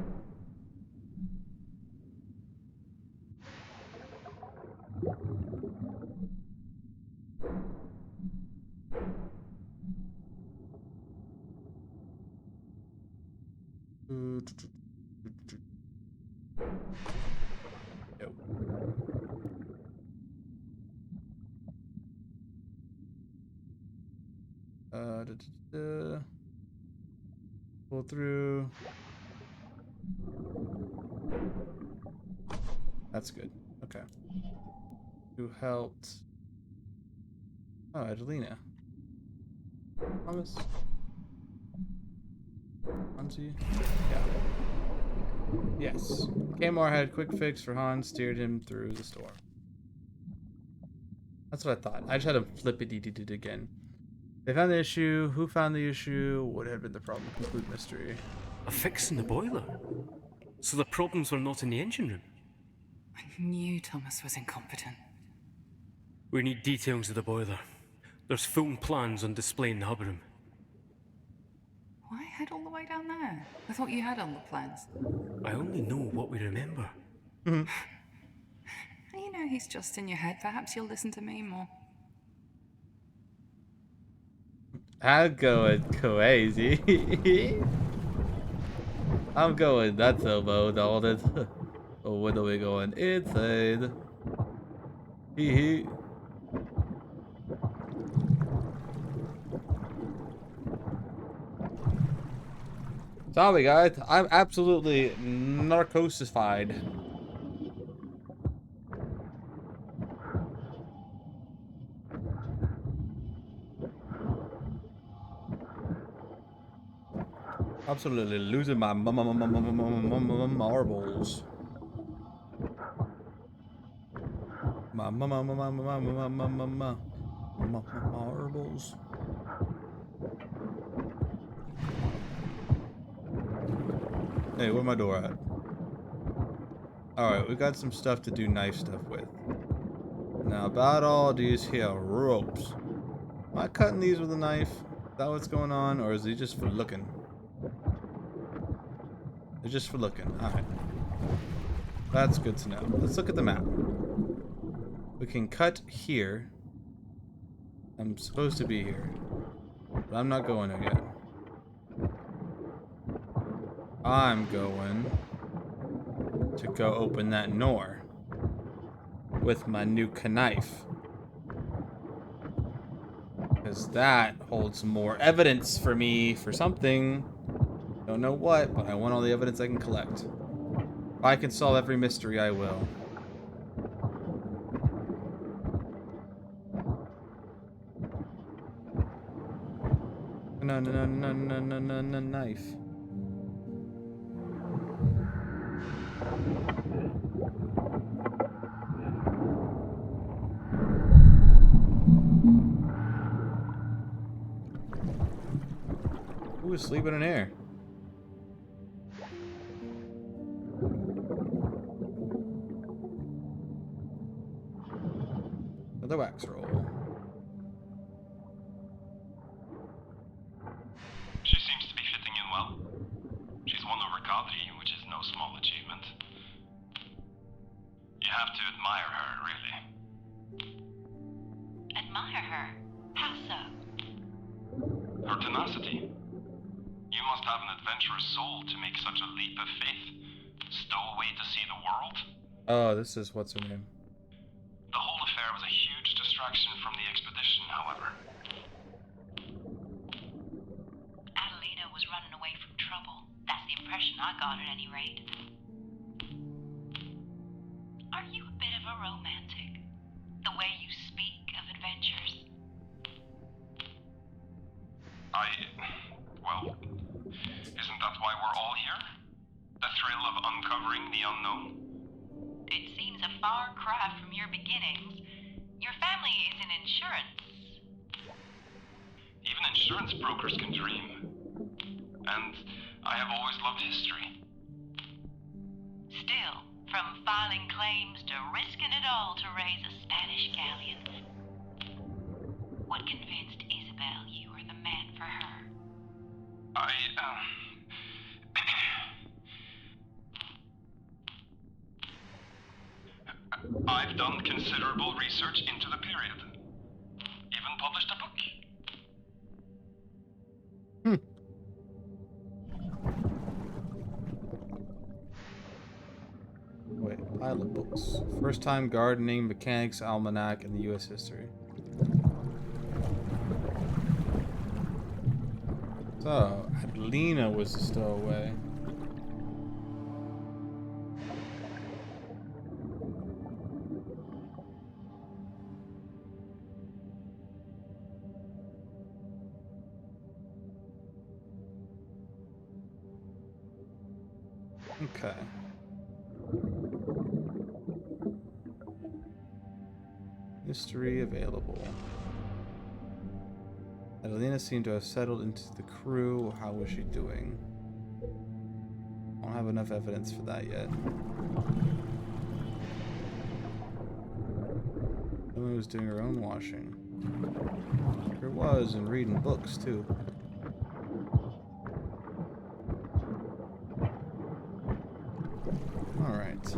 Speaker 3: Yep. Pull through. That's good. Okay. Who helped? Oh, Adelina. Thomas. Hansi. Yeah. Yes. Kamar had a quick fix for Hans, steered him through the storm. That's what I thought. I just had to flip it again. They found the issue. Who found the issue? What had been the problem? Complete mystery.
Speaker 1: A fix in the boiler? So the problems were not in the engine room?
Speaker 2: I knew Thomas was incompetent.
Speaker 1: We need details of the boiler. There's full plans on display in the hub room.
Speaker 2: Why head all the way down there? I thought you had all the plans.
Speaker 1: I only know what we remember.
Speaker 2: You know he's just in your head. Perhaps you'll listen to me more.
Speaker 3: I'm going crazy. I'm going nuts, mode all this. Oh, when are we going insane? Hee hee. Sorry, guys. I'm absolutely narcosified. Absolutely losing my marbles. My marbles. Hey, where my door at? Alright, we got some stuff to do knife stuff with. Now, about all these here ropes. Am I cutting these with a knife? Is that what's going on? Or is he just for looking? They're just for looking. Alright. That's good to know. Let's look at the map. We can cut here. I'm supposed to be here. But I'm not going there yet. I'm going to go open that door with my new knife. Because that holds more evidence for me for something. Don't know what, but I want all the evidence I can collect. If I can solve every mystery, I will. No, knife. Who is sleeping in here? Another wax roll.
Speaker 10: She seems to be fitting in well. She's won over Kadri, which is no small achievement. You have to admire her, really.
Speaker 9: Admire her? How so?
Speaker 10: Her tenacity. You must have an adventurous soul to make such a leap of faith. Stowaway to see the world?
Speaker 3: Oh, this is what's her name.
Speaker 10: The whole affair was a huge distraction from the expedition, however.
Speaker 9: Adelina was running away from trouble. That's the impression I got at any rate. Are you a bit of a romantic? The way you speak of adventures?
Speaker 10: Well, isn't that why we're all here? The thrill of uncovering the unknown?
Speaker 9: It seems a far cry from your beginnings. Your family is in insurance.
Speaker 10: Even insurance brokers can dream. And I have always loved history.
Speaker 9: Still, from filing claims to risking it all to raise a Spanish galleon. What convinced Isabel you were the man for her?
Speaker 10: I've done considerable research into the period. Even published a book.
Speaker 3: Wait, pile of books. First time gardening, mechanics, almanac, and the U.S. history. So, Adelina was a stowaway. Okay. History available. Adelina seemed to have settled into the crew. How was she doing? I don't have enough evidence for that yet. Emily was doing her own washing. Sure was, and reading books too. Alright.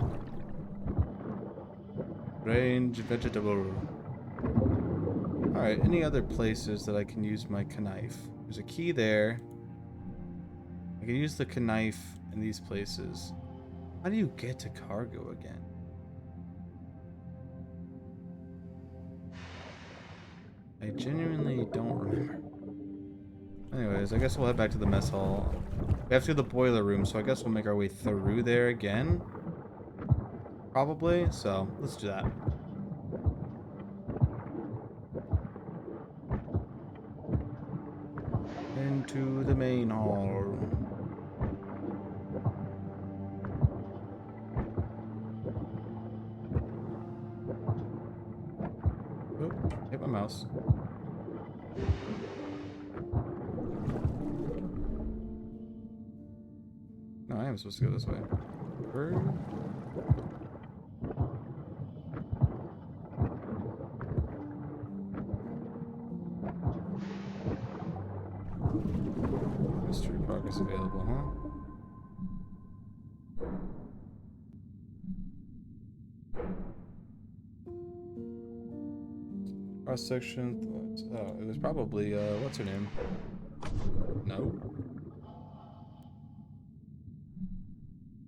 Speaker 3: Range vegetable. Alright, any other places that I can use my knife? There's a key there. I can use the knife in these places. How do you get to cargo again? I genuinely don't remember. Anyways, I guess we'll head back to the mess hall. We have to the boiler room, so I guess we'll make our way through there again. Probably, so let's do that. Into the main hall. Oop, hit my mouse. No, I am supposed to go this way. Mystery progress available, huh? Cross section. Oh, it was probably what's her name? No.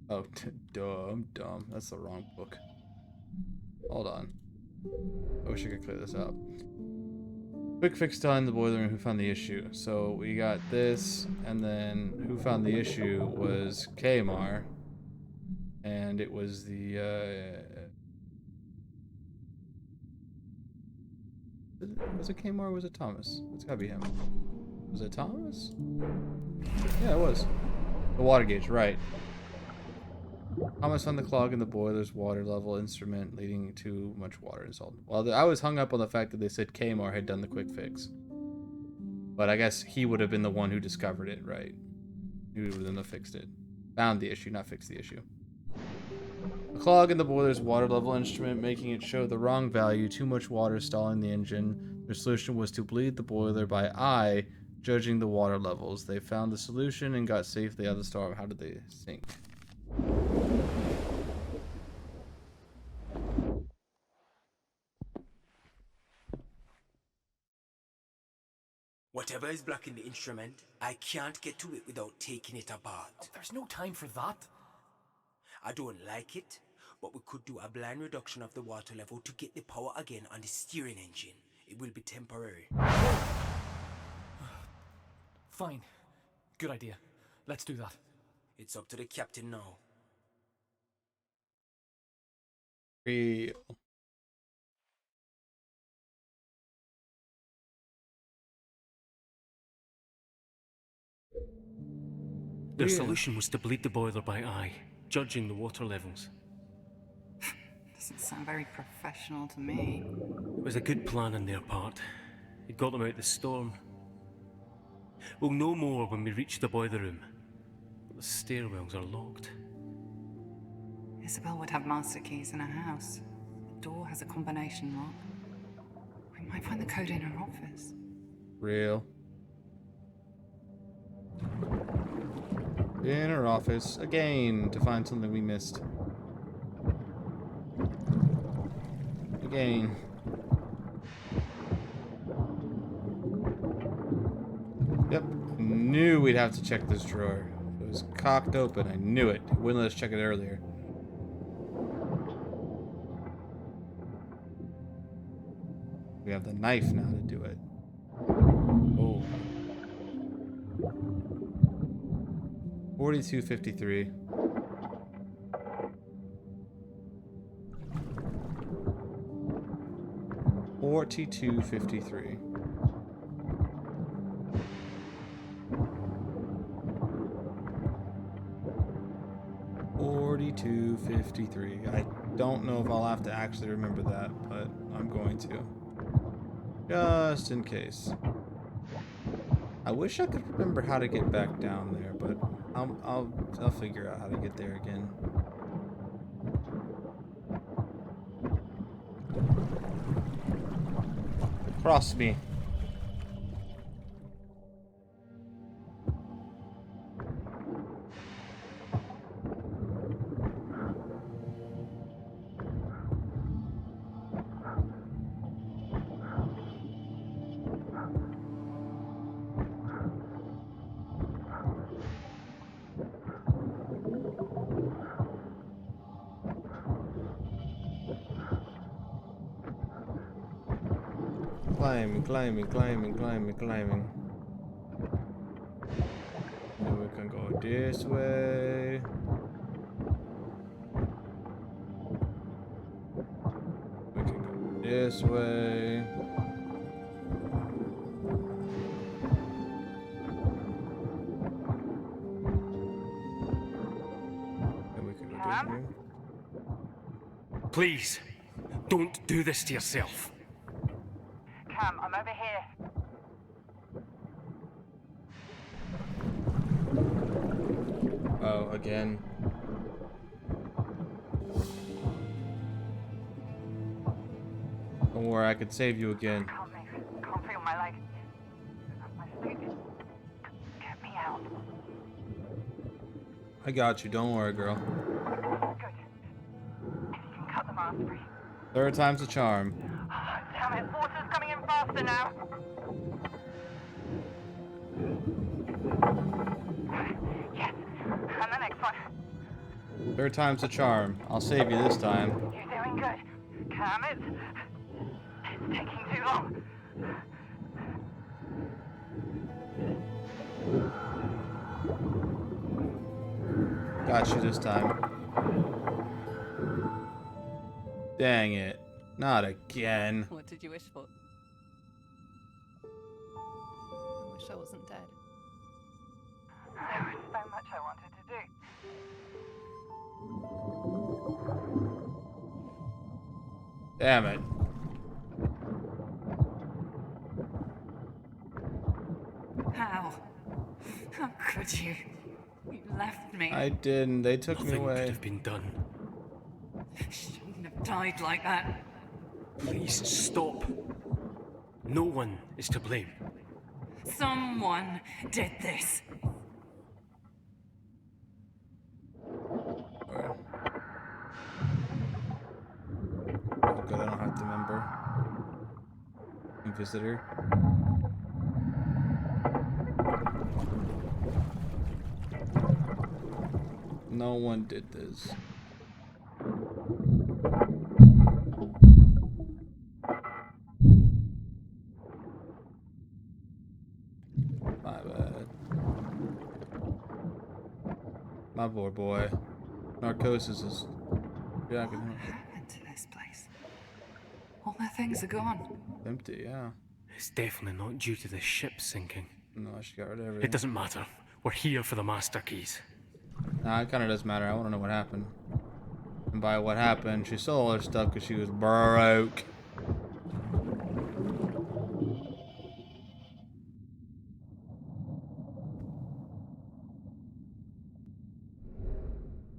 Speaker 3: Oh, dumb. That's the wrong book. Hold on. I wish I could clear this up. Quick fix done in the boiler room. Who found the issue? So we got this, and then who found the issue was Kmar, and it was the was it Kmar or was it Thomas? It's gotta be him. Was it Thomas? Yeah, it was. The water gauge, right. Thomas found the clog in the boiler's water level instrument, leading to much water and salt. Well, I was hung up on the fact that they said Kmar had done the quick fix. But I guess he would have been the one who discovered it, right? He would have been the fixed it. Found the issue, not fixed the issue. A clog in the boiler's water level instrument, making it show the wrong value, too much water stalling the engine. Their solution was to bleed the boiler by eye, judging the water levels. They found the solution and got safely out of the storm. How did they sink?
Speaker 4: Whatever is blocking the instrument, I can't get to it without taking it apart.
Speaker 13: Oh, there's no time for that.
Speaker 4: I don't like it, but we could do a blind reduction of the water level to get the power again on the steering engine. It will be temporary.
Speaker 13: Fine. Good idea. Let's do that.
Speaker 4: It's up to the captain now.
Speaker 3: Real.
Speaker 1: Their solution was to bleed the boiler by eye, judging the water levels.
Speaker 2: Doesn't sound very professional to me.
Speaker 1: It was a good plan on their part. It got them out the storm. We'll know more when we reach the boiler room. But the stairwells are locked.
Speaker 2: Isabel would have master keys in her house. The door has a combination lock. We might find the code in her office.
Speaker 3: Real. In her office again to find something we missed. Again. Yep. Knew we'd have to check this drawer. It was cocked open. I knew it. Wouldn't let us check it earlier. We have the knife now to do it. Oh. 4253. $42.53. 4253. I don't know if I'll have to actually remember that, but I'm going to. Just in case. I wish I could remember how to get back down there, but I'll figure out how to get there again. Cross me. Climbing, climbing, climbing, climbing, climbing. So we can go this way. We can go this way. And we can go this way.
Speaker 12: Please, don't do this to yourself.
Speaker 11: Cam, I'm over here.
Speaker 3: Oh, again. Don't worry, I could save you again.
Speaker 11: I can't move. Can't feel my leg. My suit. Get me out.
Speaker 3: I got you, don't worry, girl.
Speaker 11: Good. If you can cut the mask free.
Speaker 3: Third time's a charm.
Speaker 11: Oh, damn it. Water's coming in faster now. Yes. And the next one.
Speaker 3: Third time's a charm. I'll save you this time.
Speaker 11: You're doing good. Cam, it's taking too long.
Speaker 3: Got you this time. Dang it. Not again.
Speaker 2: What did you wish for? I wish I wasn't dead.
Speaker 11: There was so much I wanted to do.
Speaker 3: Damn it.
Speaker 2: How? How could you? You left me.
Speaker 3: I didn't. They took me
Speaker 12: Nothing
Speaker 3: away.
Speaker 12: could have been done.
Speaker 2: Shouldn't have died like that.
Speaker 12: Please stop. No one is to blame.
Speaker 2: Someone did this.
Speaker 3: Oh, good. I don't have to remember. Visitor. No one did this. My bad. My poor boy. Narcosis is jacking him.
Speaker 2: What happened to this place? All their things are gone.
Speaker 3: Empty, yeah.
Speaker 12: It's definitely not due to the ship sinking.
Speaker 3: No, she got rid of everything.
Speaker 12: It doesn't matter. We're here for the master keys.
Speaker 3: Nah, it kind of does matter. I want to know what happened. And by what happened, she sold all her stuff because she was broke.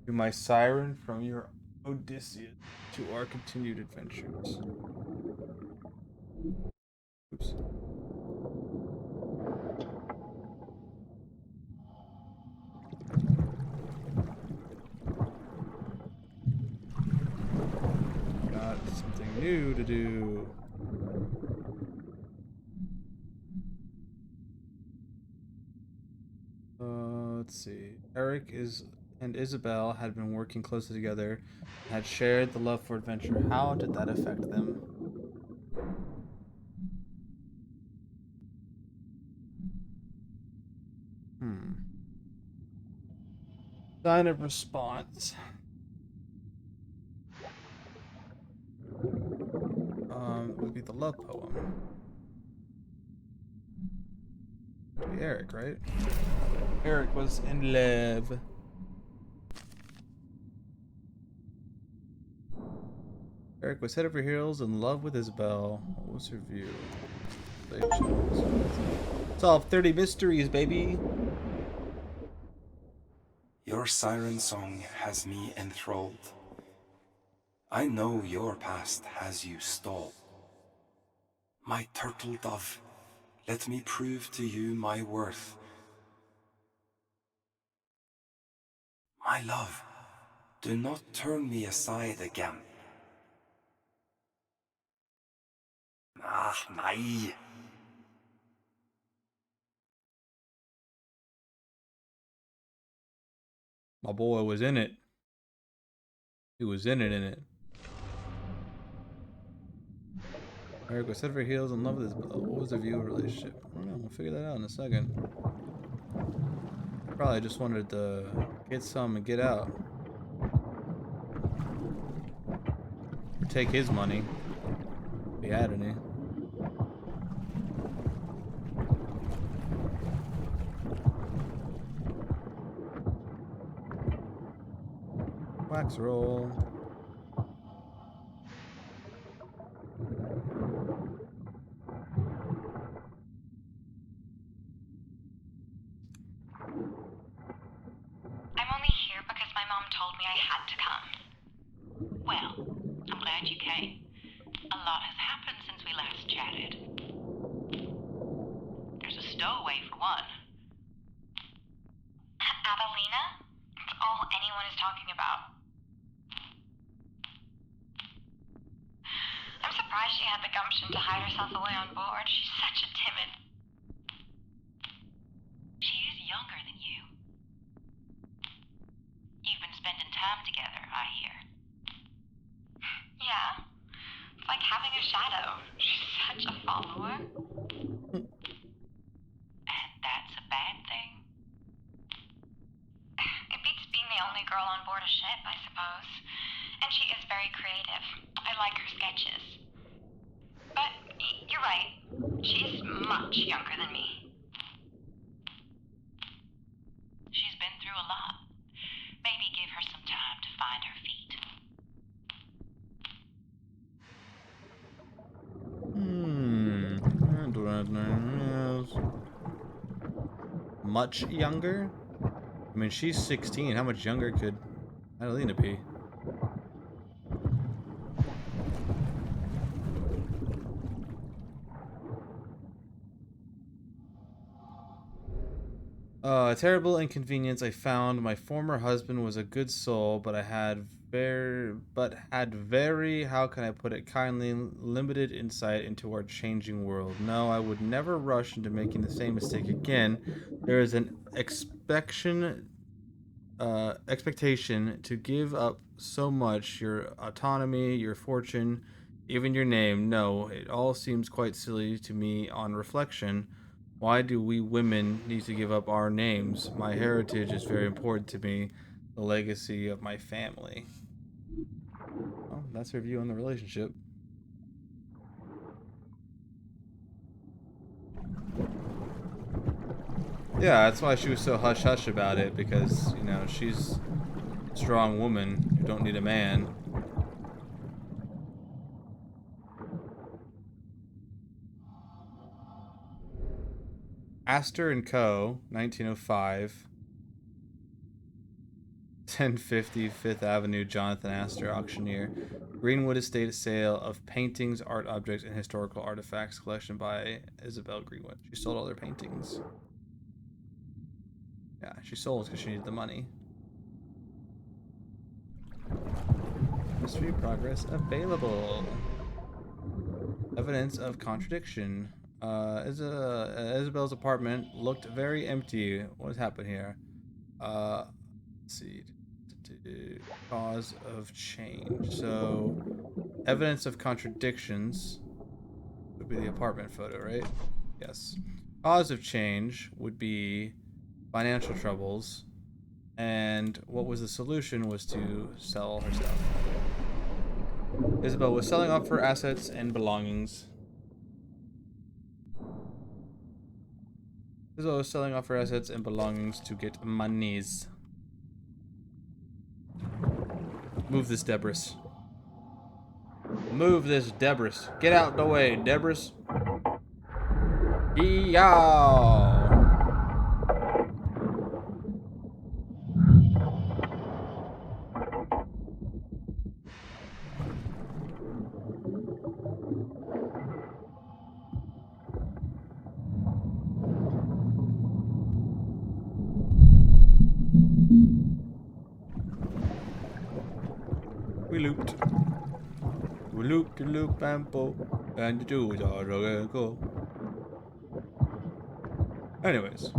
Speaker 3: To my siren from your Odysseus to our continued adventures. Oops. Got something new to do. Let's see. Eric and Isabel had been working closely together and had shared the love for adventure. How did that affect them? Sign of response. Would be the love poem. Would be Eric, right? Eric was in love. Eric was head over heels in love with Isabel. What was her view? Solve 30 mysteries, baby.
Speaker 15: Your siren song has me enthralled. I know your past has you stalled. My turtle dove, let me prove to you my worth. My love, do not turn me aside again. Ah, nej.
Speaker 3: My boy was in it. He was in it. Eric was head over heels in love with Isabel. What was their view of relationship? I don't know. We'll figure that out in a second. Probably just wanted to get some and get out. Or take his money. If he had any. Wax roll.
Speaker 6: I'm only here because my mom told me I had to come.
Speaker 9: Well, I'm glad you came. A lot has happened since we last chatted. There's a stowaway for one.
Speaker 6: Adelina? It's all anyone is talking about. I'm surprised she had the gumption to hide herself away on board. She's such a timid...
Speaker 9: She is younger than you. You've been spending time together, I hear.
Speaker 6: Yeah. It's like having a shadow. She's such a follower.
Speaker 9: And that's a bad thing?
Speaker 6: It beats being the only girl on board a ship, I suppose. And she is very creative. I like her sketches. But you're right. She's much younger than me.
Speaker 9: She's been through a lot. Maybe give her some time to find her feet.
Speaker 3: Much younger? I mean, she's 16. How much younger could Adelina be? A terrible inconvenience I found. My former husband was a good soul, but had very, how can I put it kindly, limited insight into our changing world. No, I would never rush into making the same mistake again. There is an expectation to give up so much, your autonomy, your fortune, even your name. No, it all seems quite silly to me on reflection. Why do we women need to give up our names? My heritage is very important to me, the legacy of my family. Well, that's her view on the relationship. Yeah, that's why she was so hush-hush about it, because, you know, she's a strong woman who don't need a man. Astor & Co., 1905. 1050 Fifth Avenue, Jonathan Astor, auctioneer. Greenwood Estate sale of paintings, art objects, and historical artifacts collection by Isabel Greenwood. She sold all their paintings. Yeah, she sold because she needed the money. Mystery progress available. Evidence of contradiction. Isabel's apartment looked very empty. What has happened here? Let's see. Cause of change. So, evidence of contradictions would be the apartment photo, right? Yes. Cause of change would be financial troubles. And what was the solution was to sell her stuff. Isabel was selling off her assets and belongings. Isabel was selling off her assets and belongings to get monies. Move this, Debris. Move this, Debris. Get out the way, Debris. Yeehaw! We looped. We looped the loop and po, and the two are go. Anyways,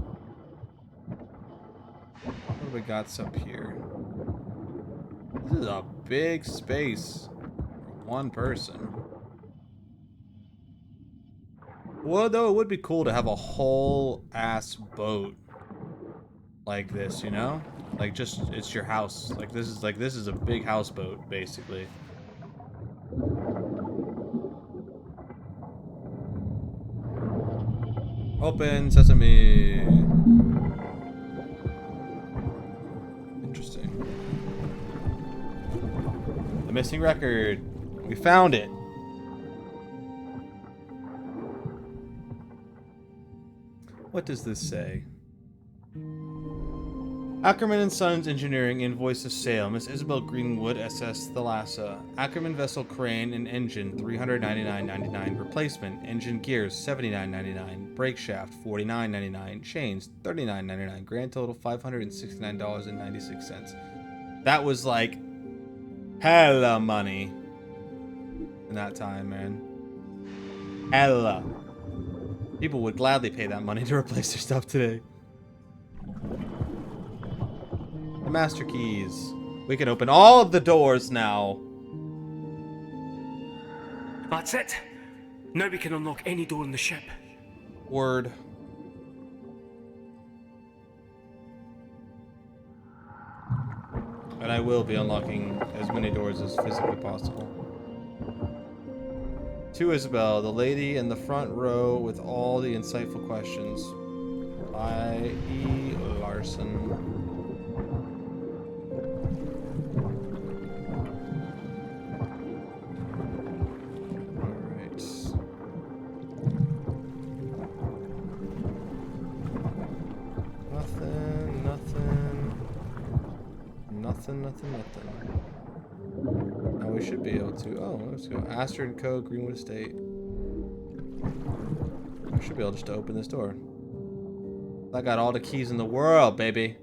Speaker 3: what do we got up here? This is a big space for one person. Well, though, it would be cool to have a whole ass boat like this, you know? Like, just it's your house. Like this is a big houseboat, basically. Open sesame. Interesting. The missing record. We found it. What does this say? Ackerman and Sons Engineering invoice of sale. Miss Isabel Greenwood, SS Thalassa. Ackerman vessel crane and engine $399.99. Replacement engine gears $79.99. Brake shaft $49.99. Chains $39.99. Grand total $569.96. That was like hella money in that time, man. Hella. People would gladly pay that money to replace their stuff today. The master keys. We can open all of the doors now.
Speaker 12: That's it. Now we can unlock any door in the ship.
Speaker 3: Word. And I will be unlocking as many doors as physically possible. To Isabel, the lady in the front row with all the insightful questions. By E. Larson. Nothing. Now we should be able to. Oh, let's go. Astor and Co. Greenwood Estate. I should be able just to open this door. I got all the keys in the world, baby.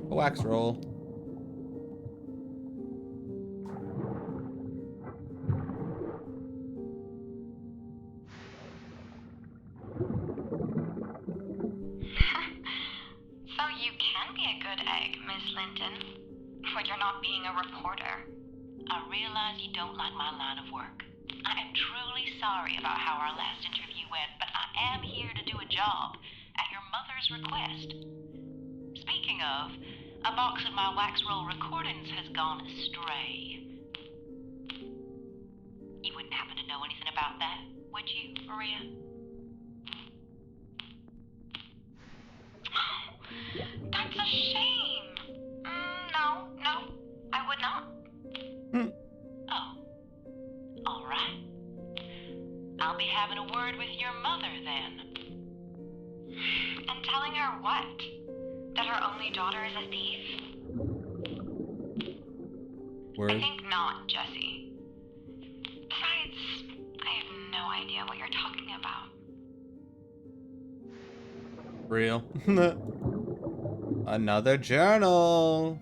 Speaker 3: A wax roll.
Speaker 6: So you can be a good egg, Miss Linton, when you're not being a reporter.
Speaker 9: I realize you don't like my line of work. I am truly sorry about how our last interview went, but I am here to do a job at your mother's request. Speaking of, a box of my wax roll recordings has gone astray. You wouldn't happen to know anything about that, would you, Maria?
Speaker 6: That's a shame. No, I would not.
Speaker 9: Oh, all right. I'll be having a word with your mother then.
Speaker 6: And telling her what? That her only daughter is a thief?
Speaker 3: Word.
Speaker 6: I think not, Jesse. Besides, I have no idea what you're talking about.
Speaker 3: Real. Another journal.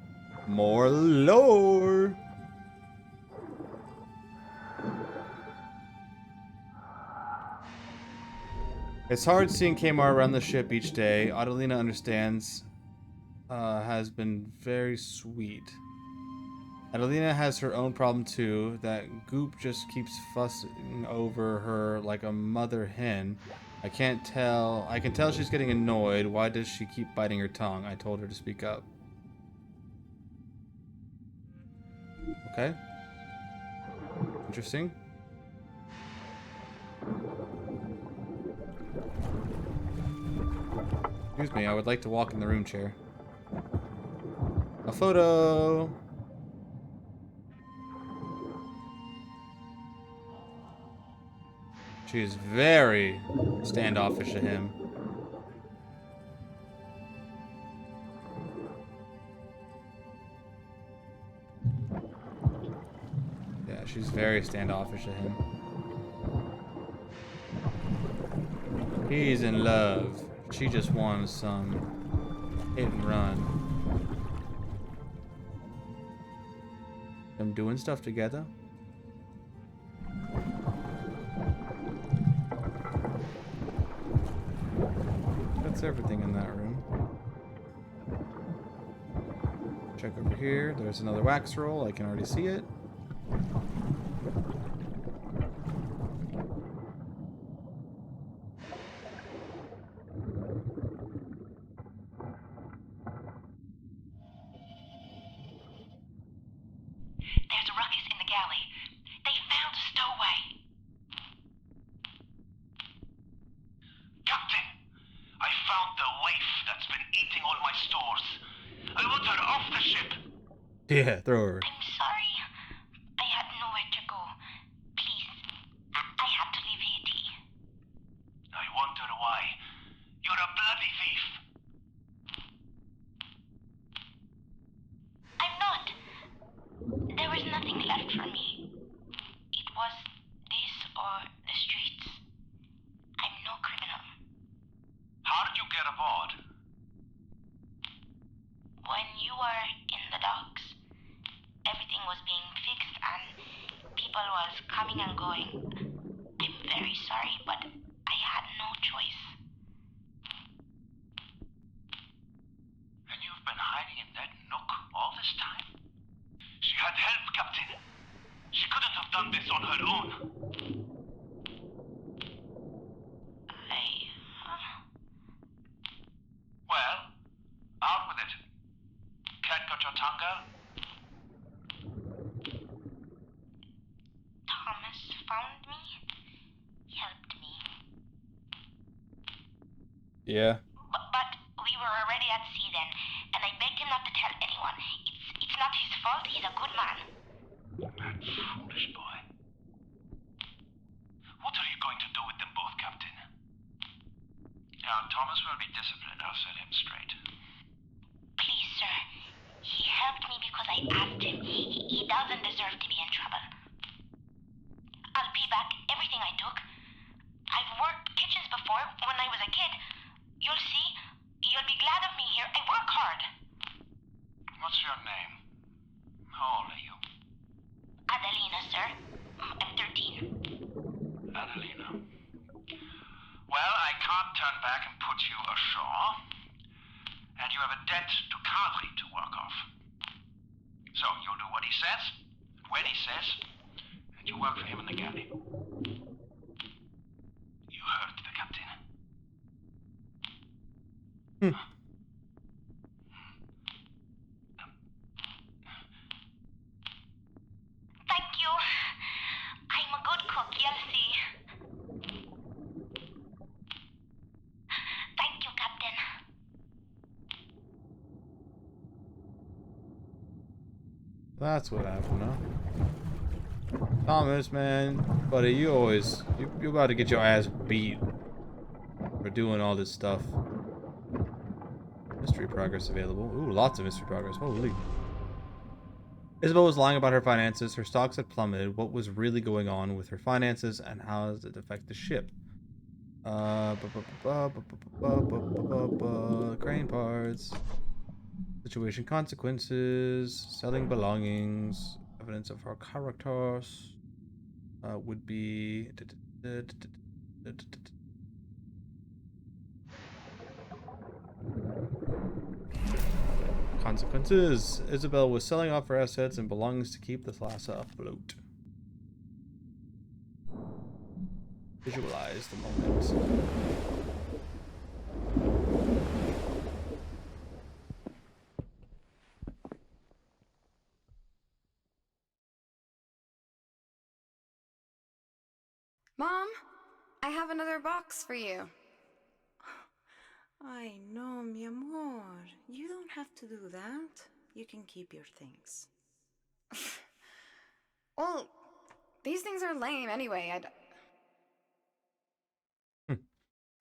Speaker 3: More lore. It's hard seeing Kmart around the ship each day. Adelina understands. Has been very sweet. Adelina has her own problem too. That Goop just keeps fussing over her like a mother hen. I can tell she's getting annoyed. Why does she keep biting her tongue? I told her to speak up. Okay. Interesting. Excuse me, I would like to walk in the room chair. A photo! She is very standoffish to him. Yeah, she's very standoffish to him. He's in love. She just wants some hit and run. Them doing stuff together. That's everything in that room. Check over here. There's another wax roll. I can already see it.
Speaker 9: There's a ruckus in the galley. They found a stowaway.
Speaker 10: Captain, I found the waif that's been eating all my stores. I want her off the ship.
Speaker 3: Yeah, throw her.
Speaker 9: I'm sorry. I had nowhere to go. Please. I had to leave Haiti.
Speaker 10: I wonder why. You're a bloody thief.
Speaker 9: I'm not. There was nothing left for me. It was this or the streets. I'm no criminal.
Speaker 10: How did you get aboard?
Speaker 9: When you were in the docks, everything was being fixed and people was coming and going. I'm very sorry, but I had no choice.
Speaker 10: And you've been hiding in that nook all this time? She had help, Captain. She couldn't have done this on her own. Well, out with it. Cat got your tongue, girl?
Speaker 9: Thomas found me, helped me.
Speaker 3: Yeah.
Speaker 9: But we were already at sea then, and I begged him not to tell anyone. It's not his fault, he's a good man.
Speaker 10: That foolish boy. What are you going to do with them both, Captain? Now, Thomas will be disciplined. I'll set him straight.
Speaker 9: Please, sir. He helped me because I asked him. He doesn't deserve to be in trouble. I'll pay back everything I took. I've worked kitchens before when I was a kid. You'll see. You'll be glad of me here. I work hard.
Speaker 10: What's your name? How old are you?
Speaker 9: Adelina, sir. I'm 13.
Speaker 10: Adelina. Well, I can't turn back and put you ashore. And you have a debt to Carly to work off. So, you'll do what he says, when he says, and you work for him in the galley. You heard the captain.
Speaker 9: Thank you. I'm a good cook, you'll see. Thank you, Captain.
Speaker 3: That's what happened, huh? Thomas, man, buddy, you about to get your ass beat for doing all this stuff. Mystery progress available. Ooh, lots of mystery progress. Holy. Isabel was lying about her finances. Her stocks had plummeted. What was really going on with her finances, and how does it affect the ship? Crane parts. Situation consequences. Selling belongings. Evidence of her characters. Would be. Consequences. Isabel was selling off her assets and belongings to keep the Thalassa afloat. Visualize the moment.
Speaker 16: Mom, I have another box for you.
Speaker 5: I know, mi amor. You don't have to do that. You can keep your things.
Speaker 16: Well, these things are lame anyway.
Speaker 3: You're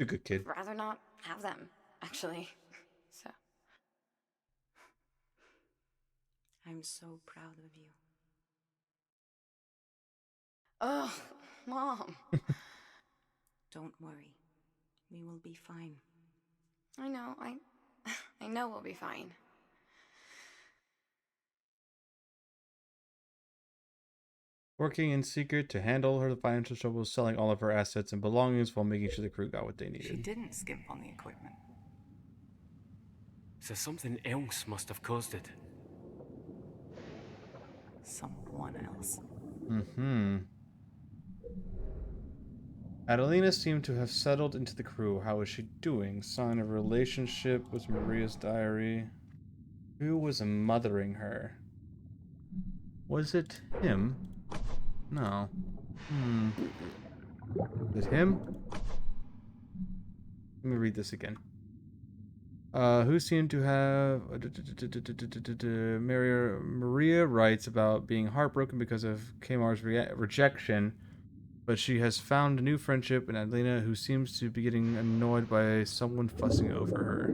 Speaker 3: a good kid.
Speaker 16: rather not have them, actually. So.
Speaker 5: I'm so proud of you.
Speaker 16: Oh, Mom.
Speaker 5: Don't worry. We will be fine.
Speaker 16: I know. I know we'll be fine.
Speaker 3: Working in secret to handle her financial troubles, selling all of her assets and belongings while making sure the crew got what they needed.
Speaker 2: She didn't skimp on the equipment.
Speaker 1: So something else must have caused it.
Speaker 2: Someone else.
Speaker 3: Mm-hmm. Adelina seemed to have settled into the crew. How was she doing? Sign of relationship was Maria's diary. Who was mothering her? Was it him? No. Is it him? Let me read this again. Who seemed to have... Maria writes about being heartbroken because of Kamar's rejection, but she has found a new friendship in Adelina, who seems to be getting annoyed by someone fussing over her.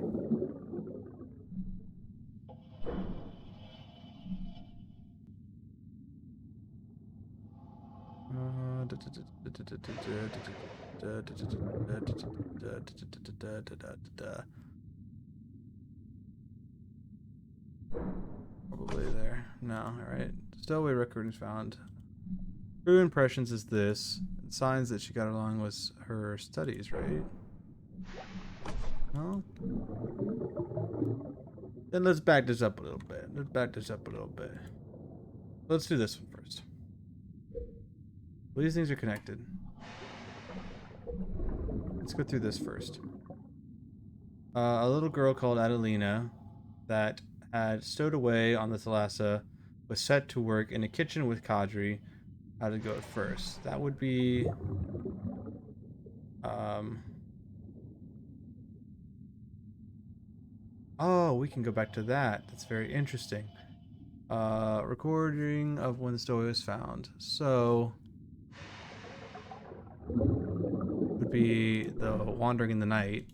Speaker 3: Probably there. No, alright. Stowaway record is found. True impressions is this. And signs that she got along was her studies, right? No? Then let's back this up a little bit. Let's do this one first. Well, these things are connected. Let's go through this first. A little girl called Adelina that had stowed away on the Thalassa was set to work in a kitchen with Kadri. How to go first? That would be... Oh, we can go back to that. That's very interesting. Recording of when the stowaway was found. So... would be the wandering in the night.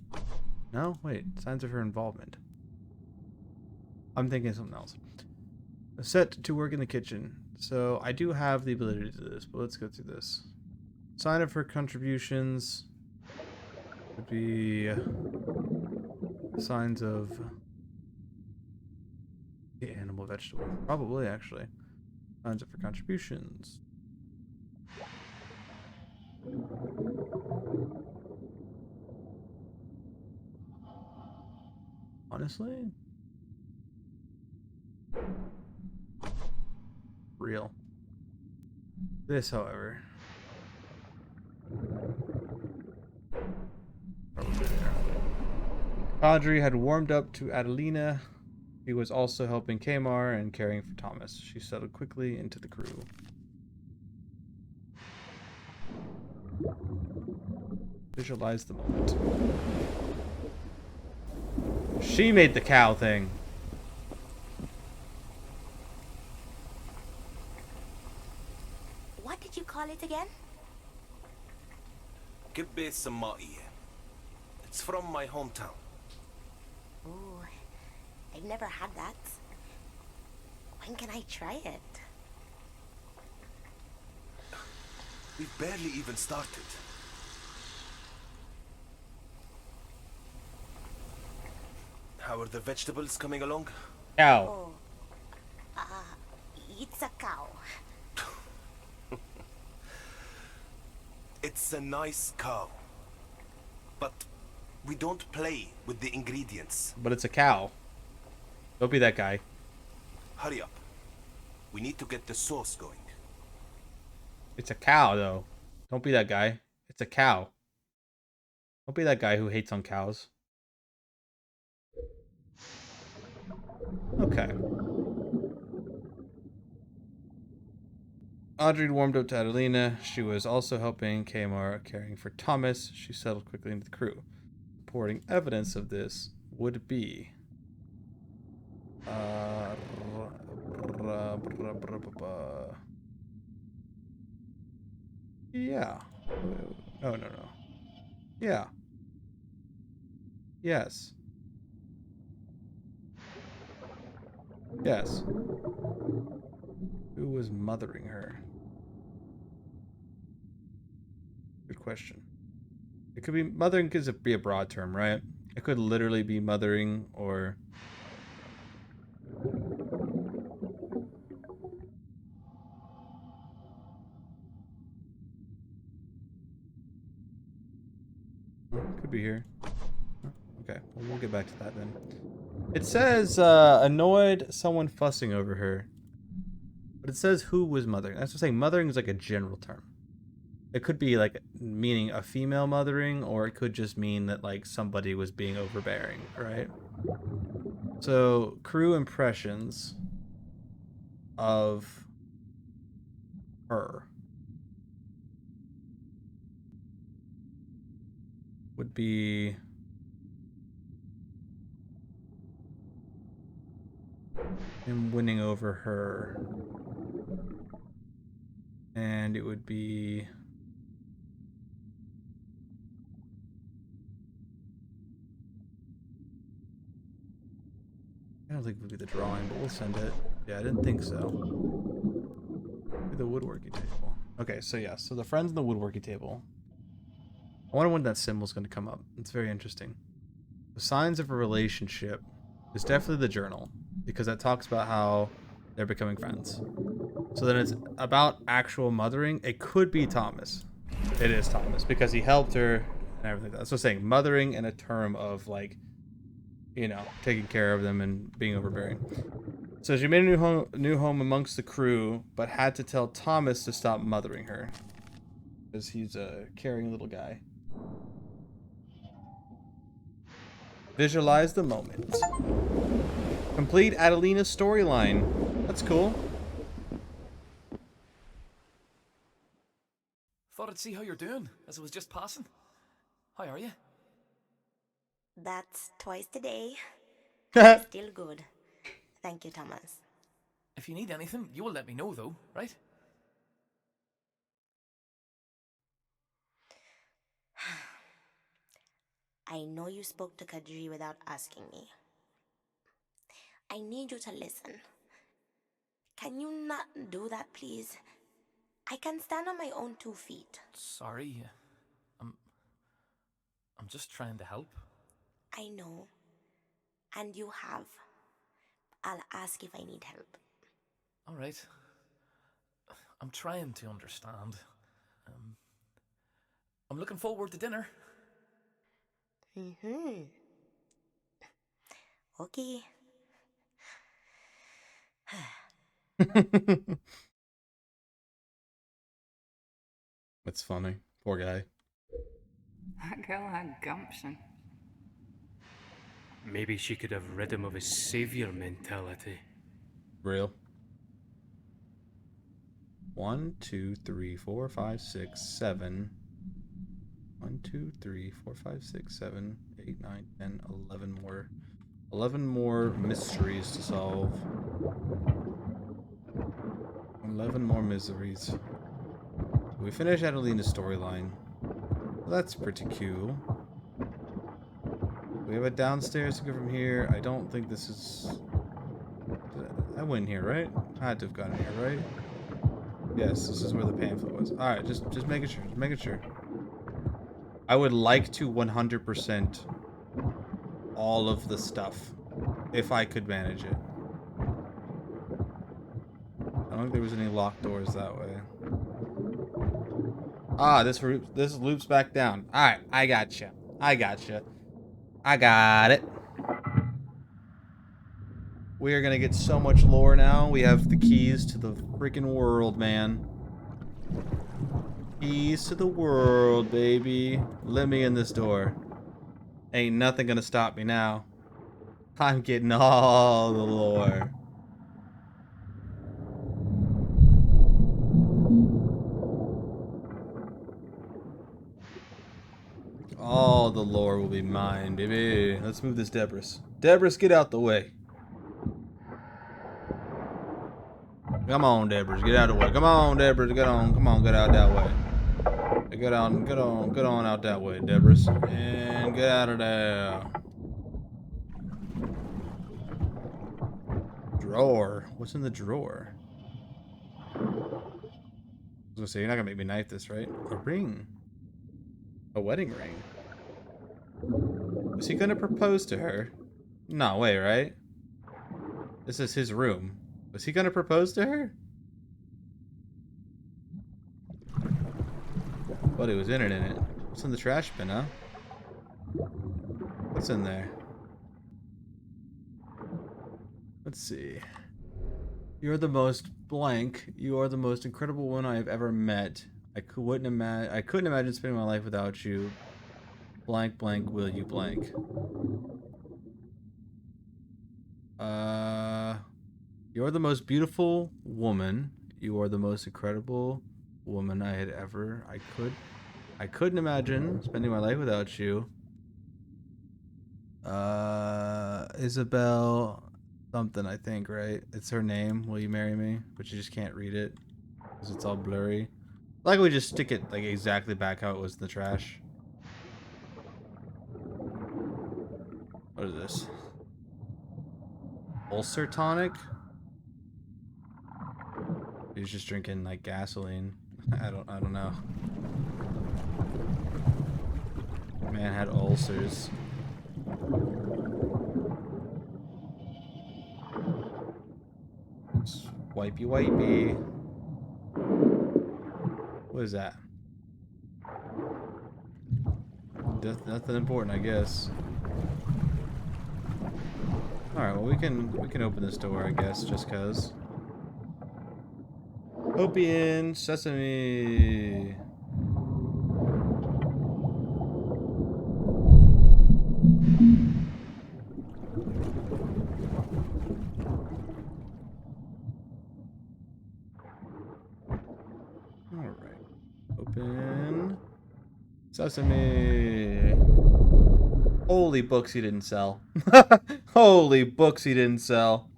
Speaker 3: No? Wait. Signs of her involvement. I'm thinking of something else. Set to work in the kitchen. So I do have the ability to do this, but let's go through this. Sign of her contributions would be signs of the animal, vegetable. Probably, actually. Signs of her contributions. Honestly? Real. This, however. Probably there. Audrey had warmed up to Adelina. He was also helping Kamar and caring for Thomas. She settled quickly into the crew. Visualize the moment. She made the cow thing.
Speaker 5: What did you call it again?
Speaker 4: Kibbeh Samai. It's from my hometown.
Speaker 5: Ooh, I've never had that. When can I try it?
Speaker 4: We've barely even started. How are the vegetables coming along?
Speaker 3: Cow.
Speaker 5: Oh, it's a cow.
Speaker 4: It's a nice cow. But we don't play with the ingredients.
Speaker 3: But it's a cow. Don't be that guy.
Speaker 4: Hurry up. We need to get the sauce going.
Speaker 3: It's a cow, though. Don't be that guy. It's a cow. Don't be that guy who hates on cows. Okay. Audrey warmed up to Adelina. She was also helping Kamar, caring for Thomas. She settled quickly into the crew. supporting evidence of this would be yeah. No. Yeah. Yes. Yes. Who was mothering her? Good question. It could be mothering, could be a broad term, right? It could literally be mothering or could be here. Okay, well, we'll get back to that then. It says annoyed someone fussing over her. But it says who was mothering. That's just saying mothering is like a general term. It could be like meaning a female mothering, or it could just mean that like somebody was being overbearing, right? So crew impressions of her would be him winning over her, and it would be I don't think it would be the drawing, but we'll send it. Yeah, I didn't think so. Maybe the woodworking table. Okay, so yeah, so the friends in the woodworking table. I wonder when that symbol's going to come up. It's very interesting. The signs of a relationship is definitely the journal, because that talks about how they're becoming friends. So then it's about actual mothering. It could be Thomas. It is Thomas, because he helped her and everything. That's what I'm saying. Mothering in a term of like, you know, taking care of them and being overbearing. So she made a new home amongst the crew, but had to tell Thomas to stop mothering her, because he's a caring little guy. Visualize the moment. Complete Adelina's storyline. That's cool.
Speaker 13: Thought I'd see how you're doing, as I was just passing. How are you?
Speaker 17: That's twice today. Still good. Thank you, Thomas.
Speaker 13: If you need anything, you will let me know, though, right?
Speaker 17: I know you spoke to Kadri without asking me. I need you to listen. Can you not do that, please? I can stand on my own 2 feet.
Speaker 13: Sorry. I'm just trying to help.
Speaker 17: I know. And you have. I'll ask if I need help.
Speaker 13: All right. I'm trying to understand. I'm looking forward to dinner.
Speaker 17: Okay.
Speaker 3: That's funny. Poor guy.
Speaker 2: That girl had gumption.
Speaker 1: Maybe she could have rid him of his savior mentality.
Speaker 3: Real. 1, 2, 3, 4, 5, 6, 7. 1, 2, 3, 4, 5, 6, 7, 8, 9, 10, 11 more. 11 more mysteries to solve. 11 more miseries. We finish Adelina's storyline. Well, that's pretty cool. We have a downstairs to go from here. I don't think this is... I went here, right? I had to have gotten here, right? Yes, this is where the pamphlet was. Alright, just making sure. Just making sure. I would like to 100% all of the stuff, if I could manage it. I don't think there was any locked doors that way. Ah, this loops back down. Alright, I gotcha. I gotcha. I got it. We are gonna get so much lore now. We have the keys to the freaking world, man. Keys to the world, baby. Let me in this door. Ain't nothing gonna stop me now. I'm getting all the lore. All the lore will be mine, baby. Let's move this Debris. Debris, get out the way. Come on, Debris, get out of the way. Come on, Debris, get on. Come on, get out that way. Get on out that way, Debris. And get out of there. Drawer. What's in the drawer? I was gonna say, you're not gonna make me knife this, right? A ring. A wedding ring. Was he gonna propose to her? No way, right? This is his room. Was he gonna propose to her? But it was in it. What's in the trash bin, huh? What's in there? Let's see. You're the most blank. You are the most incredible one I have ever met. I couldn't imagine spending my life without you. Blank, blank, will you blank? You're the most beautiful woman. You are the most incredible woman I had ever. I couldn't imagine spending my life without you. Isabel something, I think, right? It's her name. Will you marry me? But you just can't read it because it's all blurry. Like we just stick it like exactly back how it was in the trash. What is this? Ulcer tonic? He's just drinking like gasoline. I don't know. Man had ulcers. Wipey wipey. What is that? Nothing important, I guess. Alright, well we can open this door, I guess, just cause. Open sesame. Alright. Open sesame. Holy books he didn't sell. Holy books he didn't sell.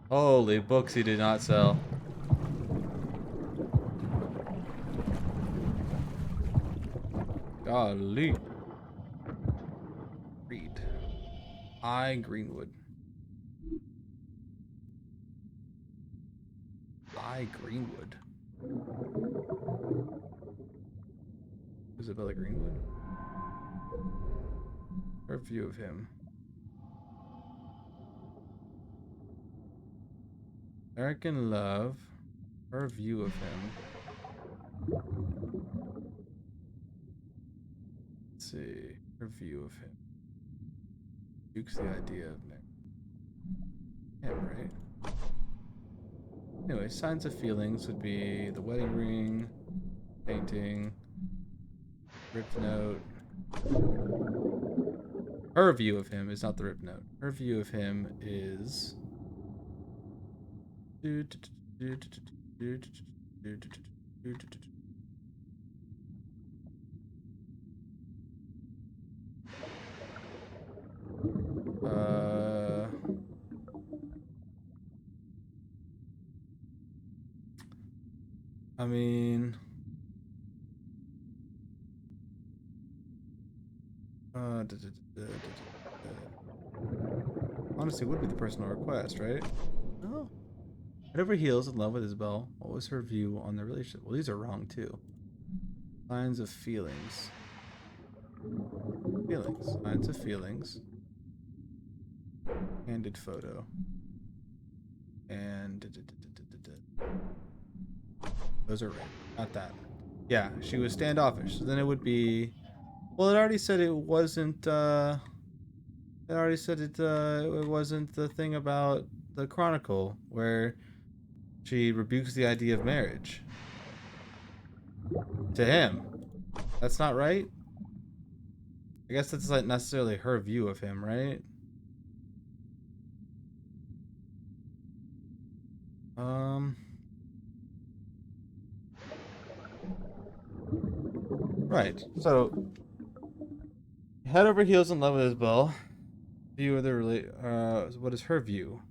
Speaker 3: Holy books he did not sell. Golly. Read. I Greenwood. I Greenwood. Isabella Greenwood. Her view of him. American Love. Her view of him. Let's see. Her view of him. Duke's the idea of him, right? Anyway, signs of feelings would be the wedding ring, painting, ripped note. Her view of him is not the ripped note. Her view of him is. I mean, honestly, it would be the personal request, right? Oh. Head over heels in love with Isabel. What was her view on the relationship? Well, these are wrong too. Signs of feelings. Feelings. Signs of feelings. Candid photo. And those are right. Not that. Yeah, she was standoffish. So then it would be. Well, it already said it wasn't. It already said it. It wasn't the thing about the Chronicle where she rebukes the idea of marriage to him. That's not right. I guess that's not necessarily her view of him, right? Right. So, head over heels in love with Isabel. View of the what is her view?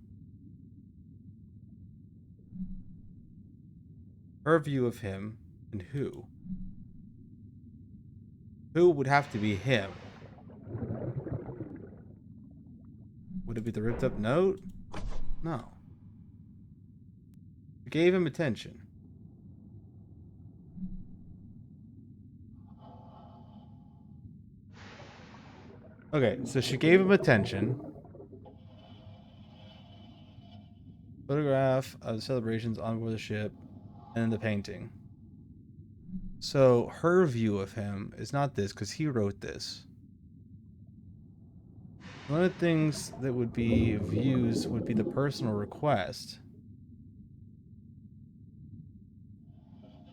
Speaker 3: Her view of him and who? Who would have to be him? Would it be the ripped up note? No. She gave him attention. Okay, so she gave him attention. Photograph of the celebrations on board the ship, and the painting. So her view of him is not this, because he wrote this. One of the things that would be views would be the personal request.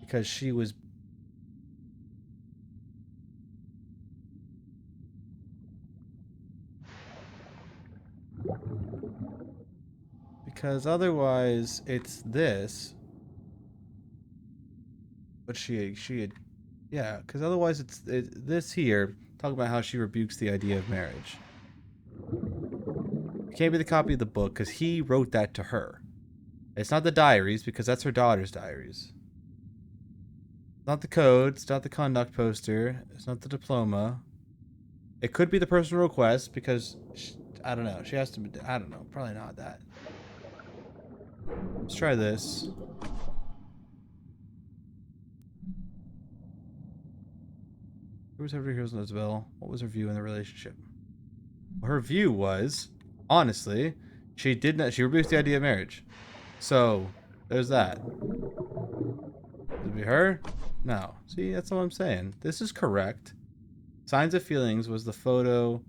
Speaker 3: Because she was... Because otherwise it's this. But she had... Yeah, because otherwise it's this here, talking about how she rebukes the idea of marriage. It can't be the copy of the book, because he wrote that to her. It's not the diaries, because that's her daughter's diaries. It's not the code, it's not the conduct poster, it's not the diploma. It could be the personal request, because, I don't know, she has to, I don't know, probably not that. Let's try this. Who was every heroes in Isabel? What was her view in the relationship? Well, her view was, honestly, she rebuked the idea of marriage. So, there's that. Would it be her? No. See, that's what I'm saying. This is correct. Signs of Feelings was the photo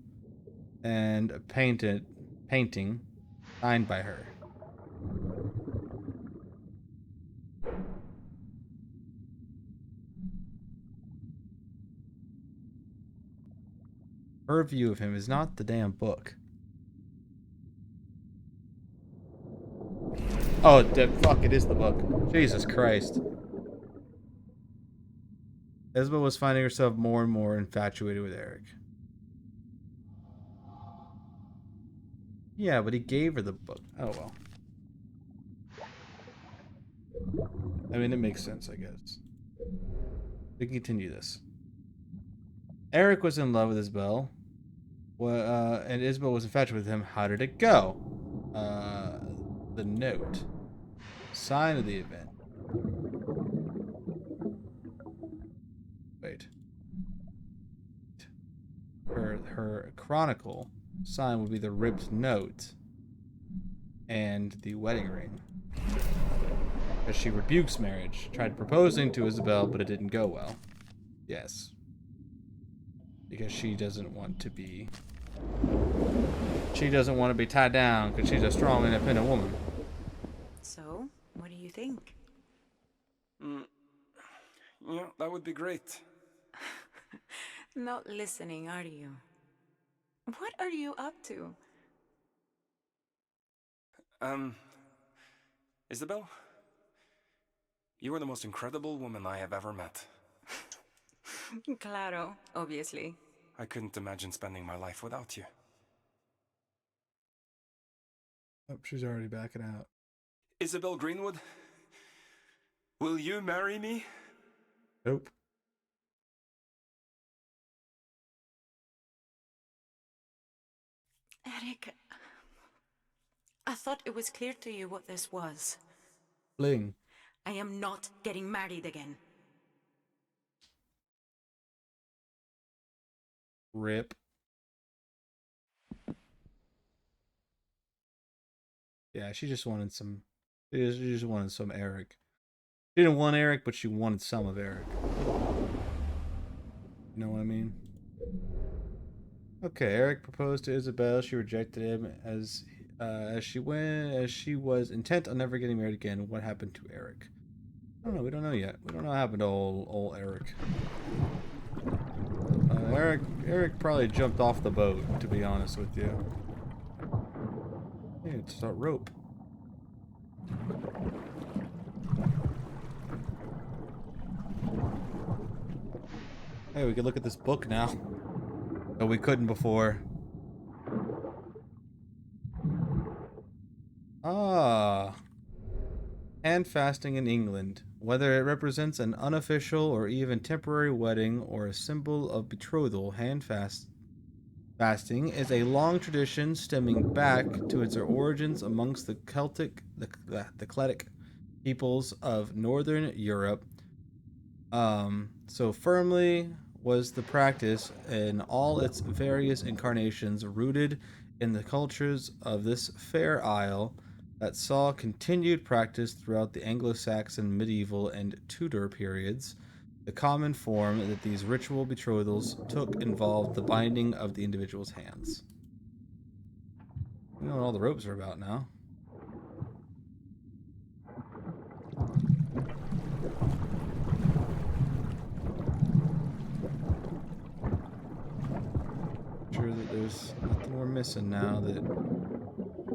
Speaker 3: and a painting signed by her. Her view of him is not the damn book. Oh, fuck, it is the book. Jesus Christ. Isabel was finding herself more and more infatuated with Eric. Yeah, but he gave her the book. Oh, well. I mean, it makes sense, I guess. We can continue this. Eric was in love with Isabel. And Isabel was infatuated with him. How did it go? The note. Sign of the event. Wait. Her chronicle sign would be the ripped note and the wedding ring. Because she rebukes marriage. Tried proposing to Isabel, but it didn't go well. Yes. Because she doesn't want to be... She doesn't want to be tied down because she's a strong, independent woman.
Speaker 5: So, what do you think?
Speaker 15: Yeah, that would be great.
Speaker 5: Not listening, are you? What are you up to?
Speaker 15: Isabel? You are the most incredible woman I have ever met.
Speaker 5: Claro, obviously.
Speaker 15: I couldn't imagine spending my life without you.
Speaker 3: Oh, she's already backing out.
Speaker 15: Isabel Greenwood? Will you marry me?
Speaker 3: Nope.
Speaker 5: Eric, I thought it was clear to you what this was.
Speaker 3: Bling.
Speaker 5: I am not getting married again.
Speaker 3: Rip. Yeah, she just wanted some... She just wanted some Eric. She didn't want Eric, but she wanted some of Eric. You know what I mean? Okay, Eric proposed to Isabel. She rejected him as she was intent on never getting married again. What happened to Eric? I don't know. We don't know yet. We don't know what happened to old Eric. Eric probably jumped off the boat, to be honest with you. Hey, it's a rope. Hey, we can look at this book now. But we couldn't before. Ah. Hand fasting in England. Whether it represents an unofficial or even temporary wedding or a symbol of betrothal, fasting is a long tradition stemming back to its origins amongst the Celtic peoples of Northern Europe. So firmly was the practice in all its various incarnations rooted in the cultures of this fair isle that saw continued practice throughout the Anglo-Saxon, medieval, and Tudor periods. The common form that these ritual betrothals took involved the binding of the individual's hands. We know what all the ropes are about now. Sure that there's nothing we're missing now that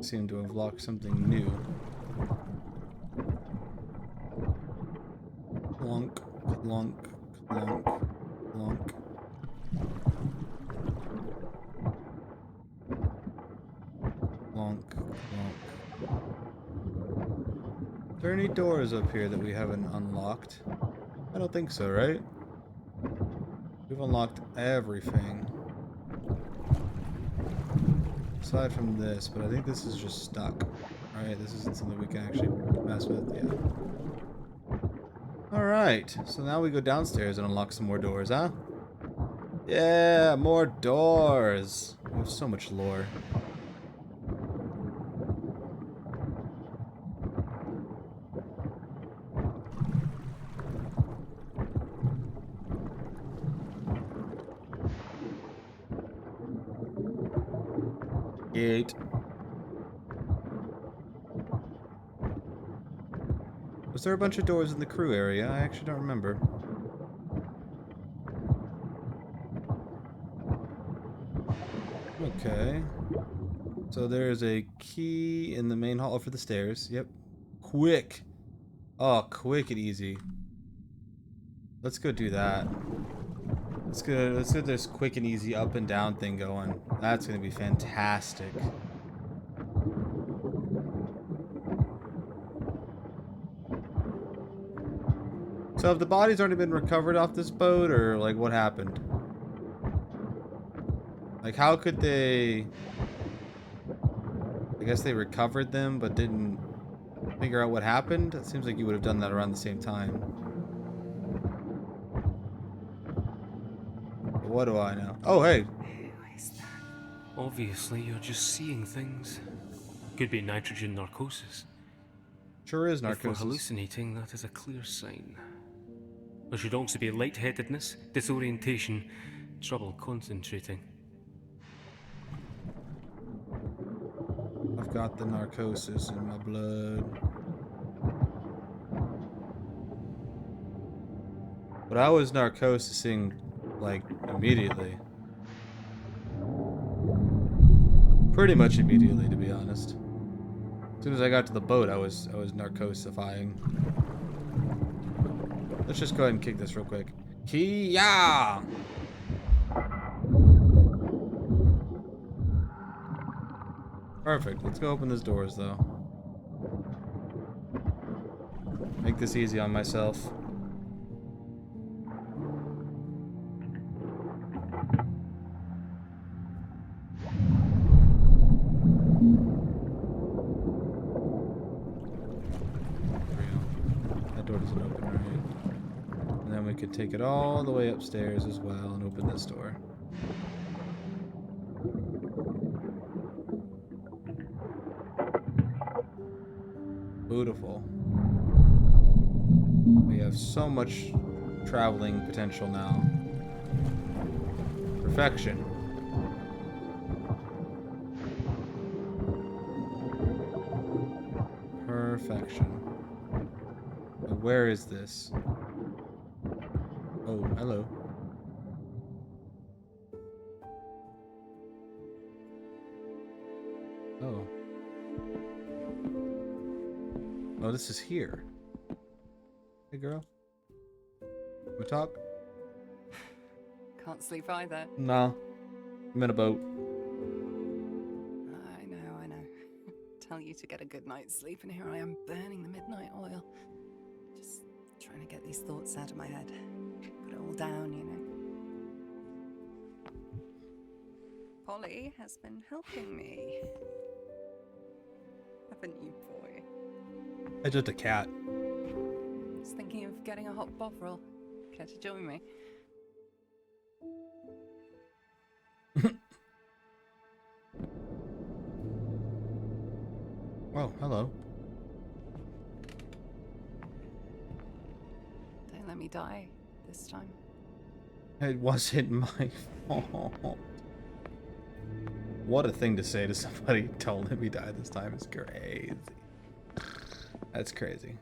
Speaker 3: seem to have locked something new. Clunk, clunk, clunk, clunk. Clunk, clunk. Are there any doors up here that we haven't unlocked? I don't think so, right? We've unlocked everything. Aside from this, but I think this is just stuck. Alright, this isn't something we can actually mess with. Yeah. Alright, so now we go downstairs and unlock some more doors, huh? Yeah, more doors! We have so much lore. Gate. Was there a bunch of doors in the crew area? I actually don't remember. Okay. So there's a key in the main hall for the stairs. Yep. Quick. Oh, quick and easy. Let's go do that. Let's get this quick and easy up and down thing going. That's gonna be fantastic. So have the bodies already been recovered off this boat, or like what happened? Like how could they... I guess they recovered them but didn't figure out what happened? It seems like you would have done that around the same time. But what do I know? Oh, hey!
Speaker 1: Obviously, you're just seeing things. Could be nitrogen narcosis.
Speaker 3: Sure is
Speaker 1: If we're
Speaker 3: narcosis.
Speaker 1: hallucinating, that is a clear sign. There should also be lightheadedness, disorientation, trouble concentrating.
Speaker 3: I've got the narcosis in my blood. But I was narcosising, like, immediately. Pretty much immediately, to be honest. As soon as I got to the boat, I was narcosifying. Let's just go ahead and kick this real quick. Kia! Perfect. Let's go open these doors, though. Make this easy on myself. That door doesn't open, right? And then we could take it all the way upstairs as well and open this door. Beautiful. We have so much traveling potential now. Perfection. Perfection. Now, where is this? Oh, hello. Oh. Oh, this is here. Hey, girl. We talk?
Speaker 2: Can't sleep either.
Speaker 3: No. I'm in a boat.
Speaker 2: I know. Tell you to get a good night's sleep, and here I am burning the midnight oil. Just trying to get these thoughts out of my head. Put it all down, you know. Polly has been helping me. Haven't you, boy?
Speaker 3: It's just a cat.
Speaker 2: Was thinking of getting a hot bottle. Care to join me?
Speaker 3: Oh, hello.
Speaker 2: Don't let me die this time.
Speaker 3: It wasn't my fault. What a thing to say to somebody. Don't let me die this time. Is crazy. That's crazy.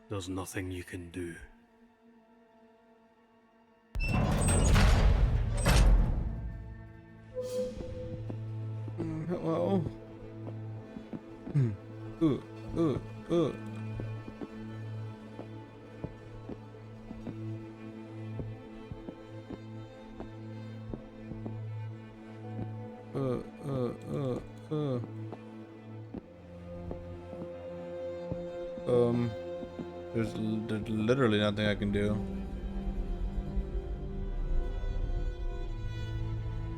Speaker 1: There's nothing you can do.
Speaker 3: Hello. Ooh. There's literally nothing I can do.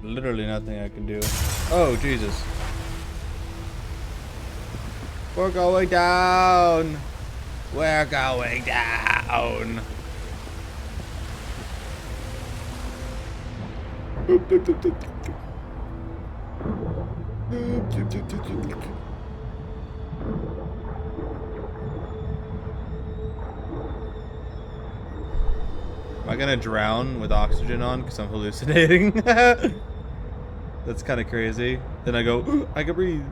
Speaker 3: Literally nothing I can do. Oh, Jesus. We're going down. We're going down. Am I gonna drown with oxygen on because I'm hallucinating? That's kind of crazy. Then I go, I can breathe.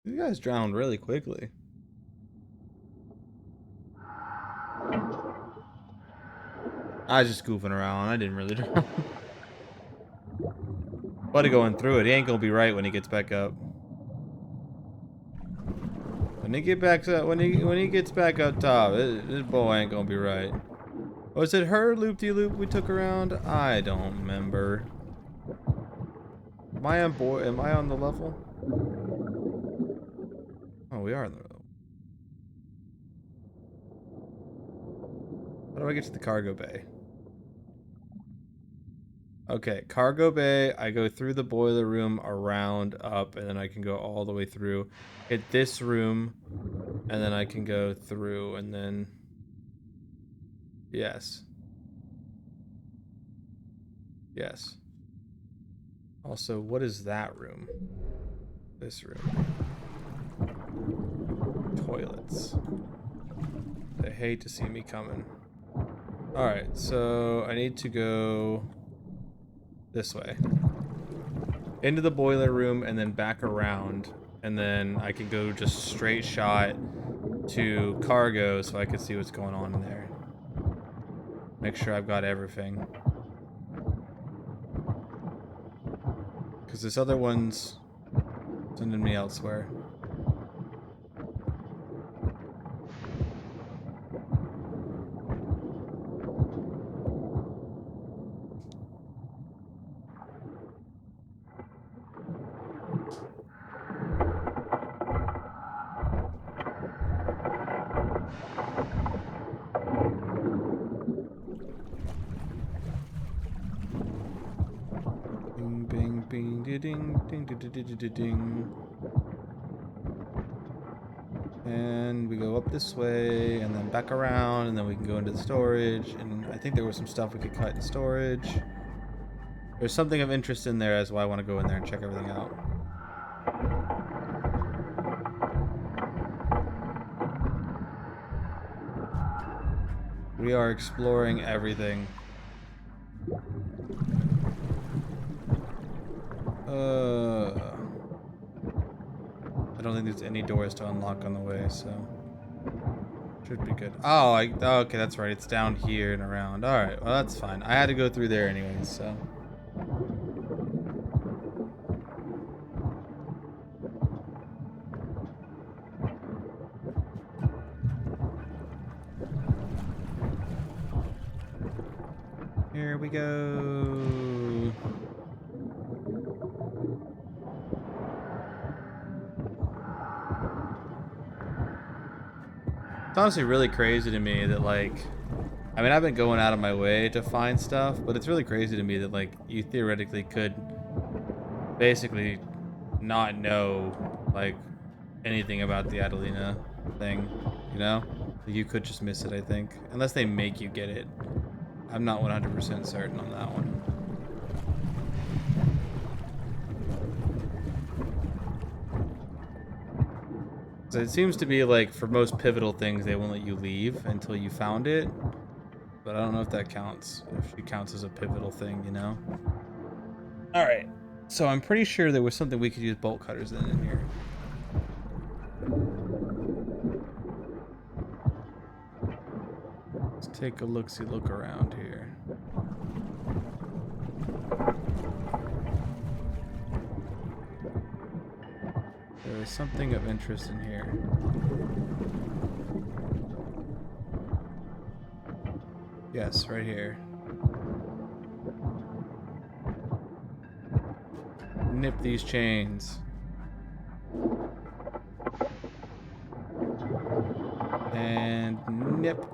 Speaker 3: You guys drowned really quickly. I was just goofing around. I didn't really drown. Buddy going through it. He ain't gonna be right when he gets back up. When he gets back up top, this boy ain't gonna be right. Was it her loop-de-loop we took around? I don't remember. Am I on the level? Oh, we are on the level. How do I get to the cargo bay? Okay, cargo bay, I go through the boiler room, around, up, and then I can go all the way through. Hit this room, and then I can go through, and then... Yes. Yes. Also, what is that room? This room. Toilets. They hate to see me coming. Alright, so I need to go... this way. Into the boiler room and then back around. And then I can go just straight shot to cargo so I can see what's going on in there. Make sure I've got everything. Because this other one's sending me elsewhere. Bing, ding, ding, ding, ding, ding, ding, ding. And we go up this way, and then back around, and then we can go into the storage. And I think there was some stuff we could cut in storage. There's something of interest in there, that's why I want to go in there and check everything out. We are exploring everything. I don't think there's any doors to unlock on the way, so should be good. Oh, okay, that's right. It's down here and around. All right, well that's fine. I had to go through there anyways, so Here we go. It's honestly really crazy to me that, like, I mean, I've been going out of my way to find stuff, but it's really crazy to me that, like, you theoretically could basically not know, like, anything about the Adelina thing, you know? You could just miss it, I think. Unless they make you get it. I'm not 100% certain on that one. So it seems to be like, for most pivotal things, they won't let you leave until you found it. But I don't know if that counts. If it counts as a pivotal thing, you know? Alright. So I'm pretty sure there was something we could use bolt cutters in here. Let's take a look around here. There is something of interest in here. Yes, right here. Nip these chains. And nip.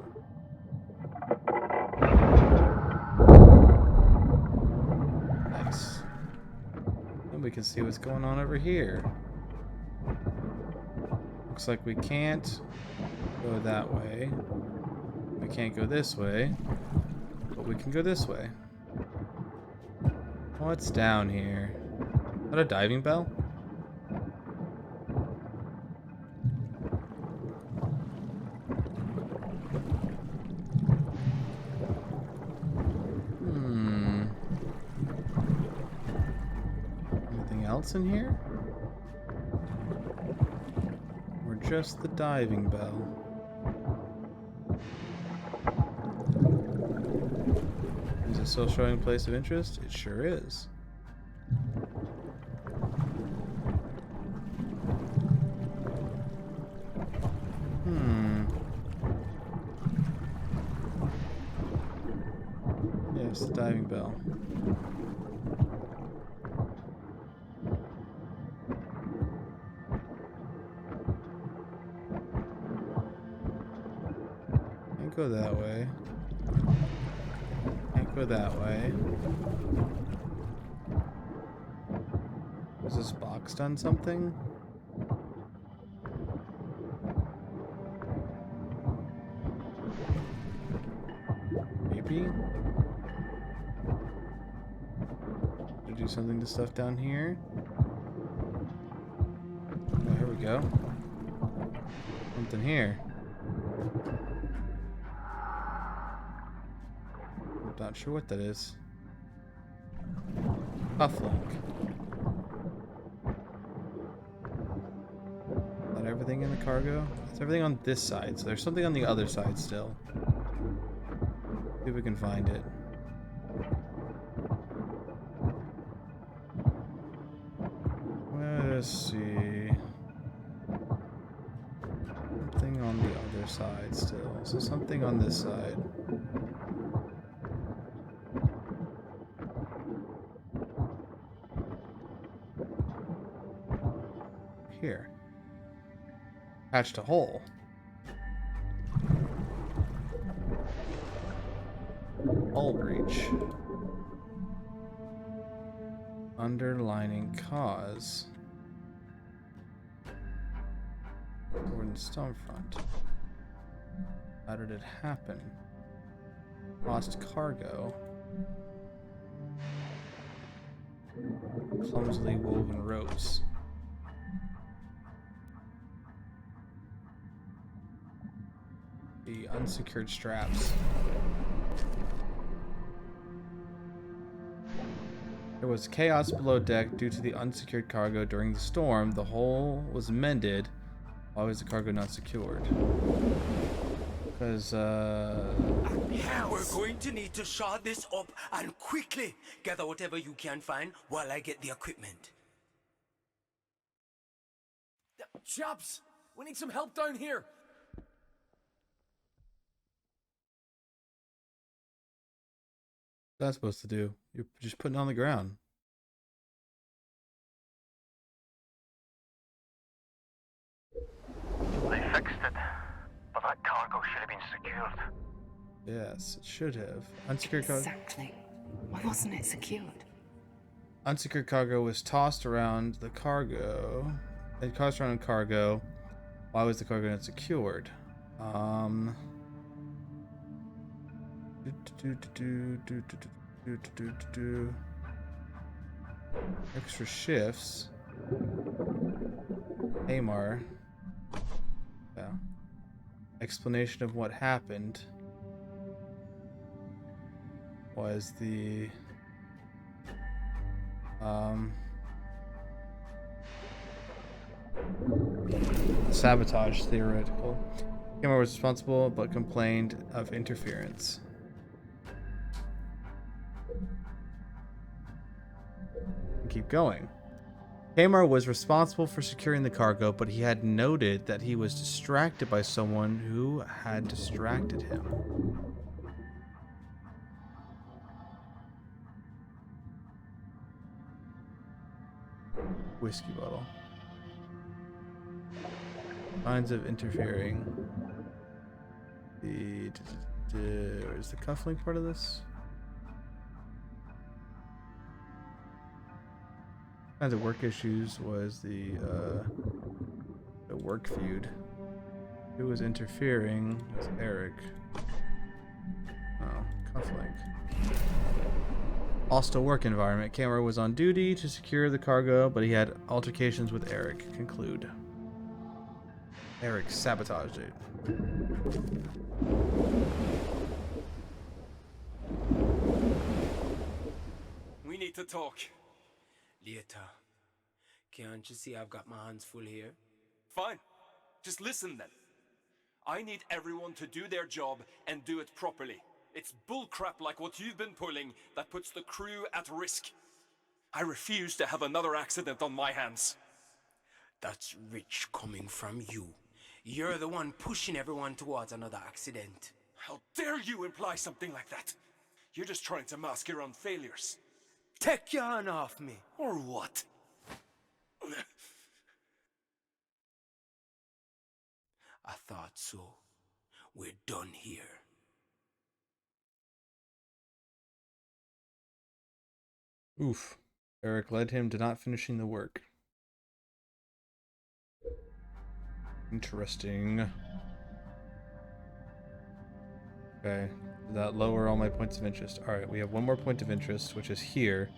Speaker 3: Nice. Then we can see what's going on over here. Looks like we can't go that way. We can't go this way. But we can go this way. What's down here? Is that a diving bell? Anything else in here? Or just the diving bell? Is it still showing place of interest? It sure is. Yes, the diving bell. Can't go that way. Can't go that way. Has this box done something? Maybe? To do something to stuff down here? Oh, here we go. Something here. I'm not sure what that is. Cufflink. Is that everything in the cargo? It's everything on this side, so there's something on the other side still. See if we can find it. Let's see. Something on the other side still. So something on this side. Here. Patched a hole. Hull breach. Underlining cause. Wooden stone front. How did it happen? Lost cargo. Clumsily woven ropes. The unsecured straps. There was chaos below deck due to the unsecured cargo during the storm. The hole was mended. Why was the cargo not secured? Because,
Speaker 4: We're going to need to shard this up and quickly gather whatever you can find while I get the equipment.
Speaker 13: Chaps, we need some help down here.
Speaker 3: that supposed to do? You're just putting it on the ground.
Speaker 8: They fixed it, but that cargo should have been secured.
Speaker 3: Yes, it should have. Unsecured cargo.
Speaker 2: Exactly. Why wasn't it secured?
Speaker 3: Unsecured cargo was tossed around the cargo. It tossed around cargo. Why was the cargo not secured? Extra shifts. Amar. Yeah. Explanation of what happened was the sabotage theoretical. Amar was responsible but complained of interference. Keep going. Tamar was responsible for securing the cargo, but he had noted that he was distracted by someone who had distracted him. Whiskey bottle. Signs of interfering. Where's the cufflink part of this? Kinds of work issues was the work feud. Who was interfering? It was Eric. Oh, cufflink. Hostile work environment. Camera was on duty to secure the cargo, but he had altercations with Eric. Conclude. Eric sabotaged it.
Speaker 4: We need to talk. Later. Can't you see I've got my hands full here?
Speaker 10: Fine. Just listen then. I need everyone to do their job and do it properly. It's bullcrap like what you've been pulling that puts the crew at risk. I refuse to have another accident on my hands.
Speaker 4: That's rich coming from you. You're the one pushing everyone towards another accident.
Speaker 10: How dare you imply something like that? You're just trying to mask your own failures.
Speaker 4: Take your hand off me.
Speaker 10: Or what?
Speaker 4: I thought so. We're done here.
Speaker 3: Oof. Eric led him to not finishing the work. Interesting. Okay. Did that lower all my points of interest? Alright, we have one more point of interest, which is here.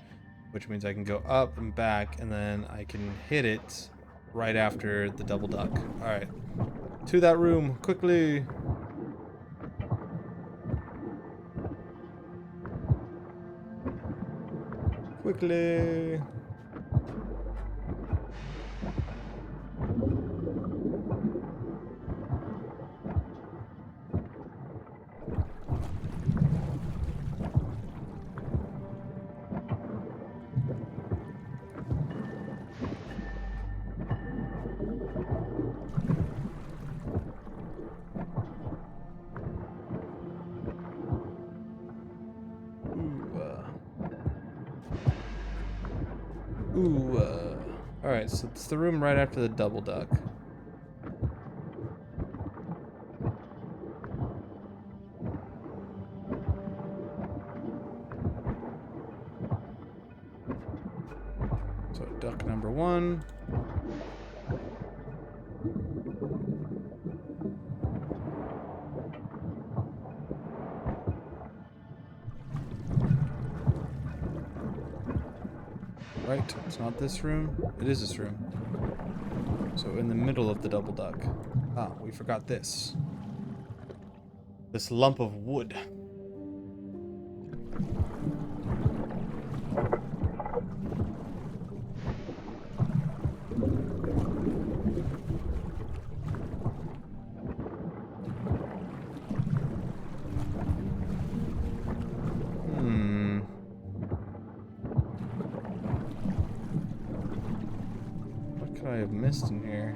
Speaker 3: Which means I can go up and back, and then I can hit it right after the double duck. Alright. To that room, quickly! Quickly! Alright, so it's the room right after the double duck. So duck number one. Right, it's not this room. It is this room. So in the middle of the double duck. Ah, we forgot this. This lump of wood. I have missed in here.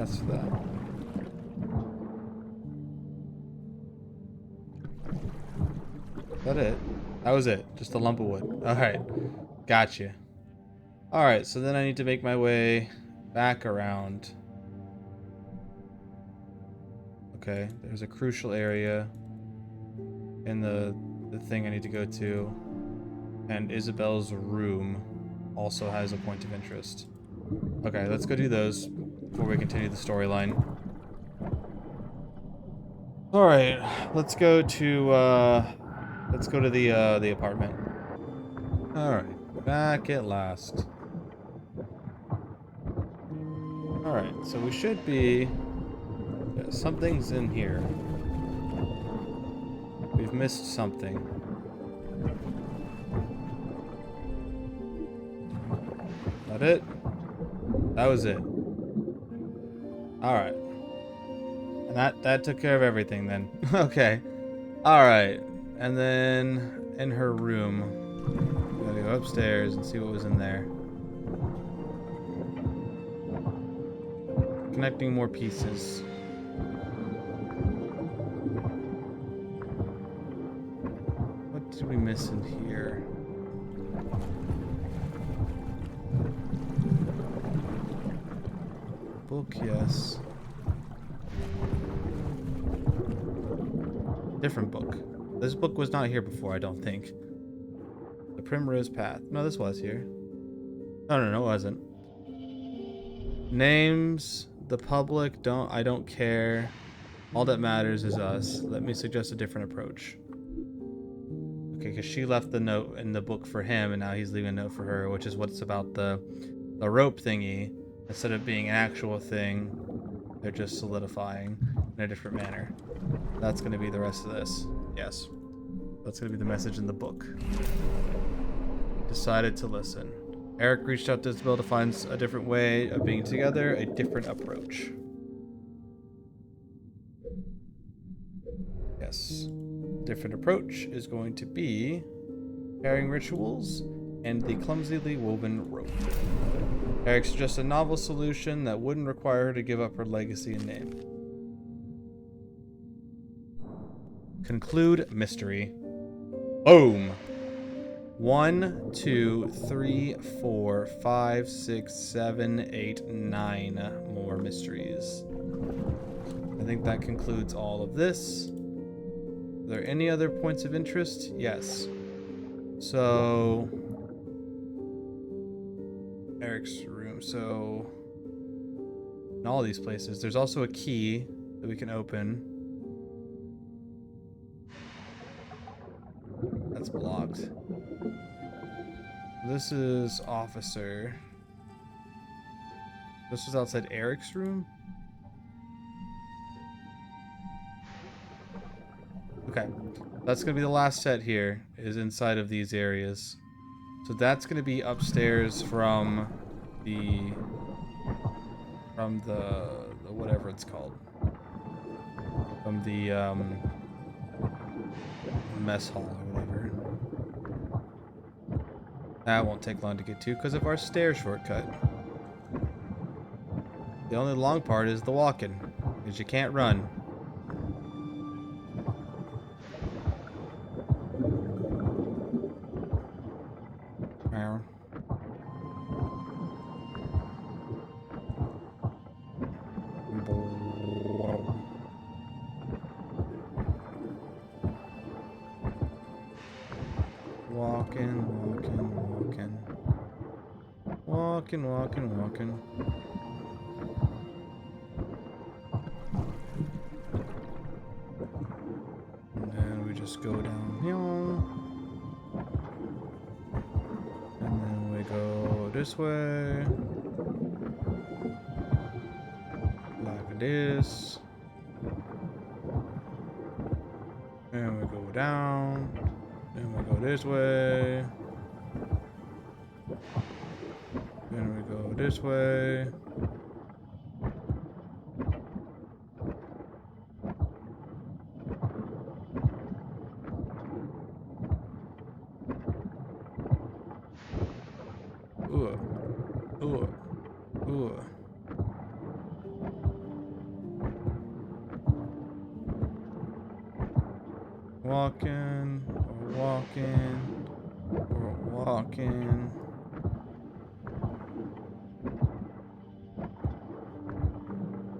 Speaker 3: That's that. Is that it? That was it. Just a lump of wood. Alright. Gotcha. Alright, so then I need to make my way back around. Okay, there's a crucial area in the thing I need to go to. And Isabel's room also has a point of interest. Okay, let's go do those before we continue the storyline. Alright, let's go to the apartment. Alright, back at last. Alright, so we should be... Yeah, something's in here. We've missed something. That it? That was it. Alright. And that took care of everything then. Okay. Alright. And then in her room. Gotta go upstairs and see what was in there. Connecting more pieces. What did we miss in here? Book, yes. Different book. This book was not here before, I don't think. The Primrose Path. No, this was here. No, it wasn't. Names, the public, I don't care. All that matters is us. Let me suggest a different approach. Okay, because she left the note in the book for him, and now he's leaving a note for her, which is what's about the rope thingy. Instead of being an actual thing, they're just solidifying in a different manner. That's going to be the rest of this. Yes. That's going to be the message in the book. Decided to listen. Eric reached out to Isabel to find a different way of being together, a different approach. Yes. Different approach is going to be pairing rituals and the clumsily woven rope. Eric suggests a novel solution that wouldn't require her to give up her legacy and name. Conclude mystery. Boom! 1, 2, 3, 4, 5, 6, 7, 8, 9 more mysteries. I think that concludes all of this. Are there any other points of interest? Yes. So... Eric's room. So... in all these places, there's also a key that we can open. That's blocked. This is officer. This was outside Eric's room? Okay. That's going to be the last set here, is inside of these areas. So that's going to be upstairs from the whatever it's called. From the mess hall or whatever. That won't take long to get to because of our stair shortcut. The only long part is the walking, because you can't run. Walking. And then we just go down here. And then we go this way. Like this. And we go down. Then we go this way. Then we go this way. Ooh. walking. We're walking. We're walking.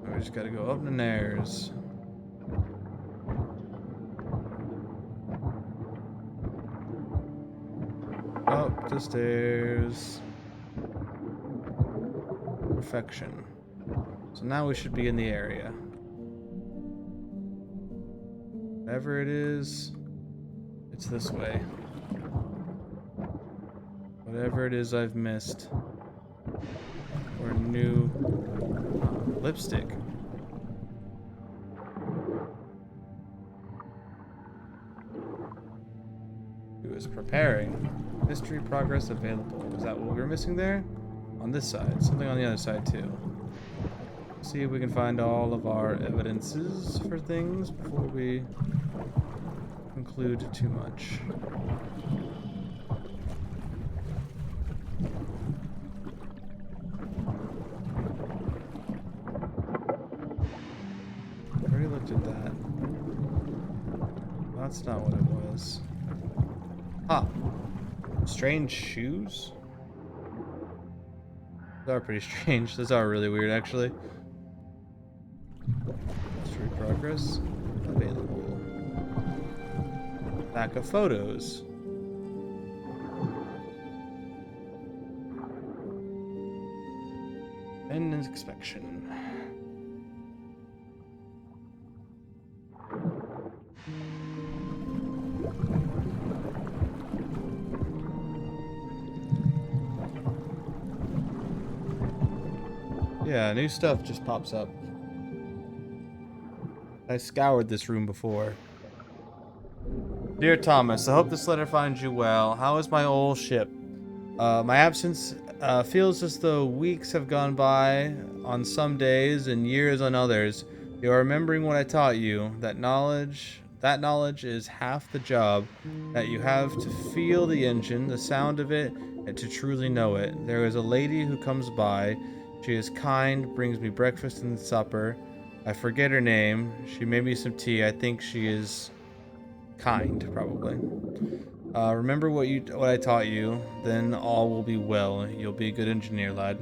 Speaker 3: We just gotta go up the stairs. Up the stairs. Perfection. So now we should be in the area. Whatever it is, it's this way. Whatever it is I've missed. Or new lipstick. He was preparing. History progress available. Is that what we were missing there? On this side. Something on the other side too. See if we can find all of our evidences for things before we conclude too much. Already looked at that. That's not what it was. Ah, strange shoes? Those are pretty strange. Those are really weird, actually. History progress available. Back of photos. And inspection. Yeah, new stuff just pops up. I scoured this room before. Dear Thomas, I hope this letter finds you well. How is my old ship? My absence feels as though weeks have gone by on some days and years on others. You are remembering what I taught you. That knowledge is half the job. That you have to feel the engine, the sound of it, and to truly know it. There is a lady who comes by. She is kind, brings me breakfast and supper. I forget her name. She made me some tea. I think she is kind, probably. Remember what I taught you, then all will be well. You'll be a good engineer, lad.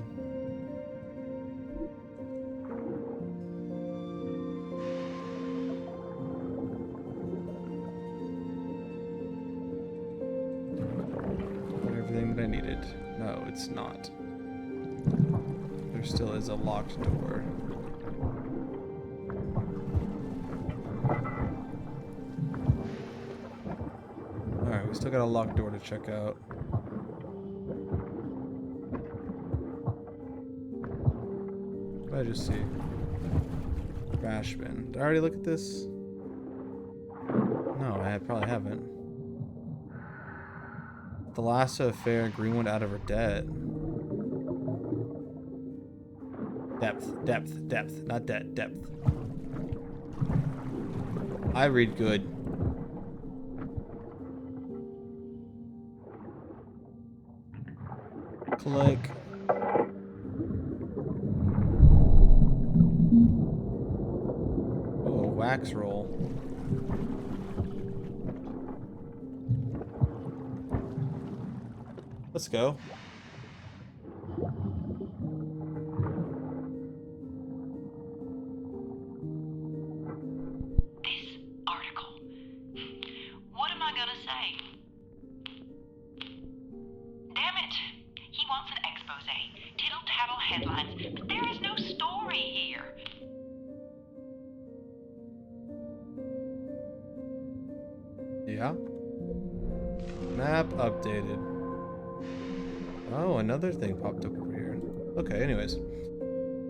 Speaker 3: Got everything that I needed. No, it's not. There still is a locked door. Alright, we still got a locked door to check out. What did I just see? Trash bin. Did I already look at this? No, I probably haven't. Thalassa affair, Greenwood out of her debt. Depth, not debt, depth. I read good. Click. Oh, wax roll. Let's go.
Speaker 9: What am I gonna say? Damn it! He wants an expose, tittle-tattle headlines, but there is no story here.
Speaker 3: Yeah. Map updated. Oh, another thing popped up over here. Okay, anyways.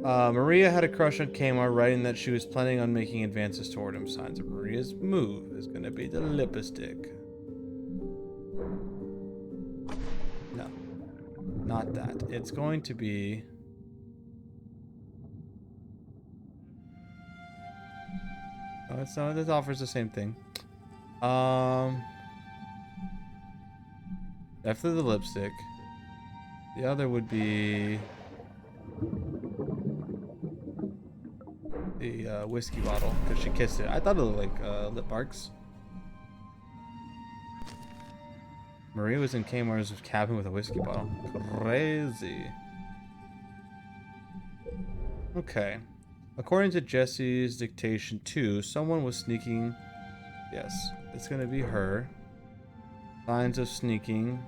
Speaker 3: Maria had a crush on Kmar, writing that she was planning on making advances toward him. Signs of Maria's move is going to be the lipstick. No. Not that. It's going to be... Oh, it's not. This offers the same thing. After the lipstick. The other would be... the whiskey bottle, because she kissed it. I thought it looked like lip marks. Maria was in Kmar's cabin with a whiskey bottle. Crazy. Okay. According to Jesse's dictation 2, someone was sneaking. Yes, it's gonna be her. Signs of sneaking.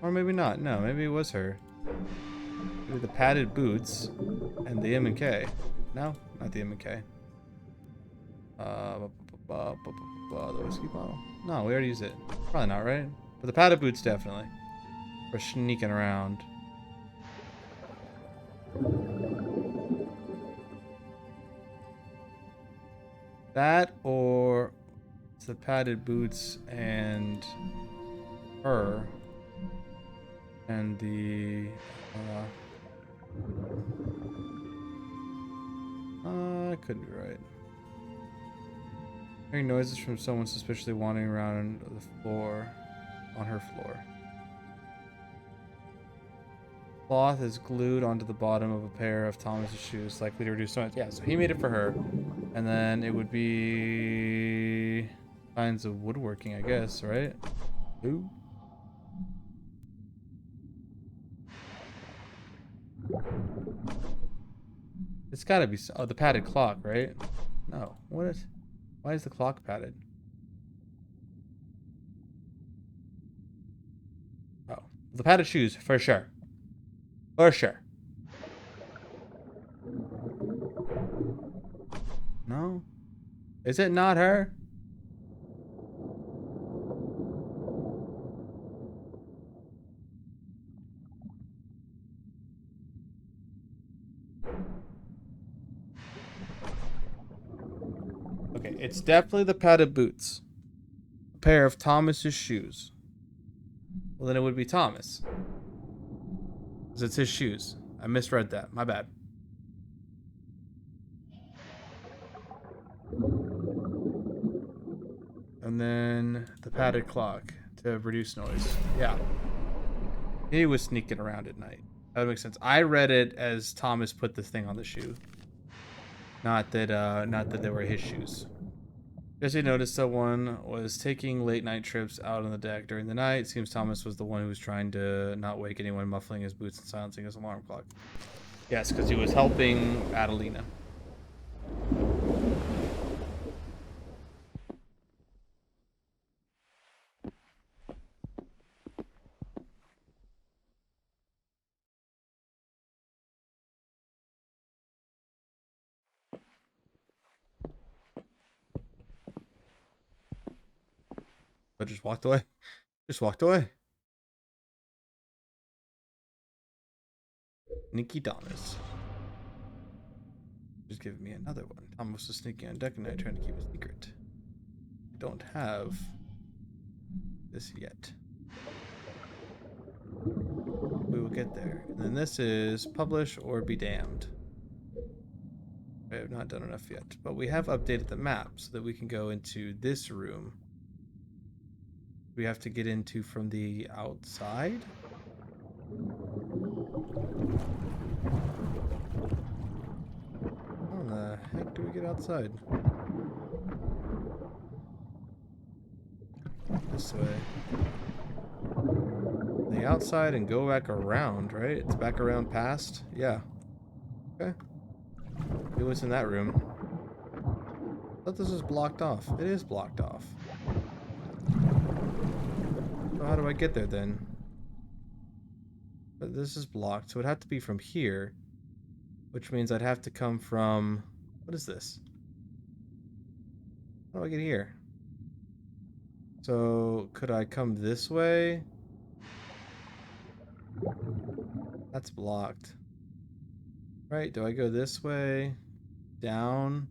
Speaker 3: Or maybe not. No, maybe it was her. Maybe the padded boots and the M&K. No, not the M&K. The whiskey bottle. No, we already used it. Probably not, right? But the padded boots definitely. We're sneaking around. That or it's the padded boots and her and the I could be right. Hearing noises from someone suspiciously wandering around the floor, on her floor. Cloth is glued onto the bottom of a pair of Thomas's shoes, likely to reduce noise. Yeah, so he made it for her. And then it would be signs of woodworking, I guess, right? Ooh. It's gotta be, oh, the padded clock, right? No, what is, why is the clock padded? Oh, the padded shoes, for sure. For sure. No? Is it not her? Okay, it's definitely the padded boots. A pair of Thomas's shoes. Well, then it would be Thomas. Because it's his shoes. I misread that. My bad. And then the padded clock to reduce noise. Yeah. He was sneaking around at night. That would make sense. I read it as Thomas put this thing on the shoe. Not that they were his shoes. Jesse noticed someone was taking late night trips out on the deck during the night. It seems Thomas was the one who was trying to not wake anyone, muffling his boots and silencing his alarm clock. Yes, because he was helping Adelina. But just walked away. Just walked away. Nikki Thomas. Just giving me another one. Thomas was sneaking on deck and I trying to keep a secret. I don't have this yet. We will get there. And then this is publish or be damned. I have not done enough yet, but we have updated the map so that we can go into this room. We have to get into from the outside. How the heck do we get outside? This way. The outside and go back around, right? It's back around past? Yeah. Okay. It was in that room. I thought this was blocked off. It is blocked off. So how do I get there then? But this is blocked, so it'd have to be from here. Which means I'd have to come from... What is this? How do I get here? So, could I come this way? That's blocked. Right, do I go this way? Down?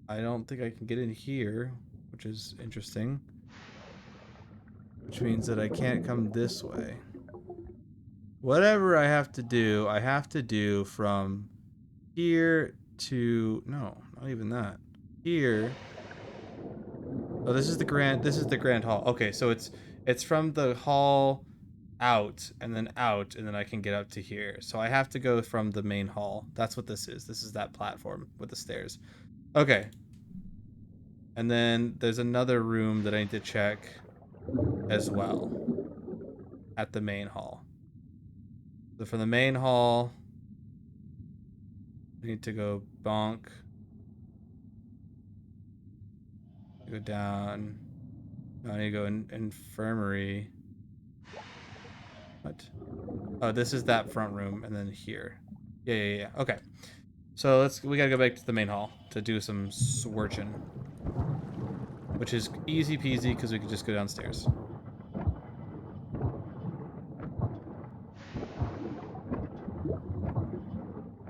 Speaker 3: I don't think I can get in here, which is interesting. Which means that I can't come this way. Whatever I have to do from here to... No, not even that. Here... Oh, this is the grand hall. Okay, so it's from the hall out, and then I can get up to here. So I have to go from the main hall. That's what this is. This is that platform with the stairs. Okay. And then there's another room that I need to check as well. at the main hall. So for the main hall, I need to go bonk. Go down. I need to go in infirmary. What? Oh, this is that front room, and then here. Yeah. Okay. So we gotta go back to the main hall to do some searching, which is easy peasy because we can just go downstairs.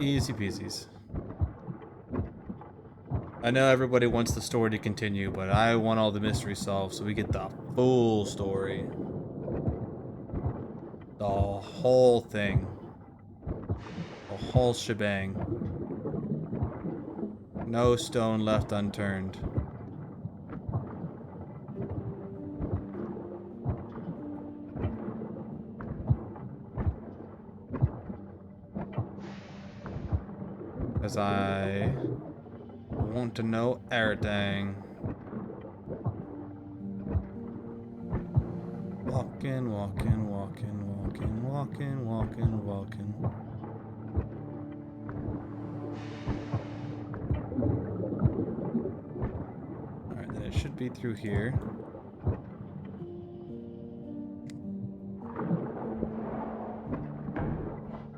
Speaker 3: Easy peasies. I know everybody wants the story to continue, but I want all the mysteries solved so we get the full story. The whole thing. The whole shebang. No stone left unturned. Because I want to know everything. Walking. Alright, then it should be through here.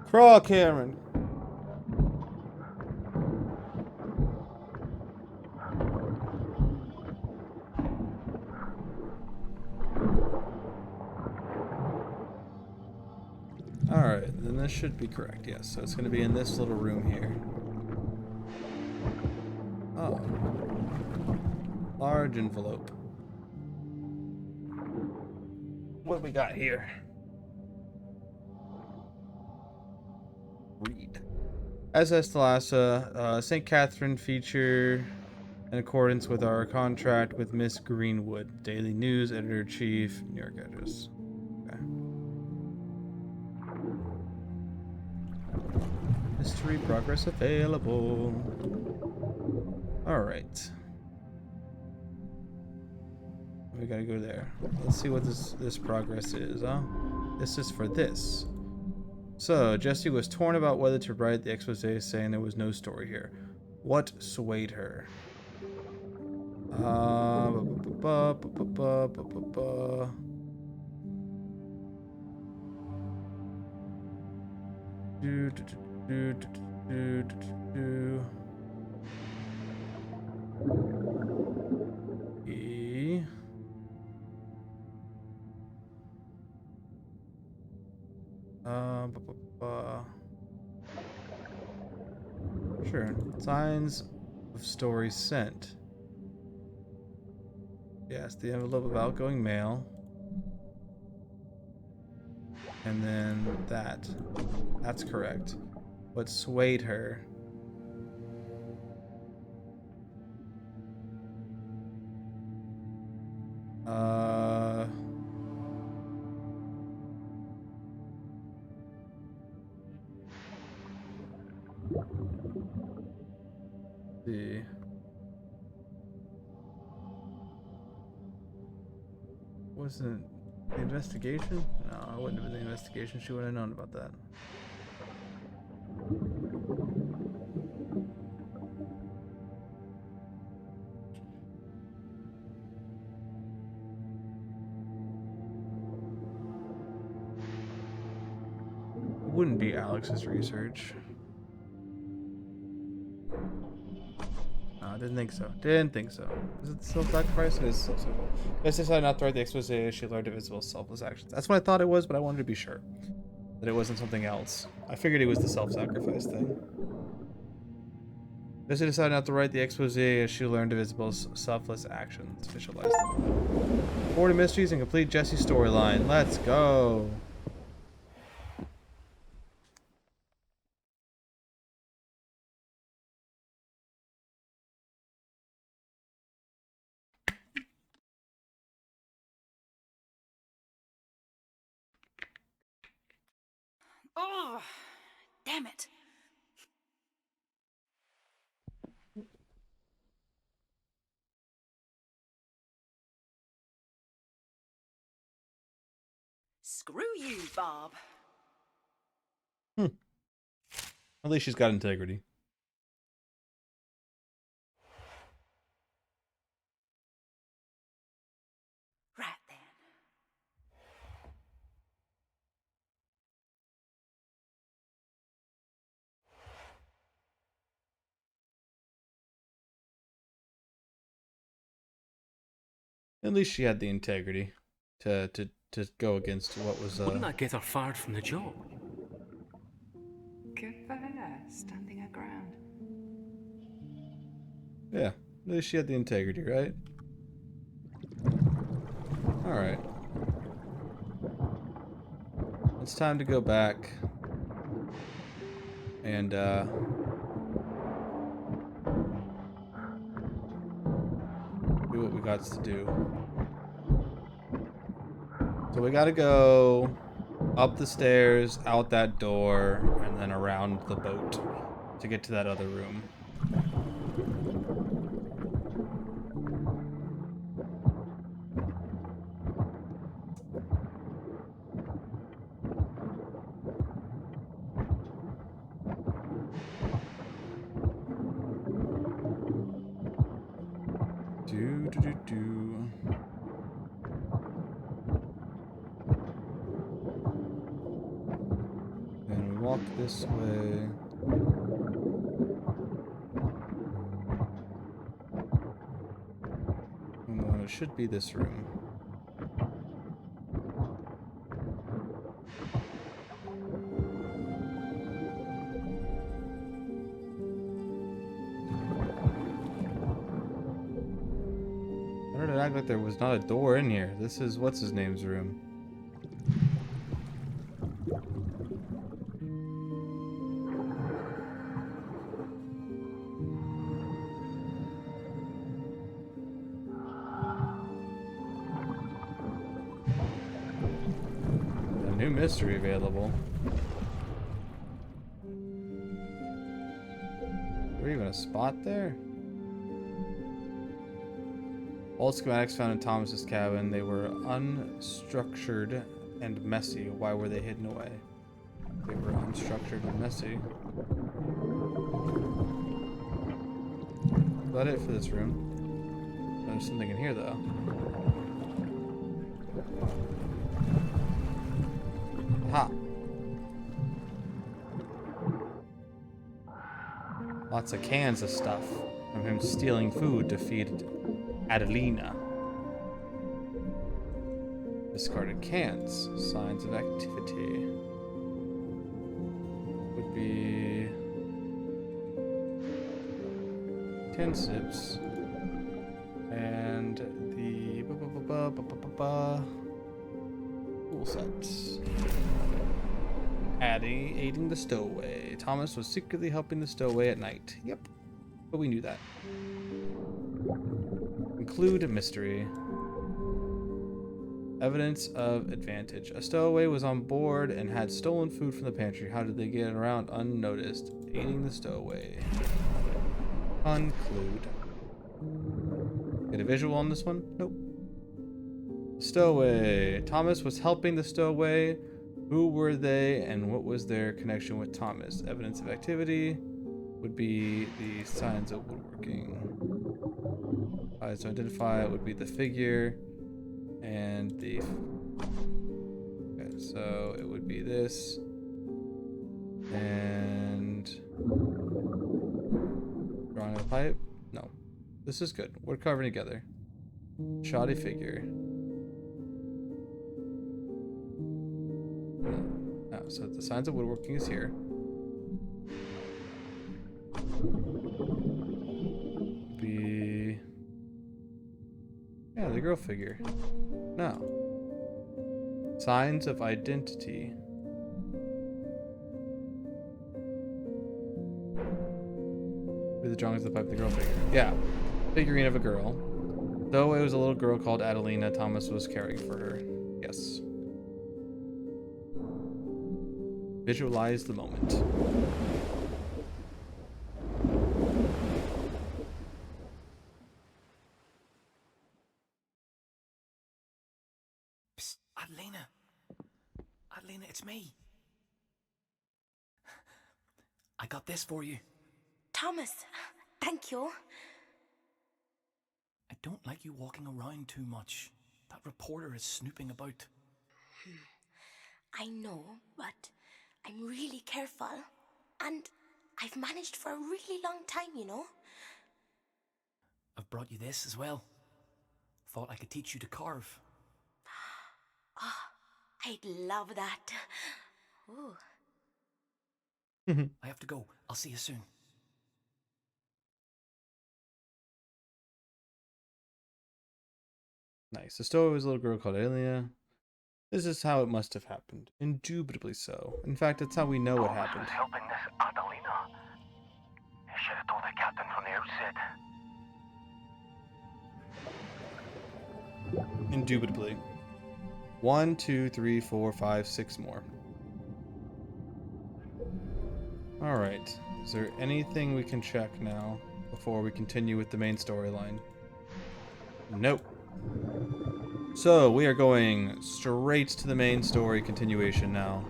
Speaker 3: Crawl, Cameron! Alright, then this should be correct, yes. So it's going to be in this little room here. Oh. Large envelope. What we got here? Read. SS Thalassa, St. Catherine feature in accordance with our contract with Miss Greenwood. Daily News, Editor-in-Chief, New York address. Okay. Mystery progress available. Alright. We gotta go there. Let's see what this progress is, huh? This is for this. So, Jessie was torn about whether to write the expose saying there was no story here. What swayed her? Sure. Signs of stories sent. Yes, the envelope of outgoing mail. And then that. That's correct. What swayed her? See. Wasn't the investigation? No, it wouldn't have been the investigation. She wouldn't have known about that. It wouldn't be Alex's research. No, I didn't think so. Didn't think so. Is it self-sacrifice? It is self-sacrifice. Let's decide not to write the expose. She learned invisible selfless actions. That's what I thought it was, but I wanted to be sure that it wasn't something else. I figured it was the self-sacrifice thing. Jesse decided not to write the expose as she learned of Isabel's selfless actions. Visualize them. 40 mysteries and complete Jesse's storyline. Let's go.
Speaker 5: Oh, damn it. Screw you, Bob.
Speaker 3: At least she's got integrity.
Speaker 5: Right then.
Speaker 3: At least she had the integrity to go against what was
Speaker 1: Wouldn't that get her fired from the job?
Speaker 2: Good for her, standing her ground.
Speaker 3: Yeah, at least she had the integrity, right? Alright. It's time to go back and do what we got to do. So we gotta go up the stairs, out that door, and then around the boat to get to that other room. And we walk this way. And it should be this room. Why did it act like there was not a door in here? This is what's his name's room. A new mystery available. Is there even a spot there? All schematics found in Thomas's cabin, they were unstructured and messy. Why were they hidden away? They were unstructured and messy. Is that it for this room? There's something in here though. Aha! Lots of cans of stuff from him stealing food to feed Adelina. Discarded cans. Signs of activity. Would be 10 sips. And the tool sets. Aiding the stowaway. Thomas was secretly helping the stowaway at night. Yep. But we knew that. Include a mystery. Evidence of advantage. A stowaway was on board and had stolen food from the pantry. How did they get around unnoticed? Aiding the stowaway. Conclude. Get a visual on this one? Nope. Stowaway. Thomas was helping the stowaway. Who were they and what was their connection with Thomas? Evidence of activity would be the signs of woodworking. To identify it would be the figure and the... Okay, so it would be this and drawing a pipe. No, this is good. We're covering together. Shoddy figure. Oh, so the signs of woodworking is here. Be... Yeah, the girl figure. No. Signs of identity. Be the drawings of the pipe, the girl figure. Yeah. Figurine of a girl. Though it was a little girl called Adelina, Thomas was caring for her. Yes. Visualize the moment.
Speaker 4: Psst, Adelina.
Speaker 13: Elena, it's me. I got this for you.
Speaker 17: Thomas, thank you.
Speaker 13: I don't like you walking around too much. That reporter is snooping about.
Speaker 17: I know, but I'm really careful. And I've managed for a really long time, you know?
Speaker 13: I've brought you this as well. Thought I could teach you to carve.
Speaker 17: Oh, I'd love that. Ooh.
Speaker 13: I have to go. I'll see you soon.
Speaker 3: Nice. The story was a little girl called Elena. This is how it must have happened. Indubitably so. In fact, it's how we know what happened.
Speaker 8: Was helping this Adelina. I should have told the captain from the outset.
Speaker 3: Indubitably. 1, 2, 3, 4, 5, 6 more. Alright. Is there anything we can check now before we continue with the main storyline? Nope. So, we are going straight to the main story continuation now.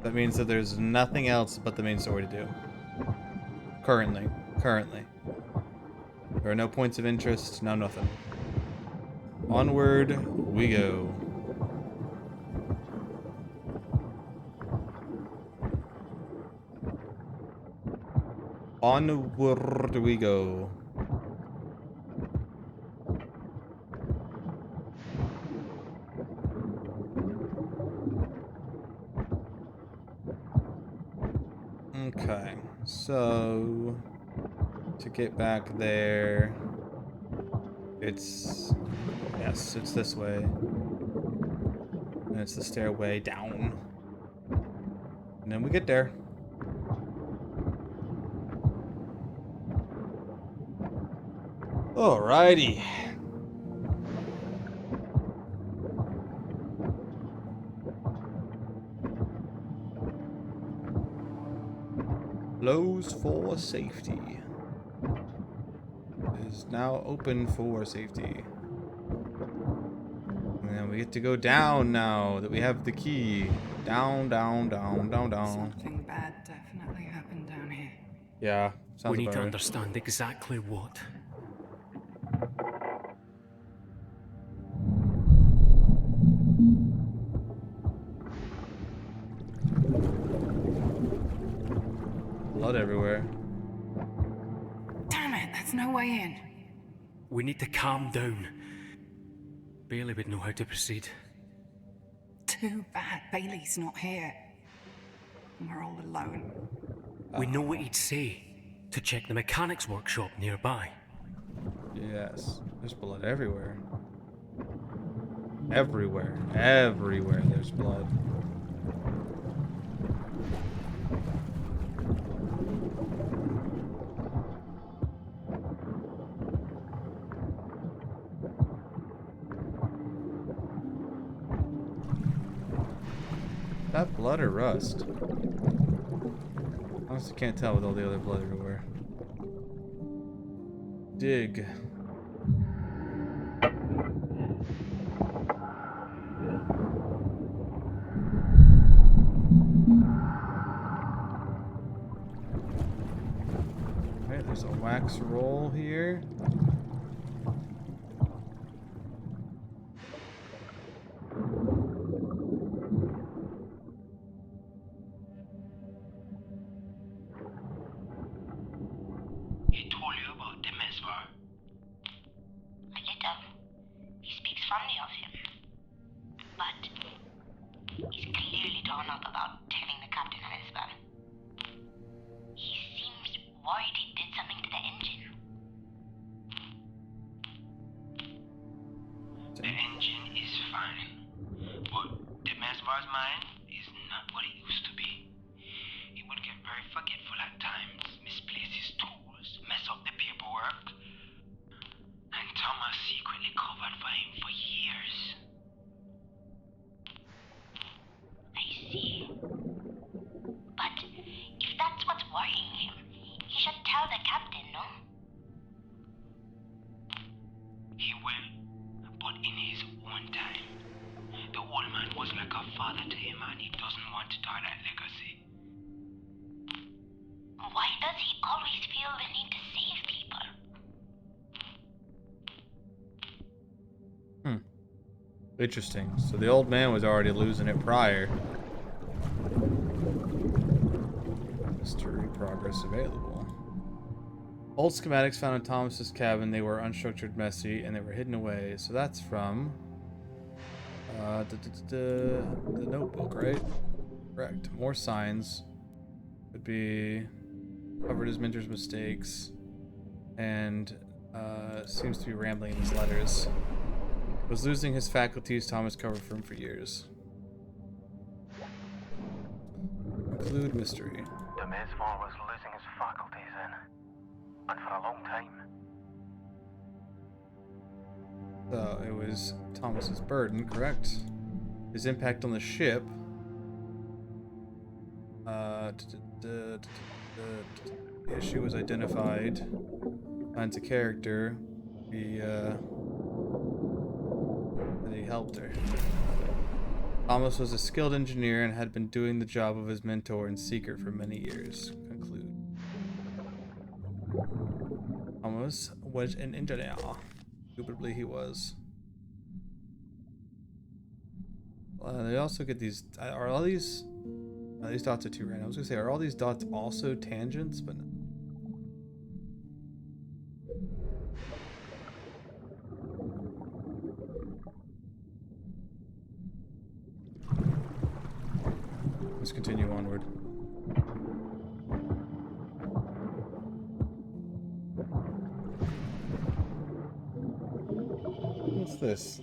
Speaker 3: That means that there's nothing else but the main story to do. Currently. There are no points of interest, no nothing. Onward we go. Onward we go. Okay, so to get back there, it's this way, and it's the stairway down, and then we get there. Alrighty. Closed for safety. It is now open for safety. And then we get to go down now that we have the key. Down, down, down, down, down.
Speaker 2: Something bad definitely happened down here.
Speaker 3: Yeah, sounds
Speaker 12: We need
Speaker 3: about
Speaker 12: to
Speaker 3: right.
Speaker 12: understand exactly what.
Speaker 3: Blood everywhere.
Speaker 2: Damn it, there's no way in.
Speaker 12: We need to calm down. Bailey would know how to proceed.
Speaker 2: Too bad Bailey's not here. We're all alone.
Speaker 12: We know what he'd say. To check the mechanics workshop nearby.
Speaker 3: Yes, there's blood everywhere. Everywhere there's blood. That blood or rust? Honestly can't tell with all the other blood everywhere. Dig. Alright, there's a wax roll here.
Speaker 9: He told you about the Mesvar? I get him. He speaks fondly of him. But he's clearly drawn up about telling the captain of Mesvar. He seems worried he did something to the engine.
Speaker 4: The engine is fine, but the Mesvar's mind is not what it used to be. He would get very forgetful at times, misplace his tools, mess up the paperwork, and Thomas secretly covered for him for years.
Speaker 9: I see. But if that's what's worrying him, he should tell the captain, no?
Speaker 4: He will, but in his own time. The old man
Speaker 9: was like a father to him, and he doesn't want to die that legacy.
Speaker 6: Why does he always feel the need to save people?
Speaker 3: Interesting. So the old man was already losing it prior. Mystery progress available. Old schematics found in Thomas's cabin. They were unstructured, messy, and they were hidden away. So that's from the notebook, right? Correct. More signs. Would be covered his mentor's mistakes, and seems to be rambling in his letters. Was losing his faculties. Thomas covered for him for years. Conclude mystery.
Speaker 8: The Mesvar was losing his faculties in, and for a long time.
Speaker 3: So it was Thomas's burden, correct? His impact on the ship. The issue was identified. Finds a character. That he helped her. Thomas was a skilled engineer and had been doing the job of his mentor in secret for many years. Conclude. Thomas was an engineer. Indubitably he was. They also get these. Are all these? These dots are too random. I was gonna say, are all these dots also tangents? But no. Let's continue onward. What's this?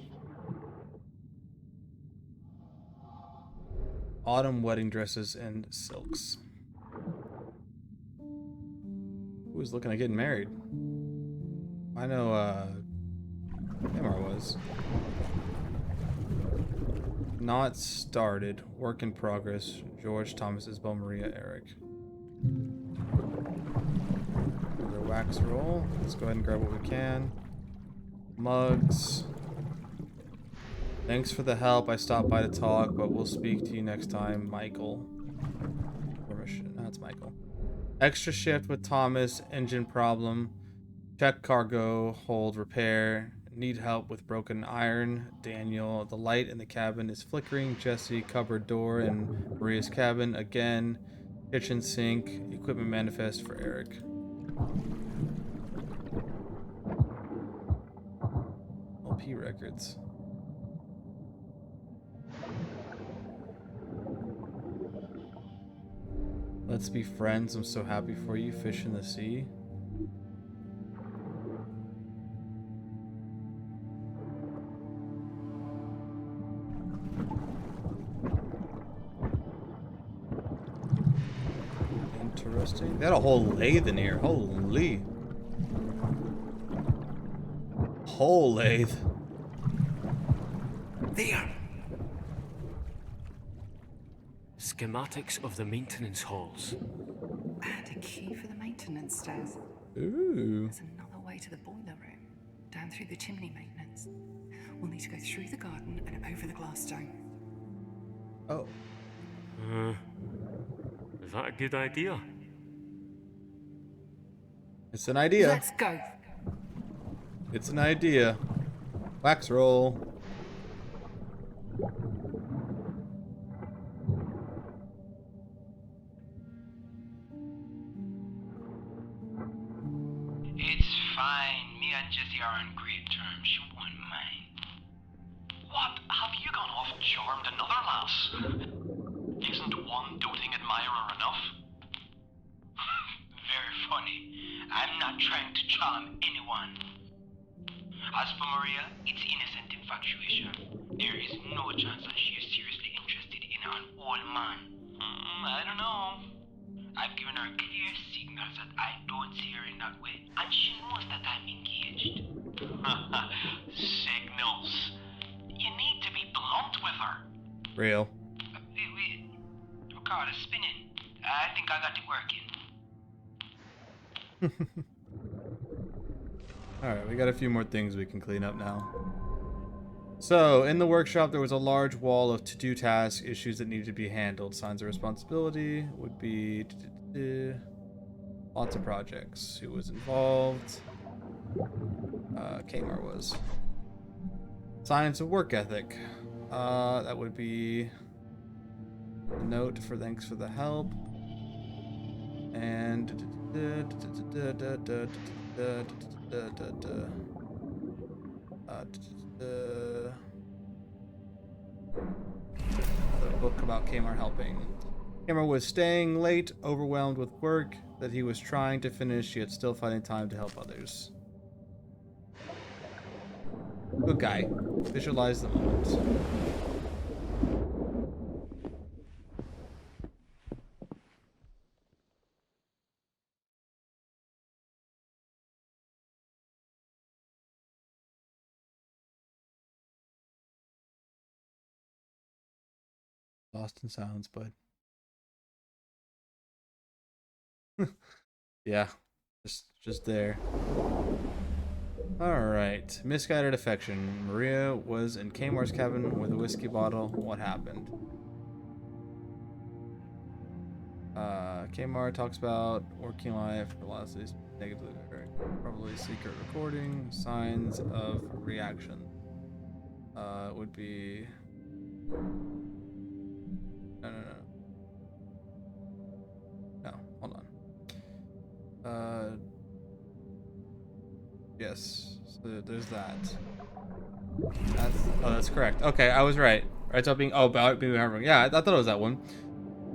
Speaker 3: Autumn wedding dresses and silks. Who was looking at getting married? I know, Emma was. Not started. Work in progress. George, Thomas, Isabel, Maria, Eric. Another wax roll. Let's go ahead and grab what we can. Mugs. Thanks for the help. I stopped by to talk, but we'll speak to you next time, Michael. Permission. That's Michael. Extra shift with Thomas. Engine problem. Check cargo. Hold repair. Need help with broken iron. Daniel. The light in the cabin is flickering. Jesse. Cupboard door in Maria's cabin. Again. Kitchen sink. Equipment manifest for Eric. LP records. Let's be friends. I'm so happy for you. Fish in the sea. Interesting. They had a whole lathe in here. Holy. Whole lathe.
Speaker 1: There! Schematics of the maintenance halls.
Speaker 2: And a key for the maintenance stairs.
Speaker 3: Ooh.
Speaker 2: There's another way to the boiler room. Down through the chimney maintenance. We'll need to go through the garden and over the glass dome.
Speaker 3: Oh.
Speaker 1: Is that a good idea?
Speaker 3: It's an idea.
Speaker 2: Let's go.
Speaker 3: It's an idea. Wax roll.
Speaker 9: It's fine. Me and Jessie are on great terms. She won't mind.
Speaker 10: What? Have you gone off and charmed another lass? Isn't one doting admirer enough?
Speaker 9: Very funny. I'm not trying to charm anyone. As for Maria, it's innocent infatuation. There is no chance that she is seriously interested in an old man.
Speaker 10: I don't know.
Speaker 9: I've given her clear signals that I don't see her in that way, and she knows that I'm engaged.
Speaker 10: Signals. You need to be blunt with her.
Speaker 3: Real.
Speaker 9: Wait. Recorder's spinning. I think I got it working.
Speaker 3: Alright, we got a few more things we can clean up now. So, in the workshop, there was a large wall of to-do tasks, issues that needed to be handled. Signs of responsibility would be lots of projects. Who was involved? Kmart was. Signs of work ethic. That would be a note for thanks for the help. And the book about Kmart helping. Kmart was staying late, overwhelmed with work that he was trying to finish, yet still finding time to help others. Good guy. Visualize the moment. Lost in silence, bud. Yeah, just there. All right, misguided affection. Maria was in Kmart's cabin with a whiskey bottle. What happened? Kmart talks about working life, velocities, negatively, probably secret recording, signs of reaction. Would be no, hold on. Yes, so there's that. That's correct. Okay, I was right. Right, so being being heartbroken. Yeah, I thought it was that one.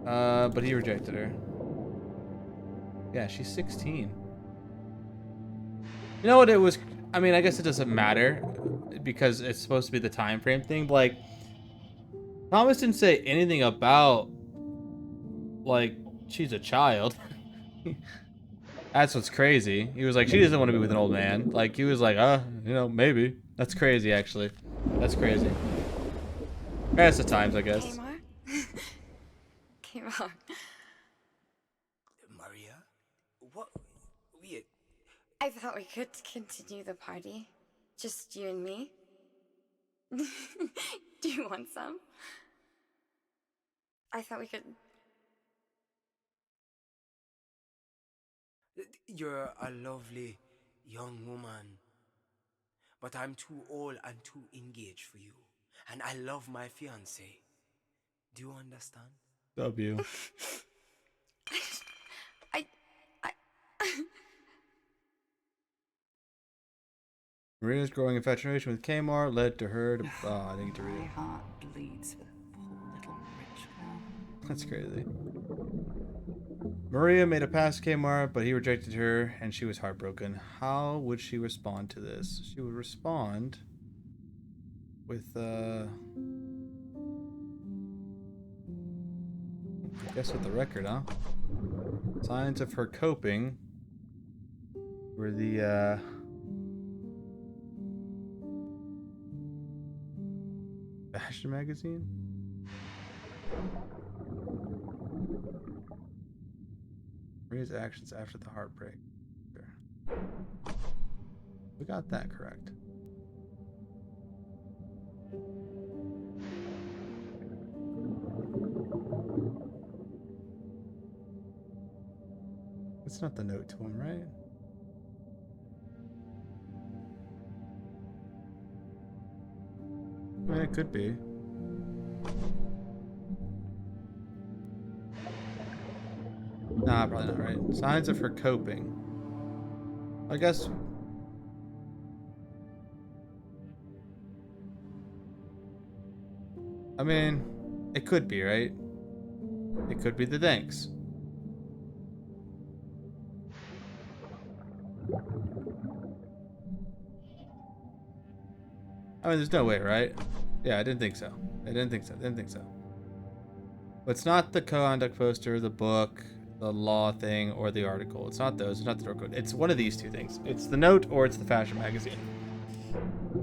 Speaker 3: But he rejected her. Yeah, she's 16. You know what it was? I mean, I guess it doesn't matter because it's supposed to be the time frame thing. But like, Thomas didn't say anything about like she's a child. That's what's crazy. He was like, she doesn't want to be with an old man. Like, he was like, maybe. That's crazy, actually. That's crazy. That's the times, I guess.
Speaker 16: Kmart? Kmart.
Speaker 4: Maria? What? Wait.
Speaker 16: I thought we could continue the party. Just you and me. Do you want some? I thought we could...
Speaker 4: You're a lovely young woman. But I'm too old and too engaged for you. And I love my fiancé. Do you understand?
Speaker 3: W.
Speaker 16: I...
Speaker 3: Maria's growing infatuation with Kmart led to her to... Oh, I didn't get to read it.
Speaker 2: My heart bleeds for the poor little rich girl.
Speaker 3: That's crazy. Maria made a pass to Kmart, but he rejected her, and she was heartbroken. How would she respond to this? She would respond with, I guess with the record, huh? Signs of her coping were the, fashion magazine? Maria's actions after the heartbreak. Sure. We got that correct. It's not the note to him, right? I mean, it could be. Nah, probably not right. Signs of her coping. I guess. I mean, it could be, right? It could be the thanks. I mean, there's no way, right? Yeah, I didn't think so. I didn't think so. But it's not the conduct poster, the book, the law thing, or the article. It's not those. It's not the door code. It's one of these two things. It's the note or it's the fashion magazine.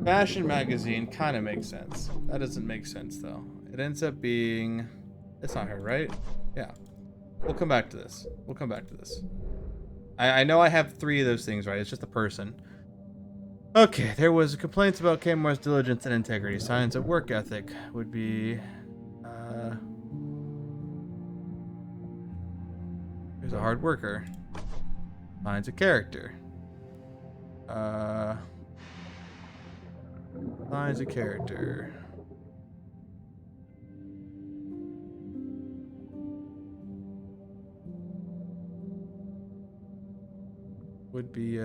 Speaker 3: Fashion magazine kind of makes sense. That doesn't make sense, though. It ends up being... It's not her, right? Yeah. We'll come back to this. I know I have 3 of those things, right? It's just a person. Okay, there was complaints about Kmar's diligence and integrity. Signs of work ethic would be, he's a hard worker. Signs of character. Signs of character. Would be,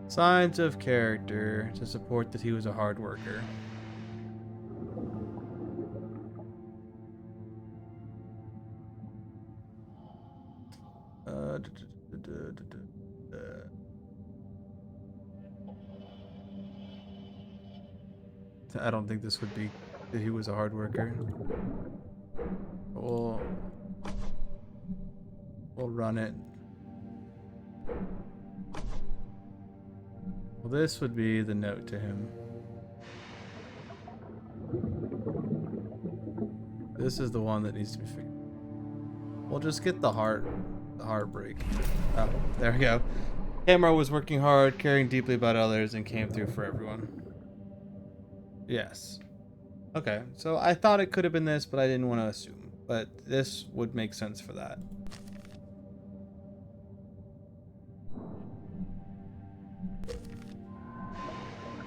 Speaker 3: signs of character to support that he was a hard worker. I don't think this would be that he was a hard worker. We'll run it. Well, this would be the note to him. This is the one that needs to be figured. We'll just get the heartbreak. Oh, there we go. Kmar was working hard, caring deeply about others, and came through for everyone. Yes. Okay, so I thought it could have been this, but I didn't want to assume. But this would make sense for that.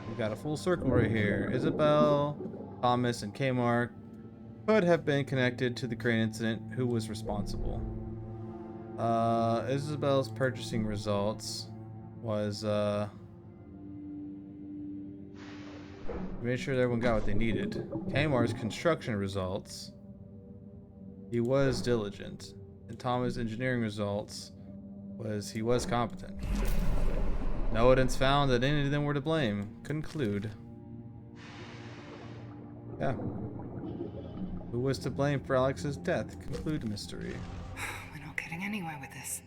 Speaker 3: We got a full circle right here. Isabel, Thomas, and Kmar could have been connected to the crane incident. Who was responsible? Isabel's purchasing results was made sure that everyone got what they needed. Kmar's construction results, he was diligent. And Thomas' engineering results was he was competent. No evidence found that any of them were to blame. Conclude. Yeah. Who was to blame for Alex's death? Conclude mystery.
Speaker 2: We're not getting anywhere with this.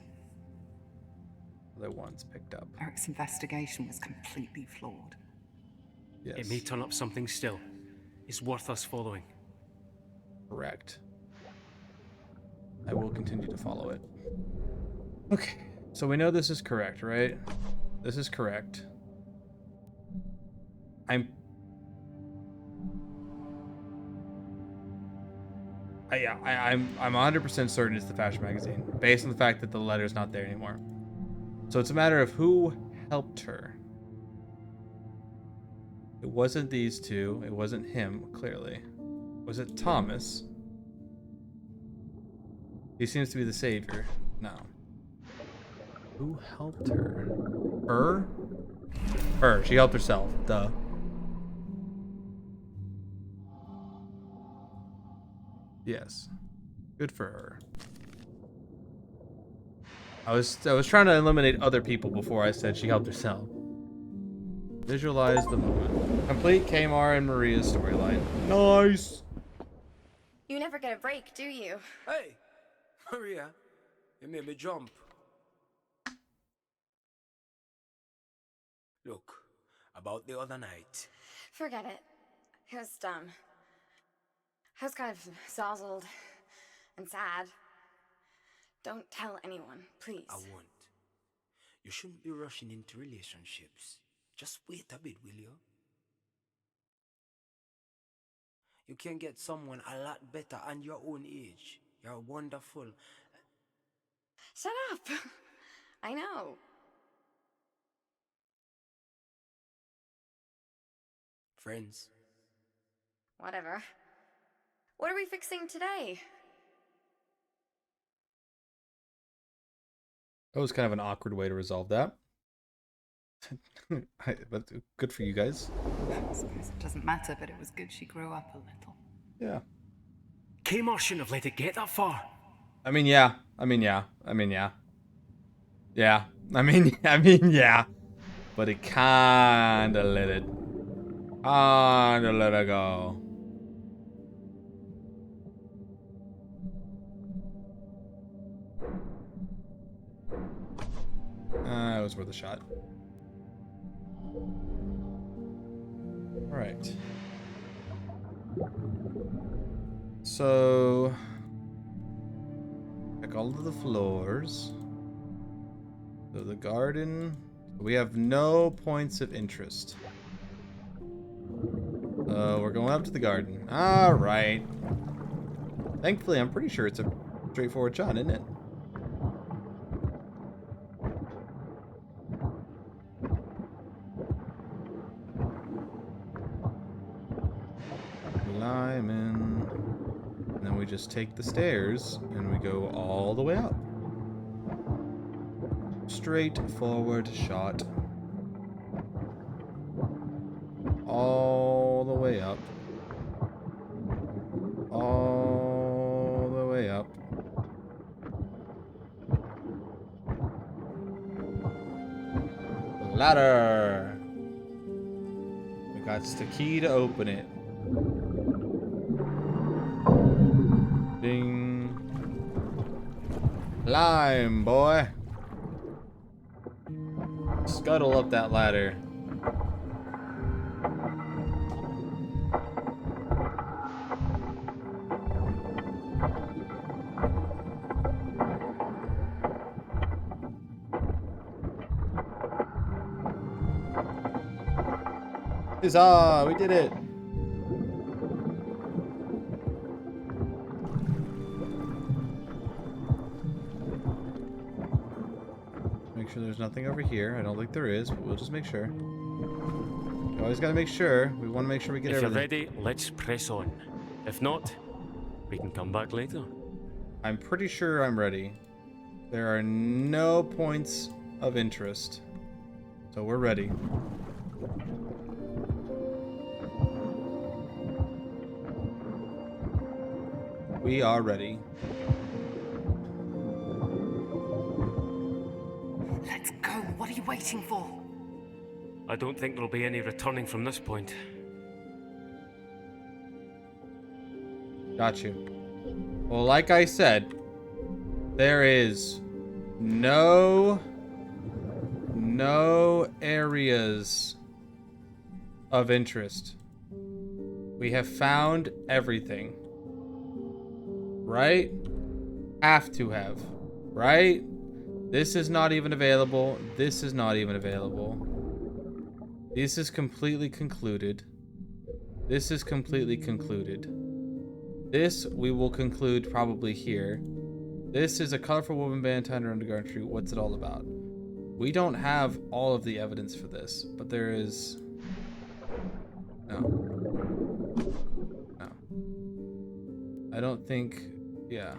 Speaker 3: Other ones picked up.
Speaker 2: Eric's investigation was completely flawed.
Speaker 3: Yes.
Speaker 12: It may turn up something still. It's worth us following.
Speaker 3: Correct. I will continue to follow it. Okay, so we know this is correct, right? This is correct. I'm 100% certain it's the fashion magazine, based on the fact that the letter's not there anymore. So it's a matter of who helped her. It wasn't these two. It wasn't him, clearly. Was it Thomas? He seems to be the savior. No. Who helped her? Her? Her. She helped herself. Duh. Yes. Good for her. I was trying to eliminate other people before I said she helped herself. Visualize the moment. Complete Kmar and Maria's storyline. Nice.
Speaker 16: You never get a break, do you?
Speaker 4: Hey, Maria, you made me jump. Look, about the other night.
Speaker 16: Forget it. It was dumb. I was kind of dazzled and sad. Don't tell anyone, please.
Speaker 4: I won't. You shouldn't be rushing into relationships. Just wait a bit, will you? You can get someone a lot better and your own age. You're wonderful.
Speaker 16: Shut up. I know.
Speaker 4: Friends.
Speaker 16: Whatever. What are we fixing today?
Speaker 3: That was kind of an awkward way to resolve that. But good for you guys.
Speaker 2: I suppose it doesn't matter, but it was good she grew up a little.
Speaker 3: Yeah.
Speaker 12: Kmar shouldn't have let it get that far.
Speaker 3: Yeah. Yeah. Yeah. But it kinda let it go. It was worth a shot. Alright. So check all of the floors. So the garden, we have no points of interest. We're going up to the garden. All right. Thankfully, I'm pretty sure it's a straightforward shot, isn't it? Climbing. And then we just take the stairs and we go all the way up. Straightforward shot. All the way up. All the way up. Ladder. We got the key to open it. Ding. Climb, boy. Scuttle up that ladder. Huzzah! We did it! Make sure there's nothing over here. I don't think there is, but we'll just make sure. You always gotta make sure. We want to make sure we get everything.
Speaker 1: If you're ready, let's press on. If not, we can come back later.
Speaker 3: I'm pretty sure I'm ready. There are no points of interest. So we're ready. We are ready.
Speaker 2: Let's go. What are you waiting for?
Speaker 1: I don't think there'll be any returning from this point.
Speaker 3: Got you. Well, like I said, there is no areas of interest. We have found everything. Right? Have to have. Right? This is not even available. This is not even available. This is completely concluded. This is completely concluded. This we will conclude probably here. This is a colorful woven band tied around a garden tree. What's it all about? We don't have all of the evidence for this, but there is... No. No. I don't think... Yeah.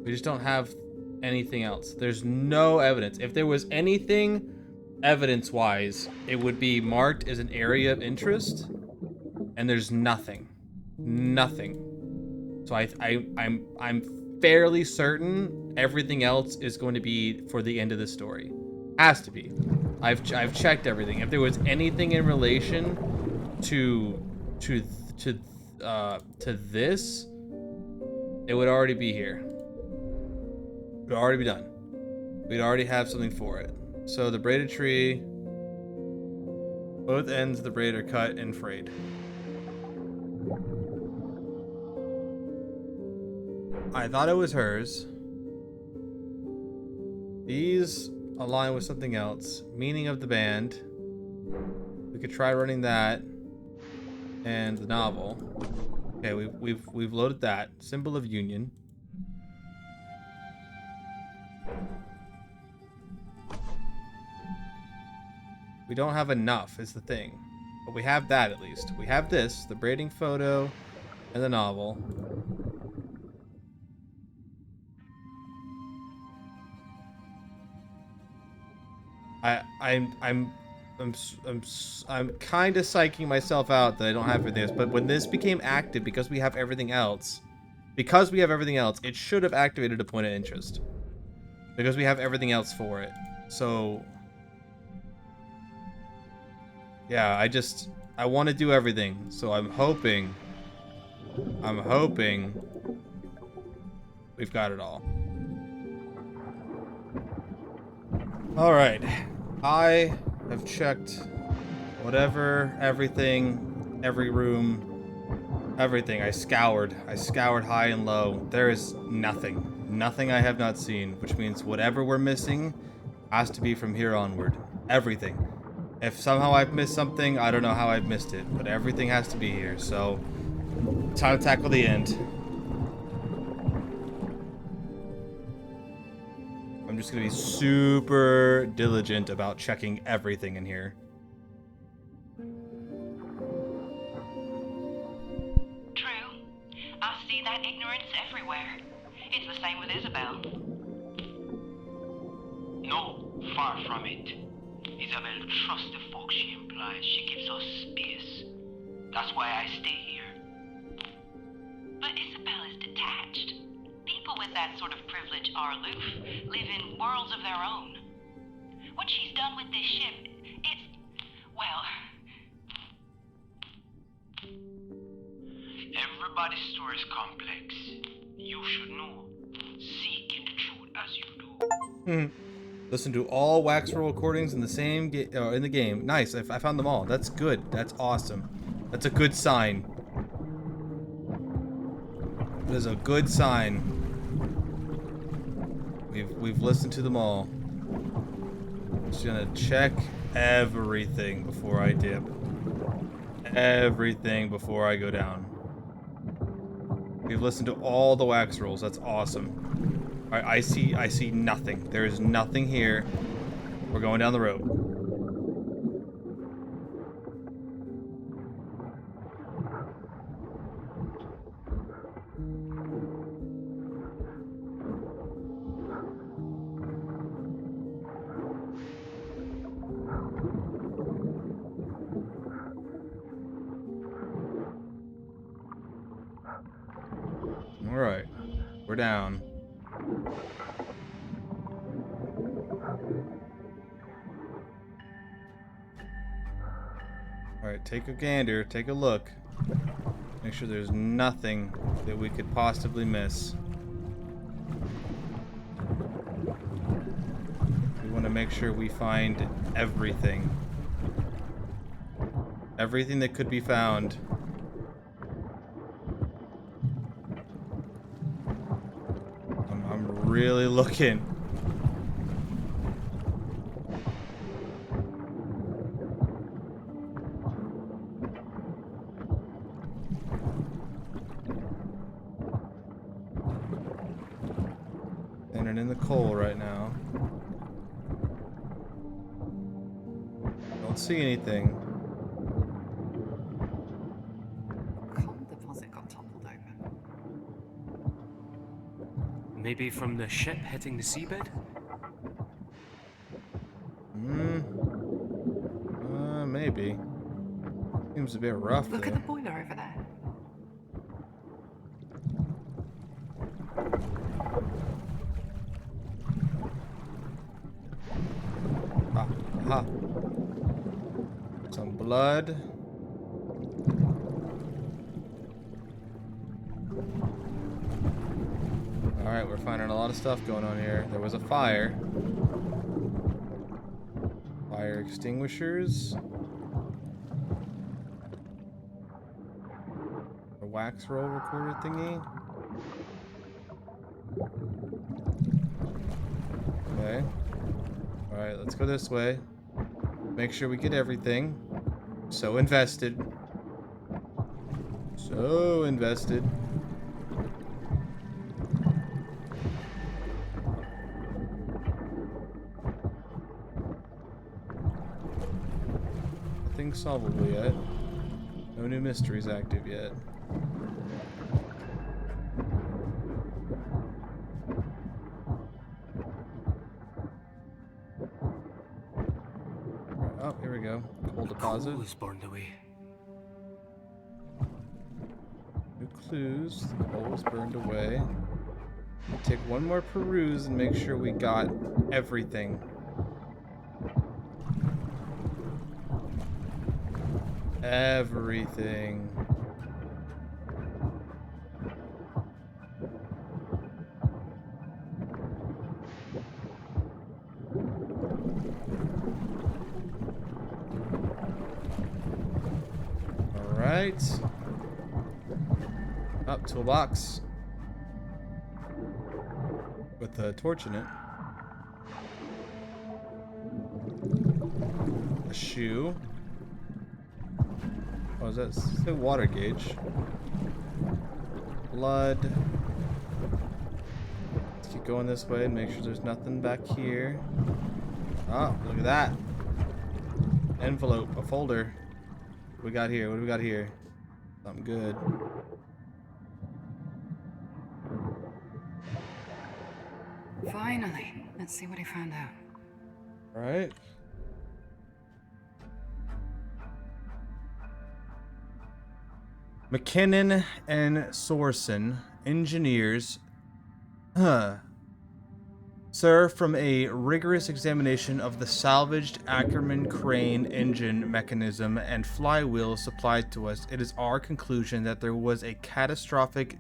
Speaker 3: We just don't have anything else. There's no evidence. If there was anything evidence-wise, it would be marked as an area of interest, and there's nothing. Nothing. So I'm fairly certain everything else is going to be for the end of the story. Has to be. I've checked everything. If there was anything in relation to this, it would already be here. It would already be done. We'd already have something for it. So the braided tree, both ends of the braid are cut and frayed. I thought it was hers. These align with something else. Meaning of the band. We could try running that. And the novel. Okay, we've loaded that. Symbol of union. We don't have enough is the thing. But we have that at least. We have this, the braiding photo, and the novel. I'm kind of psyching myself out that I don't have everything, but when this became active, because we have everything else, it should have activated a point of interest. Because we have everything else for it. So, yeah, I want to do everything. So I'm hoping we've got it all. All right. I have checked everything, every room, Everything. I scoured high and low. There is nothing. Nothing I have not seen, which means whatever we're missing has to be from here onward. Everything. If somehow I've missed something, I don't know how I've missed it, but everything has to be here, so time to tackle the end. I'm just gonna be super diligent about checking everything in here.
Speaker 9: True. I see that ignorance everywhere. It's the same with Isabel.
Speaker 10: No, far from it. Isabel trusts the folk she implies. She gives us space. That's why I stay here.
Speaker 9: But Isabel is detached. People with that sort of privilege are aloof, live in worlds of their own. What she's done with this ship, it's... well...
Speaker 10: Everybody's story is complex. You should know. Seek in the truth as you do.
Speaker 3: Listen to all wax roll recordings in the same in the game. Nice. I found them all. That's good. That's awesome. That's a good sign. That is a good sign. We've listened to them all. Just gonna check everything before I dip. Everything before I go down. We've listened to all the wax rolls. That's awesome. All right, I see nothing. There is nothing here. We're going down the road. All right, we're down. All right, take a gander, take a look. Make sure there's nothing that we could possibly miss. We want to make sure we find everything. Everything that could be found. I'm really looking. Standing in the coal right now. Don't see anything.
Speaker 2: Coal deposit got toppled over.
Speaker 1: Maybe from the ship hitting the seabed?
Speaker 3: Maybe. Seems a bit rough.
Speaker 2: Look
Speaker 3: though.
Speaker 2: at the boiler over there.
Speaker 3: Aha. Some blood. Alright, we're finding a lot of stuff going on here. There was a fire. Fire extinguishers. A wax roll recorder thingy. Okay. Alright, let's go this way. Make sure we get everything. So invested. So invested. Nothing solvable yet. No new mysteries active yet. Oh, here we go. Coal deposit.
Speaker 1: Coal is burned away.
Speaker 3: New clues. The coal was burned away. We'll take one more peruse and make sure we got everything. Everything. All right. Oh, toolbox. With a torch in it. A shoe. Oh, is that a water gauge? Blood. Let's keep going this way and make sure there's nothing back here. Oh, look at that. Envelope, a folder. What do we got here? What do we got here? Something good.
Speaker 2: Finally. Let's see what he found out.
Speaker 3: All right. McKinnon and Sorson, engineers. Sir, from a rigorous examination of the salvaged Ackerman crane engine mechanism and flywheel supplied to us, it is our conclusion that there was a catastrophic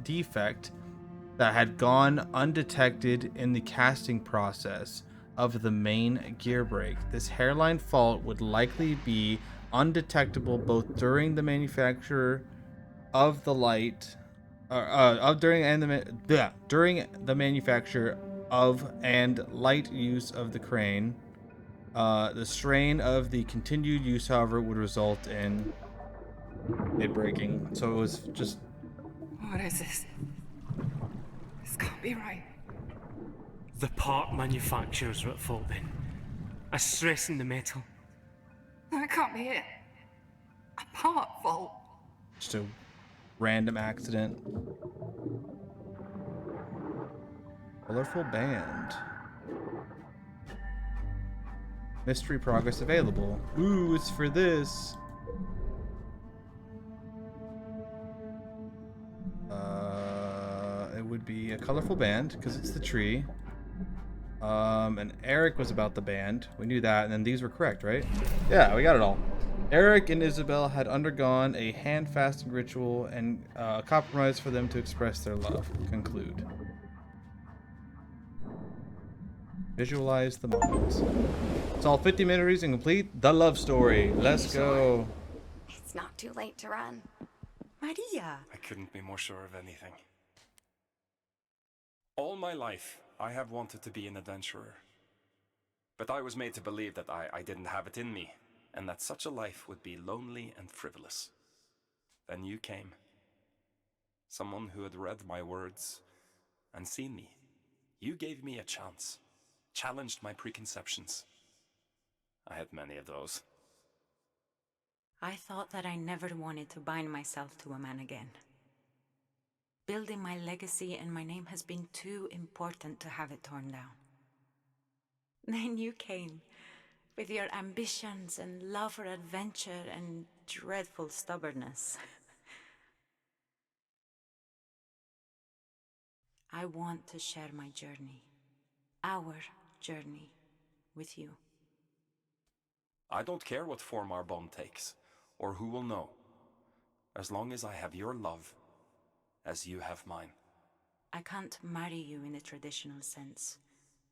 Speaker 3: defect that had gone undetected in the casting process of the main gear brake. This hairline fault would likely be undetectable both during the manufacture of the light, during the manufacture of and light use of the crane. The strain of the continued use, however, would result in it breaking. So it was just.
Speaker 2: What is this? This can't be right.
Speaker 1: The part manufacturers are at fault then. A stress in the metal.
Speaker 2: That can't be it. A part fault.
Speaker 3: Just a random accident. Colorful band. Mystery progress available. Ooh, it's for this. It would be a colorful band because it's the tree. And Eric was about the band. We knew that, and then these were correct, right? Yeah, we got it all. Eric and Isabel had undergone a hand-fasting ritual and a compromise for them to express their love. Conclude. Visualize the moment. It's all 50-minute reason complete. The love story. Let's go.
Speaker 16: It's not too late to run.
Speaker 5: Maria!
Speaker 15: I couldn't be more sure of anything. All my life, I have wanted to be an adventurer. But I was made to believe that I didn't have it in me, and that such a life would be lonely and frivolous. Then you came. Someone who had read my words and seen me. You gave me a chance, challenged my preconceptions. I had many of those.
Speaker 5: I thought that I never wanted to bind myself to a man again. Building my legacy and my name has been too important to have it torn down. Then you came, with your ambitions and love for adventure and dreadful stubbornness. I want to share my journey, our journey, with you.
Speaker 15: I don't care what form our bond takes, or who will know, as long as I have your love, as you have mine.
Speaker 5: I can't marry you in the traditional sense,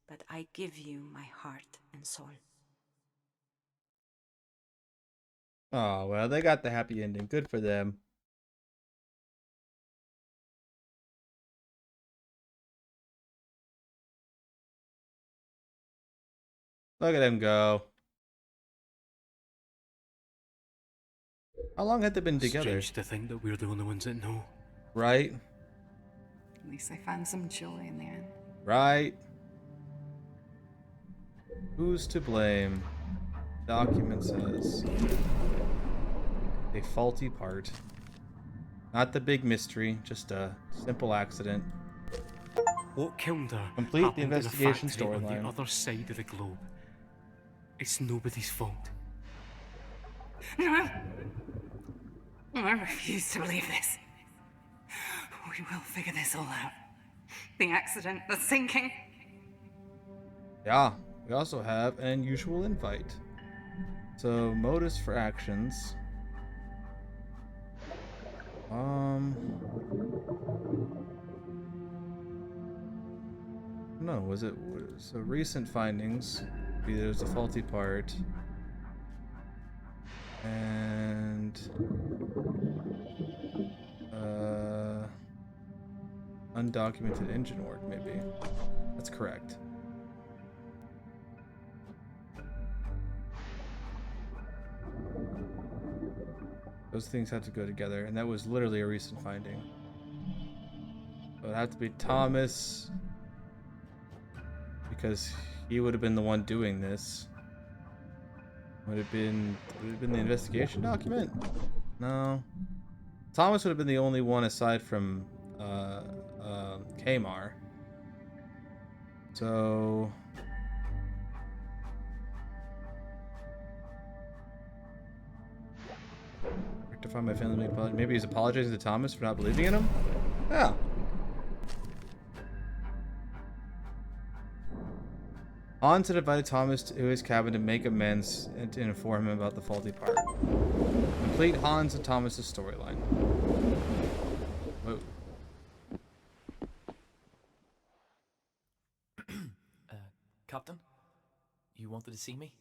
Speaker 5: but I give you my heart and soul.
Speaker 3: Oh, well, they got the happy ending. Good for them. Look at them go. How long had they been together?
Speaker 1: Strange to think that we're the only ones that know.
Speaker 3: Right?
Speaker 2: At least they found some joy in the end.
Speaker 3: Right? Who's to blame? Document says. A faulty part. Not the big mystery, just a simple accident.
Speaker 1: What killed her?
Speaker 3: Complete the
Speaker 1: happened in a
Speaker 3: investigation
Speaker 1: factory on
Speaker 3: storyline.
Speaker 1: the other side of the globe. It's nobody's fault.
Speaker 2: No! I refuse to believe this. We will figure this all out. The accident, the sinking.
Speaker 3: Yeah, we also have an unusual invite. So, motives for actions. No, was it? So, recent findings. There's a faulty part. And. Undocumented engine work, maybe. That's correct. Those things had to go together, and that was literally a recent finding. So it'd have to be Thomas, because he would have been the one doing this. Would it have been the investigation document? No. Thomas would have been the only one aside from Kamar. So rectify my family made apology. Maybe he's apologizing to Thomas for not believing in him? Yeah. Hans had invited Thomas to his cabin to make amends and to inform him about the faulty part. Complete Hans and Thomas's storyline. Whoa.
Speaker 13: Captain? You wanted to see me?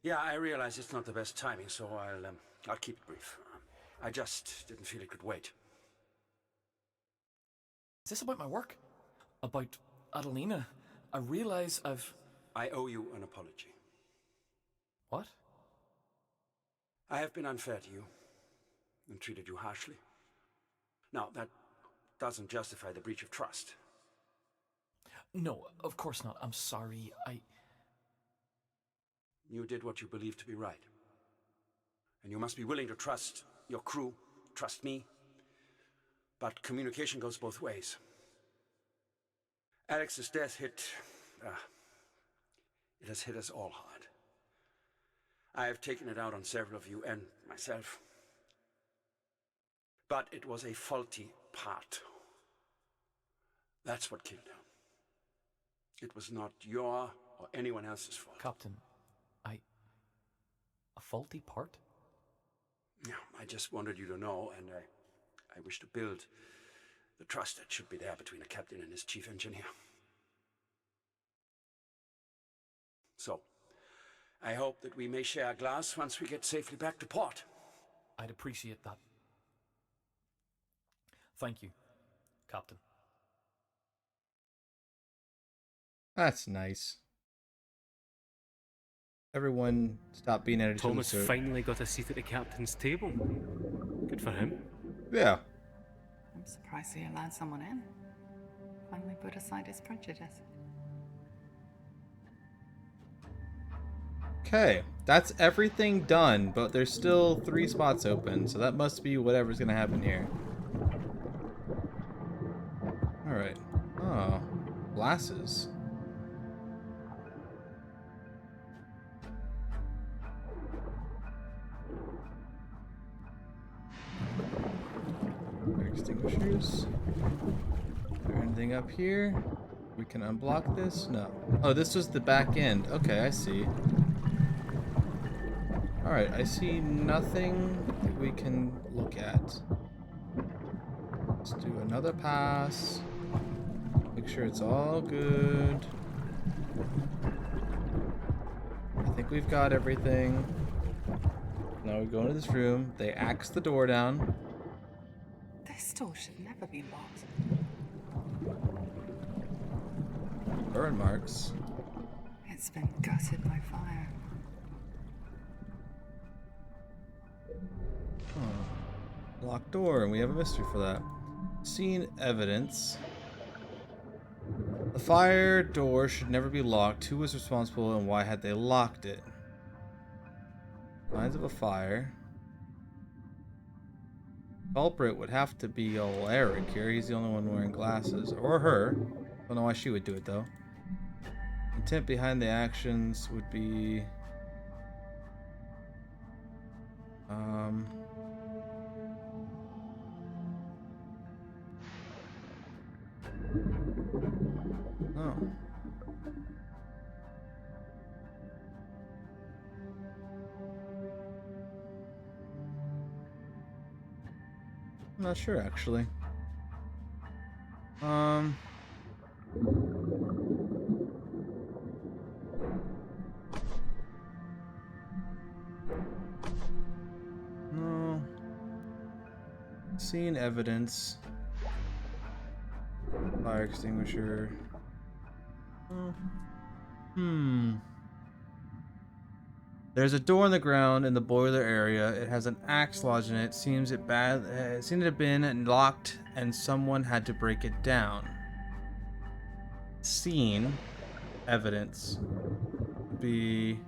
Speaker 12: Yeah, I realize it's not the best timing, so I'll keep it brief. I just didn't feel it could wait.
Speaker 13: Is this about my work? About Adelina? I realize
Speaker 12: I owe you an apology.
Speaker 13: What?
Speaker 12: I have been unfair to you and treated you harshly. Now, that doesn't justify the breach of trust.
Speaker 13: No, of course not. I'm sorry.
Speaker 12: You did what you believed to be right. And you must be willing to trust your crew, trust me. But communication goes both ways. Alex's death it has hit us all hard. I have taken it out on several of you and myself. But it was a faulty part. That's what killed her. It was not your or anyone else's fault.
Speaker 13: Captain, a faulty part?
Speaker 12: Yeah, I just wanted you to know, and I wish to build the trust that should be there between a captain and his chief engineer. So, I hope that we may share a glass once we get safely back to port.
Speaker 13: I'd appreciate that. Thank you, Captain.
Speaker 3: That's nice. Everyone stop being at each other's
Speaker 1: Thomas finally got a seat at the captain's table. Good for him.
Speaker 3: Yeah.
Speaker 2: I'm surprised he allowed someone in. Finally put aside his prejudice.
Speaker 3: Okay, that's everything done, but there's still 3 spots open, so that must be whatever's gonna happen here. Alright. Oh. Glasses. Fire extinguishers. Is there anything up here? We can unblock this? No. Oh, this was the back end. Okay, I see. Alright, I see nothing that we can look at. Let's do another pass. Make sure it's all good. I think we've got everything. Now we go into this room. They axe the door down.
Speaker 2: This door should never be locked.
Speaker 3: Burn marks.
Speaker 2: It's been gutted by fire.
Speaker 3: Oh. Locked door, and we have a mystery for that. Seen evidence. The fire door should never be locked. Who was responsible and why had they locked it? Signs of a fire. Culprit would have to be old Eric here. He's the only one wearing glasses. Or her. Don't know why she would do it though. Intent behind the actions would be... Oh. I'm not sure actually. No. Seen evidence. Fire extinguisher. There's a door in the ground in the boiler area. It has an axe lodged in it. It seemed to have been locked and someone had to break it down. Scene evidence would be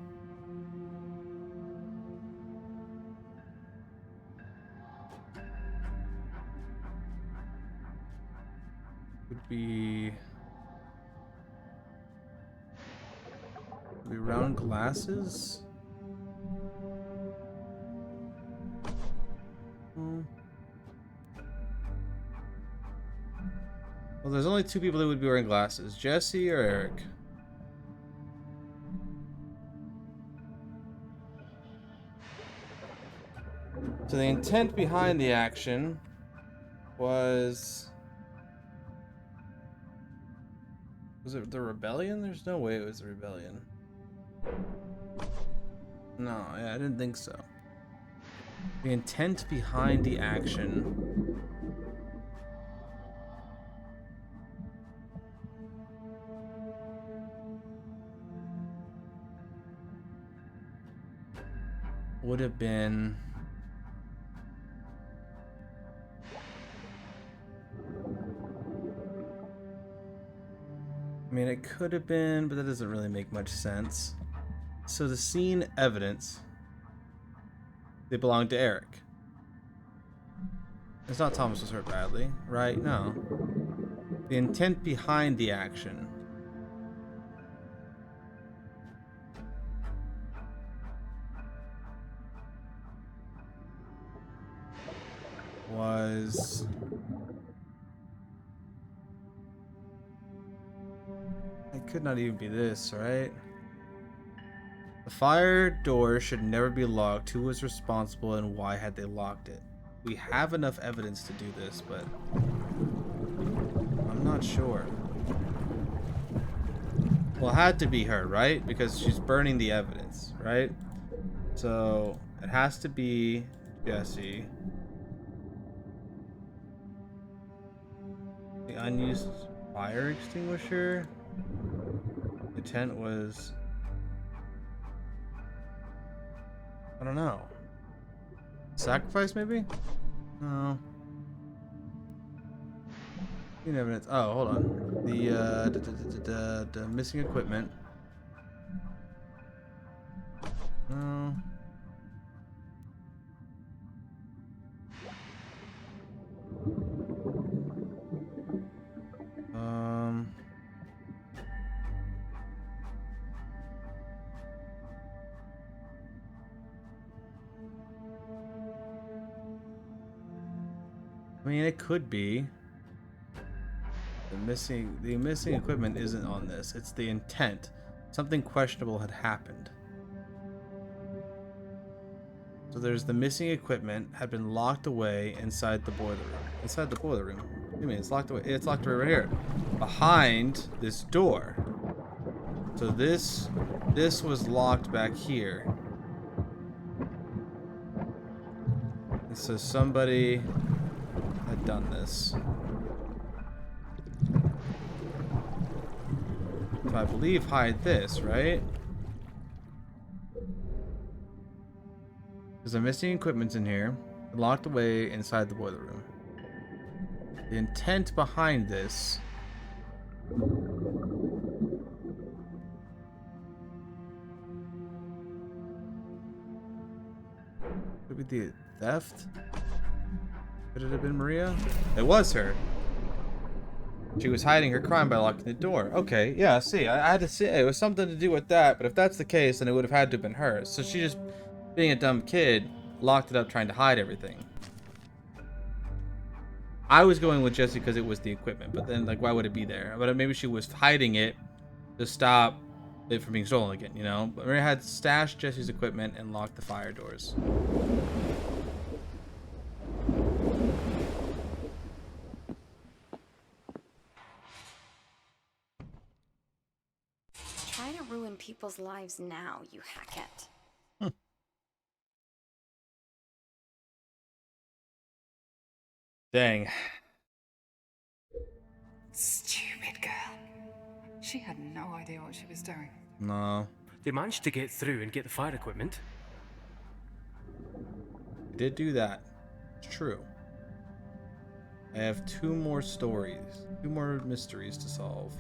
Speaker 3: round glasses. Well, there's only two people who would be wearing glasses, Jesse or Eric. So the intent behind the action was it the rebellion? There's no way it was the rebellion. No, yeah, I didn't think so. The intent behind the action would have been I mean, it could have been, but that doesn't really make much sense. So the scene evidence, they belong to Eric. It's not Thomas was hurt badly, right? No. The intent behind the action was it could not even be this, right? The fire door should never be locked. Who was responsible and why had they locked it? We have enough evidence to do this, but I'm not sure. Well, it had to be her, right? Because she's burning the evidence, right? So it has to be Jesse. The unused fire extinguisher. The tent was... I don't know. Sacrifice, maybe? No. Evidence. Oh, hold on. The missing equipment. No. I mean, it could be. The missing equipment isn't on this. It's the intent. Something questionable had happened. So there's the missing equipment had been locked away inside the boiler room. Inside the boiler room. What do you mean? It's locked away. It's locked right here. Behind this door. So this was locked back here. And so somebody had done this. So I believe hide this, right? There's a missing equipment in here, locked away inside the boiler room. The intent behind this could be the theft. Could it have been Maria? It was her. She was hiding her crime by locking the door. Okay, yeah, see, I had to see it was something to do with that, but if that's the case, then it would have had to have been her. So she just, being a dumb kid, locked it up trying to hide everything. I was going with Jesse because it was the equipment, but then, like, why would it be there? But maybe she was hiding it to stop it from being stolen again, you know? But Maria had stashed Jesse's equipment and locked the fire doors.
Speaker 16: Try to ruin people's lives now, you hackett.
Speaker 3: Dang.
Speaker 2: Stupid girl. She had no idea what she was doing.
Speaker 3: No.
Speaker 1: They managed to get through and get the fire equipment.
Speaker 3: Did do that. It's true. I have 2 more stories. 2 more mysteries to solve.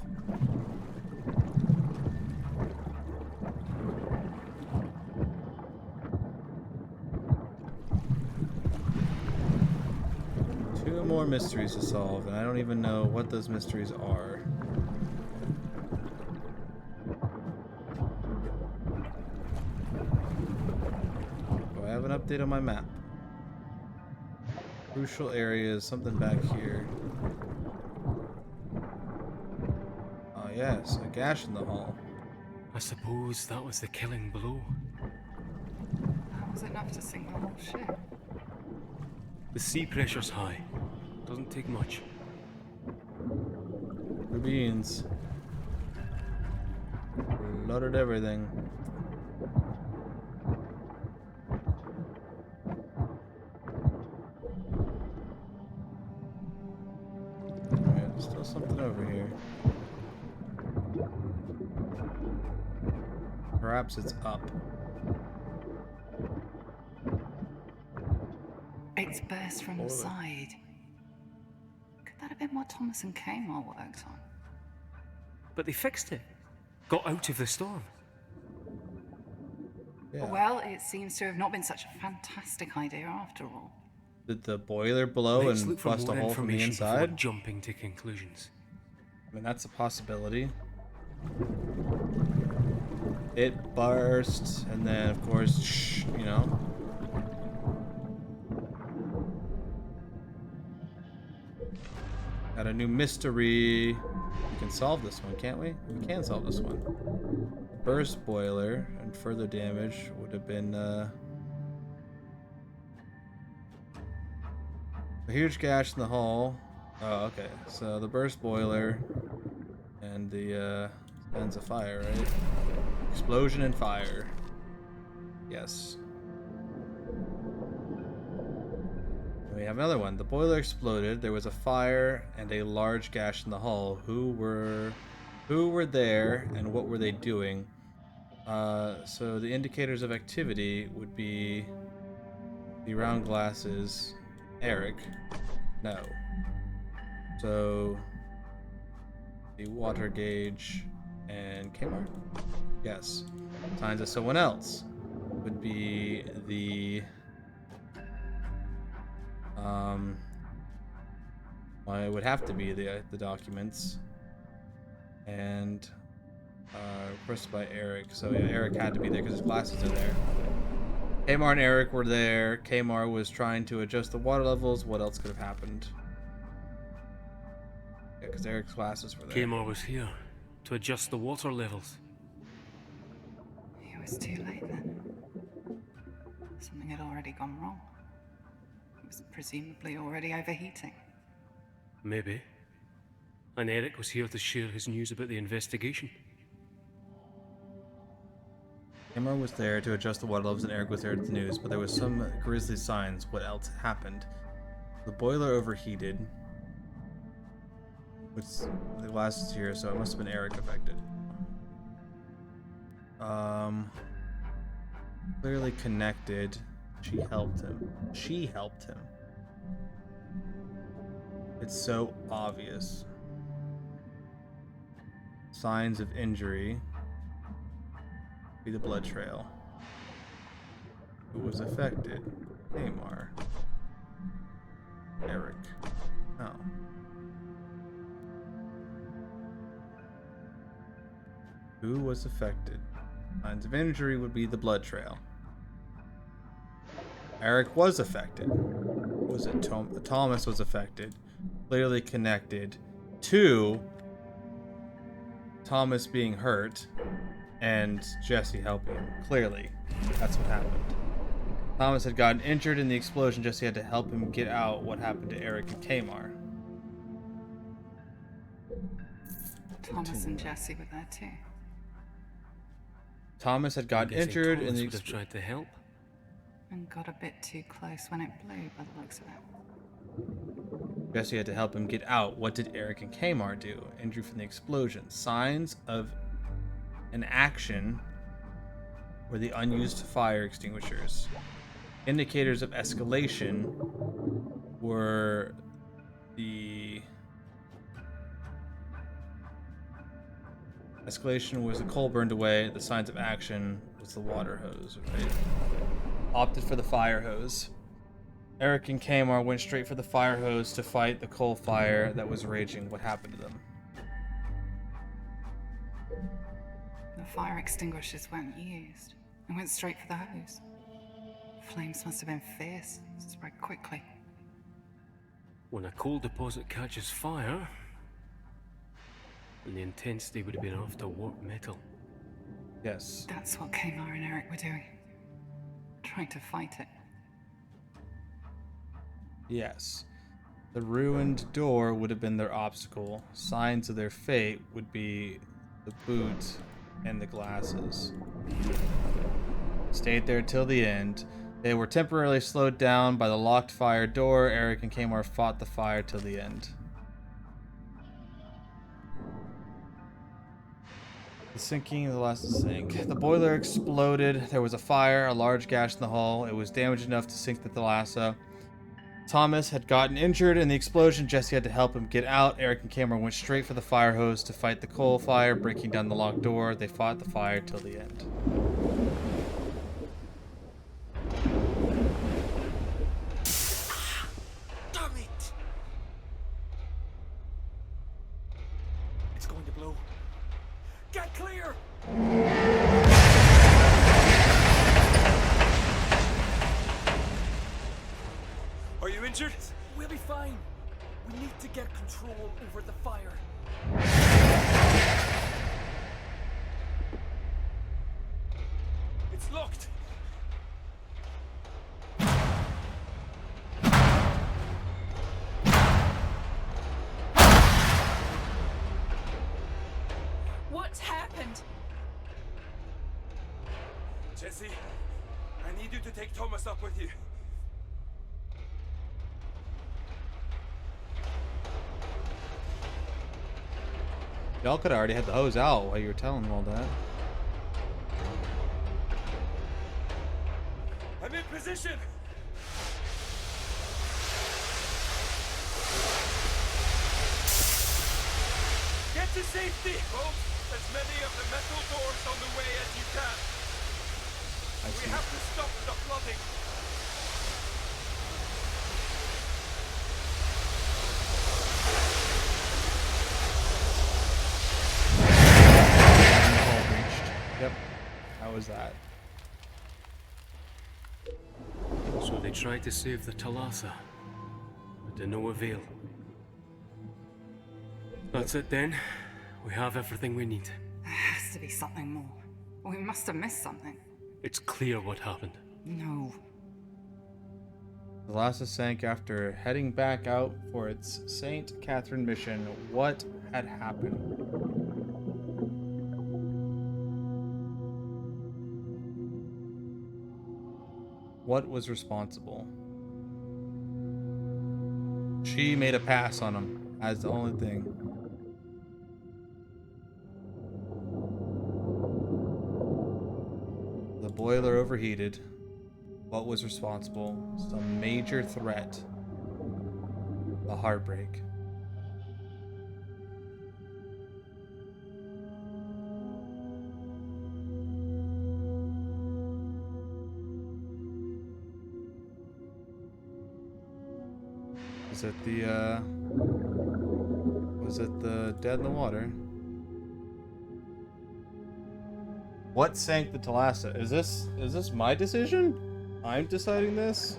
Speaker 3: Two more mysteries to solve, and I don't even know what those mysteries are. Do I have an update on my map? Crucial areas, something back here. Oh yes, a gash in the hull.
Speaker 1: I suppose that was the killing blow.
Speaker 2: That was enough to sink the whole ship.
Speaker 1: The sea pressure's high. Doesn't take much.
Speaker 3: Beans. Loaded everything. Alright, there's still something over here. Perhaps it's up.
Speaker 2: It's burst from the side. Could that have been what Thomas and Kamar worked on?
Speaker 1: But they fixed it. Got out of the storm.
Speaker 3: Yeah.
Speaker 2: Well, it seems to have not been such a fantastic idea after all.
Speaker 3: Did the boiler blow
Speaker 1: Let's
Speaker 3: and
Speaker 1: look for
Speaker 3: bust a
Speaker 1: more
Speaker 3: hole from the
Speaker 1: information before
Speaker 3: inside?
Speaker 1: jumping to conclusions.
Speaker 3: I mean, that's a possibility. It burst, and then, of course, you know. Got a new mystery. We can solve this one, can't we? We can solve this one. Burst boiler and further damage would have been a huge gash in the hull. Oh, okay. So the burst boiler and the ends of fire, right? Explosion and fire. Yes. We have another one. The boiler exploded. There was a fire and a large gash in the hull. Who were there and what were they doing? So the indicators of activity would be the round glasses. Eric. No. So the water gauge and Kamar? Yes. Signs of someone else would be the well, it would have to be the documents and requested by Eric. So yeah, Eric had to be there because his glasses are there. Kamar and Eric were there. Kamar was trying to adjust the water levels. What else could have happened? Yeah, because Eric's glasses were there.
Speaker 1: Kamar was here to adjust the water levels.
Speaker 2: It was too late then. Something had already gone wrong. It was presumably already overheating.
Speaker 1: Maybe. And Eric was here to share his news about the investigation.
Speaker 3: Kamar was there to adjust the water levels and Eric was there to the news, but there was some grisly signs. What else happened? The boiler overheated. Which the glass is here, so it must have been Eric affected. Clearly connected. She helped him. She helped him. It's so obvious. Signs of injury. Be the blood trail. Who was affected? Kamar. Eric. No. Who was affected? Signs of injury would be the blood trail. Eric was affected. Was it Thomas was affected? Clearly connected to Thomas being hurt and Jesse helping him. Clearly, that's what happened. Thomas had gotten injured in the explosion. Jesse had to help him get out what happened to Eric and Kamar.
Speaker 2: Thomas and Jesse were there too.
Speaker 3: Thomas had gotten injured in the
Speaker 1: would have tried to help.
Speaker 2: And got a bit too close when it blew by the looks of it.
Speaker 3: Jesse had to help him get out. What did Eric and Kamar do? Injury from the explosion. Signs of an action were the unused fire extinguishers. Indicators of escalation were the... Escalation was the coal burned away. The signs of action was the water hose. Right? Opted for the fire hose. Eric and Kamar went straight for the fire hose to fight the coal fire that was raging. What happened to them?
Speaker 2: The fire extinguishers weren't used. They went straight for the hose. Flames must have been fierce, spread quickly.
Speaker 1: When a coal deposit catches fire, and the intensity would have been enough to warp metal.
Speaker 3: Yes.
Speaker 2: That's what Kamar and Eric were doing. Trying to fight it.
Speaker 3: Yes. The ruined door would have been their obstacle. Signs of their fate would be the boot and the glasses. Stayed there till the end. They were temporarily slowed down by the locked fire door. Eric and Kamar fought the fire till the end. The sinking of the last sink. The boiler exploded. There was a fire, a large gash in the hull. It was damaged enough to sink the Thalassa. Thomas had gotten injured in the explosion. Jesse had to help him get out. Eric and Kamar went straight for the fire hose to fight the coal fire, breaking down the locked door. They fought the fire till the end.
Speaker 13: Damn it! It's going to blow. Get clear!
Speaker 12: Are you injured?
Speaker 13: We'll be fine. We need to get control over the fire.
Speaker 12: It's locked.
Speaker 2: What's happened?
Speaker 12: Jesse, I need you to take Thomas up with you.
Speaker 3: Y'all could have already had the hose out while you were telling them all that.
Speaker 12: I'm in position! Get to safety! Bolt as many of the metal doors on the way as you can. We have to stop the flooding.
Speaker 3: Yep, how was that?
Speaker 1: So they tried to save the Thalassa, but to no avail. That's it then. We have everything we need.
Speaker 2: There has to be something more. We must have missed something.
Speaker 1: It's clear what happened.
Speaker 2: No.
Speaker 3: The Thalassa sank after heading back out for its St. Catherine mission. What had happened? What was responsible? She made a pass on him as the only thing. The boiler overheated. What was responsible? Some major threat. The heartbreak. Was it the, was it the dead in the water? What sank the Thalassa? Is this my decision? I'm deciding this?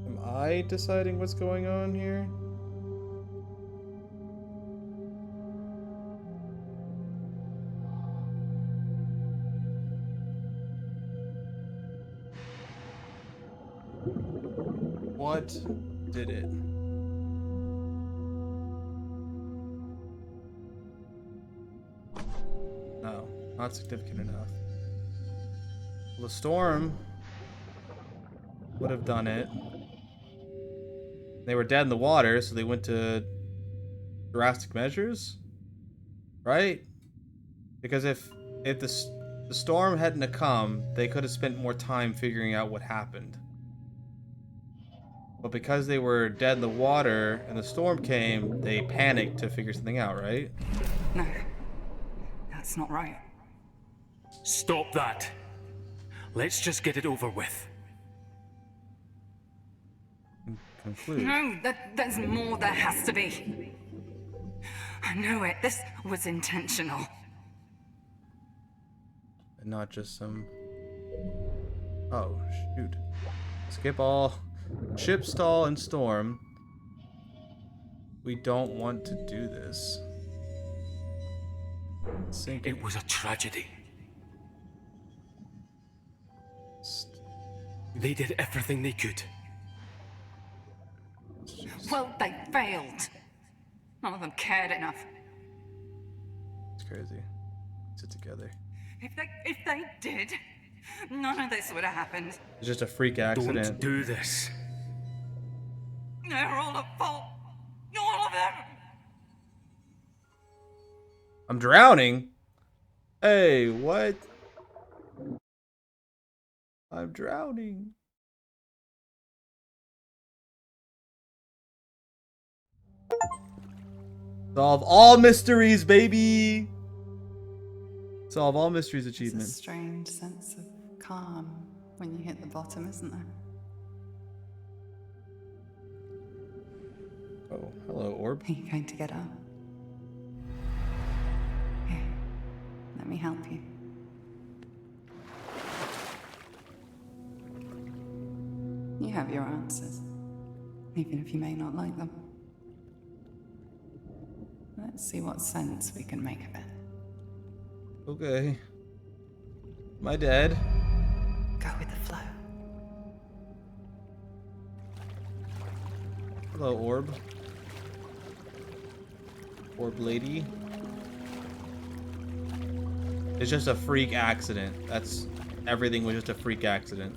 Speaker 3: Am I deciding what's going on here? What did it? No, not significant enough. Well, the storm would have done it. They were dead in the water, so they went to drastic measures, right? Because if the storm hadn't have come, they could have spent more time figuring out what happened. But because they were dead in the water and the storm came, they panicked to figure something out, right?
Speaker 2: No, that's not right.
Speaker 1: Stop that. Let's just get it over with.
Speaker 3: Conclude.
Speaker 2: No, there's more there has to be. I know it. This was intentional.
Speaker 3: And not just some... Oh, shoot. Skip all. Ship stall and storm. We don't want to do this.
Speaker 1: It was a tragedy. They did everything they could.
Speaker 2: Well, they failed. None of them cared enough.
Speaker 3: It's crazy. Sit together.
Speaker 2: If they did, none of this would have happened.
Speaker 3: It's just a freak accident.
Speaker 1: Don't do this.
Speaker 2: They're all at fault. All of them.
Speaker 3: I'm drowning? Hey, what? I'm drowning. Solve all mysteries, baby! Solve all mysteries achievement.
Speaker 2: There's a strange sense of calm when you hit the bottom, isn't there?
Speaker 3: Oh, hello, orb.
Speaker 2: Are you going to get up? Here, let me help you. You have your answers, even if you may not like them. Let's see what sense we can make of it.
Speaker 3: Okay. Am I dead?
Speaker 2: Go with the flow.
Speaker 3: Hello, orb. Orb lady. It's just a freak accident. Everything was just a freak accident.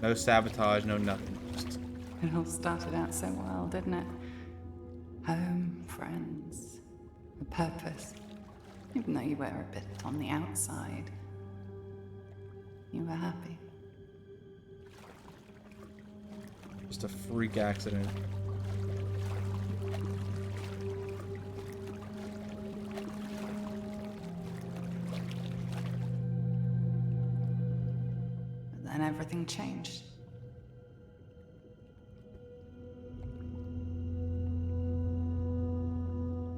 Speaker 3: No sabotage, no nothing. Just...
Speaker 2: It all started out so well, didn't it? Home, friends, a purpose. Even though you were a bit on the outside, you were happy.
Speaker 3: Just a freak accident.
Speaker 2: But then everything changed.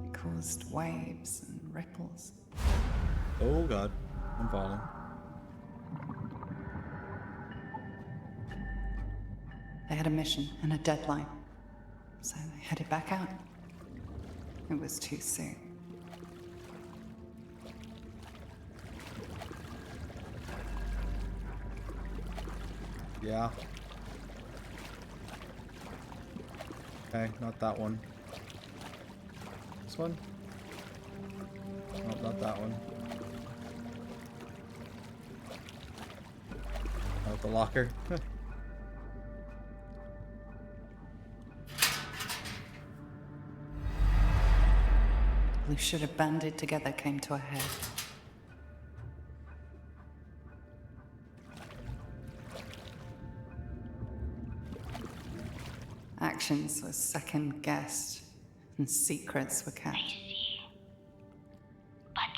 Speaker 2: It caused waves and ripples.
Speaker 3: Oh god, I'm falling.
Speaker 2: They had a mission and a deadline, so they headed back out. It was too soon.
Speaker 3: Yeah. Okay, not that one. This one? No, not that one. Not the locker.
Speaker 2: We should have banded together came to a head. Actions were second-guessed, and secrets were kept.
Speaker 9: I see. But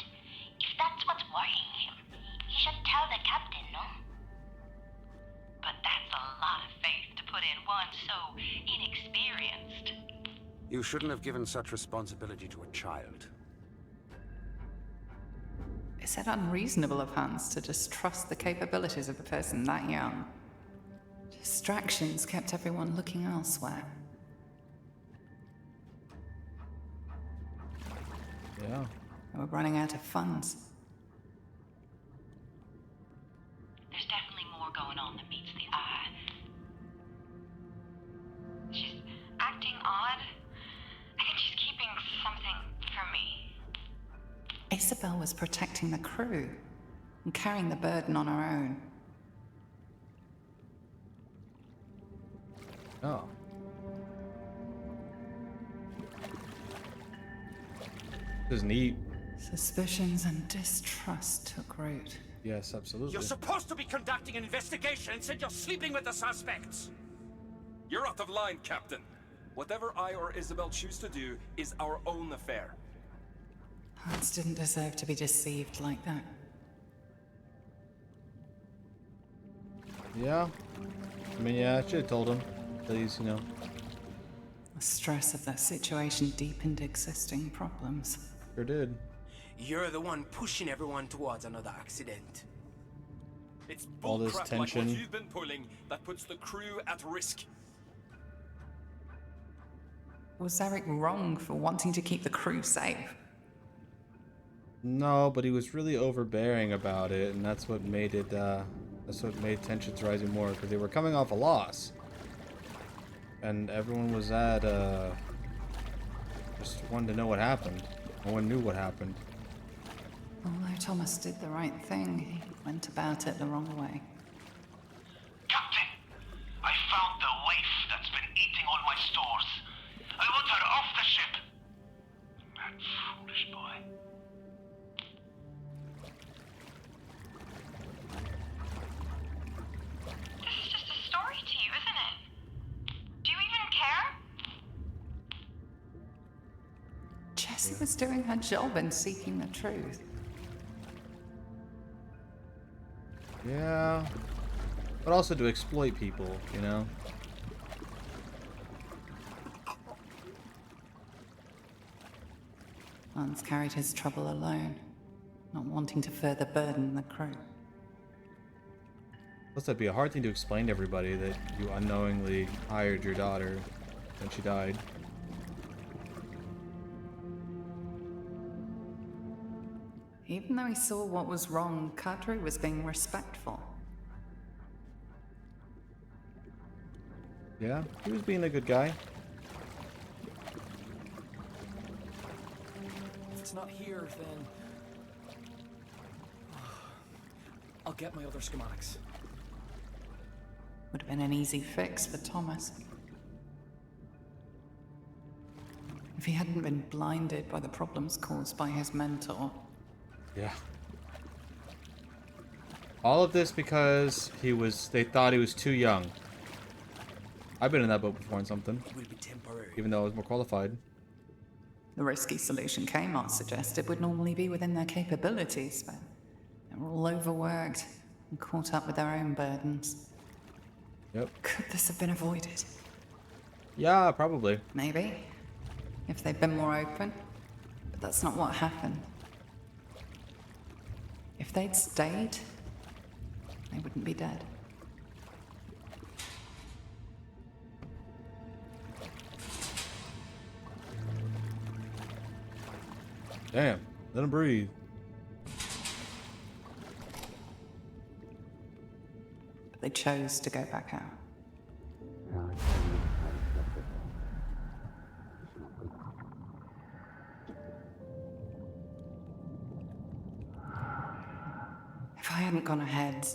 Speaker 9: if that's what's worrying him, he should tell the captain, no? But that's a lot of faith to put in one so inexperienced.
Speaker 12: You shouldn't have given such responsibility to a child.
Speaker 2: Is it unreasonable of Hans to distrust the capabilities of a person that young? Distractions kept everyone looking elsewhere.
Speaker 3: Yeah.
Speaker 2: They were running out of funds.
Speaker 9: There's definitely more going on than meets the eye. She's acting odd. I think she's keeping something from me.
Speaker 2: Isabel was protecting the crew and carrying the burden on her own.
Speaker 3: Oh. This is neat.
Speaker 2: Suspicions and distrust took root.
Speaker 3: Yes, absolutely.
Speaker 12: You're supposed to be conducting an investigation. Instead, you're sleeping with the suspects.
Speaker 15: You're out of line, Captain. Whatever I or Isabel choose to do is our own affair.
Speaker 2: Hans didn't deserve to be deceived like that.
Speaker 3: Yeah. I mean, yeah, I should have told him. Please, you know.
Speaker 2: The stress of that situation deepened existing problems.
Speaker 3: Sure did.
Speaker 4: You're the one pushing everyone towards another accident.
Speaker 15: It's
Speaker 3: All this
Speaker 15: bullcrap like
Speaker 3: tension.
Speaker 15: what you've been pulling that puts the crew at risk.
Speaker 2: Was Eric wrong for wanting to keep the crew safe?
Speaker 3: No, but he was really overbearing about it, and that's what made it, that's what made tensions rising more, because they were coming off a loss. And everyone was at, just wanted to know what happened. No one knew what happened.
Speaker 2: Although Thomas did the right thing, he went about it the wrong way.
Speaker 10: Captain, I found the waif that's been eating all my stores. I want her off the ship. That foolish boy.
Speaker 6: This is just a story to you, isn't it? Do you even care?
Speaker 2: Jessie was doing her job in seeking the truth.
Speaker 3: Yeah. But also to exploit people, you know?
Speaker 2: Hans carried his trouble alone, not wanting to further burden the crew.
Speaker 3: Plus, that'd be a hard thing to explain to everybody that you unknowingly hired your daughter when she died.
Speaker 2: Even though he saw what was wrong, Kadri was being respectful.
Speaker 3: Yeah, he was being a good guy.
Speaker 13: If it's not here, then I'll get my other schematics.
Speaker 2: Would have been an easy fix for Thomas. If he hadn't been blinded by the problems caused by his mentor.
Speaker 3: Yeah. All of this because they thought he was too young. I've been in that boat before on something.
Speaker 4: It will be temporary.
Speaker 3: Even though I was more qualified.
Speaker 2: The risky solution Kmart suggested would normally be within their capabilities, but they were all overworked and caught up with their own burdens.
Speaker 3: Yep.
Speaker 2: Could this have been avoided?
Speaker 3: Yeah, probably.
Speaker 2: Maybe. If they'd been more open. But that's not what happened. If they'd stayed, they wouldn't be dead.
Speaker 3: Damn, let him breathe.
Speaker 2: But they chose to go back out. If I hadn't gone ahead,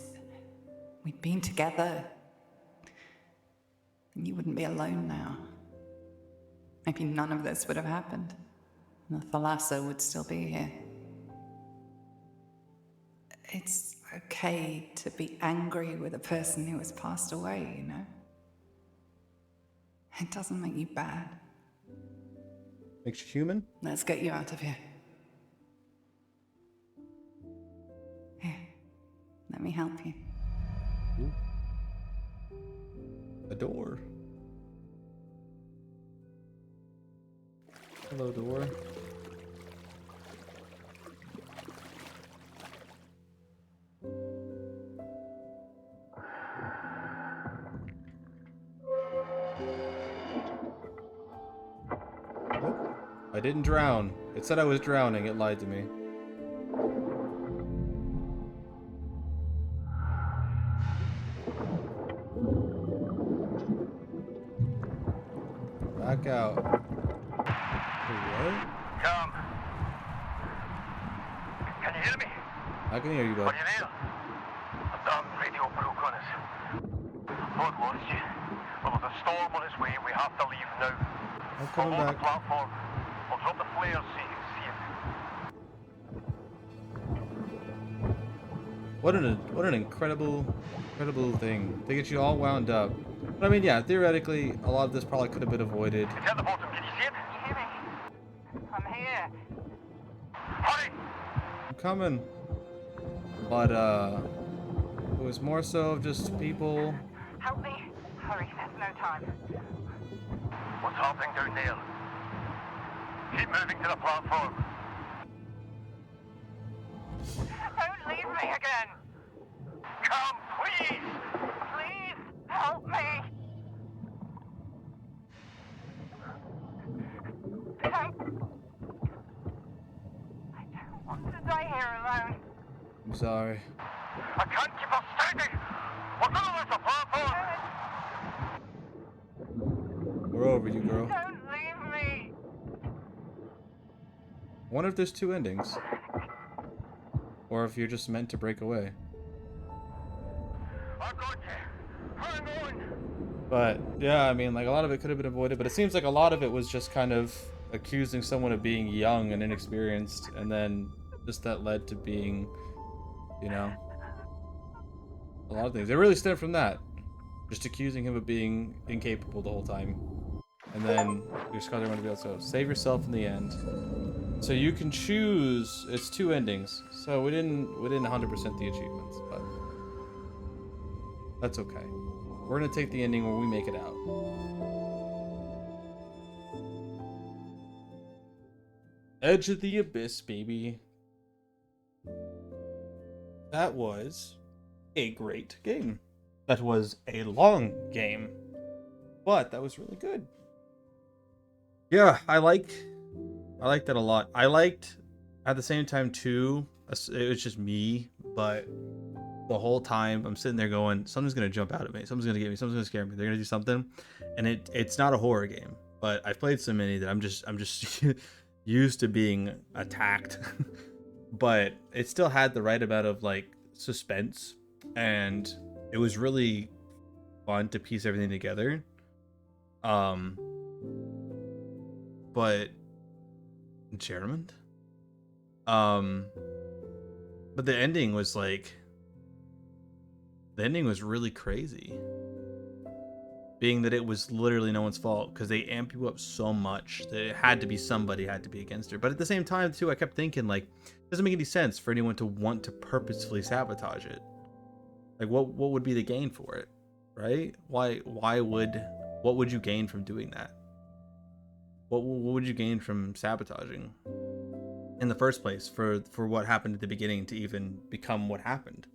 Speaker 2: we'd been together, and you wouldn't be alone now. Maybe none of this would have happened. And the Thalassa would still be here. It's okay to be angry with a person who has passed away, you know? It doesn't make you bad.
Speaker 3: Makes you human?
Speaker 2: Let's get you out of here. Here, let me help you.
Speaker 3: Ooh. A door. Hello, door. Nope. I didn't drown. It said I was drowning. It lied to me. Back out. What?
Speaker 8: Come. Can you hear me?
Speaker 3: I can hear you, bud.
Speaker 8: Are you there? A damn radio broke on us. What lost you? Well, There's a storm on its way. We have to leave now.
Speaker 3: I'm coming
Speaker 8: Below the
Speaker 3: back.
Speaker 8: platform. I'll drop the flares so you can see it.
Speaker 3: What an incredible thing to get you all wound up. But I mean, yeah, theoretically, a lot of this probably could have been avoided.
Speaker 8: It's at the bottom. Can you see it?
Speaker 11: You hear me? I'm here.
Speaker 8: Hurry!
Speaker 3: I'm coming. But it was more so of just people.
Speaker 11: Help me. Hurry, there's no time.
Speaker 8: What's happening down there? Keep moving to the platform.
Speaker 11: Don't leave me again.
Speaker 8: Come, please!
Speaker 11: Please, help me. I don't want to die here alone.
Speaker 3: I'm sorry.
Speaker 8: I can't keep us steady! We're gonna lose the platform!
Speaker 3: We're over you, girl.
Speaker 11: Don't leave me.
Speaker 3: I wonder if there's two endings. Or if you're just meant to break away.
Speaker 8: I've got you. Hang on!
Speaker 3: But, yeah, I mean, like, a lot of it could have been avoided, but it seems like a lot of it was just kind of accusing someone of being young and inexperienced, and then just that led to being, you know, a lot of things. It really stemmed from that. Just accusing him of being incapable the whole time. And then you just got to be able to save yourself in the end. So you can choose, it's two endings. So we didn't 100% the achievements, but that's okay. We're gonna take the ending where we make it out. Edge of the Abyss, baby. That was a great game. That was a long game, but that was really good. Yeah, I liked that a lot. I liked, at the same time too, it was just me, but the whole time I'm sitting there going, something's gonna jump out at me, something's gonna get me, something's gonna scare me, they're gonna do something. And it's not a horror game, but I've played so many that I'm just used to being attacked. But it still had the right amount of like suspense, and it was really fun to piece everything together. But enchantment. But the ending was like, the ending was really crazy. Being that it was literally no one's fault, because they amp you up so much that it had to be somebody had to be against her. But at the same time too, I kept thinking like, it doesn't make any sense for anyone to want to purposefully sabotage it. Like what would be the gain for it, right? What would you gain from doing that? What would you gain from sabotaging in the first place for what happened at the beginning to even become what happened?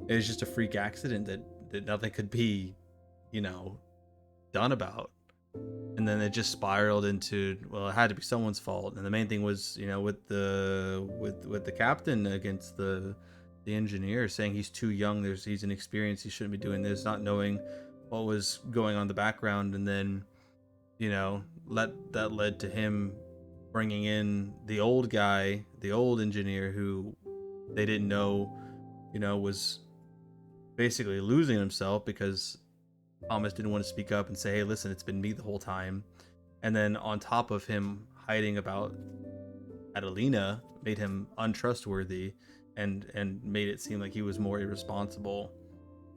Speaker 3: It was just a freak accident that nothing could be, you know, done about. And then it just spiraled into, well, it had to be someone's fault. And the main thing was, you know, with the captain against the engineer, saying he's too young, he's inexperienced, he shouldn't be doing this, not knowing what was going on in the background. And then, you know, that led to him bringing in the old guy, the old engineer, who they didn't know, you know, was basically losing himself because Thomas didn't want to speak up and say, hey, listen, it's been me the whole time. And then on top of him hiding about Adelina, made him untrustworthy and made it seem like he was more irresponsible,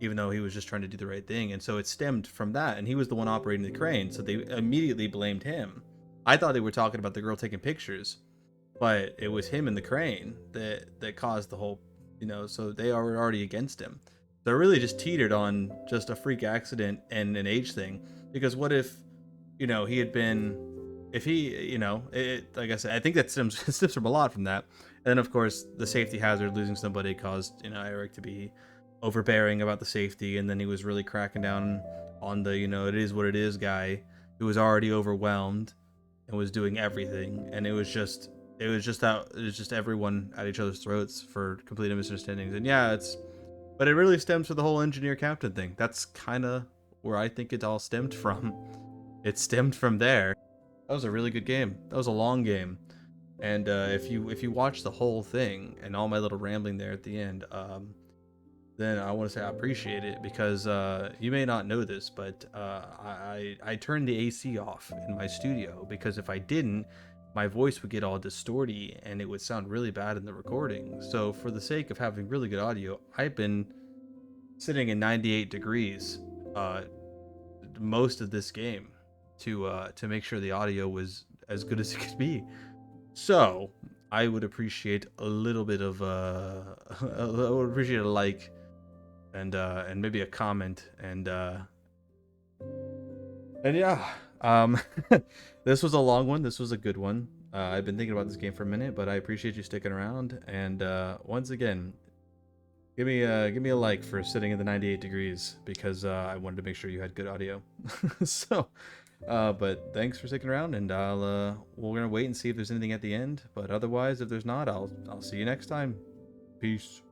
Speaker 3: even though he was just trying to do the right thing. And so it stemmed from that, and he was the one operating the crane, so they immediately blamed him. I thought they were talking about the girl taking pictures, but it was him and the crane that caused the whole, you know, so they were already against him. So it really just teetered on just a freak accident and an age thing. Because what if, you know, he had been, if he, you know, like I said, I think that stems from a lot from that. And then of course the safety hazard, losing somebody, caused, you know, Eric to be overbearing about the safety, and then he was really cracking down on the, you know, it is what it is guy, who was already overwhelmed and was doing everything. And it was just everyone at each other's throats for complete misunderstandings. And yeah, but it really stems from the whole engineer captain thing. That's kind of where I think it all stemmed from. It stemmed from there. That was a really good game. That was a long game. And if you watch the whole thing and all my little rambling there at the end, then I want to say I appreciate it, because you may not know this, but I turned the AC off in my studio, because if I didn't, my voice would get all distorty and it would sound really bad in the recording. So for the sake of having really good audio, I've been sitting in 98 degrees most of this game to make sure the audio was as good as it could be. So I would appreciate a little bit of I would appreciate a like and maybe a comment, and yeah. This was a long one. This was a good one. I've been thinking about this game for a minute, but I appreciate you sticking around. And once again, give me a like for sitting in the 98 degrees, because I wanted to make sure you had good audio. So, but thanks for sticking around, and we're gonna wait and see if there's anything at the end. But otherwise, if there's not, I'll see you next time. Peace.